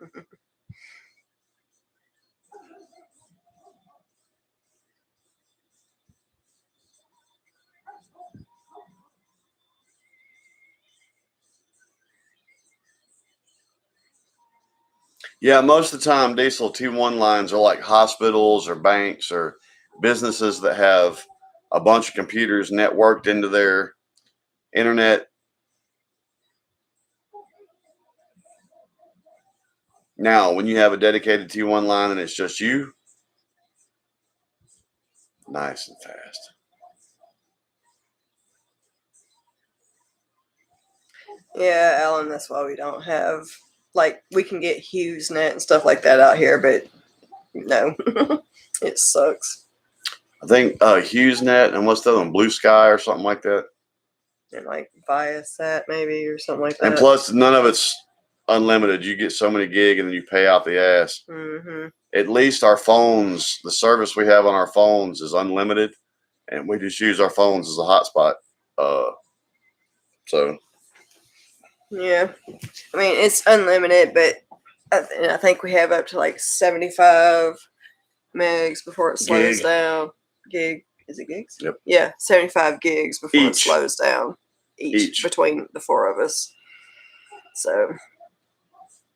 B: Yeah, most of the time, diesel T1 lines are like hospitals or banks or businesses that have a bunch of computers networked into their internet. Now, when you have a dedicated T1 line and it's just you, nice and fast.
A: Yeah, Alan, that's why we don't have, like, we can get HughesNet and stuff like that out here, but no, it sucks.
B: I think HughesNet and what's the other one, Blue Sky or something like that.
A: And like Viasat maybe or something like that.
B: And plus, none of it's unlimited. You get so many gig and then you pay out the ass.
A: Mm-hmm.
B: At least our phones, the service we have on our phones is unlimited, and we just use our phones as a hotspot. So
A: Yeah, I mean it's unlimited, but I think we have up to like 75 megs before it slows down. Gig, is it gigs?
B: Yep.
A: Yeah, 75 gigs before it
B: Each.
A: slows down. Each between the four of us. So, of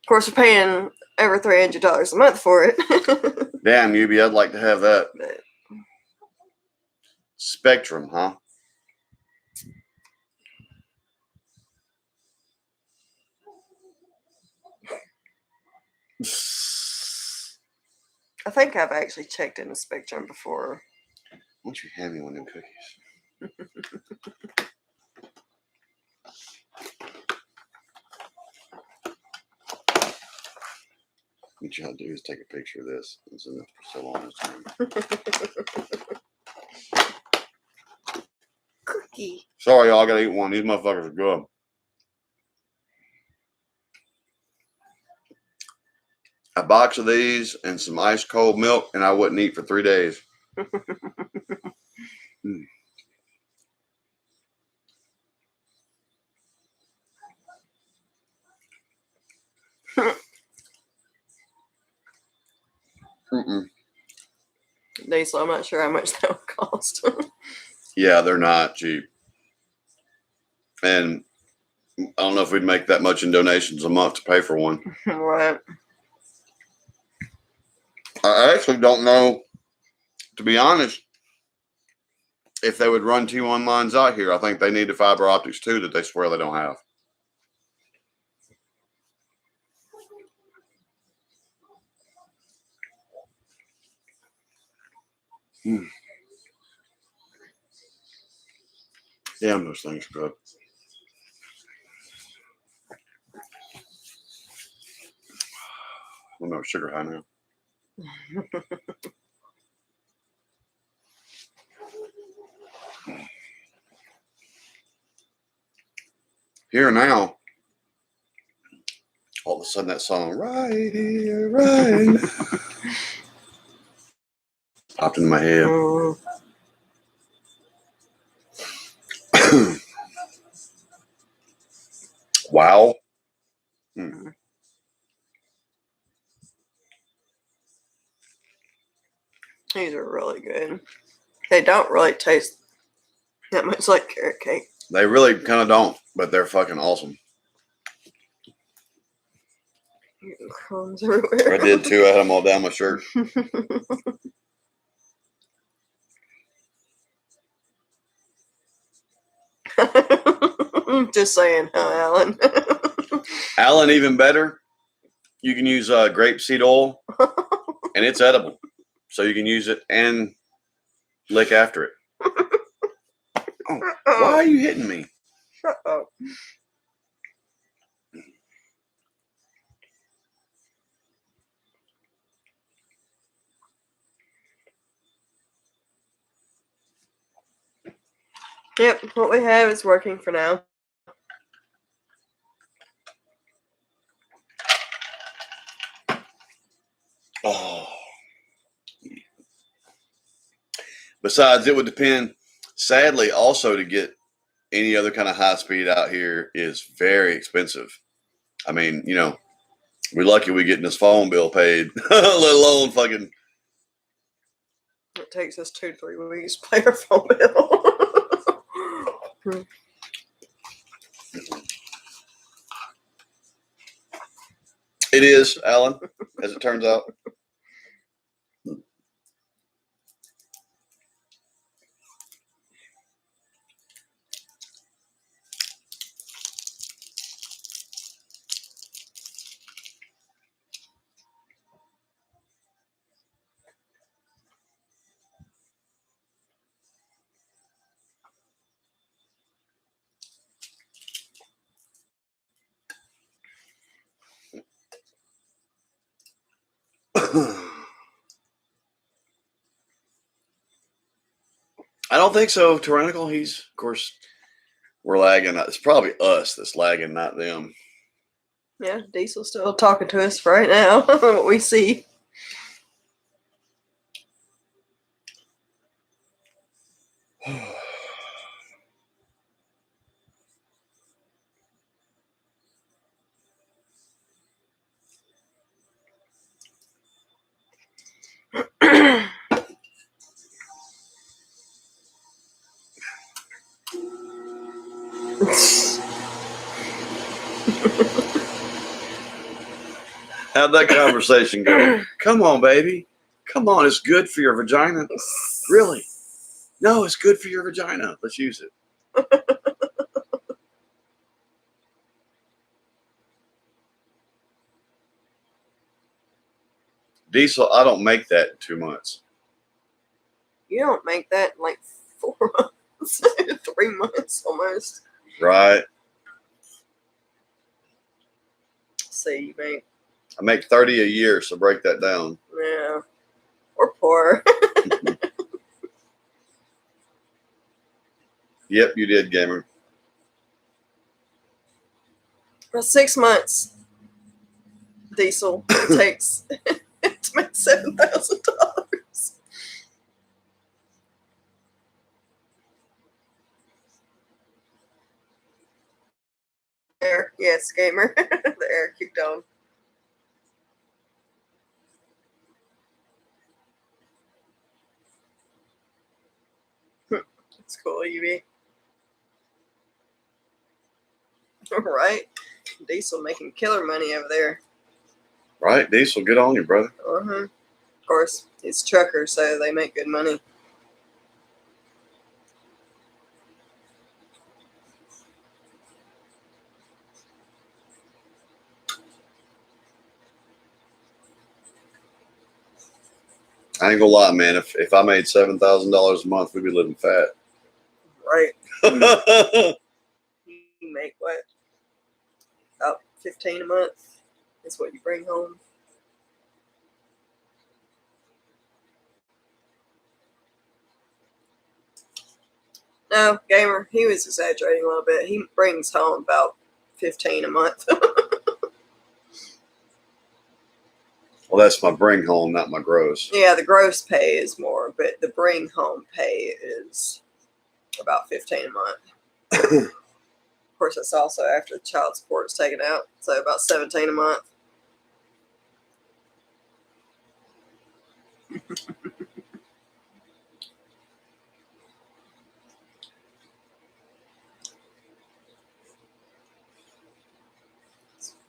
A: course, we're paying over $300 a month for it.
B: damn, Yubi, I'd like to have that.
A: But
B: Spectrum, huh?
A: I think I've actually checked in the Spectrum before.
B: Why don't you hand me one of them cookies? What you gotta do is take a picture of this. It's enough for so long.
A: Cookie.
B: Sorry, y'all. I gotta eat one. These motherfuckers are good. A box of these and some ice cold milk, and I wouldn't eat for 3 days. Mm. Mm-mm.
A: Diesel, I'm not sure how much that would cost.
B: Yeah, they're not cheap. And I don't know if we'd make that much in donations a month to pay for one.
A: Right.
B: I actually don't know, to be honest, if they would run T1 lines out here. I think they need the fiber optics too that they swear they don't have. Mm. Damn, those things are good. I'm no sugar high now. Here now, all of a sudden that song, right here, right now, popped into my head. Wow. Mm.
A: These are really good. They don't really taste that much like carrot cake.
B: They really kind of don't, but they're fucking awesome.
A: Crumbs everywhere.
B: I did too. I had them all down my shirt.
A: Just saying, huh, Alan?
B: Alan, even better. You can use grapeseed oil, and it's edible. So you can use it and lick after it. Oh, why are you hitting me?
A: Uh-oh. Yep, what we have is working for now.
B: Oh. Besides, it would depend. Sadly, also to get any other kind of high speed out here is very expensive. I mean, we're lucky we getting this phone bill paid, let alone fucking.
A: It takes us 2 to 3 weeks to pay our phone bill.
B: It is, Alan, as it turns out. I don't think so. Tyrannical, of course, we're lagging. It's probably us that's lagging, not them.
A: Yeah, Diesel's still talking to us right now. What we see.
B: How'd that conversation go? Come on, baby. Come on, it's good for your vagina. Really? No, it's good for your vagina. Let's use it. Diesel, I don't make that in 2 months.
A: You don't make that in like 4 months, 3 months almost.
B: Right.
A: So you make,
B: I make 30 a year, so break that down.
A: yeah, or poor.
B: Yep, you did, gamer.
A: Well, 6 months, Diesel, it takes to make $7,000. Air, yes, gamer. The air kicked on. It's cool, UV. Right? Diesel making killer money over there.
B: Right, Diesel, get on you, brother.
A: Uh-huh. Of course, he's a trucker, so they make good money.
B: I ain't gonna lie, man. If I made $7,000 a month, we'd be living fat.
A: Right. You make what? About 15 a month is what you bring home. No, gamer, he was exaggerating a little bit. He brings home about 15 a month.
B: Well, that's my bring home, not my gross.
A: Yeah, the gross pay is more, but the bring home pay is about 15 a month. Of course, that's also after the child support is taken out, so about 17 a month.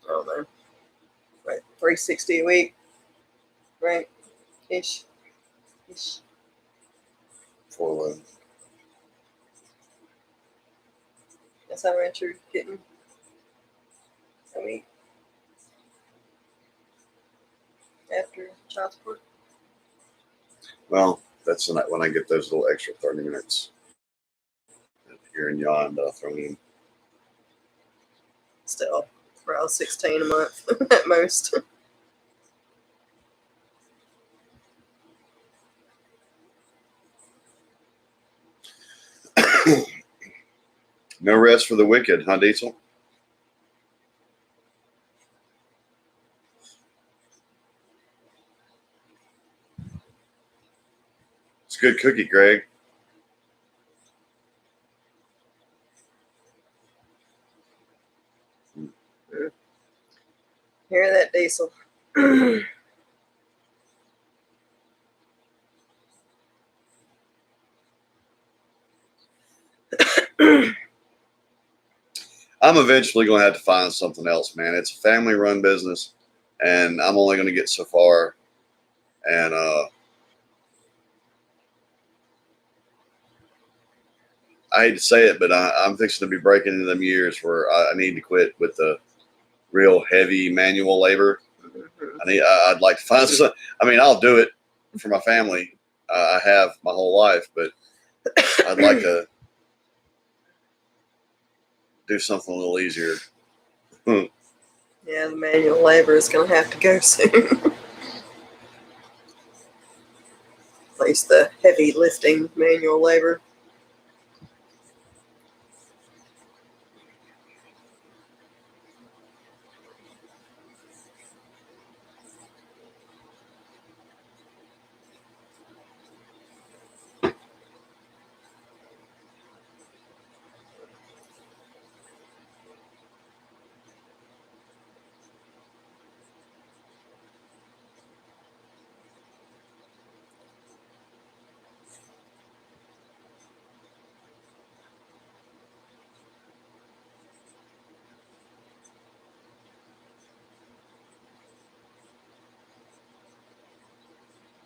A: Oh man, right, 360 a week, right? Ish.
B: 411.
A: That's how much you're getting a week after child support.
B: Well, that's when I get those little extra 30 minutes here and yon thrown in.
A: still around 16 a month at most.
B: No rest for the wicked, huh, Diesel? It's a good cookie, Greg.
A: Hear that, Diesel?
B: I'm eventually going to have to find something else, man. It's a family-run business, and I'm only going to get so far. And I hate to say it, but I'm fixing to be breaking into them years where I need to quit with the real heavy manual labor. I'd like to find some. I mean, I'll do it for my family. I have my whole life, but I'd like to do something a little easier.
A: Yeah, the manual labor is going to have to go soon. At least the heavy lifting manual labor.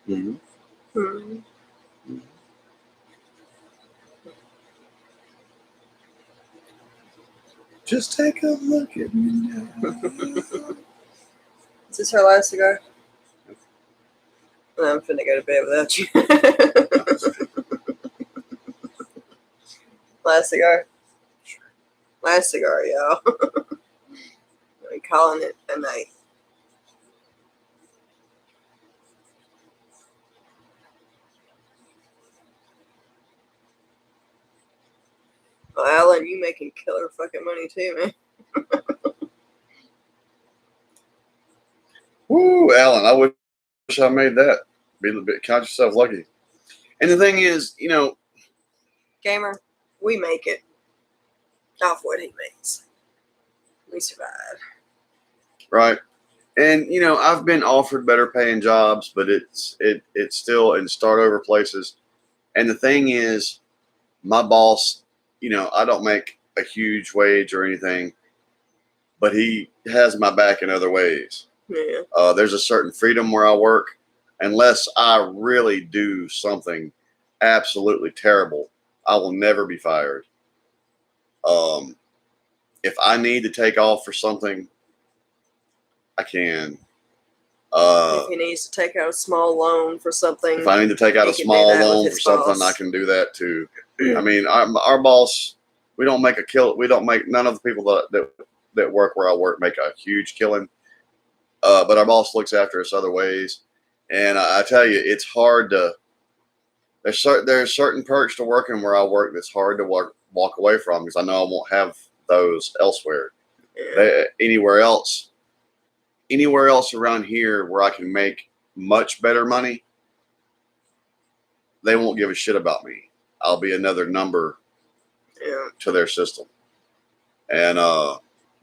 B: Mm-hmm.
A: Hmm.
B: Just take a look at me now.
A: Is this her last cigar? I'm finna go to bed without you. Last cigar? Last cigar, y'all. I'm calling it a night. Well, Alan, you making killer fucking money too, man.
B: Woo, Alan, I wish I made that. Be a little bit, count yourself lucky. And the thing is,
A: Gamer, we make it off what he makes. We survive.
B: right? And I've been offered better paying jobs, but it's still in start over places. And the thing is, my boss, I don't make a huge wage or anything, but he has my back in other ways.
A: Yeah.
B: There's a certain freedom where I work, unless I really do something absolutely terrible, I will never be fired. If I need to take off for something, I can.
A: If he needs to take out a small loan for something,
B: If I need to take out a small loan for something, I can do that too. I mean, our boss, we don't make a kill. We don't make, none of the people that work where I work make a huge killing. But our boss looks after us other ways. And I tell you, it's hard to, there's certain perks to working where I work that's hard to walk away from, because I know I won't have those elsewhere.
A: Yeah.
B: Anywhere else around here where I can make much better money, they won't give a shit about me. I'll be another number to their system. And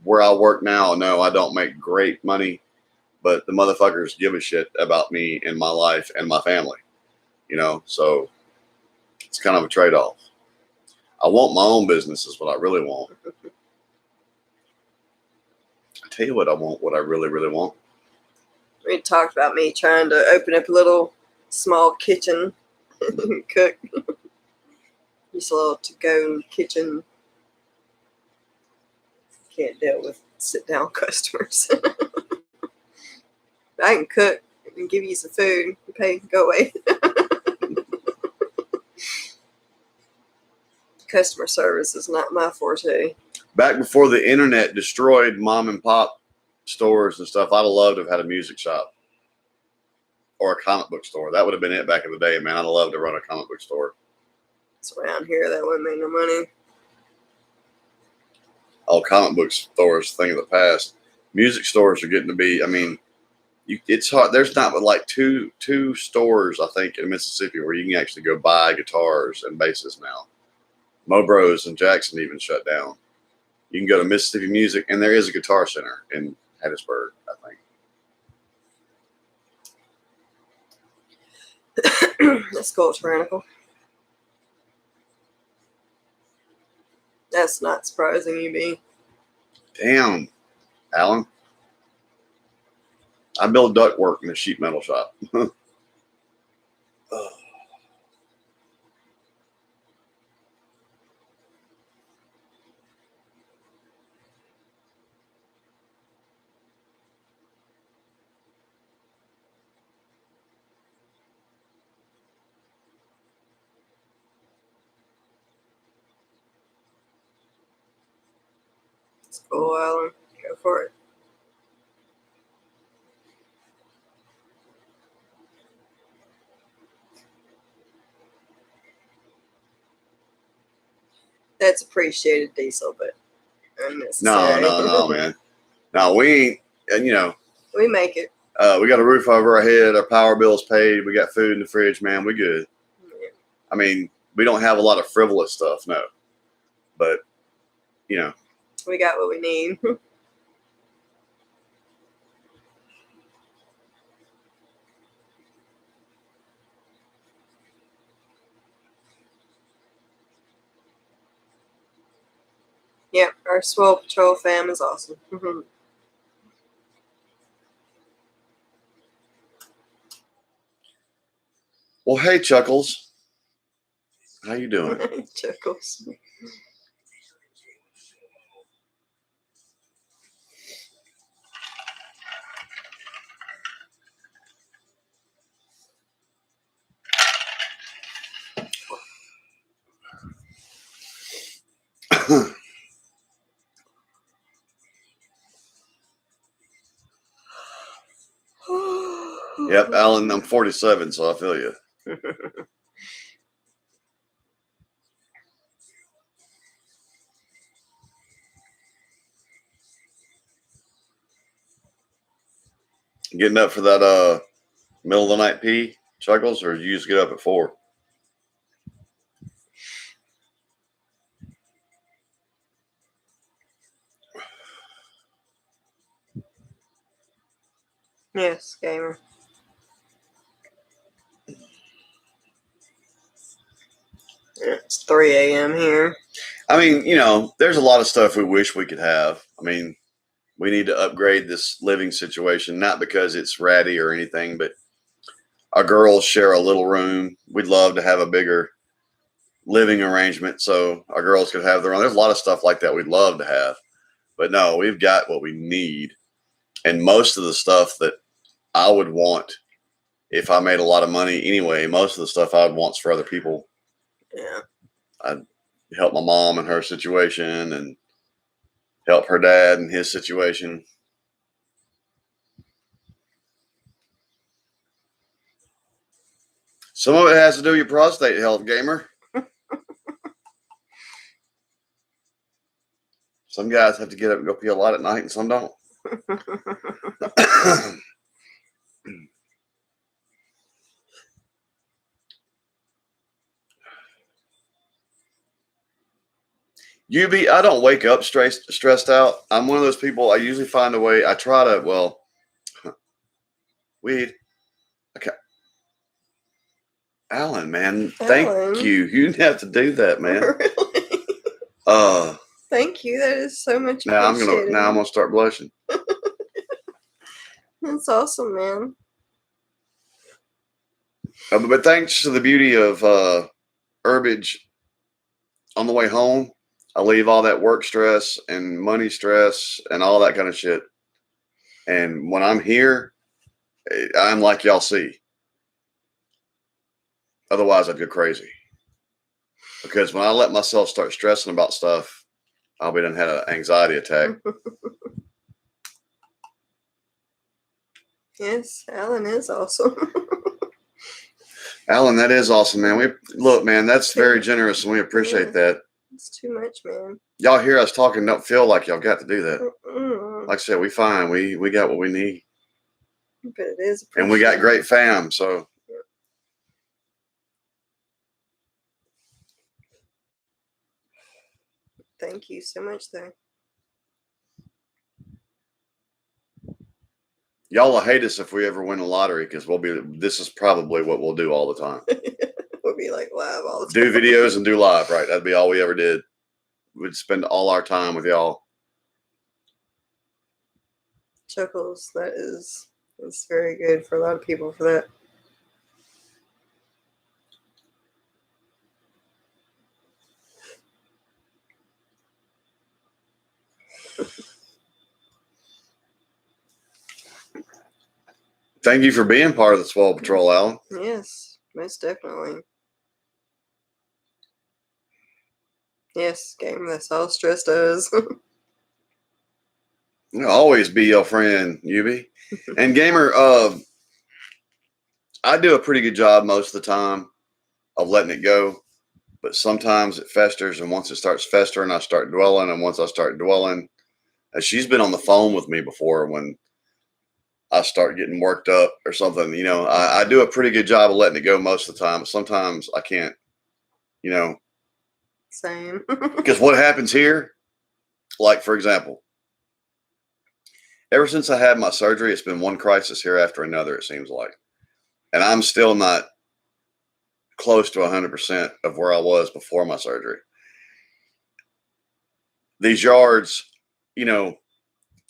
B: where I work now, no, I don't make great money, but the motherfuckers give a shit about me and my life and my family. So it's kind of a trade-off. I want my own business is what I really want. I tell you what I want, what I really, really want.
A: We talked about me trying to open up a little small kitchen and cook. Just a little to-go kitchen. Can't deal with sit-down customers. I can cook and give you some food. Okay, go away. Customer service is not my forte.
B: Back before the internet destroyed mom and pop stores and stuff, I'd have loved to have had a music shop or a comic book store. That would have been it back in the day, man. I'd have loved to run a comic book store.
A: It's around here that wouldn't make no money.
B: Oh, comic book stores, thing of the past. Music stores are getting to be, I mean, it's hard. There's not but like two stores, I think, in Mississippi where you can actually go buy guitars and basses now. Mobros and Jackson even shut down. You can go to Mississippi Music, and there is a Guitar Center in Hattiesburg, I think.
A: That's cool, tyrannical. That's not surprising, you be.
B: Damn, Alan. I build ductwork in a sheet metal shop.
A: It's cool, Alan. Go for it. That's appreciated, Diesel, but unnecessary.
B: No, man. No, we ain't, and
A: We make it.
B: we got a roof over our head. Our power bill's paid. We got food in the fridge, man. We good.
A: Yeah.
B: I mean, we don't have a lot of frivolous stuff, no. But,
A: We got what we need. Yeah, our Swole Patrol fam is awesome.
B: well, hey, Chuckles. How you doing?
A: Chuckles.
B: Yep, Alan, I'm 47, so I feel you. Getting up for that middle of the night pee, Chuckles, or you just get up at 4?
A: Yes, gamer. It's 3 a.m. here.
B: I mean, there's a lot of stuff we wish we could have. I mean, we need to upgrade this living situation, not because it's ratty or anything, but our girls share a little room. We'd love to have a bigger living arrangement so our girls could have their own. There's a lot of stuff like that we'd love to have. But no, we've got what we need. And most of the stuff that I would want if I made a lot of money anyway, most of the stuff I would want is for other people.
A: Yeah.
B: I'd help my mom in her situation and help her dad in his situation. Some of it has to do with your prostate health, gamer. Some guys have to get up and go pee a lot at night, and some don't. I don't wake up stressed out. I'm one of those people. I usually find a way. I try to, weed. Okay. Alan, man, thank you. You didn't have to do that, man.
A: Really? Thank you. That is so much appreciated.
B: Now I'm gonna start blushing.
A: That's awesome, man.
B: But thanks to the beauty of herbage on the way home, I leave all that work stress and money stress and all that kind of shit. And when I'm here, I'm like y'all see. Otherwise, I'd go crazy. Because when I let myself start stressing about stuff, I'll be done had an anxiety attack.
A: Yes, Alan is awesome.
B: Alan, that is awesome, man. We look, man, that's very generous, and we appreciate
A: Yeah.
B: that.
A: It's too much, man.
B: Y'all hear us talking, don't feel like y'all got to do that.
A: Mm-mm.
B: Like I said, we fine. We got what we need,
A: But it is
B: and we got
A: appreciated.
B: great fam. So
A: Thank you so much, though.
B: y'all will hate us if we ever win a lottery because we'll be. This is probably what we'll do all the time.
A: We'll be like live all the time.
B: Do videos and do live, right? That'd be all we ever did. We'd spend all our time with y'all.
A: Chuckles. That is very good for a lot of people for that.
B: Thank you for being part of the Swole Patrol, Alan.
A: Yes, most definitely. Yes, game. That's all stress does.
B: I'll always be your friend, Yubi. And Gamer, I do a pretty good job most of the time of letting it go, but sometimes it festers, and once it starts festering, I start dwelling, and once I start dwelling, she's been on the phone with me before when I start getting worked up or something. You know, I do a pretty good job of letting it go most of the time, but sometimes I can't, you know,
A: Same.
B: because what happens here, like for example, ever since I had my surgery, it's been one crisis here after another, it seems like. And I'm still not close to 100% of where I was before my surgery. These yards, you know,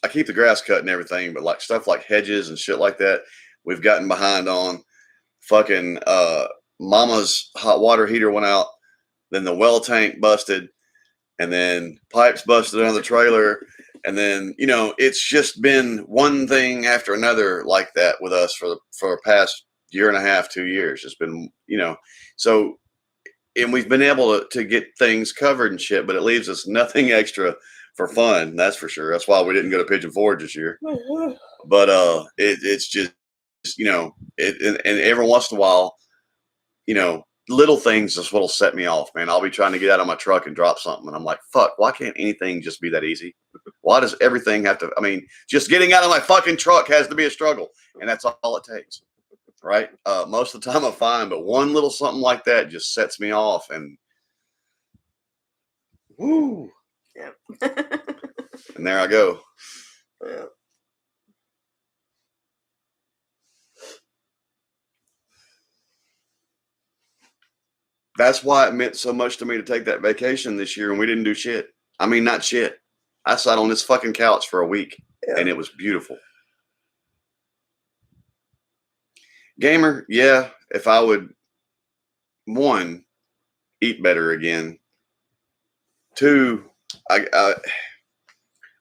B: I keep the grass cut and everything, but like stuff like hedges and shit like that, we've gotten behind on. Fucking mama's hot water heater went out, then the well tank busted, and then pipes busted on the trailer. And then, you know, it's just been one thing after another like that with us for the past year and a half, 2 years. It's been, you know, so, and we've been able to get things covered and shit, but it leaves us nothing extra for fun. That's for sure. That's why we didn't go to Pigeon Forge this year. But it's just, you know, and every once in a while, you know, little things is what'll set me off, man. I'll be trying to get out of my truck and drop something, and I'm like, fuck, why can't anything just be that easy? Why does everything have to? I mean, just getting out of my fucking truck has to be a struggle, and that's all it takes, right? Most of the time I'm fine, but one little something like that just sets me off, and woo,
A: Yeah.
B: and there I go.
A: Yeah.
B: That's why it meant so much to me to take that vacation this year, and we didn't do shit. I mean, not shit. I sat on this fucking couch for a week,
A: Yeah.
B: and it was beautiful. Gamer, yeah, if I would, one, eat better again. Two, I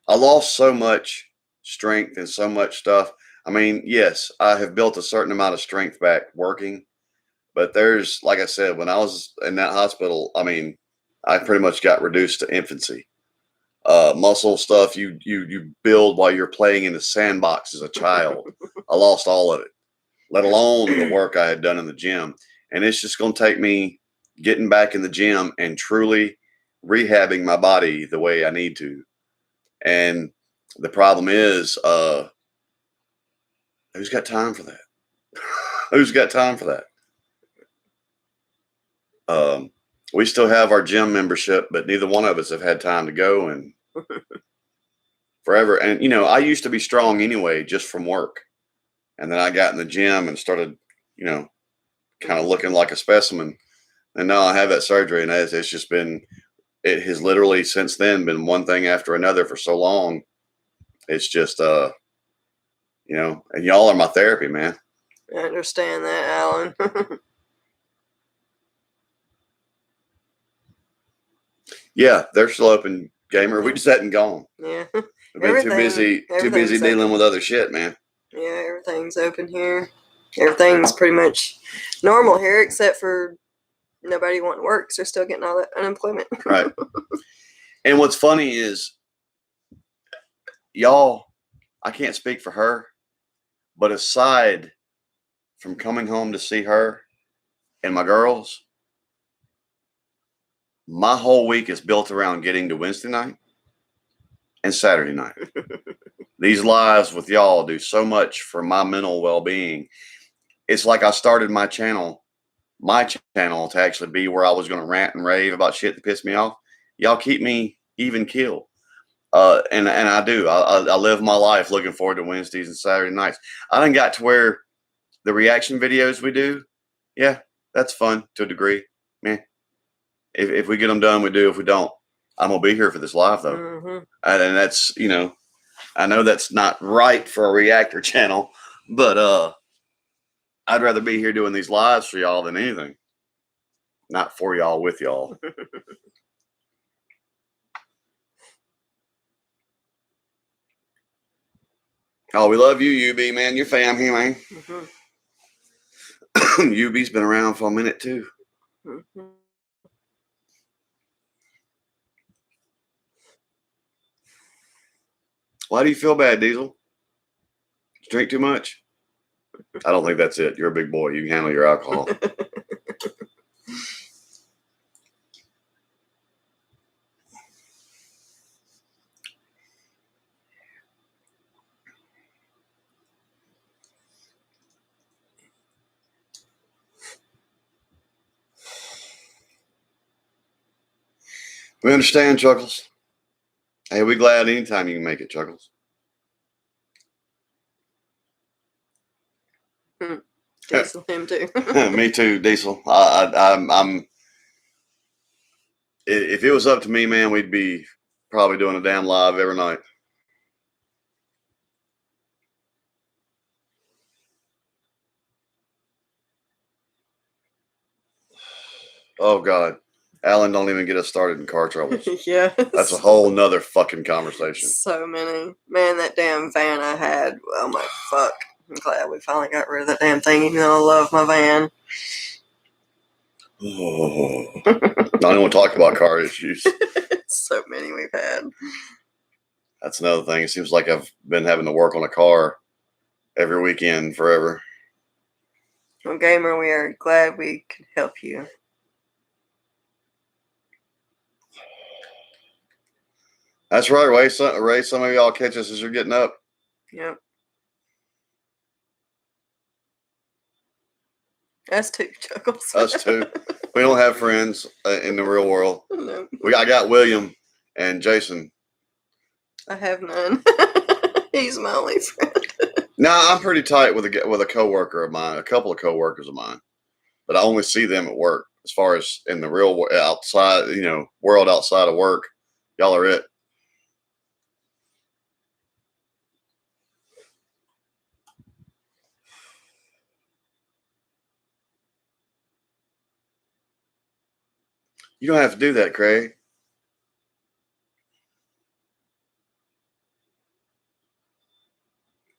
B: lost so much strength and so much stuff. I mean, yes, I have built a certain amount of strength back working, but there's, like I said, when I was in that hospital, I mean, I pretty much got reduced to infancy. Muscle stuff you build while you're playing in the sandbox as a child. I lost all of it, let alone the work I had done in the gym. And it's just going to take me getting back in the gym and truly rehabbing my body the way I need to. And the problem is, who's got time for that? Who's got time for that? We still have our gym membership, but neither one of us have had time to go in forever. And, you know, I used to be strong anyway, just from work. And then I got in the gym and started, you know, kind of looking like a specimen. And now I have that surgery, and it's just been, it has literally since then been one thing after another for so long. It's just, you know, and y'all are my therapy, man.
A: I understand that, Alan.
B: Yeah, they're still open, Gamer. We just hadn't gone.
A: Yeah.
B: We've been too busy
A: Everything's
B: dealing
A: open.
B: with other shit, man.
A: Yeah, everything's open here. Everything's pretty much normal here, except for Nobody wanting to work, so they're still getting all that unemployment.
B: Right. And what's funny is, y'all, I can't speak for her, but aside from coming home to see her and my girls, my whole week is built around getting to Wednesday night and Saturday night. These lives with y'all do so much for my mental well-being. It's like I started my channel to actually be where I was going to rant and rave about shit that pissed me off. Y'all keep me even keel. And I do. I live my life looking forward to Wednesdays and Saturday nights. I done got to where the reaction videos we do, yeah, that's fun to a degree. Man, if we get them done, we do. If we don't, I'm going to be here for this live, though.
A: Mm-hmm.
B: And that's, I know that's not right for a reactor channel, but I'd rather be here doing these lives for y'all than anything. Not for y'all, with y'all. Oh, we love you, UB, man. Your fam here, man.
A: Mm-hmm.
B: UB's been around for a minute, too.
A: Mm-hmm.
B: Why do you feel bad, Diesel? Did you drink too much? I don't think that's it. You're a big boy. You can handle your alcohol. We understand, Chuckles. Hey, we glad anytime you can make it, Chuckles.
A: Diesel, him too.
B: Me too, Diesel. I'm. If it was up to me, man, we'd be probably doing a damn live every night. Oh God, Alan, don't even get us started in car troubles.
A: Yes.
B: That's a whole nother fucking conversation.
A: So many. Man, that damn van I had. Oh my fuck. I'm glad we finally got rid of that damn thing, even though I love my van.
B: Oh. I don't want to talk about car issues.
A: So many we've had.
B: That's another thing. It seems like I've been having to work on a car every weekend forever.
A: Well, Gamer, we are glad we could help you.
B: That's right, Ray. Some of y'all catch us as you're getting up.
A: Yep. Us too, Chuckles.
B: Us too. We don't have friends in the real world.
A: No.
B: I got William and Jason.
A: I have none. He's my only friend.
B: Now I'm pretty tight with a coworker of mine, a couple of coworkers of mine, but I only see them at work. As far as in the real outside, world outside of work, y'all are it. You don't have to do that, Craig.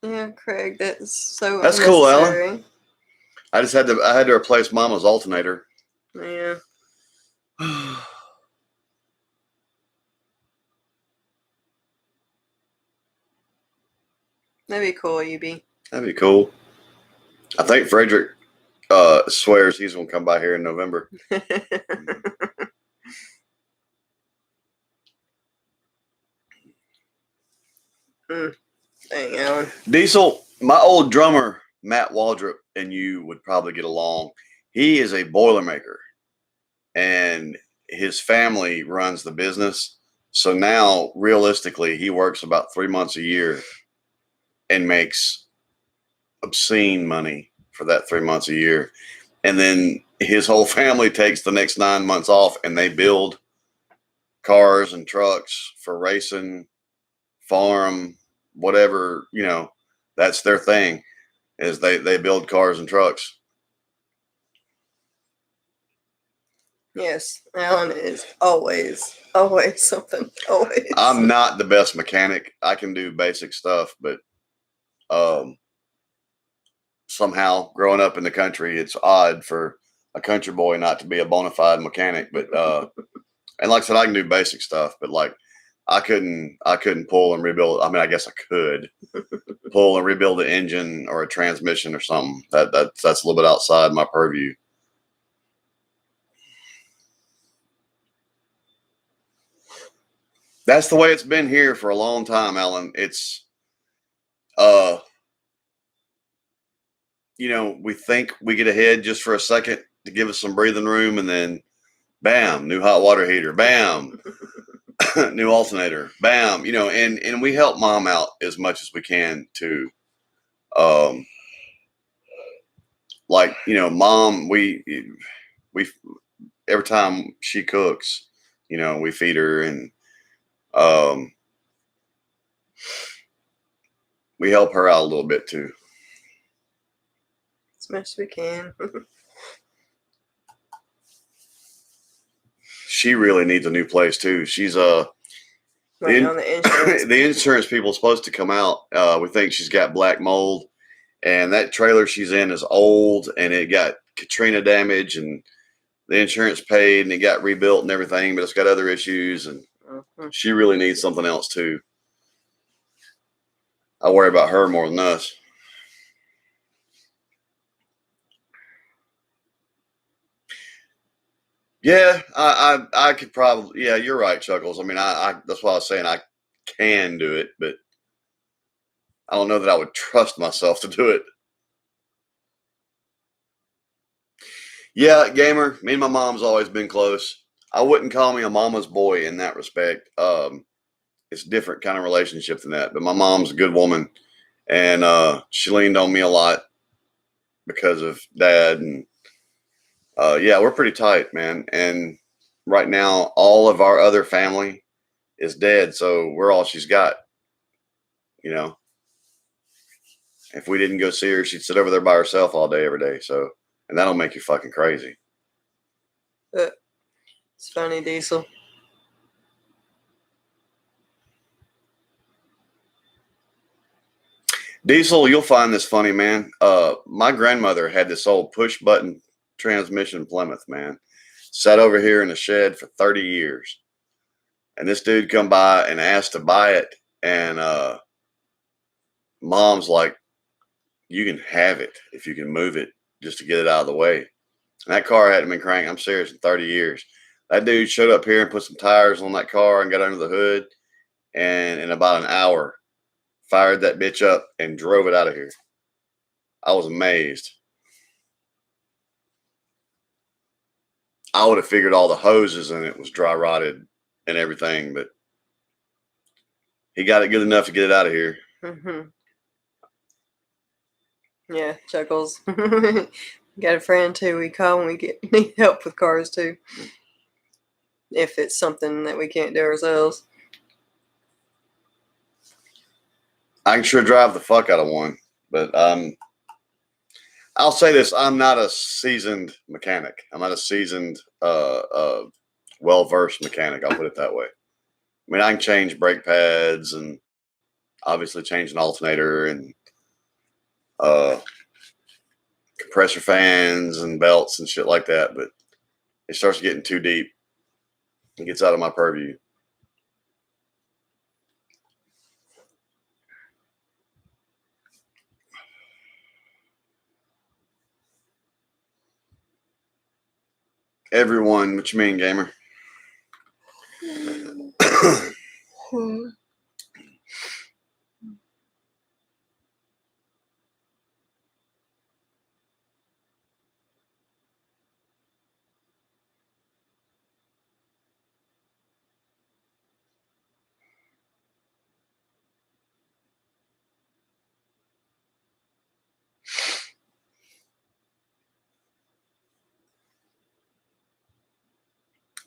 A: Yeah, Craig, that's so
B: That's cool,
A: unnecessary.
B: Alan. I had to replace Mama's alternator.
A: Yeah. That'd be cool, UB.
B: That'd be cool. I think Frederick swears he's gonna come by here in November.
A: Dang, Alan.
B: Diesel, my old drummer Matt Waldrop and you would probably get along. He is a Boilermaker, and his family runs the business. So now, realistically, he works about 3 months a year and makes obscene money for that 3 months a year. And then his whole family takes the next 9 months off and they build cars and trucks for racing, farm, whatever, that's their thing, is they build cars and trucks.
A: Yes, Alan is always something. Always.
B: I'm not the best mechanic. I can do basic stuff, but somehow growing up in the country, it's odd for a country boy, not to be a bona fide mechanic, but and like I said, I can do basic stuff, but like I couldn't pull and rebuild. I mean, I guess I could pull and rebuild an engine or a transmission or something. That's a little bit outside my purview. That's the way it's been here for a long time, Alan. It's you know, we think we get ahead just for a second to give us some breathing room, and then bam, new hot water heater, bam, new alternator, bam, you know, and we help mom out as much as we can too. Like, you know, mom, we every time she cooks, you know, we feed her, and we help her out a little bit too.
A: As much as we can.
B: She really needs a new place too. She's
A: Waiting on the insurance.
B: the insurance people are supposed to come out. We think she's got black mold, and that trailer she's in is old, and it got Katrina damage, and the insurance paid, and it got rebuilt and everything, but it's got other issues, and she really needs something else too. I worry about her more than us. Yeah, I could probably. Yeah, you're right, Chuckles. I mean, I that's why I was saying I can do it, but I don't know that I would trust myself to do it. Yeah, gamer. Me and my mom's always been close. I wouldn't call me a mama's boy in that respect. It's a different kind of relationship than that. But my mom's a good woman, and she leaned on me a lot because of dad, and yeah, we're pretty tight, man. And right now, all of our other family is dead, so we're all she's got. You know, if we didn't go see her, she'd sit over there by herself all day, every day. So, and that'll make you fucking crazy.
A: It's funny, Diesel.
B: Diesel, you'll find this funny, man. My grandmother had this old push button transmission Plymouth, man. Sat over here in the shed for 30 years. And this dude come by and asked to buy it. And mom's like, you can have it if you can move it just to get it out of the way. And that car hadn't been cranked, I'm serious, in 30 years. That dude showed up here and put some tires on that car and got under the hood. And in about an hour, fired that bitch up and drove it out of here. I was amazed. I would have figured all the hoses in it was dry rotted and everything, but he got it good enough to get it out of here.
A: Mm-hmm. Yeah, Chuckles. Got a friend too. We call when we need help with cars too. If it's something that we can't do ourselves.
B: I can sure drive the fuck out of one, but I'll say this: I'm not a seasoned mechanic. I'm not a seasoned, well-versed mechanic. I'll put it that way. I mean, I can change brake pads and obviously change an alternator and compressor fans and belts and shit like that. But it starts getting too deep. It gets out of my purview. Everyone, what you mean, gamer?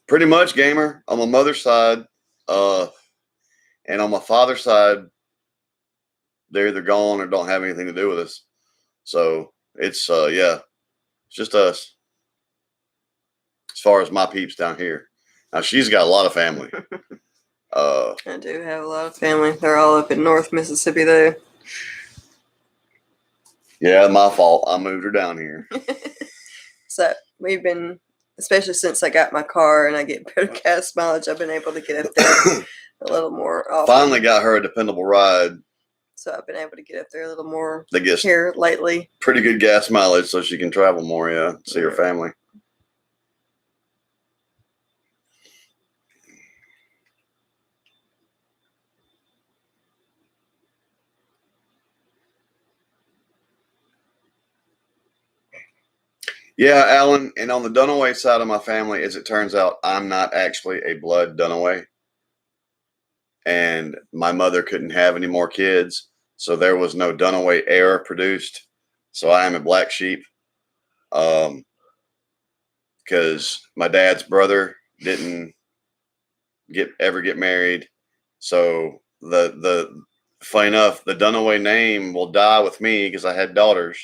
B: Pretty much, gamer. On my mother's side, and on my father's side, they're either gone or don't have anything to do with us. So it's yeah, it's just us. As far as my peeps down here. Now she's got a lot of family.
A: I do have a lot of family. They're all up in North Mississippi though.
B: Yeah, my fault. I moved her down here.
A: So we've been, especially since I got my car and I get better gas mileage, I've been able to get up there a little more often.
B: Finally got her a dependable ride.
A: So I've been able to get up there a little more
B: That gets
A: here lately.
B: pretty good gas mileage, so she can travel more. Yeah, see her family. Yeah, Alan, and on the Dunaway side of my family, as it turns out, I'm not actually a blood Dunaway. And my mother couldn't have any more kids, so there was no Dunaway heir produced. So I am a black sheep. Because my dad's brother didn't ever get married. So the funny enough, the Dunaway name will die with me because I had daughters.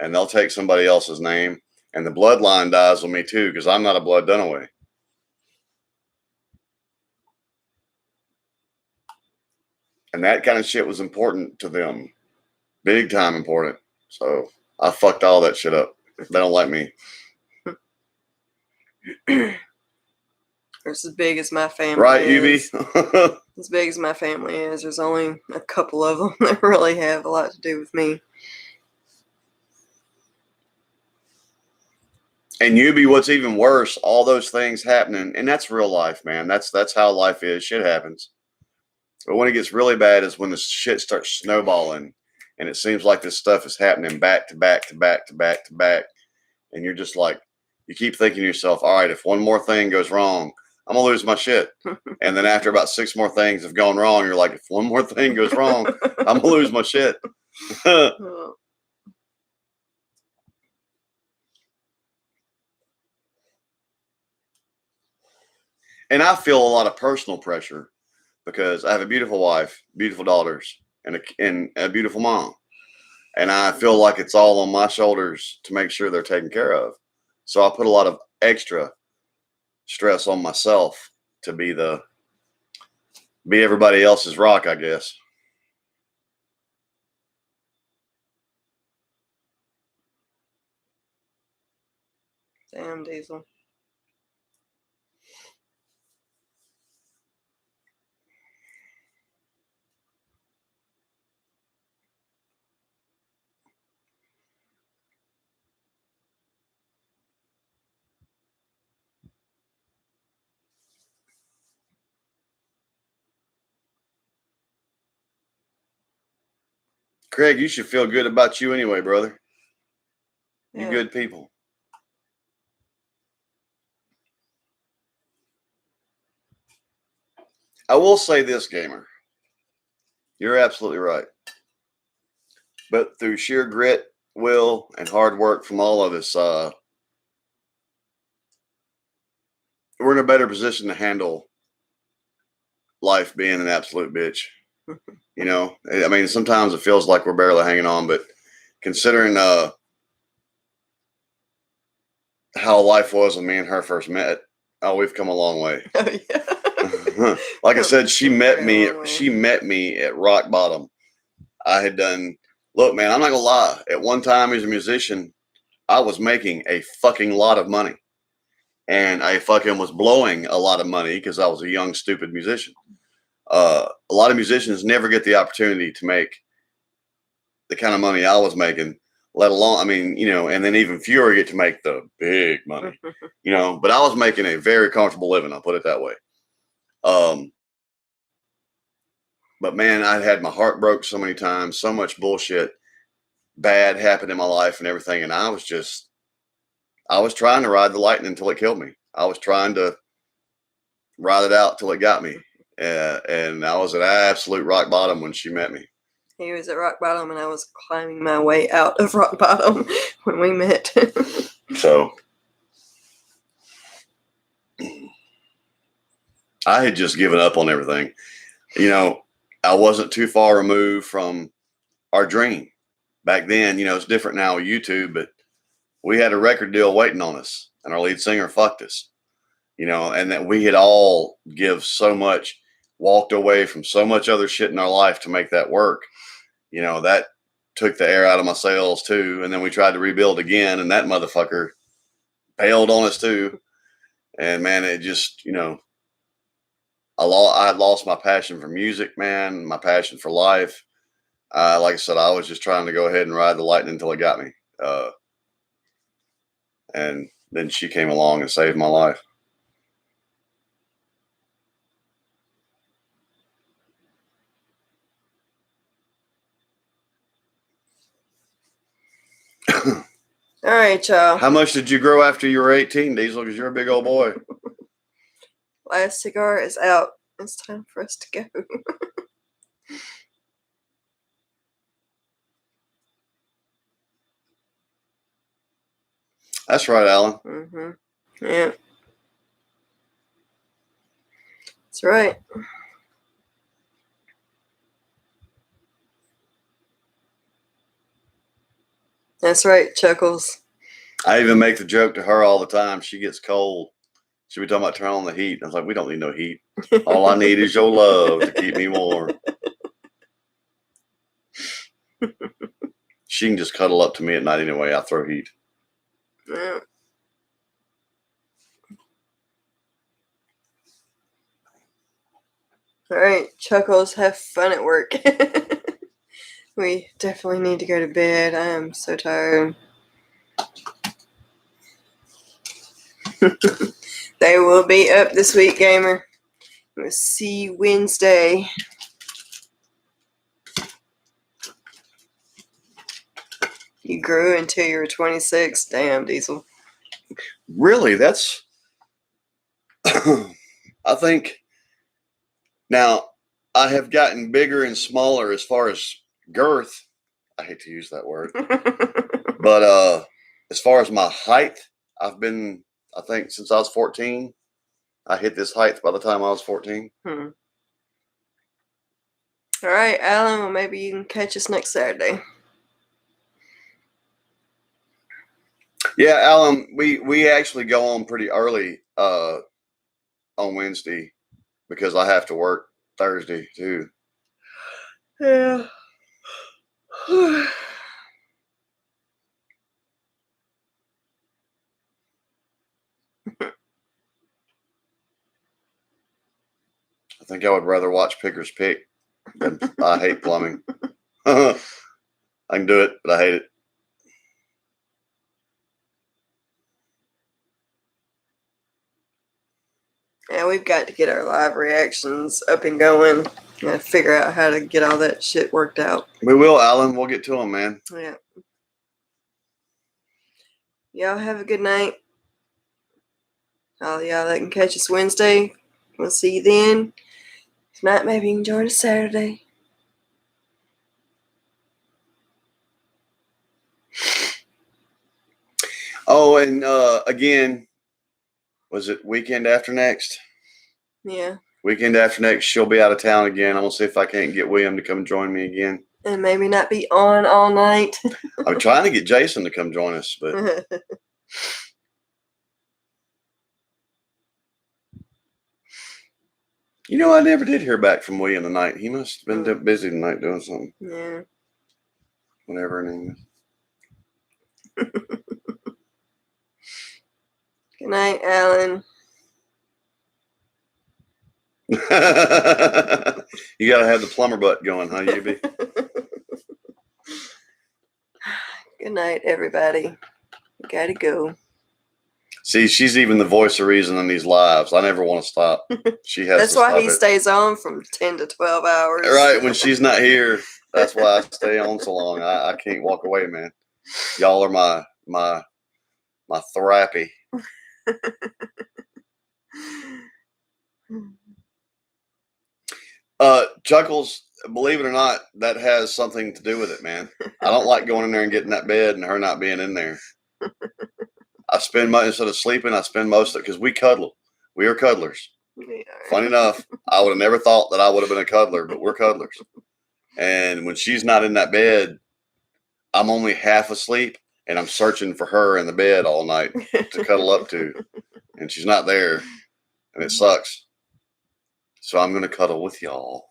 B: And they'll take somebody else's name, and the bloodline dies with me too because I'm not a blood Dunaway. And that kind of shit was important to them, big time important. So I fucked all that shit up. They don't like me.
A: It's as big as my family
B: Right,
A: is.
B: UB?
A: As big as my family is, there's only a couple of them that really have a lot to do with me.
B: And UB, what's even worse, all those things happening, and that's real life, man. That's how life is. Shit happens. But when it gets really bad is when the shit starts snowballing, and it seems like this stuff is happening back to back to back to back to back. And you're just like, you keep thinking to yourself, all right, if one more thing goes wrong, I'm going to lose my shit. And then after about 6 more things have gone wrong, you're like, if one more thing goes wrong, I'm going to lose my shit. And I feel a lot of personal pressure because I have a beautiful wife, beautiful daughters, and a beautiful mom. And I feel like it's all on my shoulders to make sure they're taken care of. So I put a lot of extra stress on myself to be everybody else's rock, I guess.
A: Damn, Diesel.
B: Craig, you should feel good about you anyway, brother. You
A: Yeah.
B: good people. I will say this, gamer. You're absolutely right. But through sheer grit, will, and hard work from all of us, we're in a better position to handle life being an absolute bitch. You know, I mean, sometimes it feels like we're barely hanging on, but considering how life was when me and her first met, oh, we've come a long way.
A: Oh, yeah.
B: Like I said, she met me
A: Very
B: at rock bottom. I had done, look, man, I'm not gonna lie. At one time as a musician, I was making a fucking lot of money. And I fucking was blowing a lot of money because I was a young, stupid musician. A lot of musicians never get the opportunity to make the kind of money I was making, let alone, I mean, you know, and then even fewer get to make the big money, you know, but I was making a very comfortable living. I'll put it that way. But man, I had my heart broke so many times, so much bullshit bad happened in my life and everything. And I was trying to ride the lightning until it killed me. I was trying to ride it out till it got me. And I was at absolute rock bottom when she met me.
A: He was at rock bottom, and I was climbing my way out of rock bottom when we met.
B: So I had just given up on everything. You know, I wasn't too far removed from our dream. Back then, you know, it's different now with YouTube, but we had a record deal waiting on us, and our lead singer fucked us. You know, and that we had all give so much, walked away from so much other shit in our life to make that work. You know, that took the air out of my sails too. And then we tried to rebuild again, and that motherfucker bailed on us too. And man, it just, I lost my passion for music, man, my passion for life. Like I said, I was just trying to go ahead and ride the lightning until it got me. And then she came along and saved my life.
A: All right, y'all.
B: How much did you grow after you were 18, Diesel? Because you're a big old boy.
A: Last cigar is out. It's time for us to go.
B: That's right, Alan.
A: Mm-hmm. Yeah. That's right. That's right, Chuckles.
B: I even make the joke to her all the time. She gets cold. She'll be talking about turning on the heat. I was like, we don't need no heat. All I need is your love to keep me warm. She can just cuddle up to me at night anyway. I throw heat.
A: Yeah. All right, Chuckles, have fun at work. We definitely need to go to bed. I am so tired. They will be up this week, gamer. We'll see you Wednesday. You grew until you were 26. Damn, Diesel.
B: Really? That's... I think... Now, I have gotten bigger and smaller as far as girth. I hate to use that word. But as far as my height, I've been, I think, since I was 14. I hit this height by the time I was 14.
A: All right, Alan. Well, maybe you can catch us next Saturday.
B: Yeah, Alan, we actually go on pretty early on Wednesday because I have to work Thursday too.
A: Yeah.
B: I think I would rather watch Pickers Pick than I hate plumbing. I can do it, but I hate it.
A: Yeah, we've got to get our live reactions up and going. Gotta figure out how to get all that shit worked out.
B: We will, Alan. We'll get to them, man.
A: Yeah. Y'all have a good night. All y'all that can catch us Wednesday, we'll see you then. If not, maybe you can join us Saturday.
B: Oh, and again, was it weekend after next?
A: Yeah.
B: Weekend after next, she'll be out of town again. I'm going to see if I can't get William to come join me again.
A: And maybe not be on all night.
B: I'm trying to get Jason to come join us, but I never did hear back from William tonight. He must have been busy tonight doing something.
A: Yeah.
B: Whatever her name is.
A: Good night, Alan.
B: You got to have the plumber butt going, huh, Yubi?
A: Good night, everybody. Gotta go.
B: See, she's even the voice of reason in these lives. I never want to stop. She has.
A: That's why he stays on from 10 to 12 hours.
B: Right, when she's not here, that's why I stay on so long. I can't walk away, man. Y'all are my therapy. Chuckles, believe it or not, that has something to do with it, man. I don't like going in there and getting that bed and her not being in there. Instead of sleeping, I spend most of it because we cuddle. We are cuddlers. Funny enough, I would have never thought that I would have been a cuddler, but we're cuddlers. And when she's not in that bed, I'm only half asleep and I'm searching for her in the bed all night to cuddle up to. And she's not there and it sucks. So I'm going to cuddle with y'all.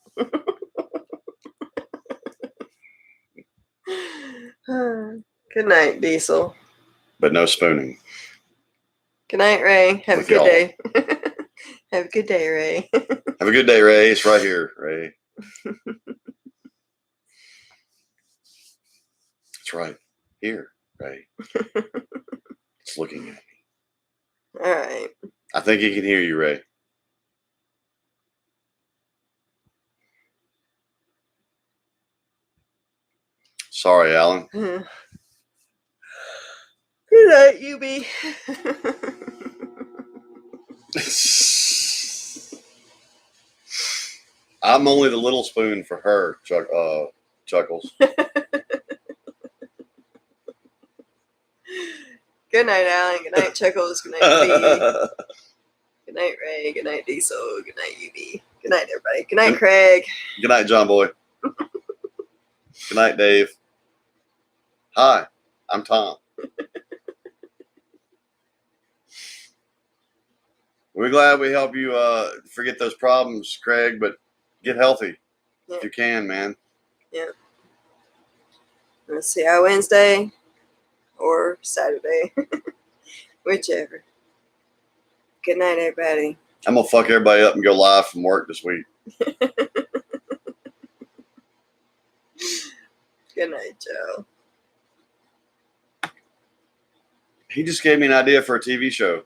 A: Good night, Diesel.
B: but no spooning.
A: Good night, Ray. Have
B: With
A: a good
B: y'all.
A: day. Have a good day, Ray.
B: Have a good day, Ray. It's right here, Ray. It's right here, Ray. It's looking at me.
A: All right.
B: I think he can hear you, Ray. Sorry, Alan.
A: Good night, UB.
B: I'm only the little spoon for her, Chuckles.
A: Good night, Alan. Good night, Chuckles. Good night, UB. Good night, Ray. Good night, Diesel. Good night, UB. Good night, everybody. Good night, Craig.
B: Good night, John Boy. Good night, Dave. Hi, I'm Tom. We're glad we help you forget those problems, Craig, but get healthy if you can, man.
A: Yeah. Let's see how Wednesday or Saturday. Whichever. Good night, everybody.
B: I'm going to fuck everybody up and go live from work this week.
A: Good night, Joe.
B: He just gave me an idea for a TV show.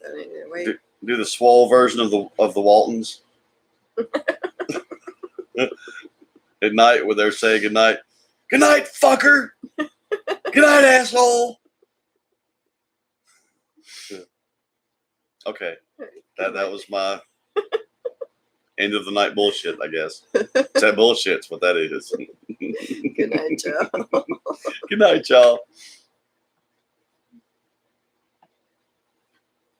A: I need to wait.
B: Do the Swole version of the Waltons. At night when they're saying good night. Good night, fucker. Good night, asshole. Okay. That was my end of the night bullshit, I guess. It's that bullshit's what that is.
A: Good night, Joe.
B: Good night, y'all.